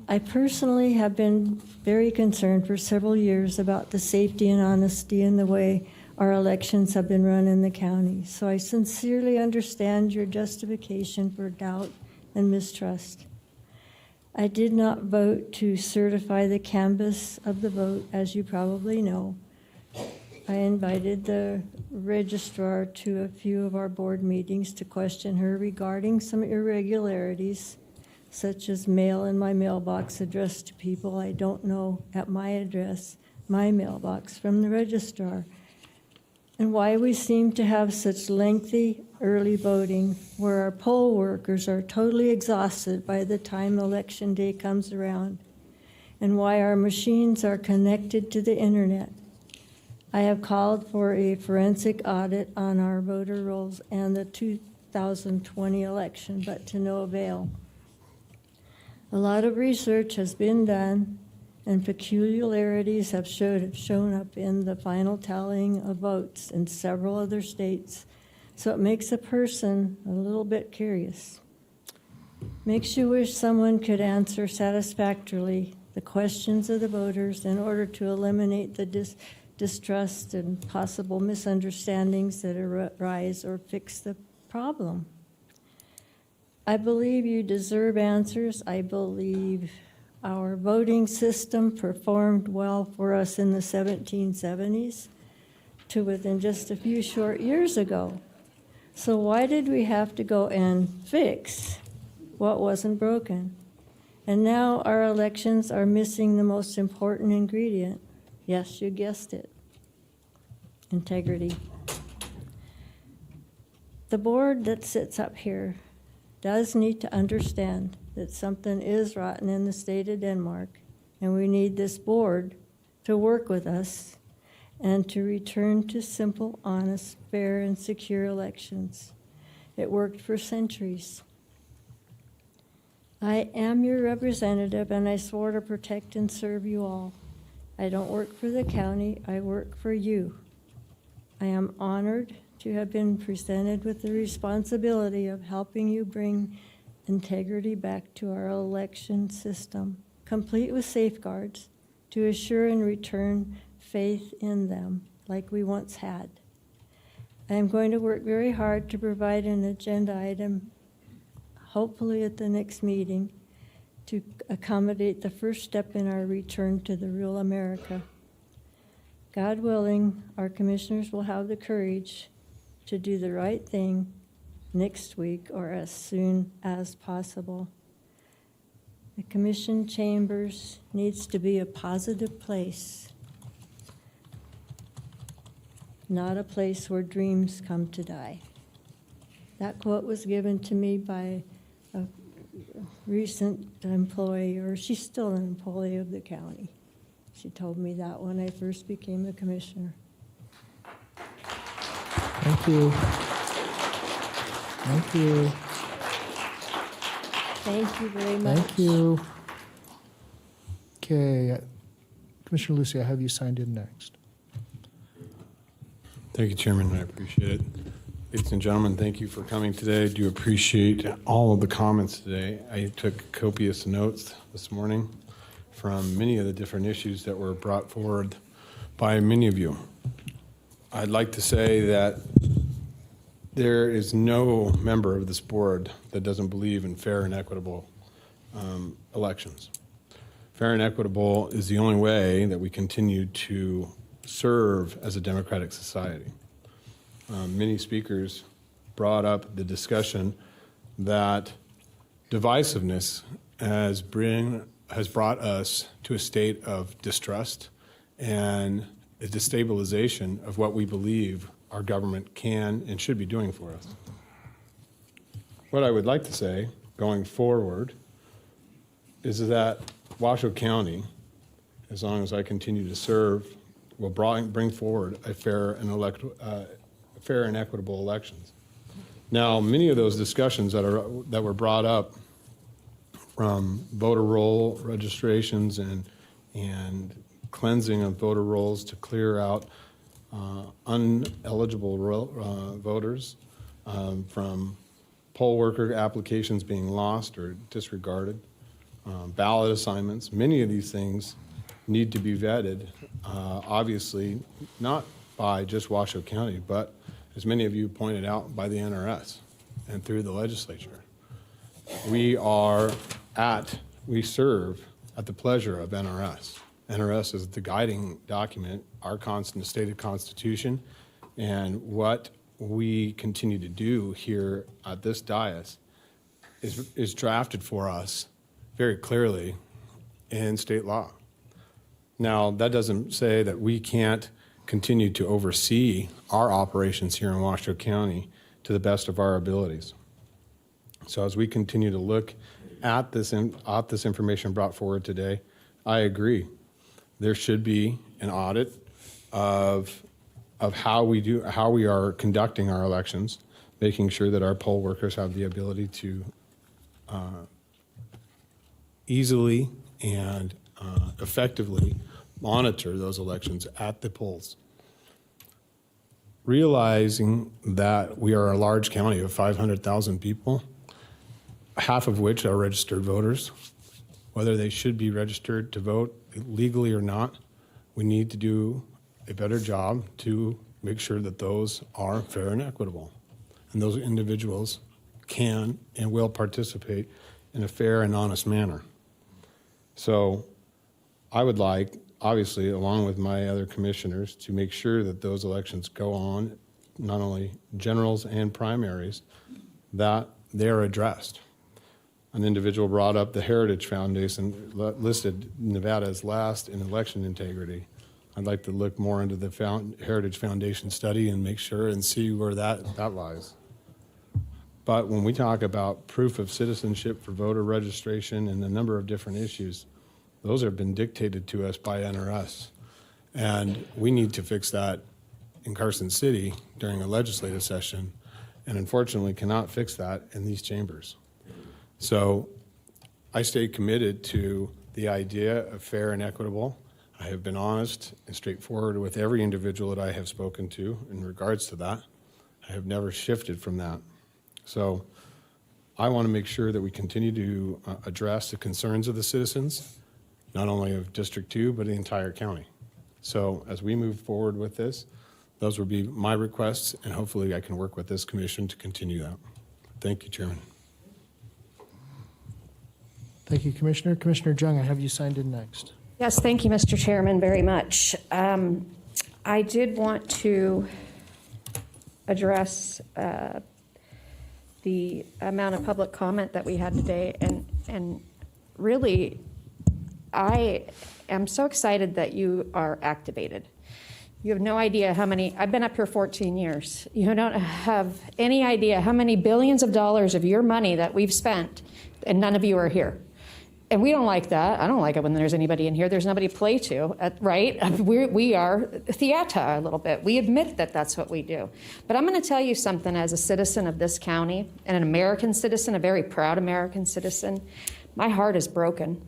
Q: I personally have been very concerned for several years about the safety and honesty in the way our elections have been run in the county. So I sincerely understand your justification for doubt and mistrust. I did not vote to certify the canvass of the vote, as you probably know. I invited the registrar to a few of our board meetings to question her regarding some irregularities, such as mail in my mailbox addressed to people I don't know at my address, my mailbox from the registrar, and why we seem to have such lengthy early voting where our poll workers are totally exhausted by the time election day comes around, and why our machines are connected to the internet. I have called for a forensic audit on our voter rolls and the 2020 election, but to no avail. A lot of research has been done, and peculiarities have shown up in the final tallying of votes in several other states, so it makes a person a little bit curious. Makes you wish someone could answer satisfactorily the questions of the voters in order to eliminate the distrust and possible misunderstandings that arise or fix the problem. I believe you deserve answers. I believe our voting system performed well for us in the 1770s to within just a few short years ago. So why did we have to go and fix what wasn't broken? And now our elections are missing the most important ingredient. Yes, you guessed it. Integrity. The board that sits up here does need to understand that something is rotten in the state of Denmark, and we need this board to work with us and to return to simple, honest, fair, and secure elections. It worked for centuries. I am your representative, and I swore to protect and serve you all. I don't work for the county, I work for you. I am honored to have been presented with the responsibility of helping you bring integrity back to our election system, complete with safeguards to assure and return faith in them like we once had. I am going to work very hard to provide an agenda item, hopefully at the next meeting, to accommodate the first step in our return to the real America. God willing, our commissioners will have the courage to do the right thing next week or as soon as possible. The commission chambers needs to be a positive place, not a place where dreams come to die. That quote was given to me by a recent employee, or she's still an employee of the county. She told me that when I first became a commissioner.
A: Thank you. Thank you.
Q: Thank you very much.
A: Thank you. Okay, Commissioner Lucy, I have you signed in next.
G: Thank you, Chairman. I appreciate it. Ladies and gentlemen, thank you for coming today. I do appreciate all of the comments today. I took copious notes this morning from many of the different issues that were brought forward by many of you. I'd like to say that there is no member of this board that doesn't believe in fair and equitable elections. Fair and equitable is the only way that we continue to serve as a democratic society. Many speakers brought up the discussion that divisiveness has brought us to a state of distrust and a destabilization of what we believe our government can and should be doing for us. What I would like to say going forward is that Washoe County, as long as I continue to serve, will bring forward a fair and equitable elections. Now, many of those discussions that were brought up from voter roll registrations and cleansing of voter rolls to clear out uneligible voters from poll worker applications being lost or disregarded, ballot assignments. Many of these things need to be vetted, obviously not by just Washoe County, but as many of you pointed out, by the NRS and through the legislature. We serve at the pleasure of NRS. NRS is the guiding document, our stated constitution, and what we continue to do here at this dais is drafted for us very clearly in state law. Now, that doesn't say that we can't continue to oversee our operations here in Washoe County to the best of our abilities. So as we continue to look at this information brought forward today, I agree. There should be an audit of of how we are conducting our elections, making sure that our poll workers have the ability to easily and effectively monitor those elections at the polls. Realizing that we are a large county of 500,000 people, half of which are registered voters, whether they should be registered to vote legally or not, we need to do a better job to make sure that those are fair and equitable. And those individuals can and will participate in a fair and honest manner. So I would like, obviously, along with my other commissioners, to make sure that those elections go on, not only generals and primaries, that they're addressed. An individual brought up the Heritage Foundation, listed Nevada as last in election integrity. I'd like to look more into the Heritage Foundation study and make sure and see where that lies. But when we talk about proof of citizenship for voter registration and a number of different issues, those have been dictated to us by NRS. And we need to fix that in Carson City during a legislative session, and unfortunately cannot fix that in these chambers. So I stay committed to the idea of fair and equitable. I have been honest and straightforward with every individual that I have spoken to in regards to that. I have never shifted from that. So I want to make sure that we continue to address the concerns of the citizens, not only of District 2, but the entire county. So as we move forward with this, those will be my requests, and hopefully I can work with this commission to continue that. Thank you, Chairman.
A: Thank you, Commissioner. Commissioner Jung, I have you signed in next.
K: Yes, thank you, Mr. Chairman, very much. I did want to address the amount of public comment that we had today, and really, I am so excited that you are activated. You have no idea how many, I've been up here 14 years. You don't have any idea how many billions of dollars of your money that we've spent, and none of you are here. And we don't like that. I don't like it when there's anybody in here. There's nobody to play to, right? We are theater a little bit. We admit that that's what we do. But I'm going to tell you something as a citizen of this county and an American citizen, a very proud American citizen. My heart is broken.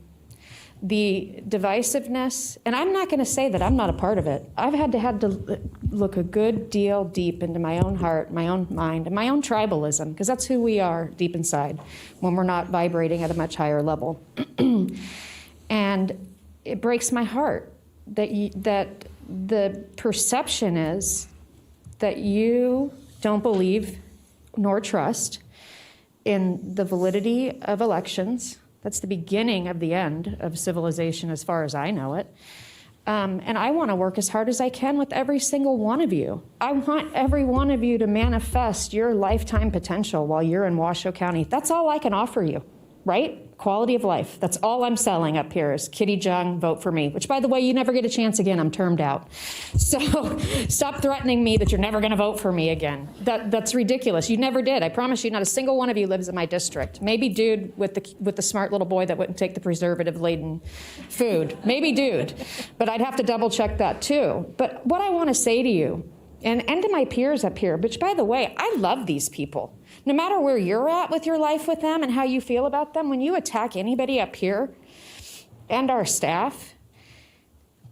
K: The divisiveness, and I'm not going to say that I'm not a part of it. I've had to look a good deal deep into my own heart, my own mind, and my own tribalism, because that's who we are deep inside when we're not vibrating at a much higher level. And it breaks my heart that the perception is that you don't believe nor trust in the validity of elections. That's the beginning of the end of civilization as far as I know it. And I want to work as hard as I can with every single one of you. I want every one of you to manifest your lifetime potential while you're in Washoe County. That's all I can offer you, right? Quality of life. That's all I'm selling up here is Kitty Jung, vote for me, which, by the way, you never get a chance again. I'm termed out. So stop threatening me that you're never going to vote for me again. That's ridiculous. You never did. I promise you, not a single one of you lives in my district. Maybe dude with the smart little boy that wouldn't take the preservative-laden food. Maybe dude. But I'd have to double-check that, too. But what I want to say to you, and to my peers up here, which, by the way, I love these people. No matter where you're at with your life with them and how you feel about them, when you attack anybody up here and our staff,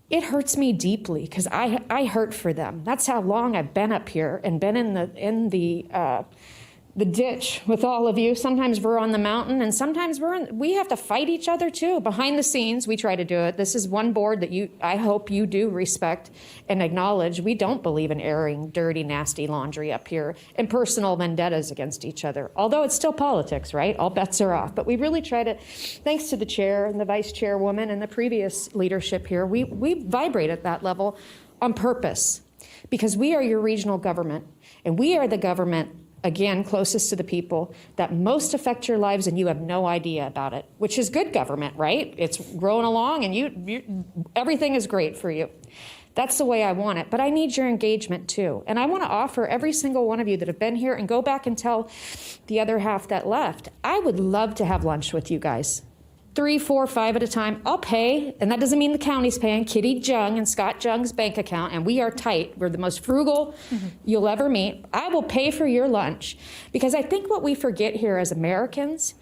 K: it hurts me deeply because I hurt for them. That's how long I've been up here and been in the ditch with all of you. Sometimes we're on the mountain, and sometimes we have to fight each other too. Behind the scenes, we try to do it. This is one board that I hope you do respect and acknowledge. We don't believe in airing dirty, nasty laundry up here and personal vendettas against each other. Although it's still politics, right? All bets are off. But we really try to, thanks to the chair and the vice chairwoman and the previous leadership here, we vibrate at that level on purpose because we are your regional government, and we are the government, again, closest to the people that most affect your lives, and you have no idea about it, which is good government, right? It's growing along, and you everything is great for you. That's the way I want it, but I need your engagement too. And I want to offer every single one of you that have been here, and go back and tell the other half that left, I would love to have lunch with you guys. 3, 4, 5 at a time. I'll pay, and that doesn't mean the county's paying. Kitty Jung and Scott Jung's bank account, and we are tight. We're the most frugal you'll ever meet. I will pay for your lunch, because I think what we forget here as Americans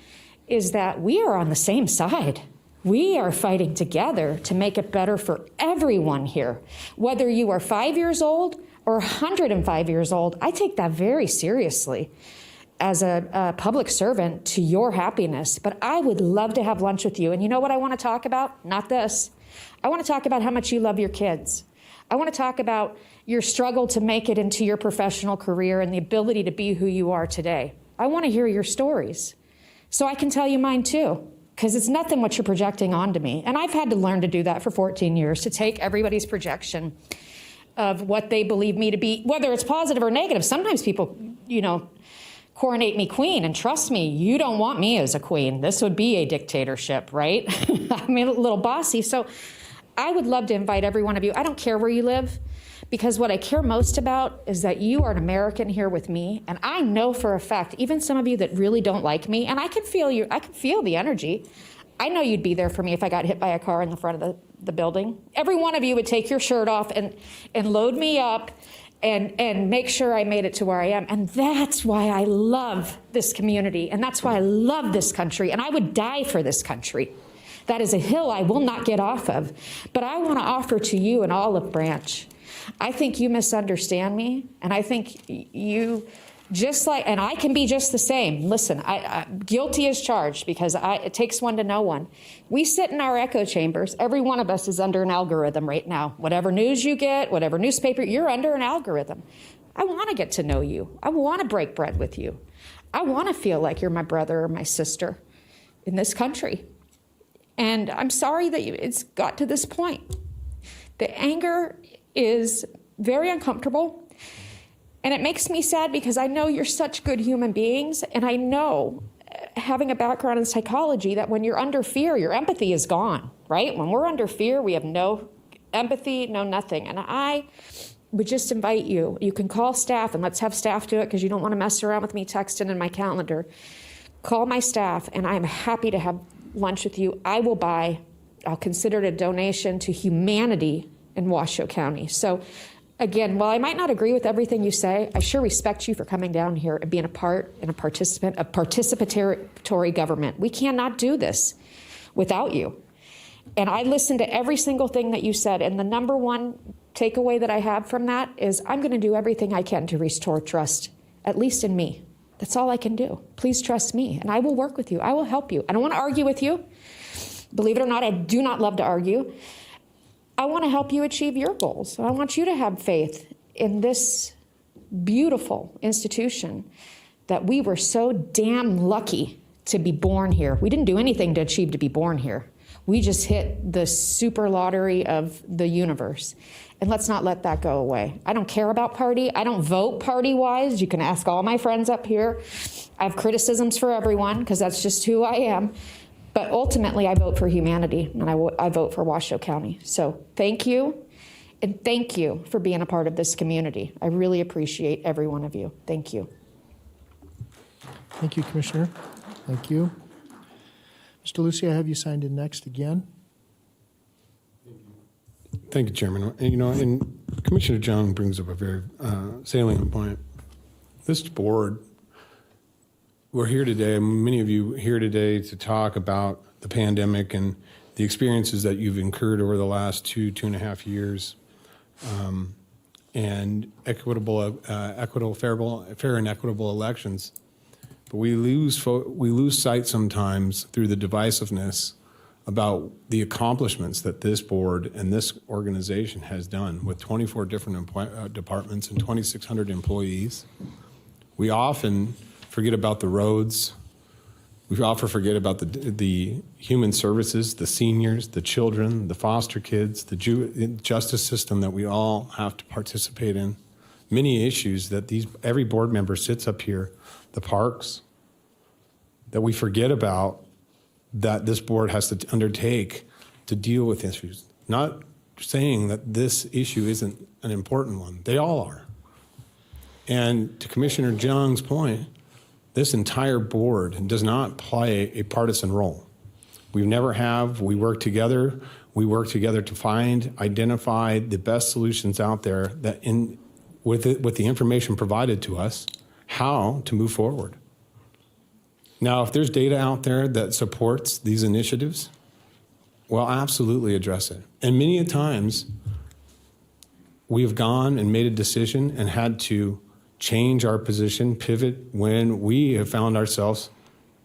K: is that we are on the same side. We are fighting together to make it better for everyone here. Whether you are 5 years old or 105 years old, I take that very seriously as a public servant to your happiness. But I would love to have lunch with you. And you know what I want to talk about? Not this. I want to talk about how much you love your kids. I want to talk about your struggle to make it into your professional career and the ability to be who you are today. I want to hear your stories so I can tell you mine too, because it's nothing what you're projecting onto me. And I've had to learn to do that for 14 years, to take everybody's projection of what they believe me to be, whether it's positive or negative. Sometimes people, coronate me queen, and trust me, you don't want me as a queen. This would be a dictatorship, right? I'm a little bossy. So I would love to invite every one of you. I don't care where you live, because what I care most about is that you are an American here with me. And I know for a fact, even some of you that really don't like me, and I can feel you, I can feel the energy. I know you'd be there for me if I got hit by a car in the front of the building. Every one of you would take your shirt off and load me up and make sure I made it to where I am. And that's why I love this community. And that's why I love this country. And I would die for this country. That is a hill I will not get off of. But I want to offer to you an olive branch. I think you misunderstand me. And I think you and I can be just the same. Listen, I guilty as charged, because it takes one to know one. We sit in our echo chambers. Every one of us is under an algorithm right now. Whatever news you get, whatever newspaper, you're under an algorithm. I want to get to know you. I want to break bread with you. I want to feel like you're my brother or my sister in this country. And I'm sorry that it's got to this point. The anger is very uncomfortable. And it makes me sad, because I know you're such good human beings. And I know, having a background in psychology, that when you're under fear, your empathy is gone, right? When we're under fear, we have no empathy, no nothing. And I would just invite you. You can call staff, and let's have staff do it, because you don't want to mess around with me texting in my calendar. Call my staff, and I'm happy to have lunch with you. I'll consider it a donation to humanity in Washoe County. So again, while I might not agree with everything you say, I sure respect you for coming down here and being a part and a participant of participatory government. We cannot do this without you. And I listened to every single thing that you said. And the number one takeaway that I have from that is I'm going to do everything I can to restore trust, at least in me. That's all I can do. Please trust me, and I will work with you. I will help you. I don't want to argue with you. Believe it or not, I do not love to argue. I want to help you achieve your goals. I want you to have faith in this beautiful institution that we were so damn lucky to be born here. We didn't do anything to achieve to be born here. We just hit the super lottery of the universe. And let's not let that go away. I don't care about party. I don't vote party-wise. You can ask all my friends up here. I have criticisms for everyone, because that's just who I am. But ultimately, I vote for humanity, and I vote for Washoe County. So thank you, and thank you for being a part of this community. I really appreciate every one of you. Thank you.
A: Thank you, Commissioner. Thank you. Mr. Lucy, I have you signed in next again.
G: Thank you, Chairman. And Commissioner Jung brings up a very salient point. This board, we're here today, many of you here today, to talk about the pandemic and the experiences that you've incurred over the last 2.5 years, and fair and equitable elections. But we lose sight sometimes through the divisiveness about the accomplishments that this board and this organization has done with 24 different departments and 2,600 employees. We often forget about the roads. We often forget about the human services, the seniors, the children, the foster kids, the justice system that we all have to participate in. Many issues that every board member sits up here, the parks, that we forget about, that this board has to undertake to deal with issues. Not saying that this issue isn't an important one. They all are. And to Commissioner Jung's point, this entire board does not play a partisan role. We never have. We work together. We work together to identify the best solutions out there that with the information provided to us, how to move forward. Now, if there's data out there that supports these initiatives, well, absolutely address it. And many a times, we've gone and made a decision and had to change our position, pivot when we have found ourselves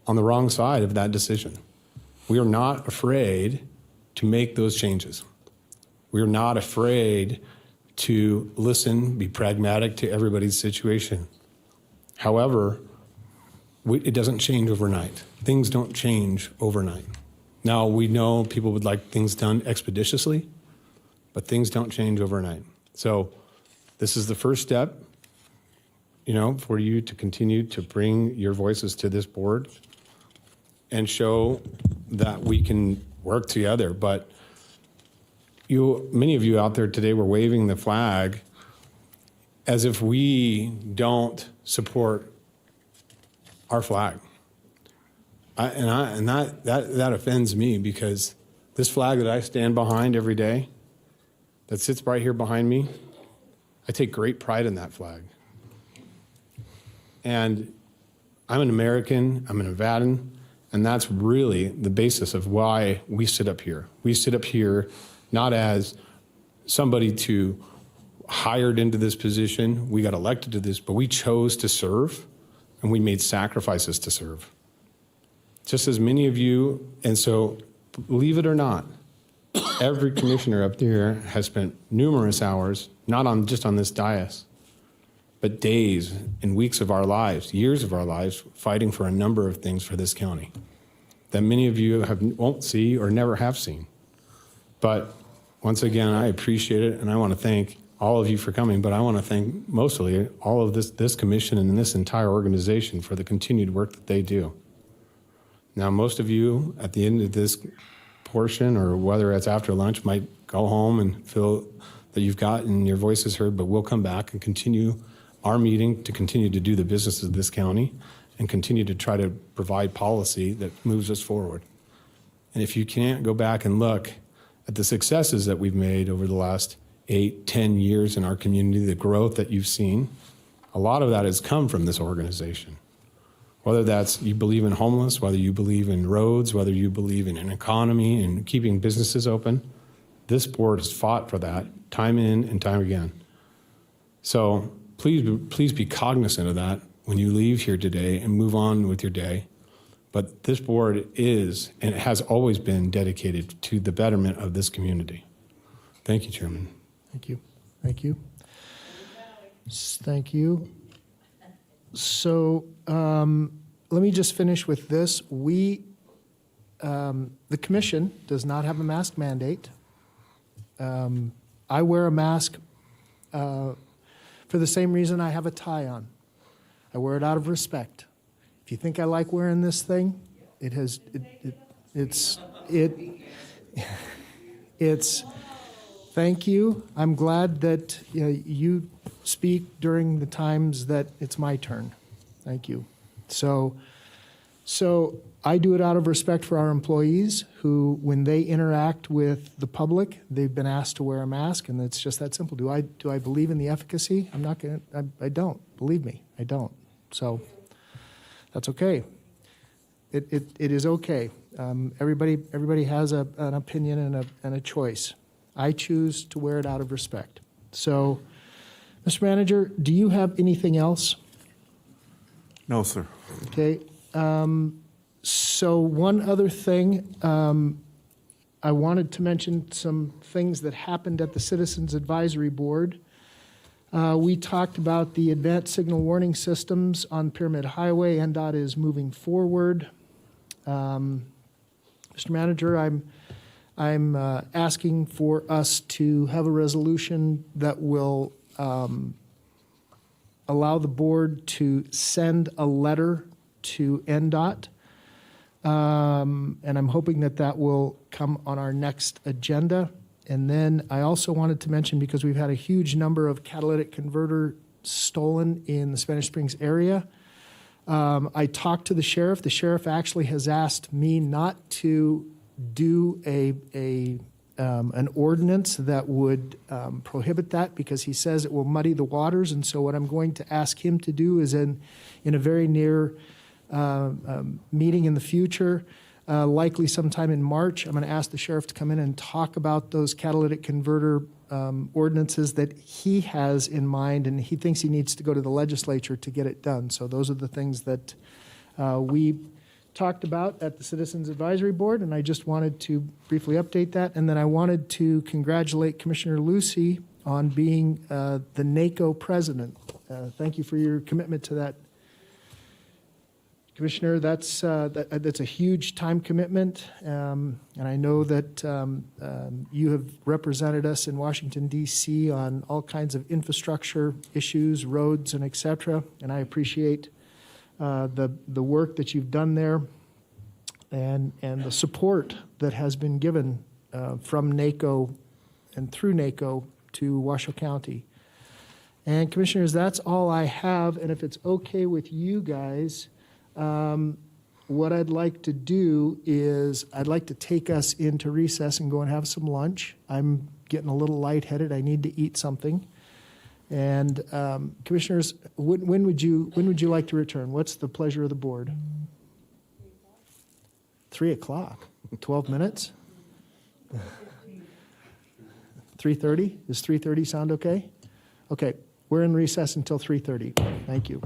G: on the wrong side of that decision. We are not afraid to make those changes. We are not afraid to listen, be pragmatic to everybody's situation. However, it doesn't change overnight. Things don't change overnight. Now, we know people would like things done expeditiously, but things don't change overnight. So this is the first step, for you to continue to bring your voices to this board and show that we can work together. But many of you out there today were waving the flag as if we don't support our flag. That offends me, because this flag that I stand behind every day, that sits right here behind me, I take great pride in that flag. And I'm an American, I'm a Nevadan, and that's really the basis of why we sit up here. We sit up here not as somebody hired into this position, we got elected to this, but we chose to serve, and we made sacrifices to serve. Just as many of you, and so believe it or not, every commissioner up there has spent numerous hours, not just on this dais, but days and weeks of our lives, years of our lives, fighting for a number of things for this county that many of you won't see or never have seen. But once again, I appreciate it, and I want to thank all of you for coming, but I want to thank mostly all of this commission and this entire organization for the continued work that they do. Now, most of you at the end of this portion, or whether it's after lunch, might go home and feel that you've gotten your voices heard, but we'll come back and continue our meeting to continue to do the business of this county and continue to try to provide policy that moves us forward. And if you can't go back and look at the successes that we've made over the last 8-10 years in our community, the growth that you've seen, a lot of that has come from this organization. Whether that's you believe in homeless, whether you believe in roads, whether you believe in an economy and keeping businesses open, this board has fought for that time in and time again. So please be cognizant of that when you leave here today and move on with your day. But this board is, and it has always been, dedicated to the betterment of this community. Thank you, Chairman.
A: Thank you. Thank you. Thank you. So let me just finish with this. The commission does not have a mask mandate. I wear a mask for the same reason I have a tie on. I wear it out of respect. If you think I like wearing this thing, it's thank you. I'm glad that you speak during the times that it's my turn. Thank you. So I do it out of respect for our employees who, when they interact with the public, they've been asked to wear a mask, and it's just that simple. Do I believe in the efficacy? I don't. Believe me, I don't. So that's okay. It is okay. Everybody has an opinion and a choice. I choose to wear it out of respect. So, Mr. Manager, do you have anything else?
B: No, sir.
A: Okay. So one other thing, I wanted to mention some things that happened at the Citizens Advisory Board. We talked about the advanced signal warning systems on Pyramid Highway. NDOT is moving forward. Mr. Manager, I'm asking for us to have a resolution that will allow the board to send a letter to NDOT. And I'm hoping that will come on our next agenda. And then I also wanted to mention, because we've had a huge number of catalytic converter stolen in the Spanish Springs area, I talked to the sheriff. The sheriff actually has asked me not to do an ordinance that would prohibit that, because he says it will muddy the waters. And so what I'm going to ask him to do is in a very near meeting in the future, likely sometime in March, I'm going to ask the sheriff to come in and talk about those catalytic converter ordinances that he has in mind, and he thinks he needs to go to the legislature to get it done. So those are the things that we talked about at the Citizens Advisory Board, and I just wanted to briefly update that. And then I wanted to congratulate Commissioner Lucy on being the NACO president. Thank you for your commitment to that, Commissioner. That's a huge time commitment, and I know that you have represented us in Washington, D.C. on all kinds of infrastructure issues, roads, and et cetera, and I appreciate the work that you've done there and the support that has been given from NACO and through NACO to Washoe County. And Commissioners, that's all I have, and if it's okay with you guys, what I'd like to do is I'd like to take us into recess and go and have some lunch. I'm getting a little lightheaded. I need to eat something. And Commissioners, when would you like to return? What's the pleasure of the board? 3 o'clock. 12 minutes? 3:30? Does 3:30 sound okay? Okay, we're in recess until 3:30. Thank you.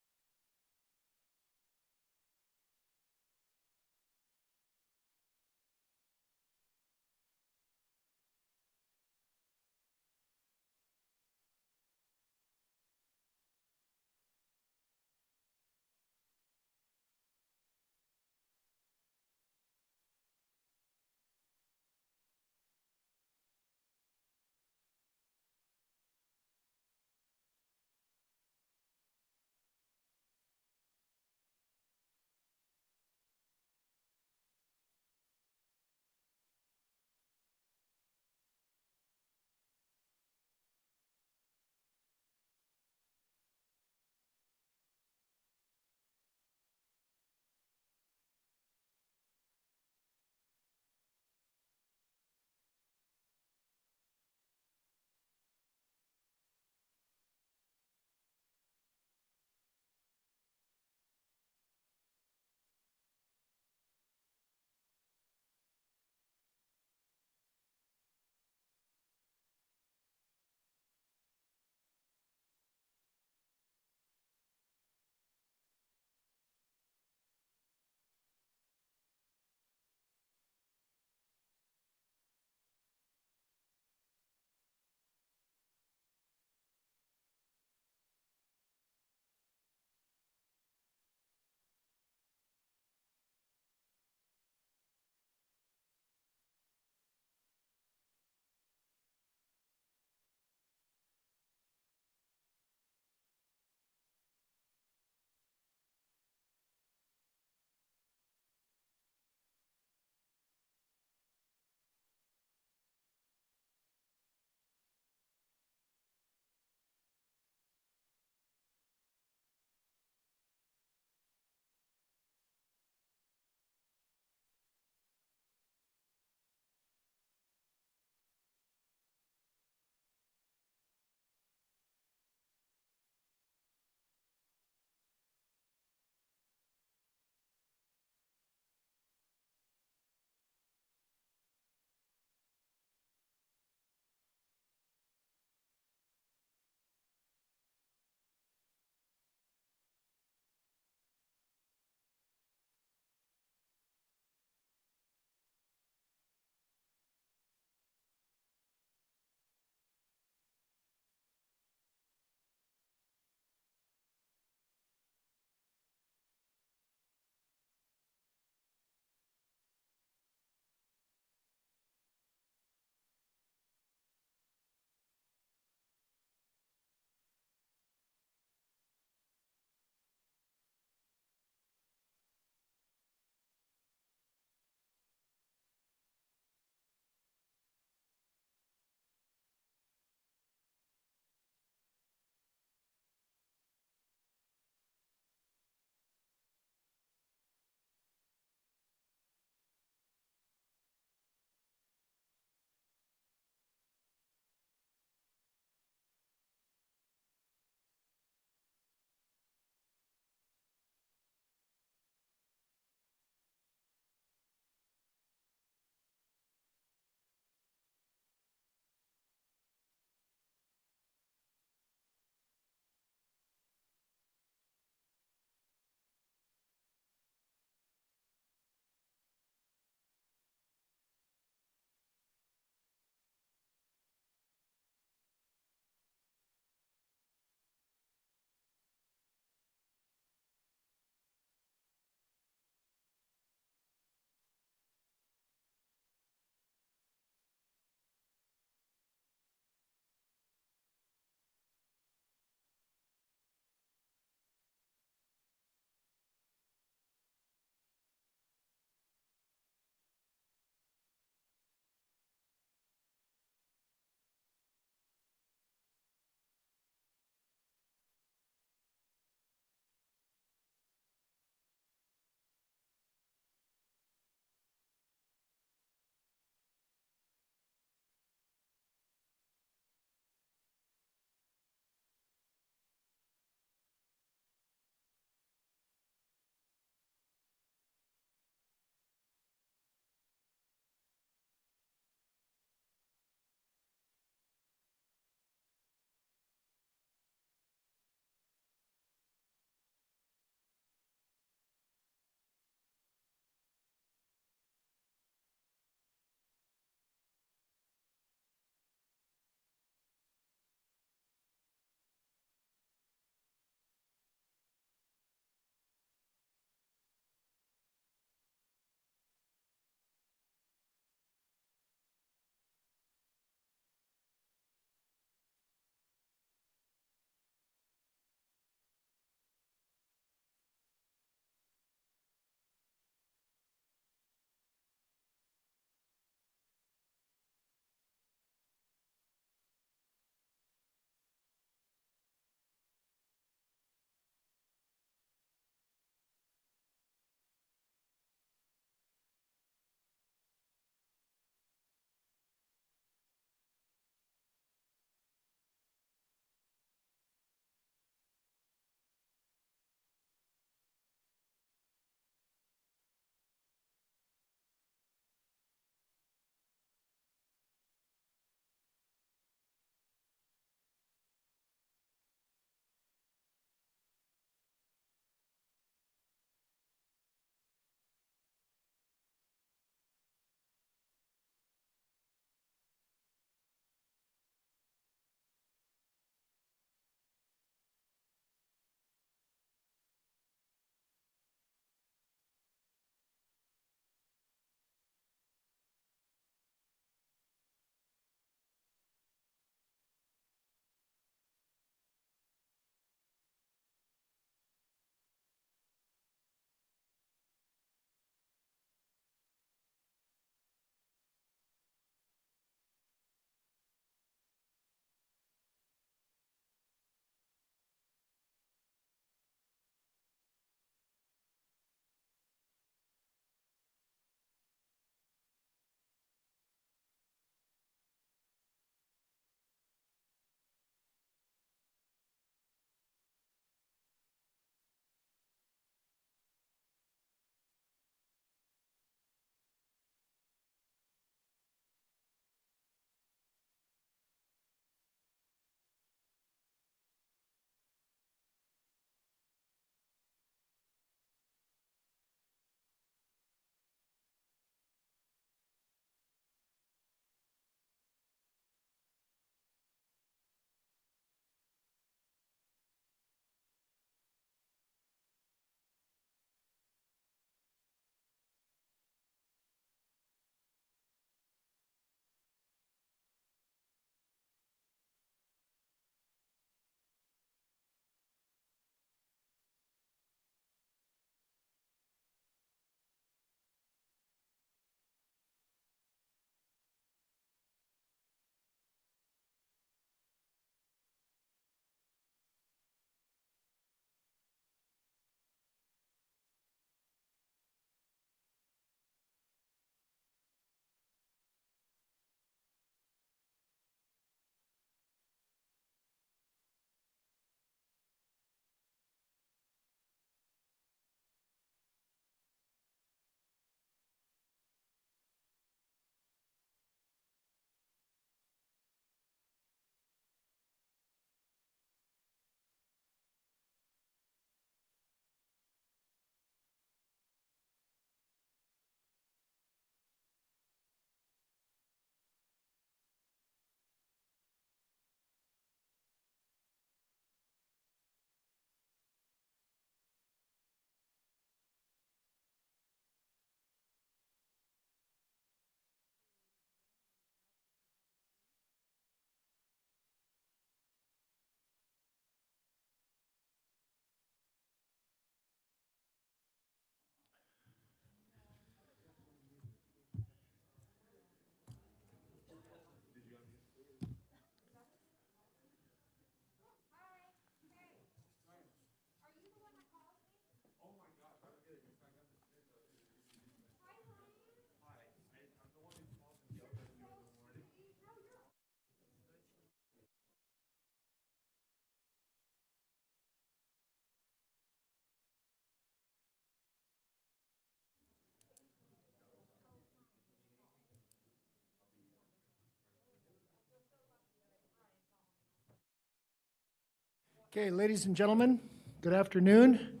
A: Okay, ladies and gentlemen, good afternoon.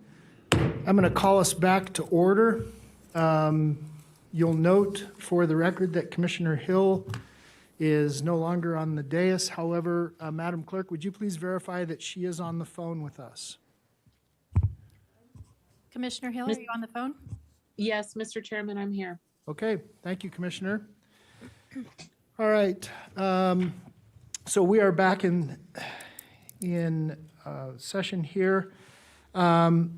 A: I'm going to call us back to order. You'll note for the record that Commissioner Hill is no longer on the dais. However, Madam Clerk, would you please verify that she is on the phone with us?
C: Commissioner Hill, are you on the phone?
R: Yes, Mr. Chairman, I'm here.
A: Okay, thank you, Commissioner. All right, so we are back in session here. Mr.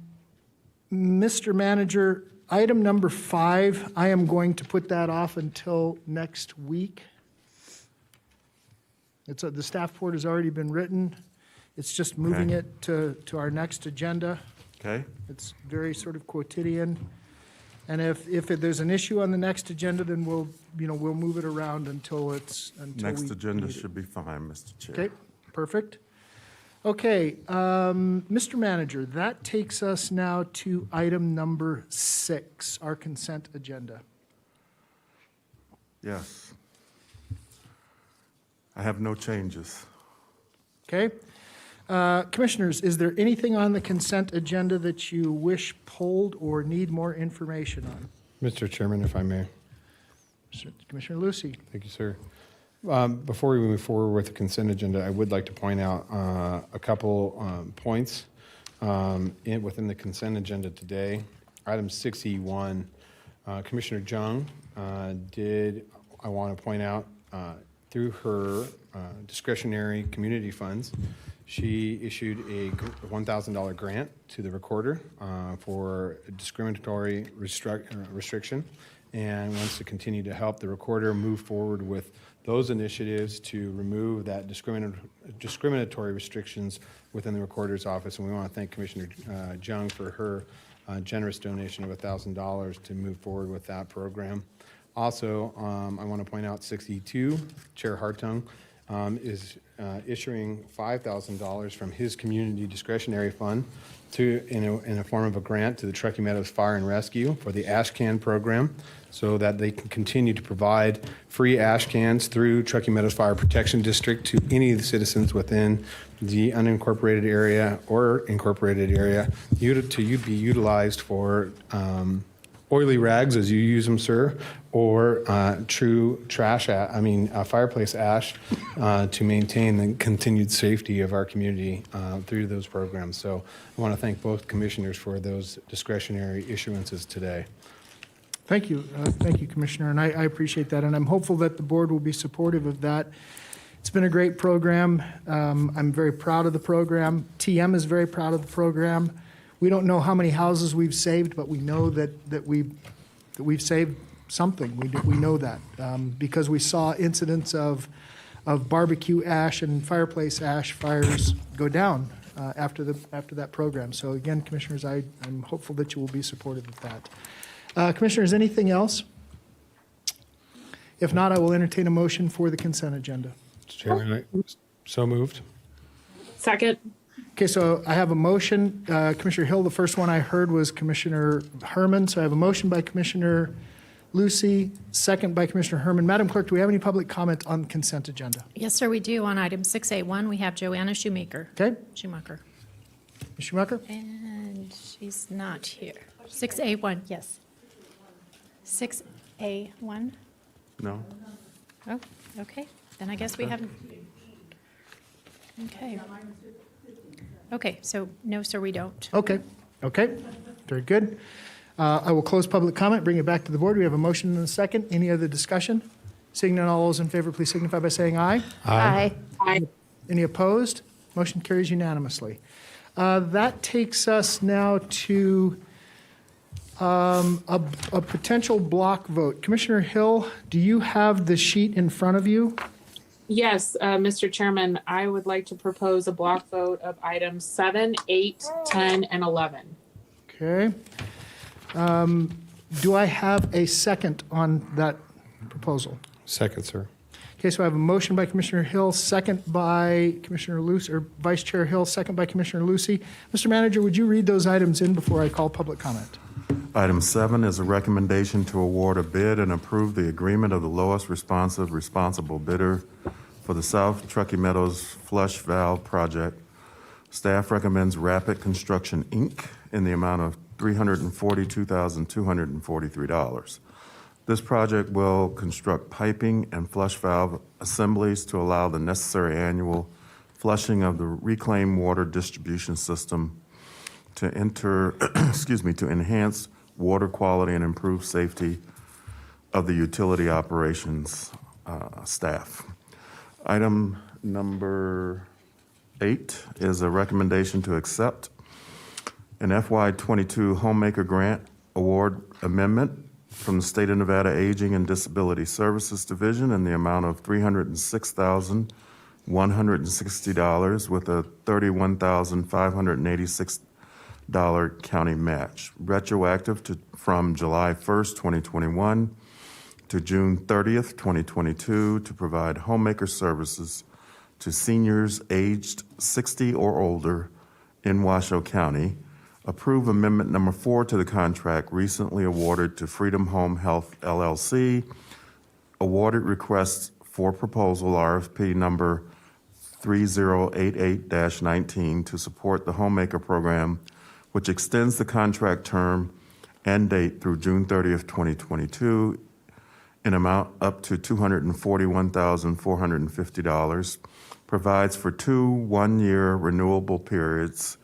A: Manager, item number 5, I am going to put that off until next week. The staff report has already been written. It's just moving it to our next agenda.
B: Okay.
A: It's very sort of quotidian. And if there's an issue on the next agenda, then we'll move it around until
B: Next agenda should be fine, Mr. Chair.
A: Okay, perfect. Okay, Mr. Manager, that takes us now to item number 6, our consent agenda.
B: Yes. I have no changes.
A: Okay. Commissioners, is there anything on the consent agenda that you wish pulled or need more information on?
G: Mr. Chairman, if I may.
A: Commissioner Lucy.
G: Thank you, sir. Before we move forward with the consent agenda, I would like to point out a couple points within the consent agenda today. Item 6E1, Commissioner Jung I want to point out, through her discretionary community funds, she issued a $1,000 grant to the recorder for discriminatory restriction and wants to continue to help the recorder move forward with those initiatives to remove that discriminatory restrictions within the recorder's office. And we want to thank Commissioner Jung for her generous donation of $1,000 to move forward with that program. Also, I want to point out 62, Chair Hartung is issuing $5,000 from his community discretionary fund in a form of a grant to the Truckee Meadows Fire and Rescue for the ash can program, so that they can continue to provide free ash cans through Truckee Meadows Fire Protection District to any of the citizens within the unincorporated area or incorporated area to be utilized for oily rags, as you use them, sir, or true fireplace ash to maintain the continued safety of our community through those programs. So I want to thank both commissioners for those discretionary issuances today.
A: Thank you. Thank you, Commissioner, and I appreciate that, and I'm hopeful that the board will be supportive of that. It's been a great program. I'm very proud of the program. TM is very proud of the program. We don't know how many houses we've saved, but we know that we've saved something. We know that because we saw incidents of barbecue ash and fireplace ash fires go down after that program. So again, Commissioners, I'm hopeful that you will be supportive of that. Commissioners, anything else? If not, I will entertain a motion for the consent agenda.
G: Mr. Chairman, so moved.
R: Second.
A: Okay, so I have a motion. Commissioner Hill, the first one I heard was Commissioner Herman. So I have a motion by Commissioner Lucy, second by Commissioner Herman. Madam Clerk, do we have any public comment on the consent agenda?
C: Yes, sir, we do. On item 6A1, we have Joanna Shoemaker.
A: Okay.
C: Schumacher.
A: Ms. Schumacher?
C: And she's not here. 6A1, yes. 6A1?
B: No.
C: Oh, okay. Then I guess we haven't. Okay. Okay, so no, sir, we don't.
A: Okay, very good. I will close public comment, bring it back to the board. We have a motion and a second. Any other discussion? Seeing none, all those in favor, please signify by saying aye.
C: Aye.
R: Aye.
A: Any opposed? Motion carries unanimously. That takes us now to a potential block vote. Commissioner Hill, do you have the sheet in front of you?
R: Yes, Mr. Chairman, I would like to propose a block vote of items 7, 8, 10, and 11.
A: Okay. Do I have a second on that proposal?
G: Second, sir.
A: Okay, so I have a motion by Commissioner Hill, second by Commissioner Lucy, or Vice Chair Hill, second by Commissioner Lucy. Mr. Manager, would you read those items in before I call public comment?
B: Item 7 is a recommendation to award a bid and approve the agreement of the lowest responsible bidder for the South Truckee Meadows Flush Valve Project, Staff recommends Rapid Construction, Inc. in the amount of $342,243. This project will construct piping and flush valve assemblies to allow the necessary annual flushing of the reclaimed water distribution system to to enhance water quality and improve safety of the utility operations staff. Item number 8 is a recommendation to accept an FY22 Homemaker Grant Award Amendment from the State of Nevada Aging and Disability Services Division in the amount of $306,160 with a $31,586 county match, retroactive from July 1st, 2021 to June 30th, 2022, to provide homemaker services to seniors aged 60 or older in Washoe County. Approve Amendment Number 4 to the contract recently awarded to Freedom Home Health LLC. Awarded request for proposal RFP number 3088-19 to support the Homemaker Program, which extends the contract term and date through June 30th, 2022, in amount up to $241,450, provides for 2 one-year renewal periods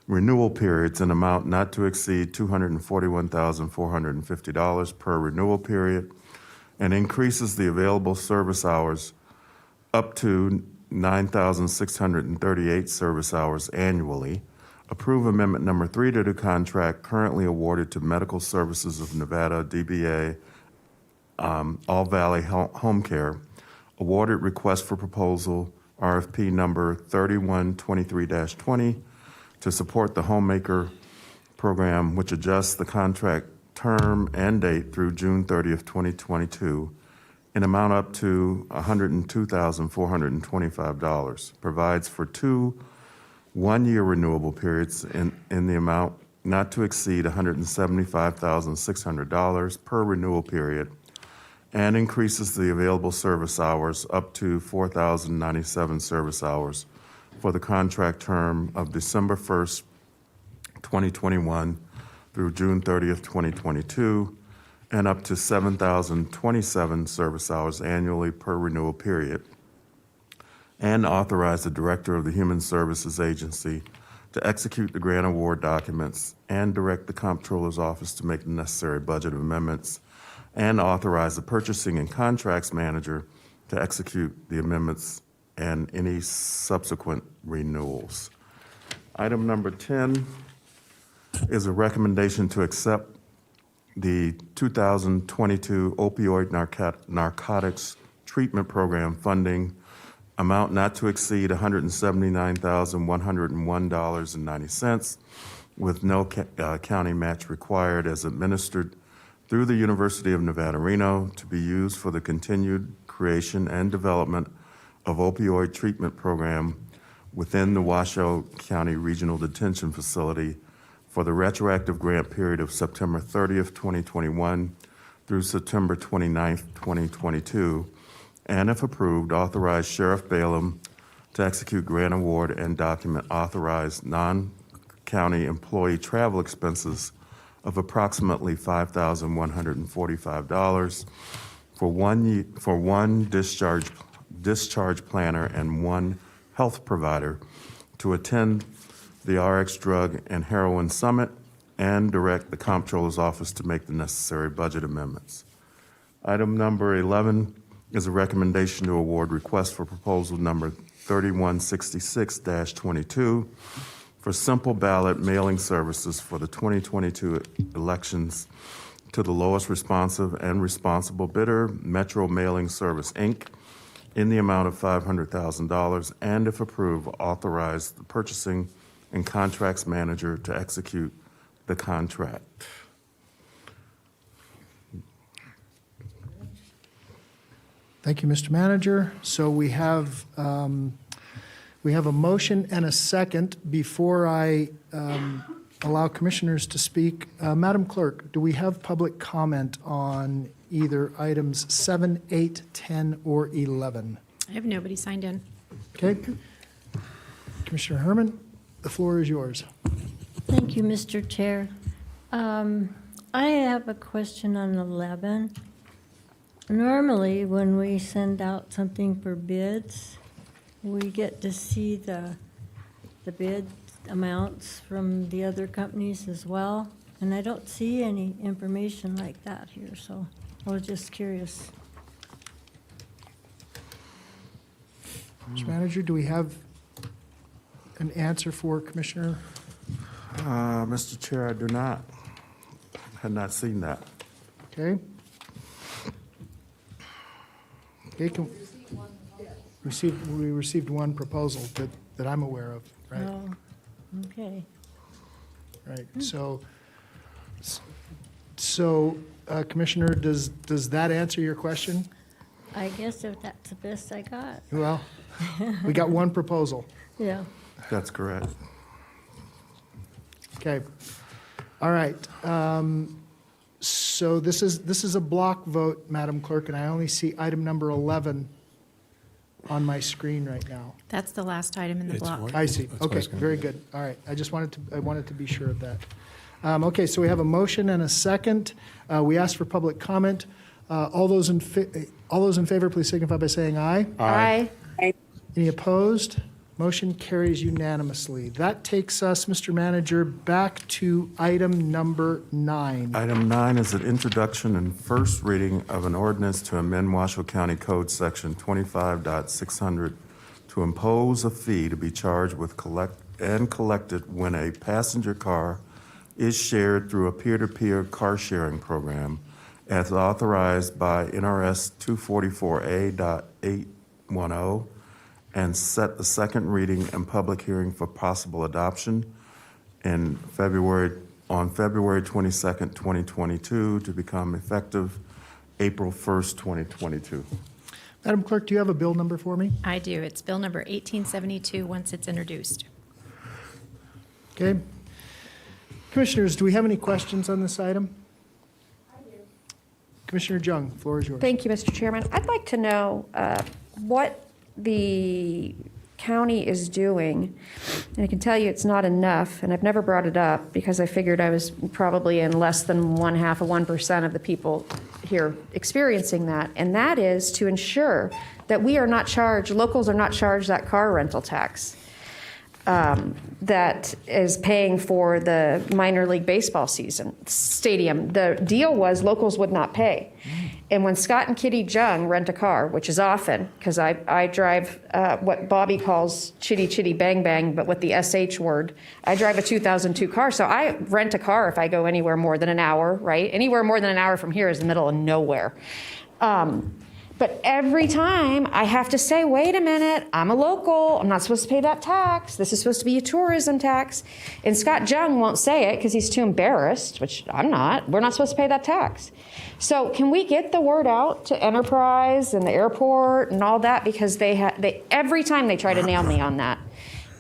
B: in amount not to exceed $241,450 per renewal period, and increases the available service hours up to 9,638 service hours annually. Approve Amendment Number 3 to the contract currently awarded to Medical Services of Nevada, DBA, All Valley Home Care. Awarded request for proposal RFP number 3123-20 to support the Homemaker Program, which adjusts the contract term and date through June 30th, 2022, in amount up to $102,425. Provides for 2 one-year renewable periods in the amount not to exceed $175,600 per renewal period, and increases the available service hours up to 4,097 service hours for the contract term of December 1st, 2021 through June 30th, 2022, and up to 7,027 service hours annually per renewal period, and authorize the Director of the Human Services Agency to execute the grant award documents and direct the Comptroller's Office to make the necessary budget amendments, and authorize the Purchasing and Contracts Manager to execute the amendments and any subsequent renewals. Item number 10 is a recommendation to accept the 2022 opioid narcotics treatment program funding amount not to exceed $179,101.90 with no county match required, as administered through the University of Nevada, Reno, to be used for the continued creation and development of opioid treatment program within the Washoe County Regional Detention Facility for the retroactive grant period of September 30th, 2021 through September 29th, 2022, and if approved, authorize Sheriff Balaam to execute grant award and document authorized non-county employee travel expenses of approximately $5,145 for one discharge planner and one health provider to attend the RX Drug and Heroin Summit, and direct the Comptroller's Office to make the necessary budget amendments. Item number 11 is a recommendation to award request for proposal number 3166-22 for simple ballot mailing services for the 2022 elections to the lowest responsive and responsible bidder, Metro Mailing Service, Inc., in the amount of $500,000, and if approved, authorize the Purchasing and Contracts Manager to execute the contract.
A: Thank you, Mr. Manager. So we have a motion and a second. Before I allow commissioners to speak, Madam Clerk, do we have public comment on either items 7, 8, 10, or 11?
C: I have nobody signed in.
A: Okay. Commissioner Herman? the floor is yours.
Q: Thank you, Mr. Chair. I have a question on 11. Normally, when we send out something for bids, we get to see the bid amounts from the other companies as well, and I don't see any information like that here, so I was just curious.
A: Mr. Manager, do we have an answer for Commissioner?
B: Mr. Chair, I do not. Had not seen that.
A: Okay. Okay, we received one proposal that I'm aware of, right?
Q: Oh, okay.
A: Right, so Commissioner, does that answer your question?
Q: I guess if that's the best I got.
A: Well, we got one proposal.
Q: Yeah.
B: That's correct.
A: Okay. All right. So this is a block vote, Madam Clerk, and I only see item number 11 on my screen right now.
C: That's the last item in the block.
A: I see. Okay, very good. All right. I wanted to be sure of that. Okay, so we have a motion and a second. We asked for public comment. All those in favor, please signify by saying aye.
C: Aye.
A: Any opposed? Motion carries unanimously. That takes us, Mr. Manager, back to item number 9.
B: Item 9 is an introduction and first reading of an ordinance to amend Washoe County Code Section 25.600 to impose a fee to be charged with collected when a passenger car is shared through a peer-to-peer car sharing program as authorized by NRS 244A.810 and set the second reading and public hearing for possible adoption on February 22nd, 2022 to become effective April 1st, 2022.
A: Madam Clerk, do you have a bill number for me?
C: I do. It's Bill number 1872 once it's introduced.
A: Okay. Commissioners, do we have any questions on this item? I do. Commissioner Jung, the floor is yours.
K: Thank you, Mr. Chairman. I'd like to know what the county is doing, and I can tell you it's not enough, and I've never brought it up because I figured I was probably in less than 1/2% of the people here experiencing that, and that is to ensure that we are not charged, locals are not charged that car rental tax that is paying for the minor league baseball stadium. The deal was locals would not pay. And when Scott and Kitty Jung rent a car, which is often, because I drive what Bobby calls chitty chitty bang bang, but with the SH word, I drive a 2002 car. So I rent a car if I go anywhere more than an hour, right? Anywhere more than an hour from here is the middle of nowhere. But every time I have to say, wait a minute, I'm a local, I'm not supposed to pay that tax. This is supposed to be a tourism tax. And Scott Jung won't say it because he's too embarrassed, which I'm not. We're not supposed to pay that tax. So can we get the word out to Enterprise and the airport and all that? Because they every time they try to nail me on that.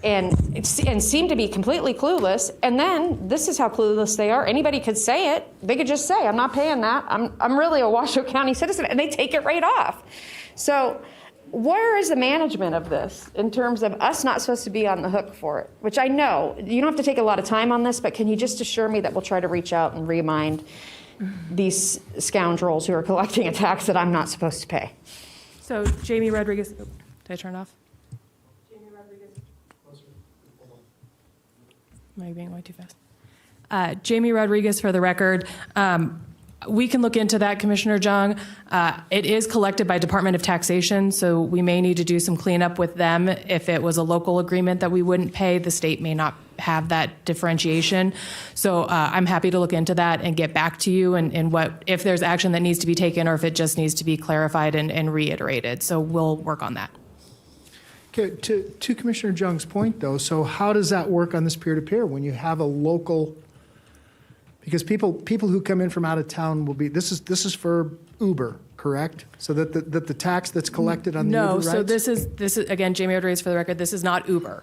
K: And seem to be completely clueless. And then this is how clueless they are. Anybody could say it. They could just say, I'm not paying that. I'm really a Washoe County citizen. And they take it right off. So where is the management of this in terms of us not supposed to be on the hook for it? Which I know, you don't have to take a lot of time on this, but can you just assure me that we'll try to reach out and remind these scoundrels who are collecting a tax that I'm not supposed to pay?
D: So Jamie Rodriguez, did I turn it off? Am I being way too fast? Jamie Rodriguez, for the record. We can look into that, Commissioner Jung. It is collected by Department of Taxation, so we may need to do some cleanup with them. If it was a local agreement that we wouldn't pay, the state may not have that differentiation. So I'm happy to look into that and get back to you and what if there's action that needs to be taken or if it just needs to be clarified and reiterated. So we'll work on that.
A: Okay, to Commissioner Jung's point, though, so how does that work on this peer-to-peer when you have a local? Because people who come in from out of town will be. This is for Uber, correct? So that the tax that's collected on the Uber rides?
D: No, so this is again, Jamie Rodriguez, for the record. This is not Uber.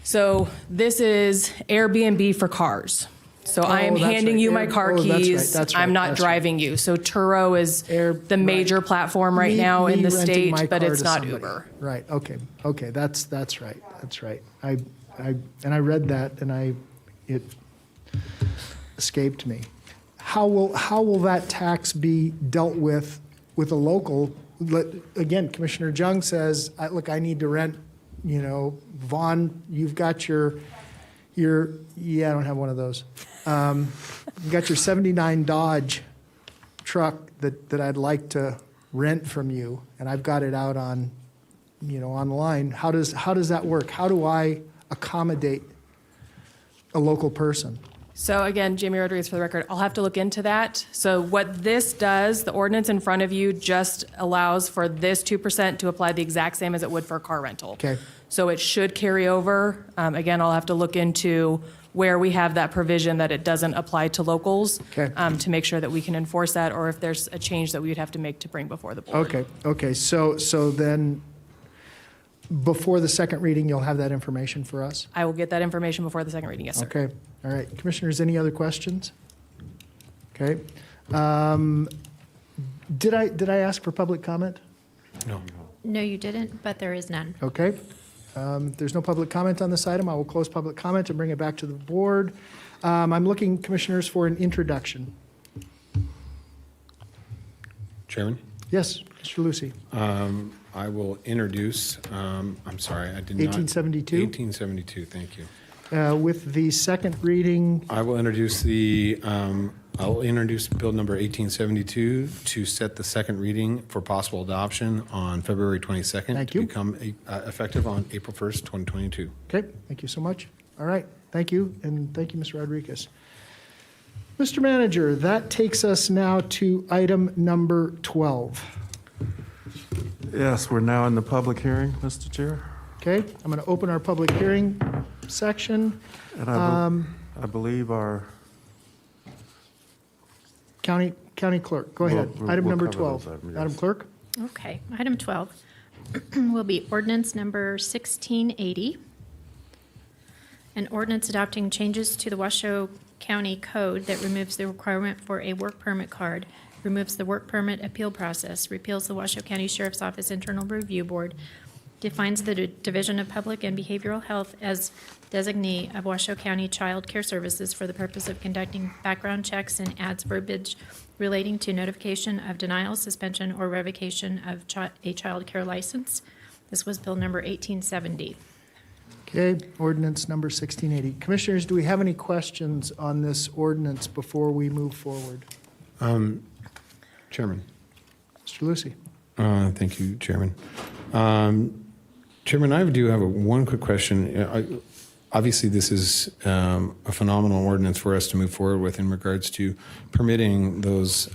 D: So this is Airbnb for cars. So I am
A: that's
D: handing
A: right.
D: you my car
A: That's right,
D: keys.
A: that's right,
D: I'm not
A: that's right.
D: driving you. So Turo is the major platform right now in the
A: renting
D: state,
A: my
D: but
A: car
D: it's
A: to
D: not
A: somebody.
D: Uber.
A: Right, okay, that's right, that's right. I read that and it escaped me. How will that tax be dealt with a local? Again, Commissioner Jung says, look, I need to rent, Vaughn, you've got your I don't have one of those. You got your 79 Dodge truck that I'd like to rent from you, and I've got it out on, online. How does that work? How do I accommodate a local person?
D: So again, Jamie Rodriguez for the record, I'll have to look into that. So what this does, the ordinance in front of you just allows for this 2% to apply the exact same as it would for a car rental.
A: Okay.
D: So it should carry over. Again, I'll have to look into where we have that provision that it doesn't apply to locals to make sure that we can enforce that, or if there's a change that we would have to make to bring before the board.
A: Okay. So then, before the second reading, you'll have that information for us?
D: I will get that information before the second reading, yes, sir.
A: Okay, all right. Commissioners, any other questions? Okay. Did I ask for public comment?
G: No.
C: No, you didn't, but there is none.
A: Okay. If there's no public comment on this item, I will close public comment and bring it back to the board. I'm looking, Commissioners, for an introduction.
G: Chairman?
A: Yes, Mr. Lucy.
G: I will introduce, I'm sorry, I did not.
A: 1872?
G: 1872, thank you.
A: With the second reading,
G: I will introduce I'll introduce Bill number 1872 to set the second reading for possible adoption on February 22nd.
A: Thank
G: to
A: you.
G: become effective on April 1st, 2022.
A: okay, thank you so much. All right, thank you, and thank you, Mr. Rodriguez. Mr. Manager, that takes us now to item number 12.
B: Yes, we're now in the public hearing, Mr. Chair.
A: Okay, I'm going to open our public hearing section.
B: And I believe our
A: County Clerk, go ahead. Item
B: we'll
A: number
B: cover
A: 12.
B: those items, yes.
A: Madam Clerk?
C: Okay, item 12 will be ordinance number 1680. An ordinance adopting changes to the Washoe County Code that removes the requirement for a work permit card, removes the work permit appeal process, repeals the Washoe County Sheriff's Office Internal Review Board, defines the Division of Public and Behavioral Health as designee of Washoe County Child Care Services for the purpose of conducting background checks, and adds verbiage relating to notification of denial, suspension, or revocation of a child care license. This was Bill number 1870.
A: Okay, ordinance number 1680. Commissioners, do we have any questions on this ordinance before we move forward?
G: Chairman.
A: Mr. Lucy?
G: Thank you, Chairman. Chairman, I do have one quick question. Obviously, this is a phenomenal ordinance for us to move forward with in regards to permitting those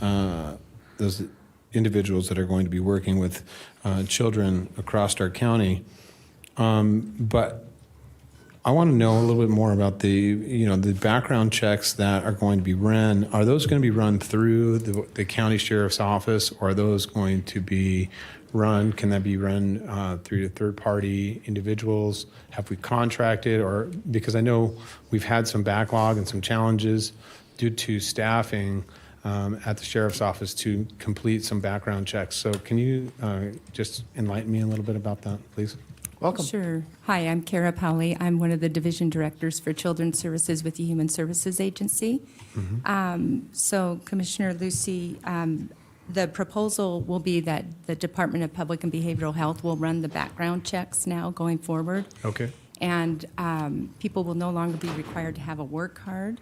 G: individuals that are going to be working with children across our county. But I want to know a little bit more about the background checks that are going to be run. Are those going to be run through the county sheriff's office, or are those going to be run? Can that be run through third-party individuals? Have we contracted, or because I know we've had some backlog and some challenges due to staffing at the sheriff's office to complete some background checks. So can you just enlighten me a little bit about that, please?
A: Welcome.
S: Sure. Hi, I'm Kara Powley. I'm one of the division directors for Children's Services with the Human Services Agency. So, Commissioner Lucy, the proposal will be that the Department of Public and Behavioral Health will run the background checks now going forward.
G: Okay.
S: And people will no longer be required to have a work card.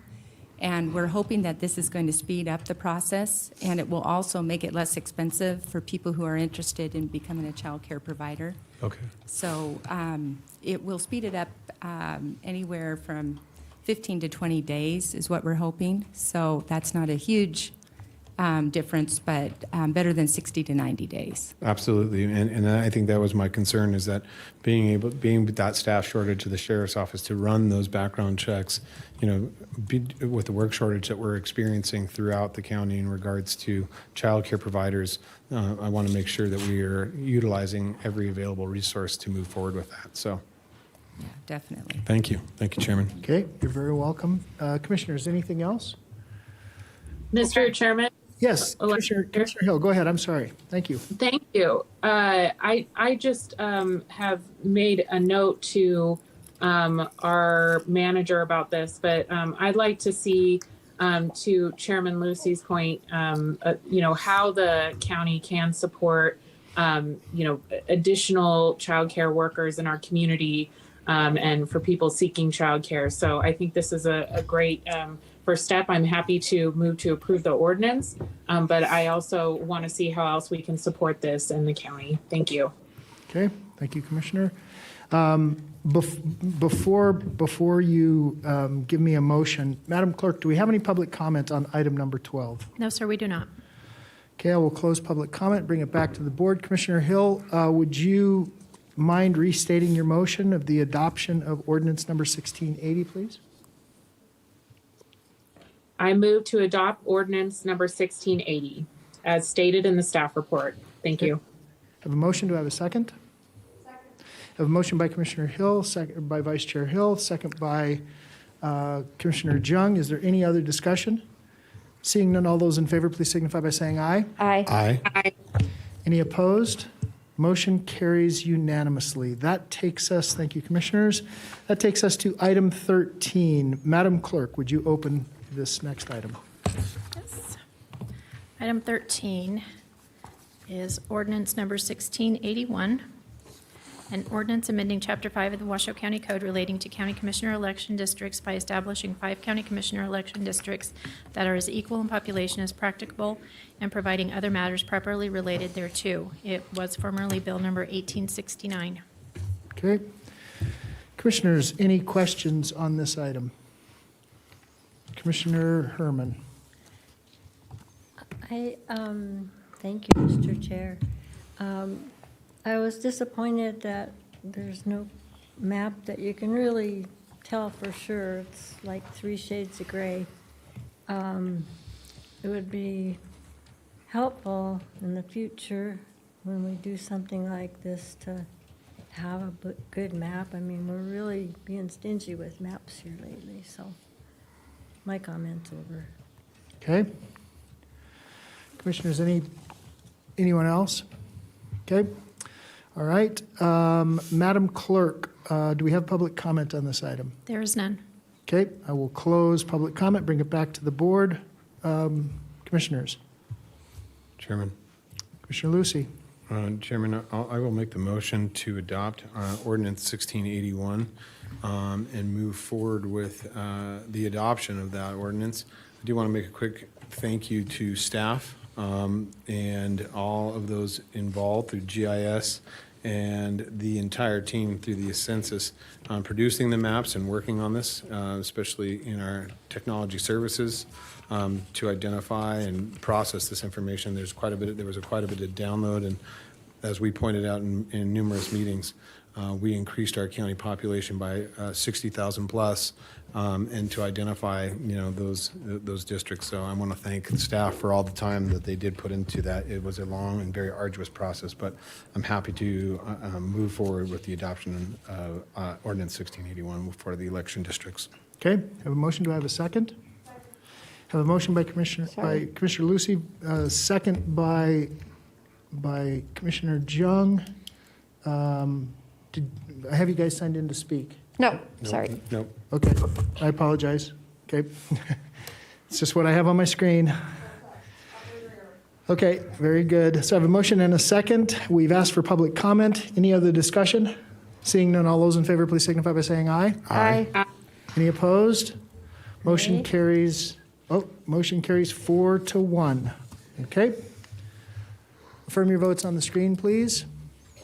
S: And we're hoping that this is going to speed up the process, and it will also make it less expensive for people who are interested in becoming a child care provider.
G: Okay.
S: So it will speed it up anywhere from 15 to 20 days is what we're hoping. So that's not a huge difference, but better than 60 to 90 days.
G: Absolutely, and I think that was my concern, is that being that staff shortage of the sheriff's office to run those background checks, with the work shortage that we're experiencing throughout the county in regards to child care providers, I want to make sure that we are utilizing every available resource to move forward with that. So,
S: Yeah, definitely.
G: Thank you. Thank you, Chairman.
A: Okay, you're very welcome. Commissioners, anything else?
R: Mr. Chairman?
A: Yes, Commissioner Hill, go ahead. I'm sorry. Thank you.
R: Thank you. I just have made a note to our manager about this, but I'd like to see, to Chairman Lucy's point, how the county can support, additional childcare workers in our community and for people seeking childcare. So I think this is a great first step. I'm happy to move to approve the ordinance, but I also want to see how else we can support this in the county. Thank you.
A: Okay, thank you, Commissioner. Before you give me a motion, Madam Clerk, do we have any public comment on item number 12?
C: No, sir, we do not.
A: Okay, I will close public comment, bring it back to the board. Commissioner Hill, would you mind restating your motion of the adoption of ordinance number 1680, please?
R: I move to adopt ordinance number 1680 as stated in the staff report. Thank you.
A: Have a motion. Do I have a second? Second. Have a motion by Commissioner Hill, second by Vice Chair Hill, second by Commissioner Jung. Is there any other discussion? Seeing none, all those in favor, please signify by saying aye.
K: Aye.
R: Aye.
A: Any opposed? Motion carries unanimously. That takes us, thank you, Commissioners. That takes us to item 13. Madam Clerk, would you open this next item?
C: Yes. Item 13 is ordinance number 1681, an ordinance amending Chapter 5 of the Washoe County Code relating to county commissioner election districts by establishing 5 county commissioner election districts that are as equal in population as practicable and providing other matters properly related thereto. It was formerly Bill number 1869.
A: Okay. Commissioners, any questions on this item? Commissioner Herman.
Q: Thank you, Mr. Chair. I was disappointed that there's no map that you can really tell for sure. It's like 3 shades of gray. It would be helpful in the future when we do something like this to have a good map. I mean, we're really being stingy with maps here lately, so my comment's over.
A: Okay. Commissioners, anyone else? Okay. All right. Madam Clerk, do we have public comment on this item?
C: There is none.
A: Okay. I will close public comment, bring it back to the board. Commissioners.
G: Chairman.
A: Commissioner Lucy.
G: Chairman, I will make the motion to adopt ordinance 1681 and move forward with the adoption of that ordinance. I do want to make a quick thank you to staff and all of those involved through GIS and the entire team through the census on producing the maps and working on this, especially in our technology services to identify and process this information. There was quite a bit of download, and as we pointed out in numerous meetings, we increased our county population by 60,000 plus, and to identify those districts. So I want to thank staff for all the time that they did put into that. It was a long and very arduous process, but I'm happy to move forward with the adoption of ordinance 1681 for the election districts.
A: Okay. Have a motion. Do I have a second? Have a motion by Commissioner Lucy, second by Commissioner Jung. Have you guys signed in to speak?
K: No, sorry.
G: Nope.
A: Okay, I apologize. Okay. It's just what I have on my screen. Okay, very good. So I have a motion and a second. We've asked for public comment. Any other discussion? Seeing none, all those in favor, please signify by saying aye.
K: Aye.
A: Any opposed? Motion carries. Motion carries 4-1. Okay. Affirm your votes on the screen, please.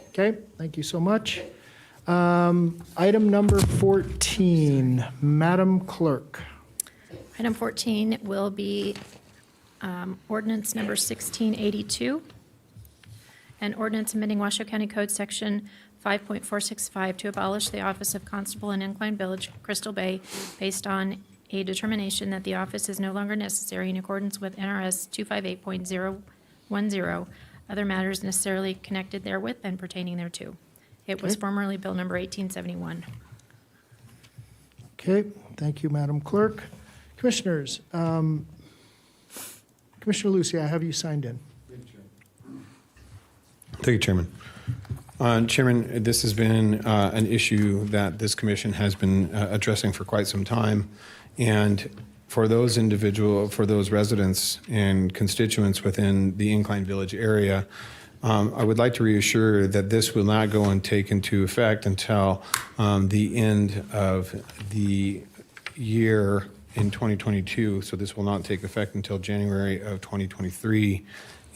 A: Okay, thank you so much. Item number 14, Madam Clerk.
C: Item 14 will be ordinance number 1682, an ordinance amending Washoe County Code Section 5.465 to abolish the office of Constable in Incline Village, Crystal Bay, based on a determination that the office is no longer necessary in accordance with NRS 258.010, other matters necessarily connected therewith and pertaining thereto. It was formerly Bill number 1871.
A: Okay, thank you, Madam Clerk. Commissioners, Commissioner Lucy, I have you signed in.
G: Thank you, Chairman. Chairman, this has been an issue that this commission has been addressing for quite some time. And for those residents and constituents within the Incline Village area, I would like to reassure that this will not go and take into effect until the end of the year in 2022. So this will not take effect until January of 2023.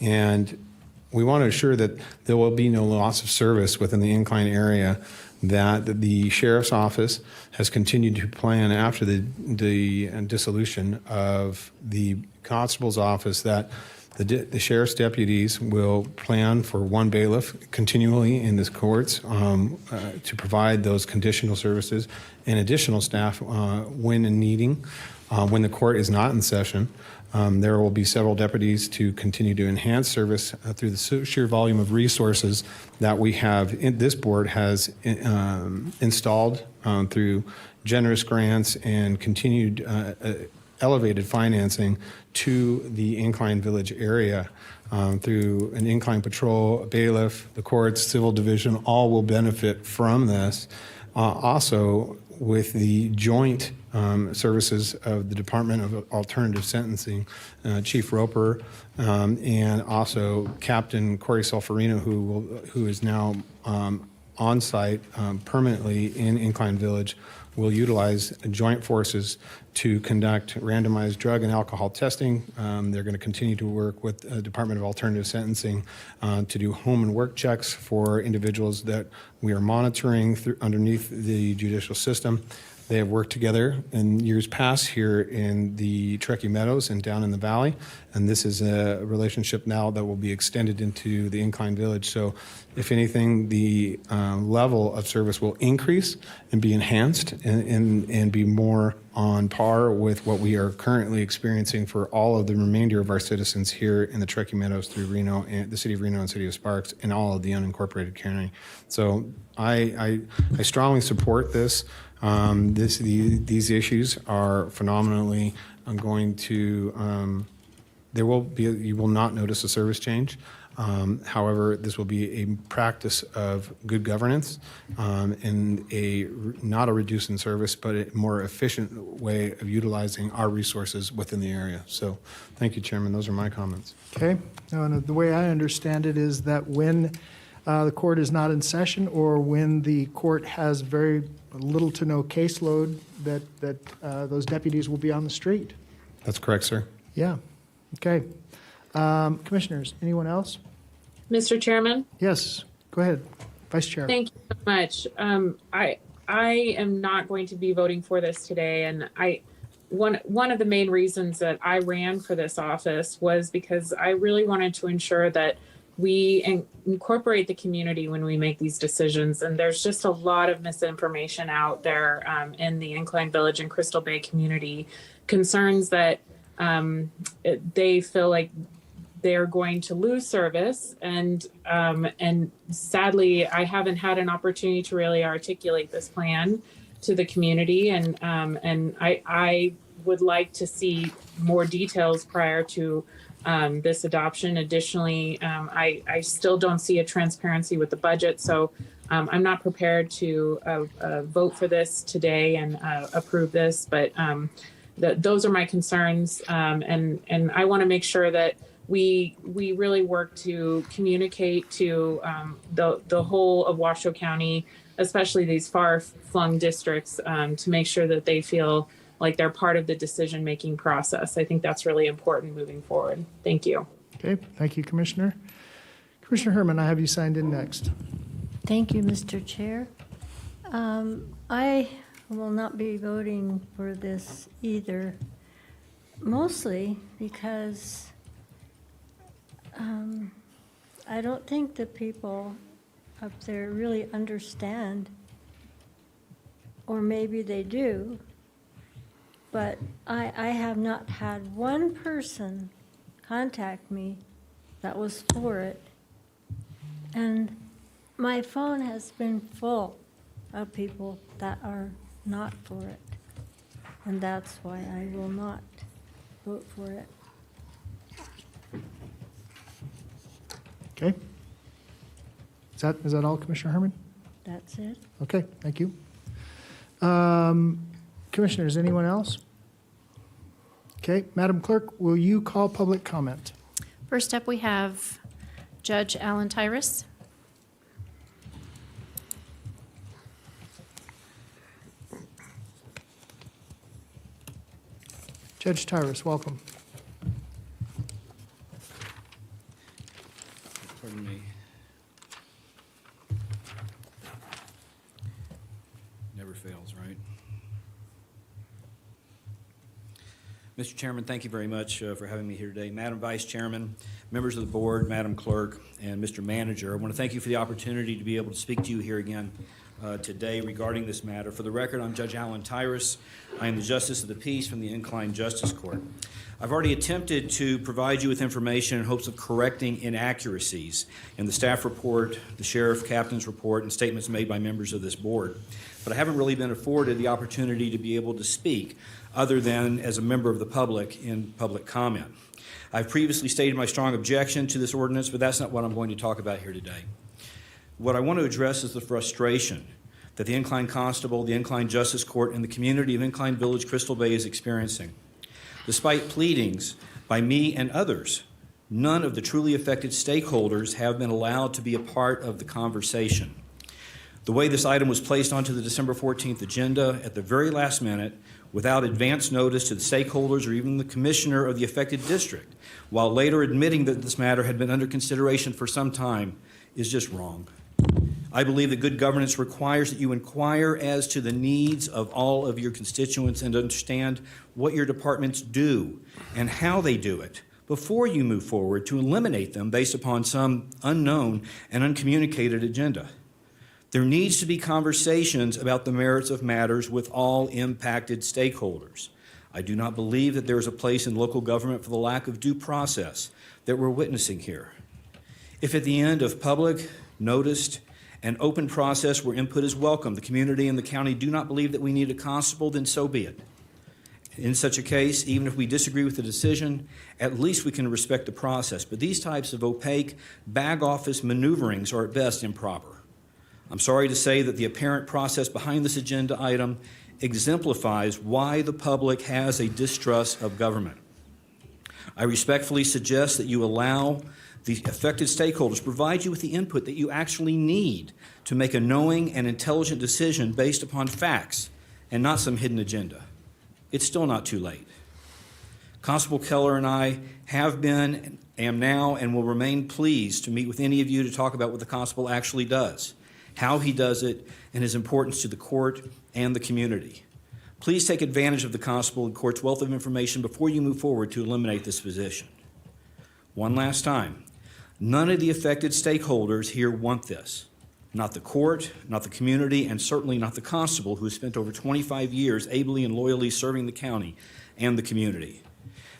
G: And we want to assure that there will be no loss of service within the Incline area, that the Sheriff's Office has continued to plan after the dissolution of the Constable's Office, that the Sheriff's deputies will plan for one bailiff continually in the courts to provide those conditional services and additional staff when needing. When the court is not in session, there will be several deputies to continue to enhance service through the sheer volume of resources that we have. This board has installed through generous grants and continued elevated financing to the Incline Village area through an Incline Patrol, a bailiff, the courts, civil division, all will benefit from this. Also, with the joint services of the Department of Alternative Sentencing, Chief Roper, and also Captain Corey Solferino, who is now on site permanently in Incline Village, will utilize joint forces to conduct randomized drug and alcohol testing. They're going to continue to work with the Department of Alternative Sentencing to do home and work checks for individuals that we are monitoring underneath the judicial system. They have worked together in years past here in the Truckee Meadows and down in the valley, and this is a relationship now that will be extended into the Incline Village. So if anything, the level of service will increase and be enhanced and be more on par with what we are currently experiencing for all of the remainder of our citizens here in the Truckee Meadows through Reno, and the city of Reno and city of Sparks, and all of the unincorporated county. So I strongly support this. These issues are phenomenally going to, you will not notice a service change. However, this will be a practice of good governance and not a reduce in service, but a more efficient way of utilizing our resources within the area. So thank you, Chairman. Those are my comments.
A: Okay. And the way I understand it is that when the court is not in session or when the court has very little to no caseload, that those deputies will be on the street.
G: That's correct, sir.
A: Yeah. Okay. Commissioners, anyone else?
R: Mr. Chairman?
A: Yes, go ahead. Vice Chair.
R: Thank you so much. I am not going to be voting for this today, and one of the main reasons that I ran for this office was because I really wanted to ensure that we incorporate the community when we make these decisions. And there's just a lot of misinformation out there in the Incline Village and Crystal Bay community, concerns that they feel like they're going to lose service. And sadly, I haven't had an opportunity to really articulate this plan to the community. And I would like to see more details prior to this adoption. Additionally, I still don't see a transparency with the budget, so I'm not prepared to vote for this today and approve this, but those are my concerns, and I want to make sure that we really work to communicate to the whole of Washoe County, especially these far-flung districts, to make sure that they feel like they're part of the decision-making process. I think that's really important moving forward. Thank you.
A: Okay, thank you, Commissioner. Commissioner Herman, I have you signed in next.
Q: Thank you, Mr. Chair. I will not be voting for this either, mostly because I don't think the people up there really understand, or maybe they do, but I have not had one person contact me that was for it. And my phone has been full of people that are not for it. And that's why I will not vote for it.
A: Okay. Is that all, Commissioner Herman?
Q: That's it.
A: Okay, thank you. Commissioners, anyone else? Okay, Madam Clerk, will you call public comment?
C: First up, we have Judge Alan Tyrus.
A: Judge Tyrus, welcome.
F: Pardon me. Never fails, right? Mr. Chairman, thank you very much for having me here today. Madam Vice Chairman, members of the board, Madam Clerk, and Mr. Manager, I want to thank you for the opportunity to be able to speak to you here again today regarding this matter. For the record, I'm Judge Alan Tyrus. I am the Justice of the Peace from the Incline Justice Court. I've already attempted to provide you with information in hopes of correcting inaccuracies in the staff report, the sheriff captain's report, and statements made by members of this board. But I haven't really been afforded the opportunity to be able to speak other than as a member of the public in public comment. I've previously stated my strong objection to this ordinance, but that's not what I'm going to talk about here today. What I want to address is the frustration that the Incline Constable, the Incline Justice Court, and the community of Incline Village, Crystal Bay is experiencing. Despite pleadings by me and others, none of the truly affected stakeholders have been allowed to be a part of the conversation. The way this item was placed onto the December 14th agenda at the very last minute, without advance notice to the stakeholders or even the commissioner of the affected district, while later admitting that this matter had been under consideration for some time, is just wrong. I believe that good governance requires that you inquire as to the needs of all of your constituents and understand what your departments do and how they do it before you move forward to eliminate them based upon some unknown and uncommunicated agenda. There needs to be conversations about the merits of matters with all impacted stakeholders. I do not believe that there is a place in local government for the lack of due process that we're witnessing here. If at the end of public, noticed, and open process where input is welcome, the community and the county do not believe that we need a constable, then so be it. In such a case, even if we disagree with the decision, at least we can respect the process. But these types of opaque bag office maneuverings are at best improper. I'm sorry to say that the apparent process behind this agenda item exemplifies why the public has a distrust of government. I respectfully suggest that you allow the affected stakeholders provide you with the input that you actually need to make a knowing and intelligent decision based upon facts and not some hidden agenda. It's still not too late. Constable Keller and I have been, am now, and will remain pleased to meet with any of you to talk about what the constable actually does, how he does it, and his importance to the court and the community. Please take advantage of the constable and court's wealth of information before you move forward to eliminate this position. One last time, none of the affected stakeholders here want this. Not the court, not the community, and certainly not the constable who has spent over 25 years ably and loyally serving the county and the community.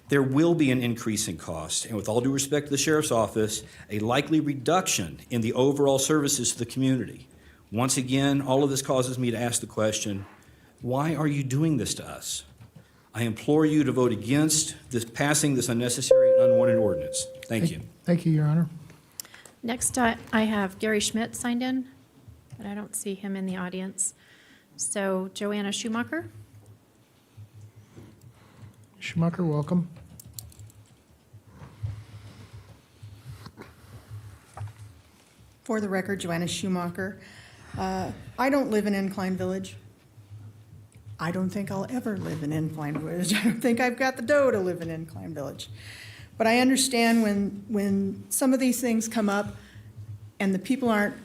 F: There will be an increase in cost, and with all due respect to the sheriff's office, a likely reduction in the overall services to the community. Once again, all of this causes me to ask the question, why are you doing this to us? I implore you to vote against passing this unnecessary and unwanted ordinance. Thank you.
A: Thank you, Your Honor.
C: Next, I have Gary Schmidt signed in, but I don't see him in the audience. So Joanna Schumacher.
A: Schumacher, welcome.
T: For the record, Joanna Schumacher. I don't live in Incline Village. I don't think I'll ever live in Incline Village. I don't think I've got the dough to live in Incline Village. But I understand when some of these things come up and the people aren't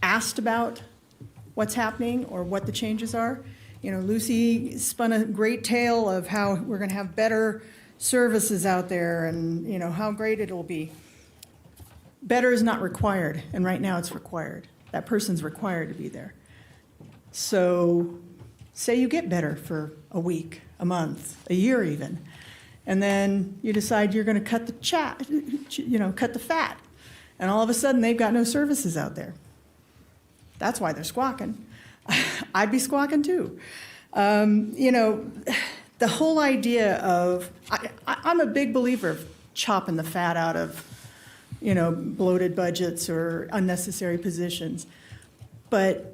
T: asked about what's happening or what the changes are. You know, Lucy spun a great tale of how we're going to have better services out there and, you know, how great it'll be. Better is not required, and right now it's required. That person's required to be there. So say you get better for a week, a month, a year even, and then you decide you're going to cut the fat, and all of a sudden they've got no services out there. That's why they're squawking. I'd be squawking too. You know, the whole idea of, I'm a big believer of chopping the fat out of, bloated budgets or unnecessary positions. But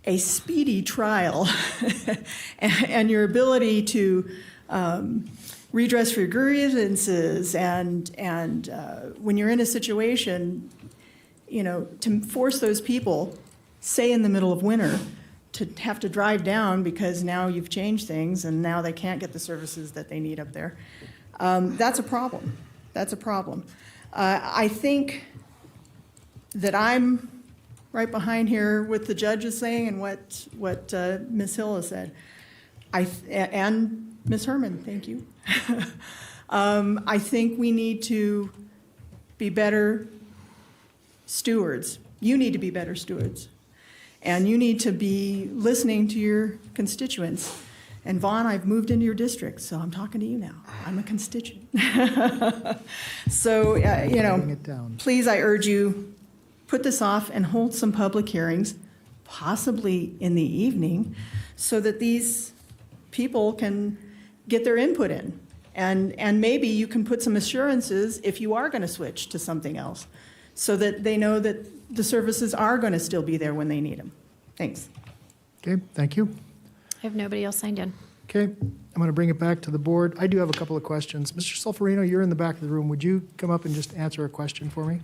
T: a speedy trial and your ability to redress for grievances and when you're in a situation, to force those people, say in the middle of winter, to have to drive down because now you've changed things and now they can't get the services that they need up there. That's a problem. That's a problem. I think that I'm right behind here with the judge is saying and what Ms. Hill has said. And Ms. Herman, thank you. I think we need to be better stewards. You need to be better stewards. And you need to be listening to your constituents. And Vaughn, I've moved into your district, so I'm talking to you now. I'm a constituent. So, please, I urge you, put this off and hold some public hearings, possibly in the evening, so that these people can get their input in. And maybe you can put some assurances if you are going to switch to something else, so that they know that the services are going to still be there when they need them. Thanks.
A: Okay, thank you.
C: I have nobody else signed in.
A: Okay, I'm going to bring it back to the board. I do have a couple of questions. Mr. Solferino, you're in the back of the room. Would you come up and just answer a question for me?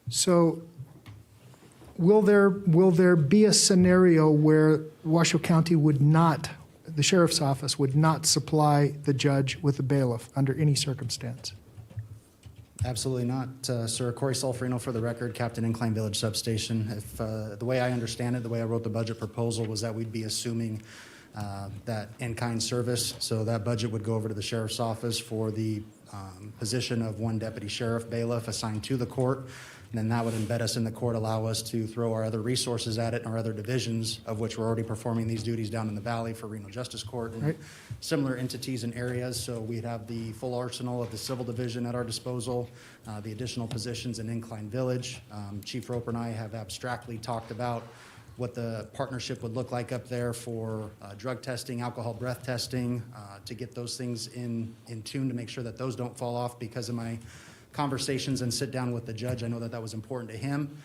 A: So will there be a scenario where Washoe County would not, the sheriff's office would not supply the judge with a bailiff under any circumstance?
H: Absolutely not, sir. Corey Solferino for the record, Captain Incline Village Substation. If the way I understand it, the way I wrote the budget proposal was that we'd be assuming that in-kind service, so that budget would go over to the sheriff's office for the position of one deputy sheriff bailiff assigned to the court. And then that would embed us in the court, allow us to throw our other resources at it and our other divisions, of which we're already performing these duties down in the valley for Reno Justice Court and similar entities and areas. So we'd have the full arsenal of the civil division at our disposal, the additional positions in Incline Village. Chief Roper and I have abstractly talked about what the partnership would look like up there for drug testing, alcohol breath testing, to get those things in tune to make sure that those don't fall off. Because of my conversations and sit down with the judge, I know that that was important to him.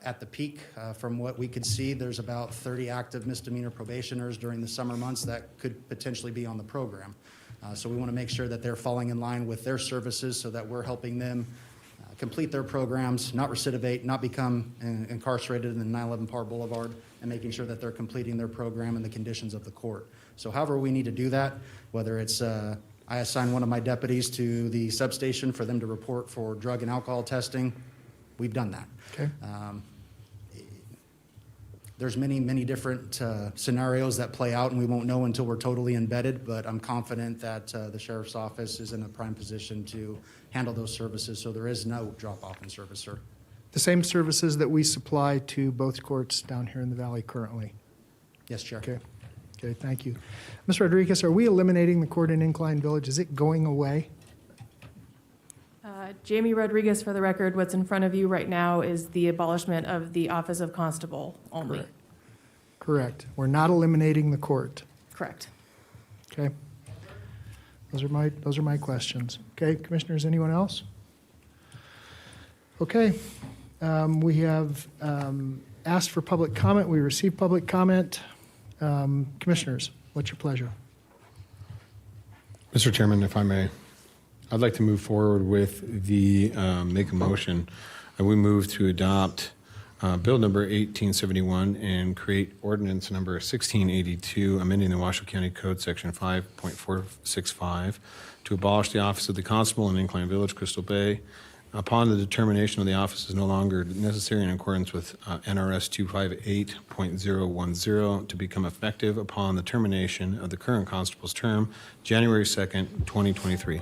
H: At the peak, from what we could see, there's about 30 active misdemeanor probationers during the summer months that could potentially be on the program. So we want to make sure that they're falling in line with their services so that we're helping them complete their programs, not recidivate, not become incarcerated in the 911 Par Boulevard, and making sure that they're completing their program in the conditions of the court. So however we need to do that, whether it's I assign one of my deputies to the substation for them to report for drug and alcohol testing, we've done that.
A: Okay.
H: There's many different scenarios that play out, and we won't know until we're totally embedded, but I'm confident that the sheriff's office is in a prime position to handle those services, so there is no drop-off in service, sir.
A: The same services that we supply to both courts down here in the valley currently?
H: Yes, Chair.
A: Okay. Okay, thank you. Ms. Rodriguez, are we eliminating the court in Incline Village? Is it going away?
D: Jamie Rodriguez, for the record, what's in front of you right now is the abolishment of the Office of Constable only.
A: Correct. We're not eliminating the court.
D: Correct.
A: Okay. Those are my questions. Okay, Commissioners, anyone else? Okay. We have asked for public comment. We received public comment. Commissioners, what's your pleasure?
G: Mr. Chairman, if I may, I'd like to move forward with the, make a motion. We move to adopt Bill number 1871 and create ordinance number 1682, amending the Washoe County Code Section 5.465 to abolish the office of the constable in Incline Village, Crystal Bay, upon the determination of the office is no longer necessary in accordance with NRS 258.010 to become effective upon the termination of the current constable's term, January 2nd, 2023.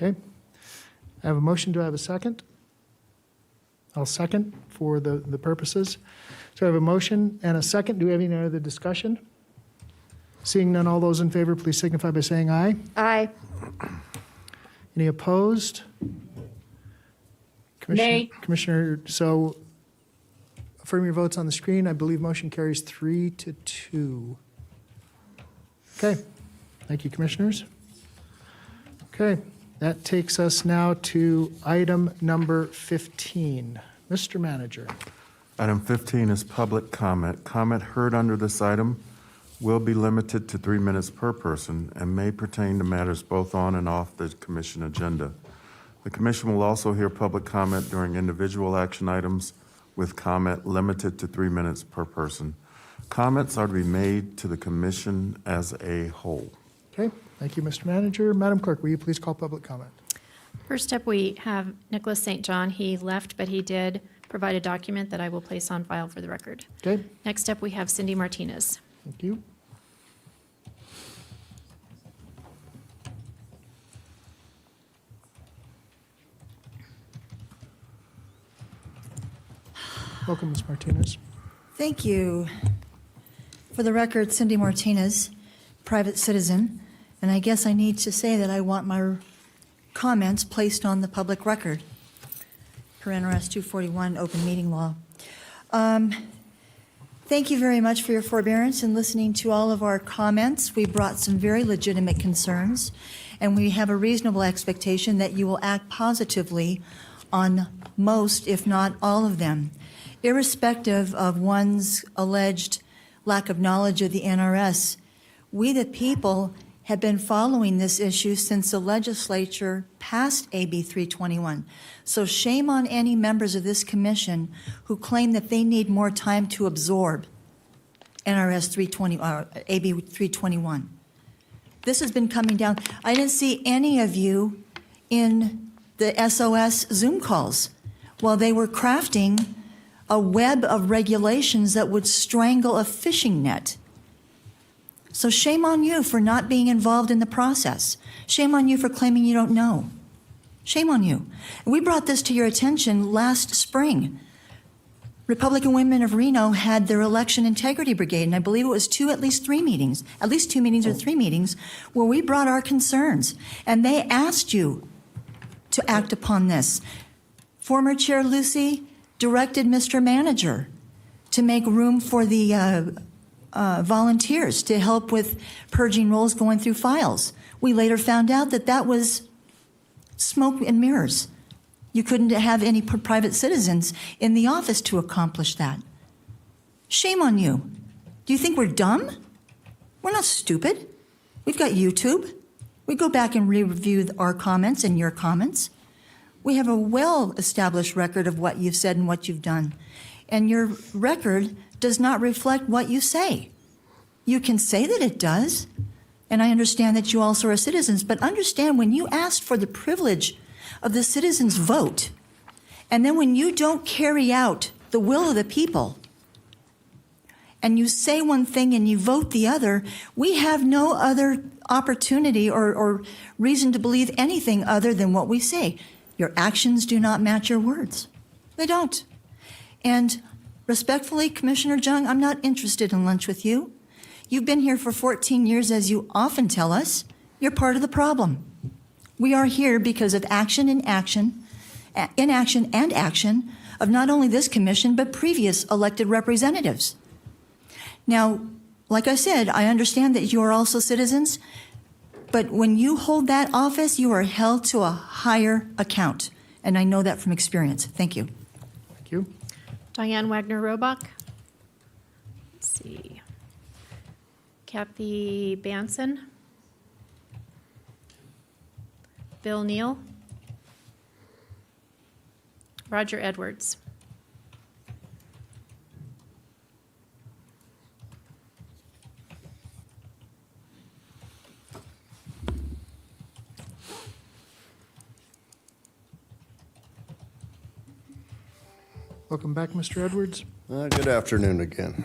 A: Okay. I have a motion. Do I have a second? I'll second for the purposes. So I have a motion and a second. Do we have any other discussion? Seeing none, all those in favor, please signify by saying aye.
K: Aye.
A: Any opposed?
R: Nay.
A: Commissioner, so affirm your votes on the screen. I believe motion carries 3-2. Okay, thank you, commissioners. Okay, that takes us now to item number 15. Mr. Manager.
B: Item 15 is public comment. Comment heard under this item will be limited to 3 minutes per person and may pertain to matters both on and off the commission agenda. The commission will also hear public comment during individual action items with comment limited to 3 minutes per person. Comments are to be made to the commission as a whole.
A: Okay, thank you, Mr. Manager. Madam Clerk, will you please call public comment?
C: First up, we have Nicholas St. John. He left, but he did provide a document that I will place on file for the record.
A: Okay,
C: Next up, we have Cindy Martinez.
A: thank you. Welcome, Ms. Martinez.
U: Thank you. For the record, Cindy Martinez, private citizen, and I guess I need to say that I want my comments placed on the public record per NRS 241 open meeting law. Thank you very much for your forbearance in listening to all of our comments. We brought some very legitimate concerns, and we have a reasonable expectation that you will act positively on most, if not all of them. Irrespective of one's alleged lack of knowledge of the NRS, we the people have been following this issue since the legislature passed AB 321. So shame on any members of this commission who claim that they need more time to absorb NRS 320, AB 321. This has been coming down. I didn't see any of you in the SOS Zoom calls while they were crafting a web of regulations that would strangle a fishing net. So shame on you for not being involved in the process. Shame on you for claiming you don't know. Shame on you. We brought this to your attention last spring. Republican Women of Reno had their election integrity brigade, and I believe it was at least two meetings or 3 meetings, where we brought our concerns, and they asked you to act upon this. Former Chair Lucy directed Mr. Manager to make room for the volunteers to help with purging rolls going through files. We later found out that that was smoke and mirrors. You couldn't have any private citizens in the office to accomplish that. Shame on you. Do you think we're dumb? We're not stupid. We've got YouTube. We go back and review our comments and your comments. We have a well-established record of what you've said and what you've done. And your record does not reflect what you say. You can say that it does, and I understand that you also are citizens, but understand when you asked for the privilege of the citizens' vote, and then when you don't carry out the will of the people, and you say one thing and you vote the other, we have no other opportunity or reason to believe anything other than what we say. Your actions do not match your words. They don't. And respectfully, Commissioner Jung, I'm not interested in lunch with you. You've been here for 14 years, as you often tell us. You're part of the problem. We are here because of inaction and action of not only this commission, but previous elected representatives. Now, like I said, I understand that you are also citizens, but when you hold that office, you are held to a higher account. And I know that from experience. Thank you.
A: Thank you.
C: Diane Wagner-Robach. Let's see. Kathy Banson. Bill Neal. Roger Edwards.
A: Welcome back, Mr. Edwards.
E: Good afternoon again.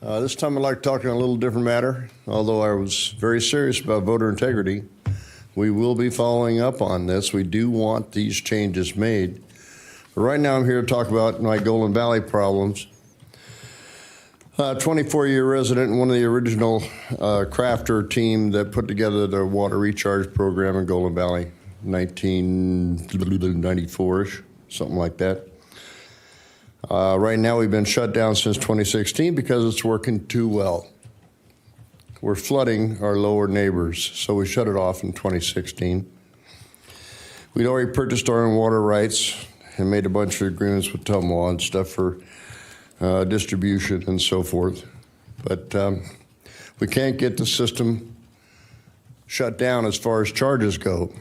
E: This time I'd like to talk on a little different matter. Although I was very serious about voter integrity, we will be following up on this. We do want these changes made. But right now I'm here to talk about my Golden Valley problems. 24-year resident and one of the original crafter team that put together the water recharge program in Golden Valley. 1994-ish, something like that. Right now, we've been shut down since 2016 because it's working too well. We're flooding our lower neighbors, so we shut it off in 2016. We'd already purchased our own water rights and made a bunch of agreements with Tabor and stuff for distribution and so forth. But we can't get the system shut down as far as charges go.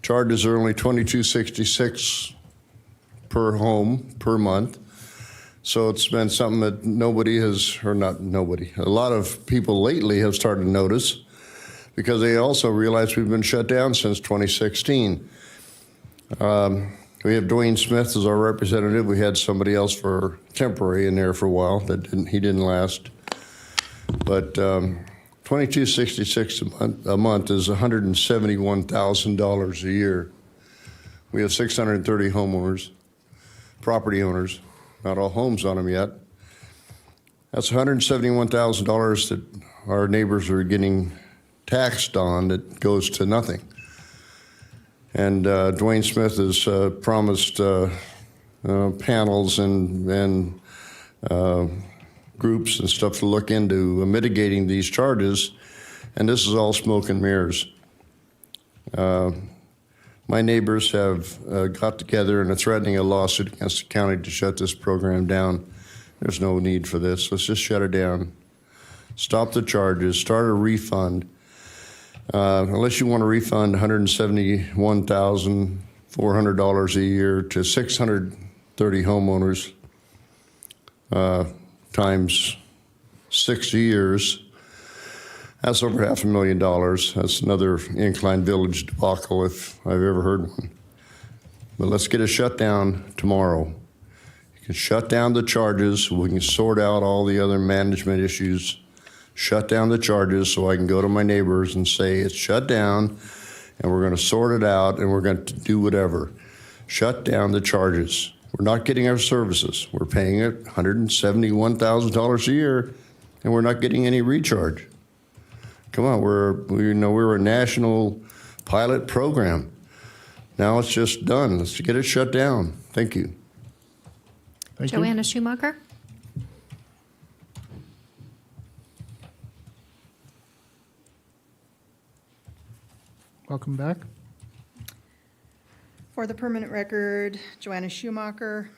E: Charges are only $22.66 per home per month. So it's been something that nobody has, or not nobody, a lot of people lately have started to notice because they also realize we've been shut down since 2016. We have Dwayne Smith as our representative. We had somebody else for temporary in there for a while. He didn't last. But $22.66 a month is $171,000 a year. We have 630 homeowners, property owners, not all homes on them yet. That's $171,000 that our neighbors are getting taxed on that goes to nothing. And Dwayne Smith has promised panels and groups and stuff to look into mitigating these charges, and this is all smoke and mirrors. My neighbors have got together and are threatening a lawsuit against the county to shut this program down. There's no need for this. Let's just shut it down. Stop the charges, start a refund. Unless you want to refund $171,400 a year to 630 homeowners times 6 years, that's over $500,000. That's another Incline Village debacle if I've ever heard one. But let's get it shut down tomorrow. You can shut down the charges. We can sort out all the other management issues. Shut down the charges so I can go to my neighbors and say it's shut down and we're going to sort it out and we're going to do whatever. Shut down the charges. We're not getting our services. We're paying it $171,000 a year and we're not getting any recharge. Come on, we're a national pilot program. Now it's just done. Let's get it shut down. Thank you.
C: Joanna Schumacher.
A: Welcome back.
T: For the permanent record, Joanna Schumacher.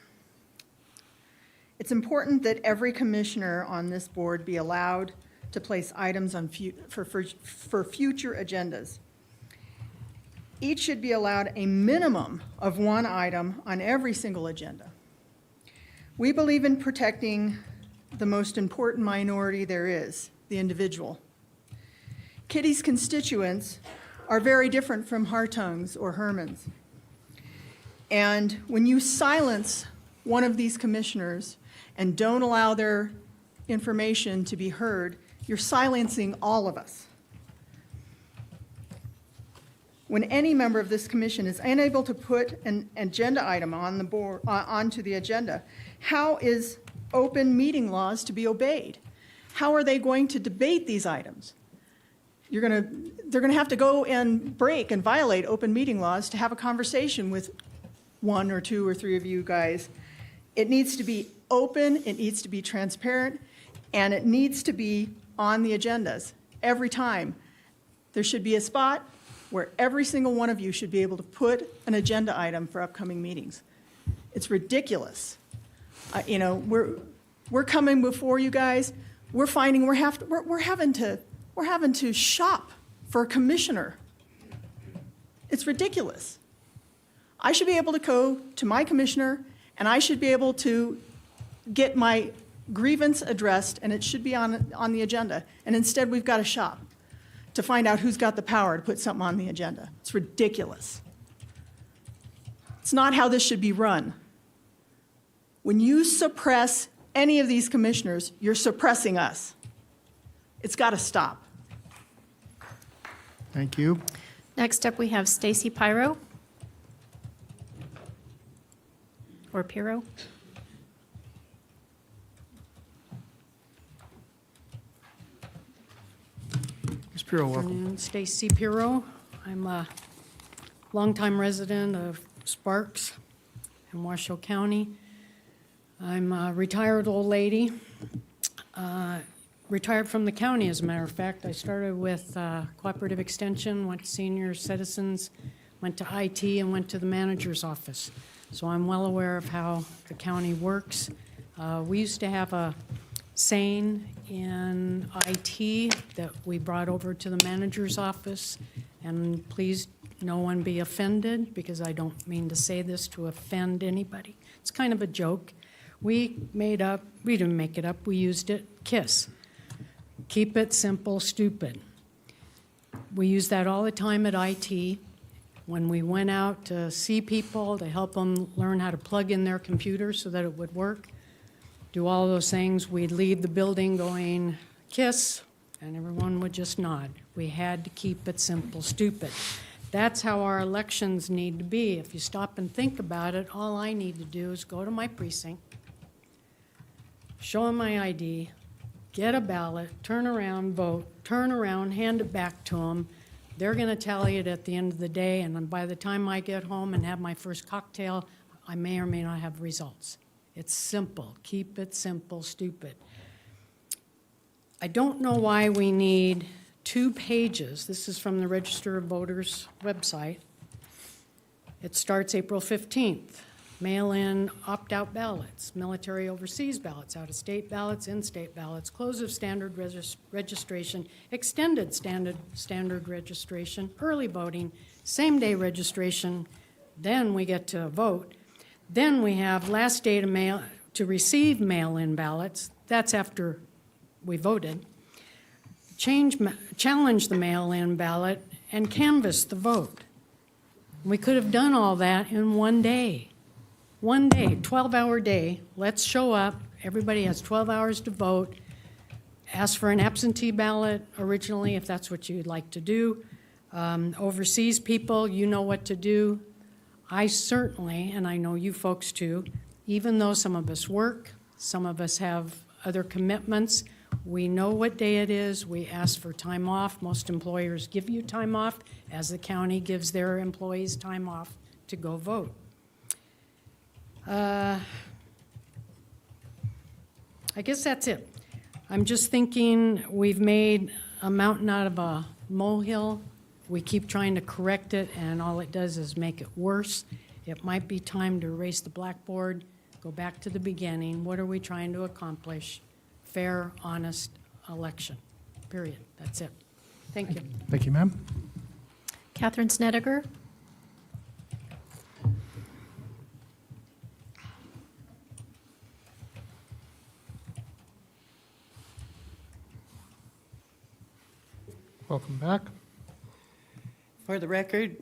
T: It's important that every commissioner on this board be allowed to place items on for future agendas. Each should be allowed a minimum of one item on every single agenda. We believe in protecting the most important minority there is, the individual. Kitty's constituents are very different from Hartung's or Herman's. And when you silence one of these commissioners and don't allow their information to be heard, you're silencing all of us. When any member of this commission is unable to put an agenda item on the board, onto the agenda, how is open meeting laws to be obeyed? How are they going to debate these items? They're going to have to go and break and violate open meeting laws to have a conversation with one or two or three of you guys. It needs to be open, it needs to be transparent, and it needs to be on the agendas every time. There should be a spot where every single one of you should be able to put an agenda item for upcoming meetings. It's ridiculous. We're coming before you guys. We're finding we're having to shop for a commissioner. It's ridiculous. I should be able to go to my commissioner and I should be able to get my grievance addressed and it should be on the agenda. And instead we've got to shop to find out who's got the power to put something on the agenda. It's ridiculous. It's not how this should be run. When you suppress any of these commissioners, you're suppressing us. It's got to stop.
A: Thank you.
C: Next up, we have Stacy Pyro. Or Piro.
A: Ms. Piro, welcome.
I: Stacy Piro. I'm longtime resident of Sparks in Washoe County. I'm a retired old lady, retired from the county, as a matter of fact. I started with Cooperative Extension, went to senior citizens, went to IT, and went to the manager's office. So I'm well aware of how the county works. We used to have a saying in IT that we brought over to the manager's office, and please no one be offended, because I don't mean to say this to offend anybody. It's kind of a joke. We didn't make it up, we used it, KISS. Keep it simple, stupid. We use that all the time at IT. When we went out to see people, to help them learn how to plug in their computer so that it would work, do all those things, we'd leave the building going, KISS, and everyone would just nod. We had to keep it simple, stupid. That's how our elections need to be. If you stop and think about it, all I need to do is go to my precinct, show them my ID, get a ballot, turn around, vote, turn around, hand it back to them. They're going to tally it at the end of the day, and then by the time I get home and have my first cocktail, I may or may not have results. It's simple. Keep it simple, stupid. I don't know why we need 2 pages. This is from the Register of Voters website. It starts April 15th. Mail-in opt-out ballots, military overseas ballots, out-of-state ballots, in-state ballots, close of standard registration, extended standard registration, early voting, same-day registration, then we get to vote. Then we have last day to receive mail-in ballots. That's after we voted. Challenge the mail-in ballot and canvass the vote. We could have done all that in one day. One day, 12-hour day. Let's show up. Everybody has 12 hours to vote. Ask for an absentee ballot originally, if that's what you'd like to do. Overseas people, you know what to do. I certainly, and I know you folks too, even though some of us work, some of us have other commitments, we know what day it is. We ask for time off. Most employers give you time off, as the county gives their employees time off to go vote. I guess that's it. I'm just thinking we've made a mountain out of a molehill. We keep trying to correct it, and all it does is make it worse. It might be time to erase the blackboard, go back to the beginning. What are we trying to accomplish? Fair, honest election, period. That's it. Thank you.
A: Thank you, ma'am.
C: Catherine Snedeker.
A: Welcome back.
V: For the record,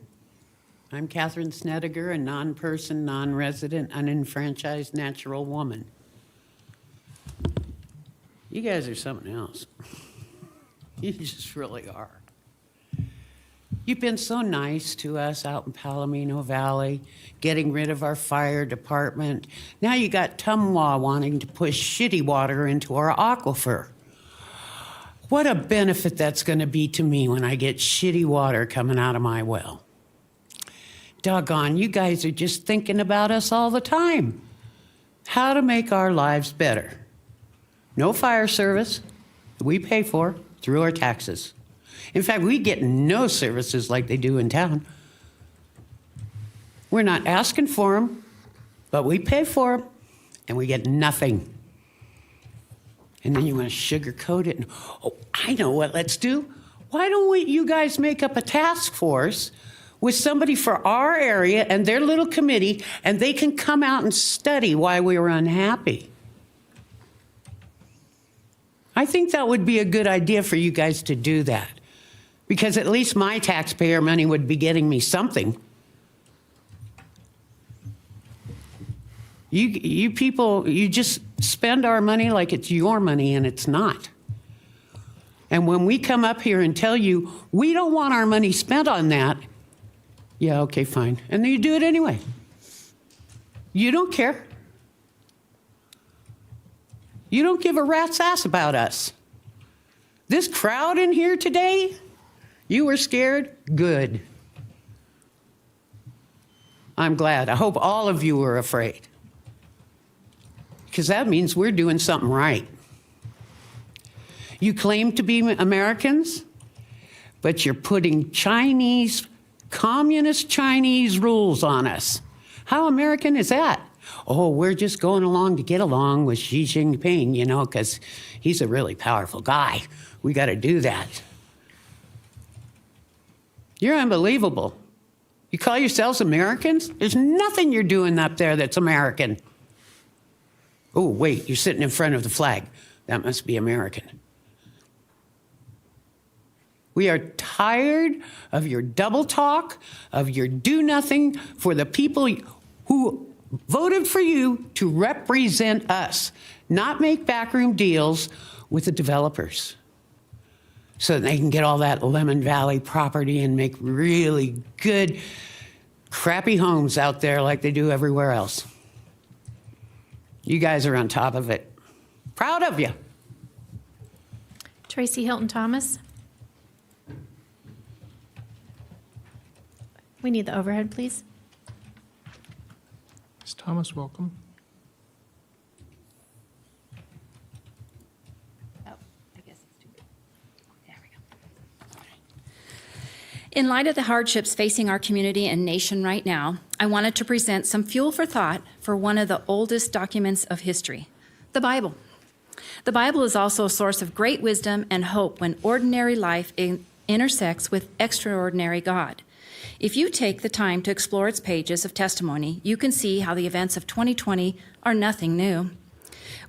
V: I'm Catherine Snedeker, a non-person, non-resident, unenfranchised natural woman. You guys are something else. You just really are. You've been so nice to us out in Palomino Valley, getting rid of our fire department. Now you got Tumwa wanting to push shitty water into our aquifer. What a benefit that's going to be to me when I get shitty water coming out of my well. Doggone, you guys are just thinking about us all the time. How to make our lives better. No fire service that we pay for through our taxes. In fact, we get no services like they do in town. We're not asking for them, but we pay for them, and we get nothing. And then you want to sugarcoat it. And, oh, I know what let's do. Why don't you guys make up a task force with somebody for our area and their little committee, and they can come out and study why we were unhappy. I think that would be a good idea for you guys to do that, because at least my taxpayer money would be getting me something. You people, you just spend our money like it's your money, and it's not. And when we come up here and tell you, we don't want our money spent on that, yeah, okay, fine. And then you do it anyway. You don't care. You don't give a rat's ass about us. This crowd in here today, you were scared? Good. I'm glad. I hope all of you are afraid. Because that means we're doing something right. You claim to be Americans, but you're putting communist Chinese rules on us. How American is that? Oh, we're just going along to get along with Xi Jinping, you know, because he's a really powerful guy. We got to do that. You're unbelievable. You call yourselves Americans? There's nothing you're doing up there that's American. Oh, wait, you're sitting in front of the flag. That must be American. We are tired of your double talk, of your do nothing for the people who voted for you to represent us, not make backroom deals with the developers so that they can get all that Lemon Valley property and make really good, crappy homes out there like they do everywhere else. You guys are on top of it. Proud of you.
C: Tracy Hilton Thomas. We need the overhead, please.
L: Ms. Thomas, welcome.
J: In light of the hardships facing our community and nation right now, I wanted to present some fuel for thought for one of the oldest documents of history, the Bible. The Bible is also a source of great wisdom and hope when ordinary life intersects with extraordinary God. If you take the time to explore its pages of testimony, you can see how the events of 2020 are nothing new.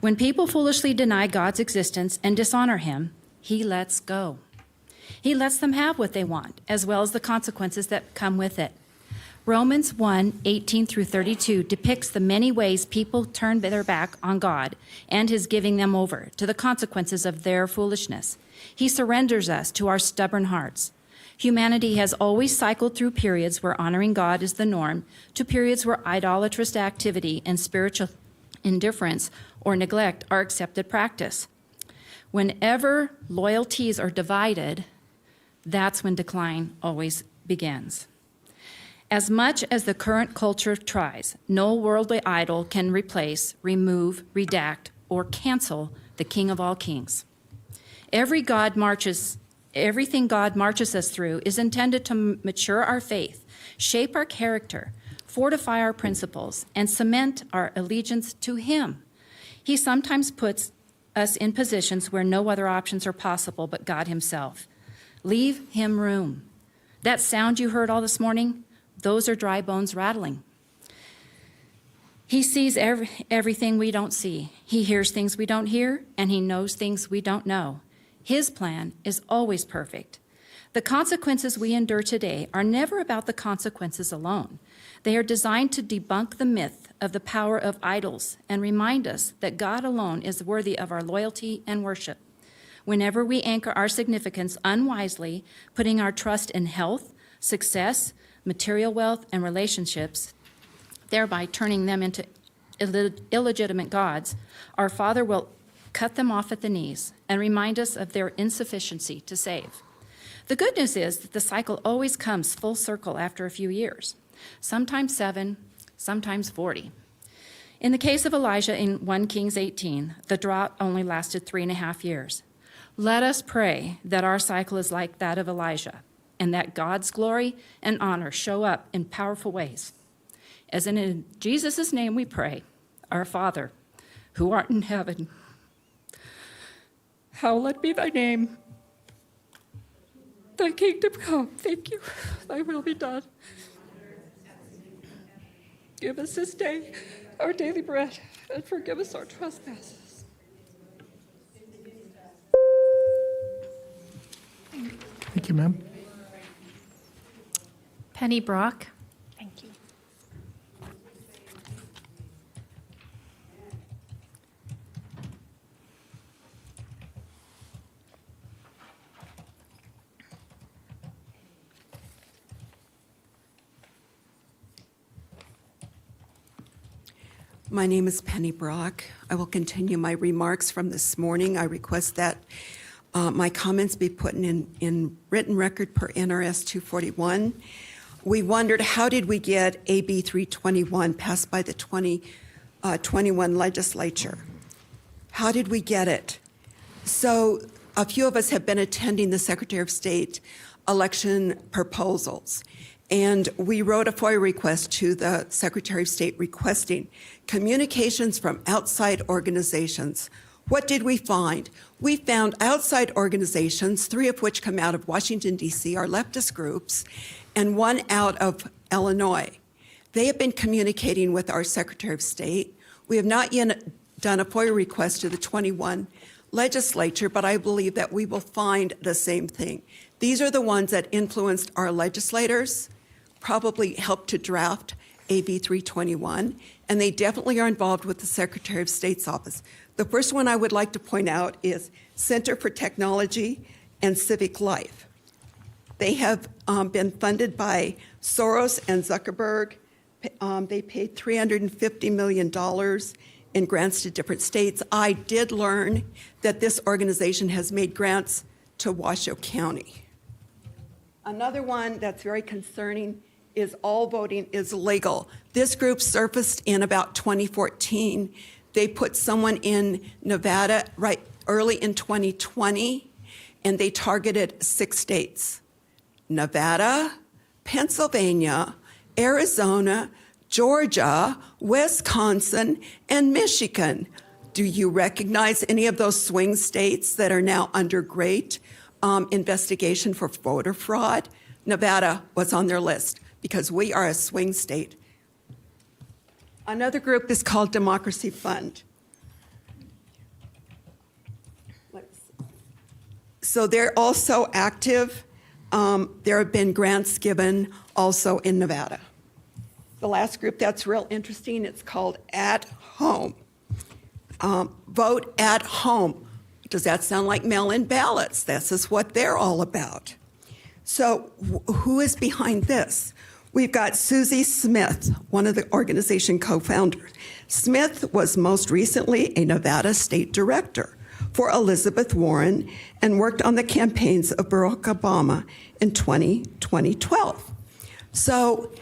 J: When people foolishly deny God's existence and dishonor him, he lets go. He lets them have what they want, as well as the consequences that come with it. Romans 1:18 through 32 depicts the many ways people turn their back on God and his giving them over to the consequences of their foolishness. He surrenders us to our stubborn hearts. Humanity has always cycled through periods where honoring God is the norm to periods where idolatrous activity and spiritual indifference or neglect are accepted practice. Whenever loyalties are divided, that's when decline always begins. As much as the current culture tries, no worldly idol can replace, remove, redact, or cancel the King of all kings. Everything God marches us through is intended to mature our faith, shape our character, fortify our principles, and cement our allegiance to him. He sometimes puts us in positions where no other options are possible but God himself. Leave him room. That sound you heard all this morning, those are dry bones rattling. He sees everything we don't see. He hears things we don't hear, and he knows things we don't know. His plan is always perfect. The consequences we endure today are never about the consequences alone. They are designed to debunk the myth of the power of idols and remind us that God alone is worthy of our loyalty and worship. Whenever we anchor our significance unwisely, putting our trust in health, success, material wealth, and relationships, thereby turning them into illegitimate gods, our Father will cut them off at the knees and remind us of their insufficiency to save. The good news is that the cycle always comes full circle after a few years, sometimes 7, sometimes 40. In the case of Elijah in 1 Kings 18, the drought only lasted 3.5 years. Let us pray that our cycle is like that of Elijah, and that God's glory and honor show up in powerful ways. As in Jesus' name we pray, our Father, who art in heaven, hallowed be thy name. Thy kingdom come, thank you, thy will be done. Give us this day our daily bread, and forgive us our trespasses.
L: Thank you, ma'am.
C: Penny Brock. Thank you.
P: My name is Penny Brock. I will continue my remarks from this morning. I request that my comments be put in written record per NRS 241. we wondered, how did we get AB 321 passed by the 2021 legislature? How did we get it? So a few of us have been attending the Secretary of State election proposals, and we wrote a FOIA request to the Secretary of State requesting communications from outside organizations. What did we find? We found outside organizations, 3 of which come out of Washington, D.C., are leftist groups, and 1 out of Illinois. They have been communicating with our Secretary of State. We have not yet done a FOIA request to the 21 legislature, but I believe that we will find the same thing. These are the ones that influenced our legislators, probably helped to draft AB 321, and they definitely are involved with the Secretary of State's office. The first one I would like to point out is Center for Technology and Civic Life. They have been funded by Soros and Zuckerberg. They paid $350 million in grants to different states. I did learn that this organization has made grants to Washoe County. Another one that's very concerning is All Voting is Legal. This group surfaced in about 2014. They put someone in Nevada right early in 2020, and they targeted 6 states: Nevada, Pennsylvania, Arizona, Georgia, Wisconsin, and Michigan. Do you recognize any of those swing states that are now under great investigation for voter fraud? Nevada was on their list because we are a swing state. Another group is called Democracy Fund. So they're also active. There have been grants given also in Nevada. The last group that's real interesting, it's called At Home. Vote at home. Does that sound like mail-in ballots? This is what they're all about. So who is behind this? We've got Susie Smith, one of the organization co-founders. Smith was most recently a Nevada state director for Elizabeth Warren and worked on the campaigns of Barack Obama in 2012. So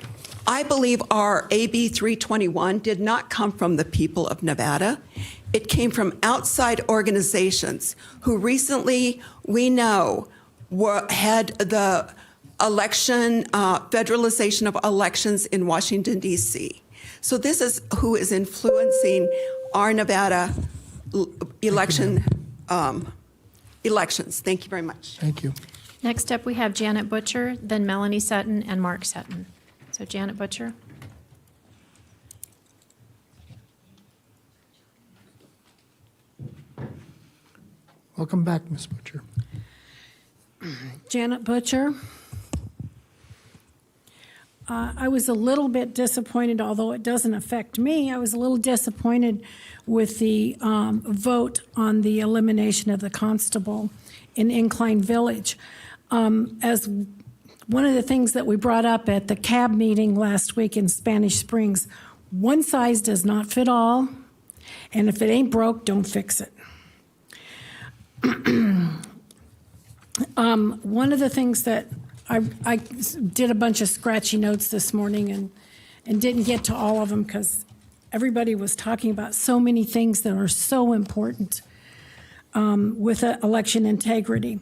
P: I believe our AB 321 did not come from the people of Nevada. It came from outside organizations who recently, we know, had the election, federalization of elections in Washington, D.C. So this is who is influencing our Nevada elections. Thank you very much.
A: Thank you.
C: Next up, we have Janet Butcher, then Melanie Sutton, and Mark Sutton. So Janet Butcher.
A: Welcome back, Ms. Butcher.
I: Janet Butcher. I was a little bit disappointed, although it doesn't affect me. I was a little disappointed with the vote on the elimination of the constable in Incline Village. As one of the things that we brought up at the CAB meeting last week in Spanish Springs, one size does not fit all, and if it ain't broke, don't fix it. One of the things that I did a bunch of scratchy notes this morning and didn't get to all of them because everybody was talking about so many things that are so important with election integrity.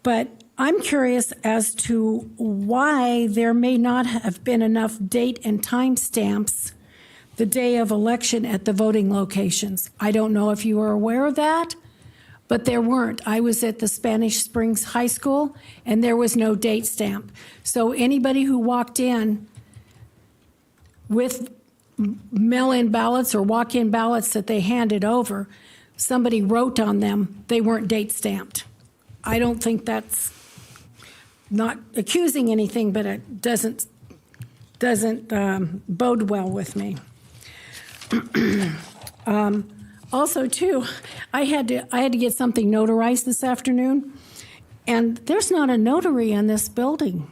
I: But I'm curious as to why there may not have been enough date and time stamps the day of election at the voting locations. I don't know if you are aware of that, but there weren't. I was at the Spanish Springs High School, and there was no date stamp. So anybody who walked in with mail-in ballots or walk-in ballots that they handed over, somebody wrote on them, they weren't date stamped. I don't think that's not accusing anything, but it doesn't bode well with me. Also, too, I had to get something notarized this afternoon, and there's not a notary in this building.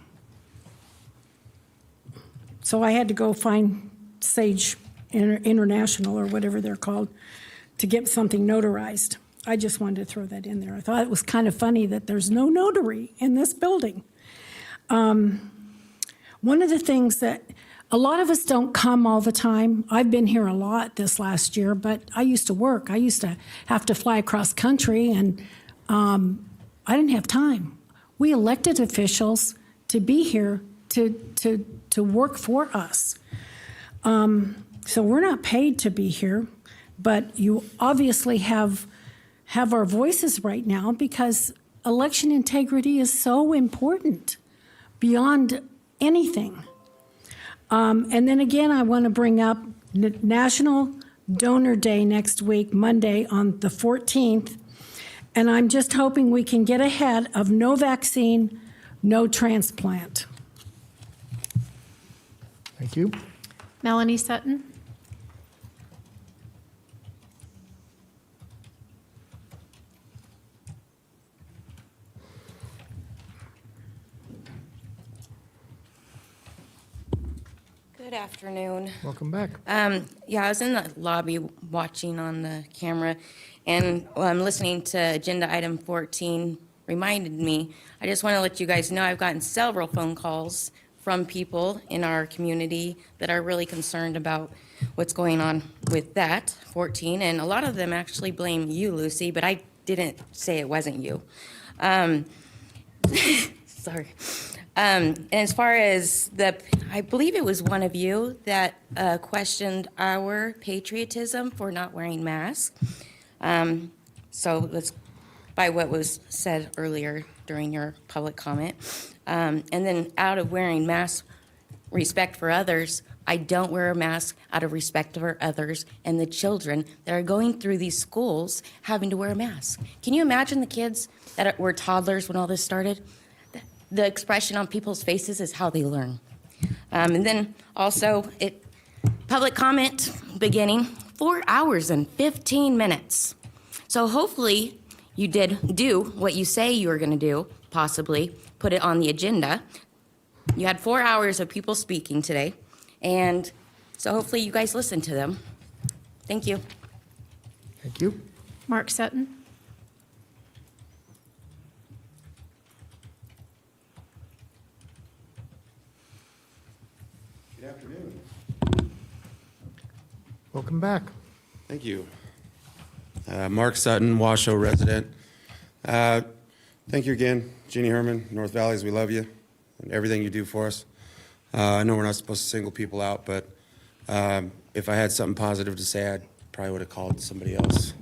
I: So I had to go find Sage International or whatever they're called to get something notarized. I just wanted to throw that in there. I thought it was kind of funny that there's no notary in this building. one of the things that a lot of us don't come all the time. I've been here a lot this last year, but I used to work. I used to have to fly across country, and I didn't have time. We elected officials to be here to work for us. So we're not paid to be here, but you obviously have our voices right now because election integrity is so important beyond anything. And then again, I want to bring up National Donor Day next week, Monday on the 14th. And I'm just hoping we can get ahead of no vaccine, no transplant.
A: Thank you.
C: Melanie Sutton.
M: Good afternoon.
A: Welcome back.
M: Yeah, I was in the lobby watching on the camera, and I'm listening to agenda item 14 reminded me. I just want to let you guys know I've gotten several phone calls from people in our community that are really concerned about what's going on with that 14, and a lot of them actually blame you, Lucy, but I didn't say it wasn't you. Sorry. And as far as I believe it was one of you that questioned our patriotism for not wearing masks. So that's by what was said earlier during your public comment. And then out of wearing masks, respect for others, I don't wear a mask out of respect for others and the children that are going through these schools having to wear a mask. Can you imagine the kids that were toddlers when all this started? The expression on people's faces is how they learn. And then also, public comment beginning 4 hours and 15 minutes. So hopefully you did do what you say you were going to do, possibly put it on the agenda. You had 4 hours of people speaking today, and so hopefully you guys listened to them. Thank you.
A: Thank you.
C: Mark Sutton.
N: Good afternoon.
A: Welcome back.
N: Thank you. Mark Sutton, Washoe resident. Thank you again, Jeannie Herman, North Valleys, we love you and everything you do for us. I know we're not supposed to single people out, but if I had something positive to say, I probably would have called somebody else.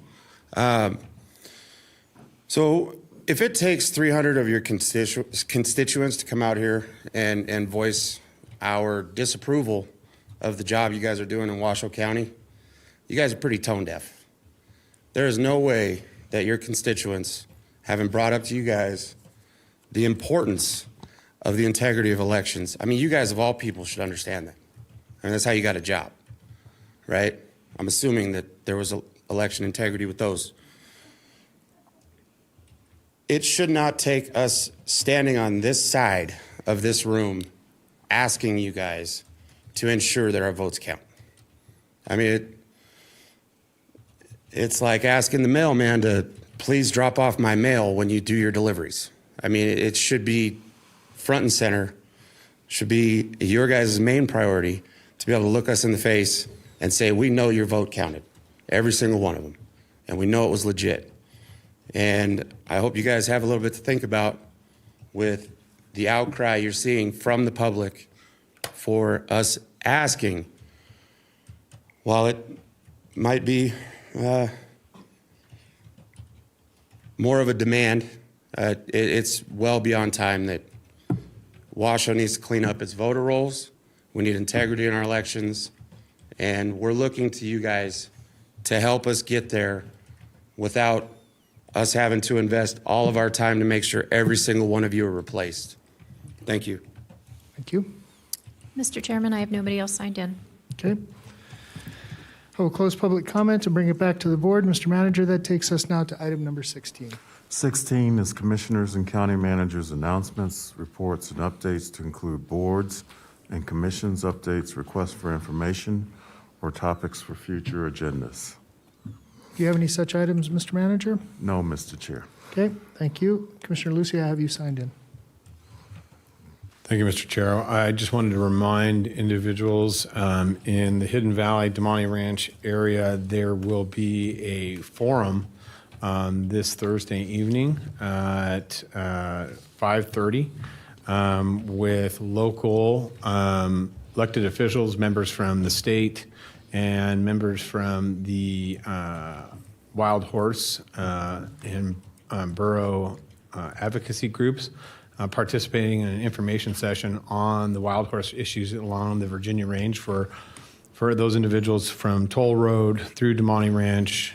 N: So if it takes 300 of your constituents to come out here and voice our disapproval of the job you guys are doing in Washoe County, you guys are pretty tone deaf. There is no way that your constituents haven't brought up to you guys the importance of the integrity of elections. I mean, you guys of all people should understand that. I mean, that's how you got a job, right? I'm assuming that there was election integrity with those. It should not take us standing on this side of this room asking you guys to ensure that our votes count. I mean, it's like asking the mailman to please drop off my mail when you do your deliveries. I mean, it should be front and center, should be your guys' main priority to be able to look us in the face and say, we know your vote counted, every single one of them, and we know it was legit. And I hope you guys have a little bit to think about with the outcry you're seeing from the public for us asking, while it might be more of a demand, it's well beyond time that Washoe needs to clean up its voter rolls. We need integrity in our elections, and we're looking to you guys to help us get there without us having to invest all of our time to make sure every single one of you are replaced. Thank you.
A: Thank you.
C: Mr. Chairman, I have nobody else signed in.
A: Okay. I will close public comment and bring it back to the board. Mr. Manager, that takes us now to item number 16.
B: 16 is Commissioners and County Managers' announcements, reports, and updates to include boards and commissions updates, requests for information, or topics for future agendas.
A: Do you have any such items, Mr. Manager?
B: No, Mr. Chair.
A: Okay, thank you. Commissioner Lucy, I have you signed in.
G: Thank you, Mr. Chair. I just wanted to remind individuals in the Hidden Valley, Damani Ranch area, there will be a forum this Thursday evening at 5:30 with local elected officials, members from the state, and members from the wild horse and borough advocacy groups participating in an information session on the wild horse issues along the Virginia Range for those individuals from Toll Road through Damani Ranch,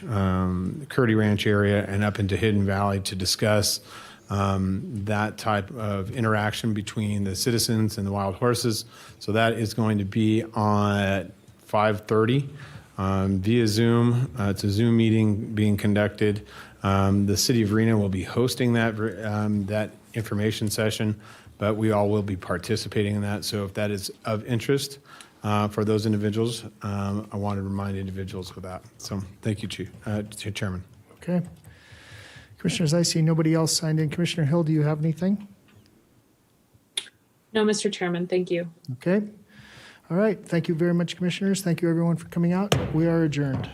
G: Curdy Ranch area, and up into Hidden Valley to discuss that type of interaction between the citizens and the wild horses. So that is going to be on at 5:30 via Zoom. It's a Zoom meeting being conducted. The city of Reno will be hosting that information session, but we all will be participating in that. So if that is of interest for those individuals, I want to remind individuals of that. So thank you, Chairman.
A: Okay. Commissioners, I see nobody else signed in. Commissioner Hill, do you have anything?
R: No, Mr. Chairman, thank you.
A: Okay. All right. Thank you very much, commissioners. Thank you, everyone, for coming out. We are adjourned.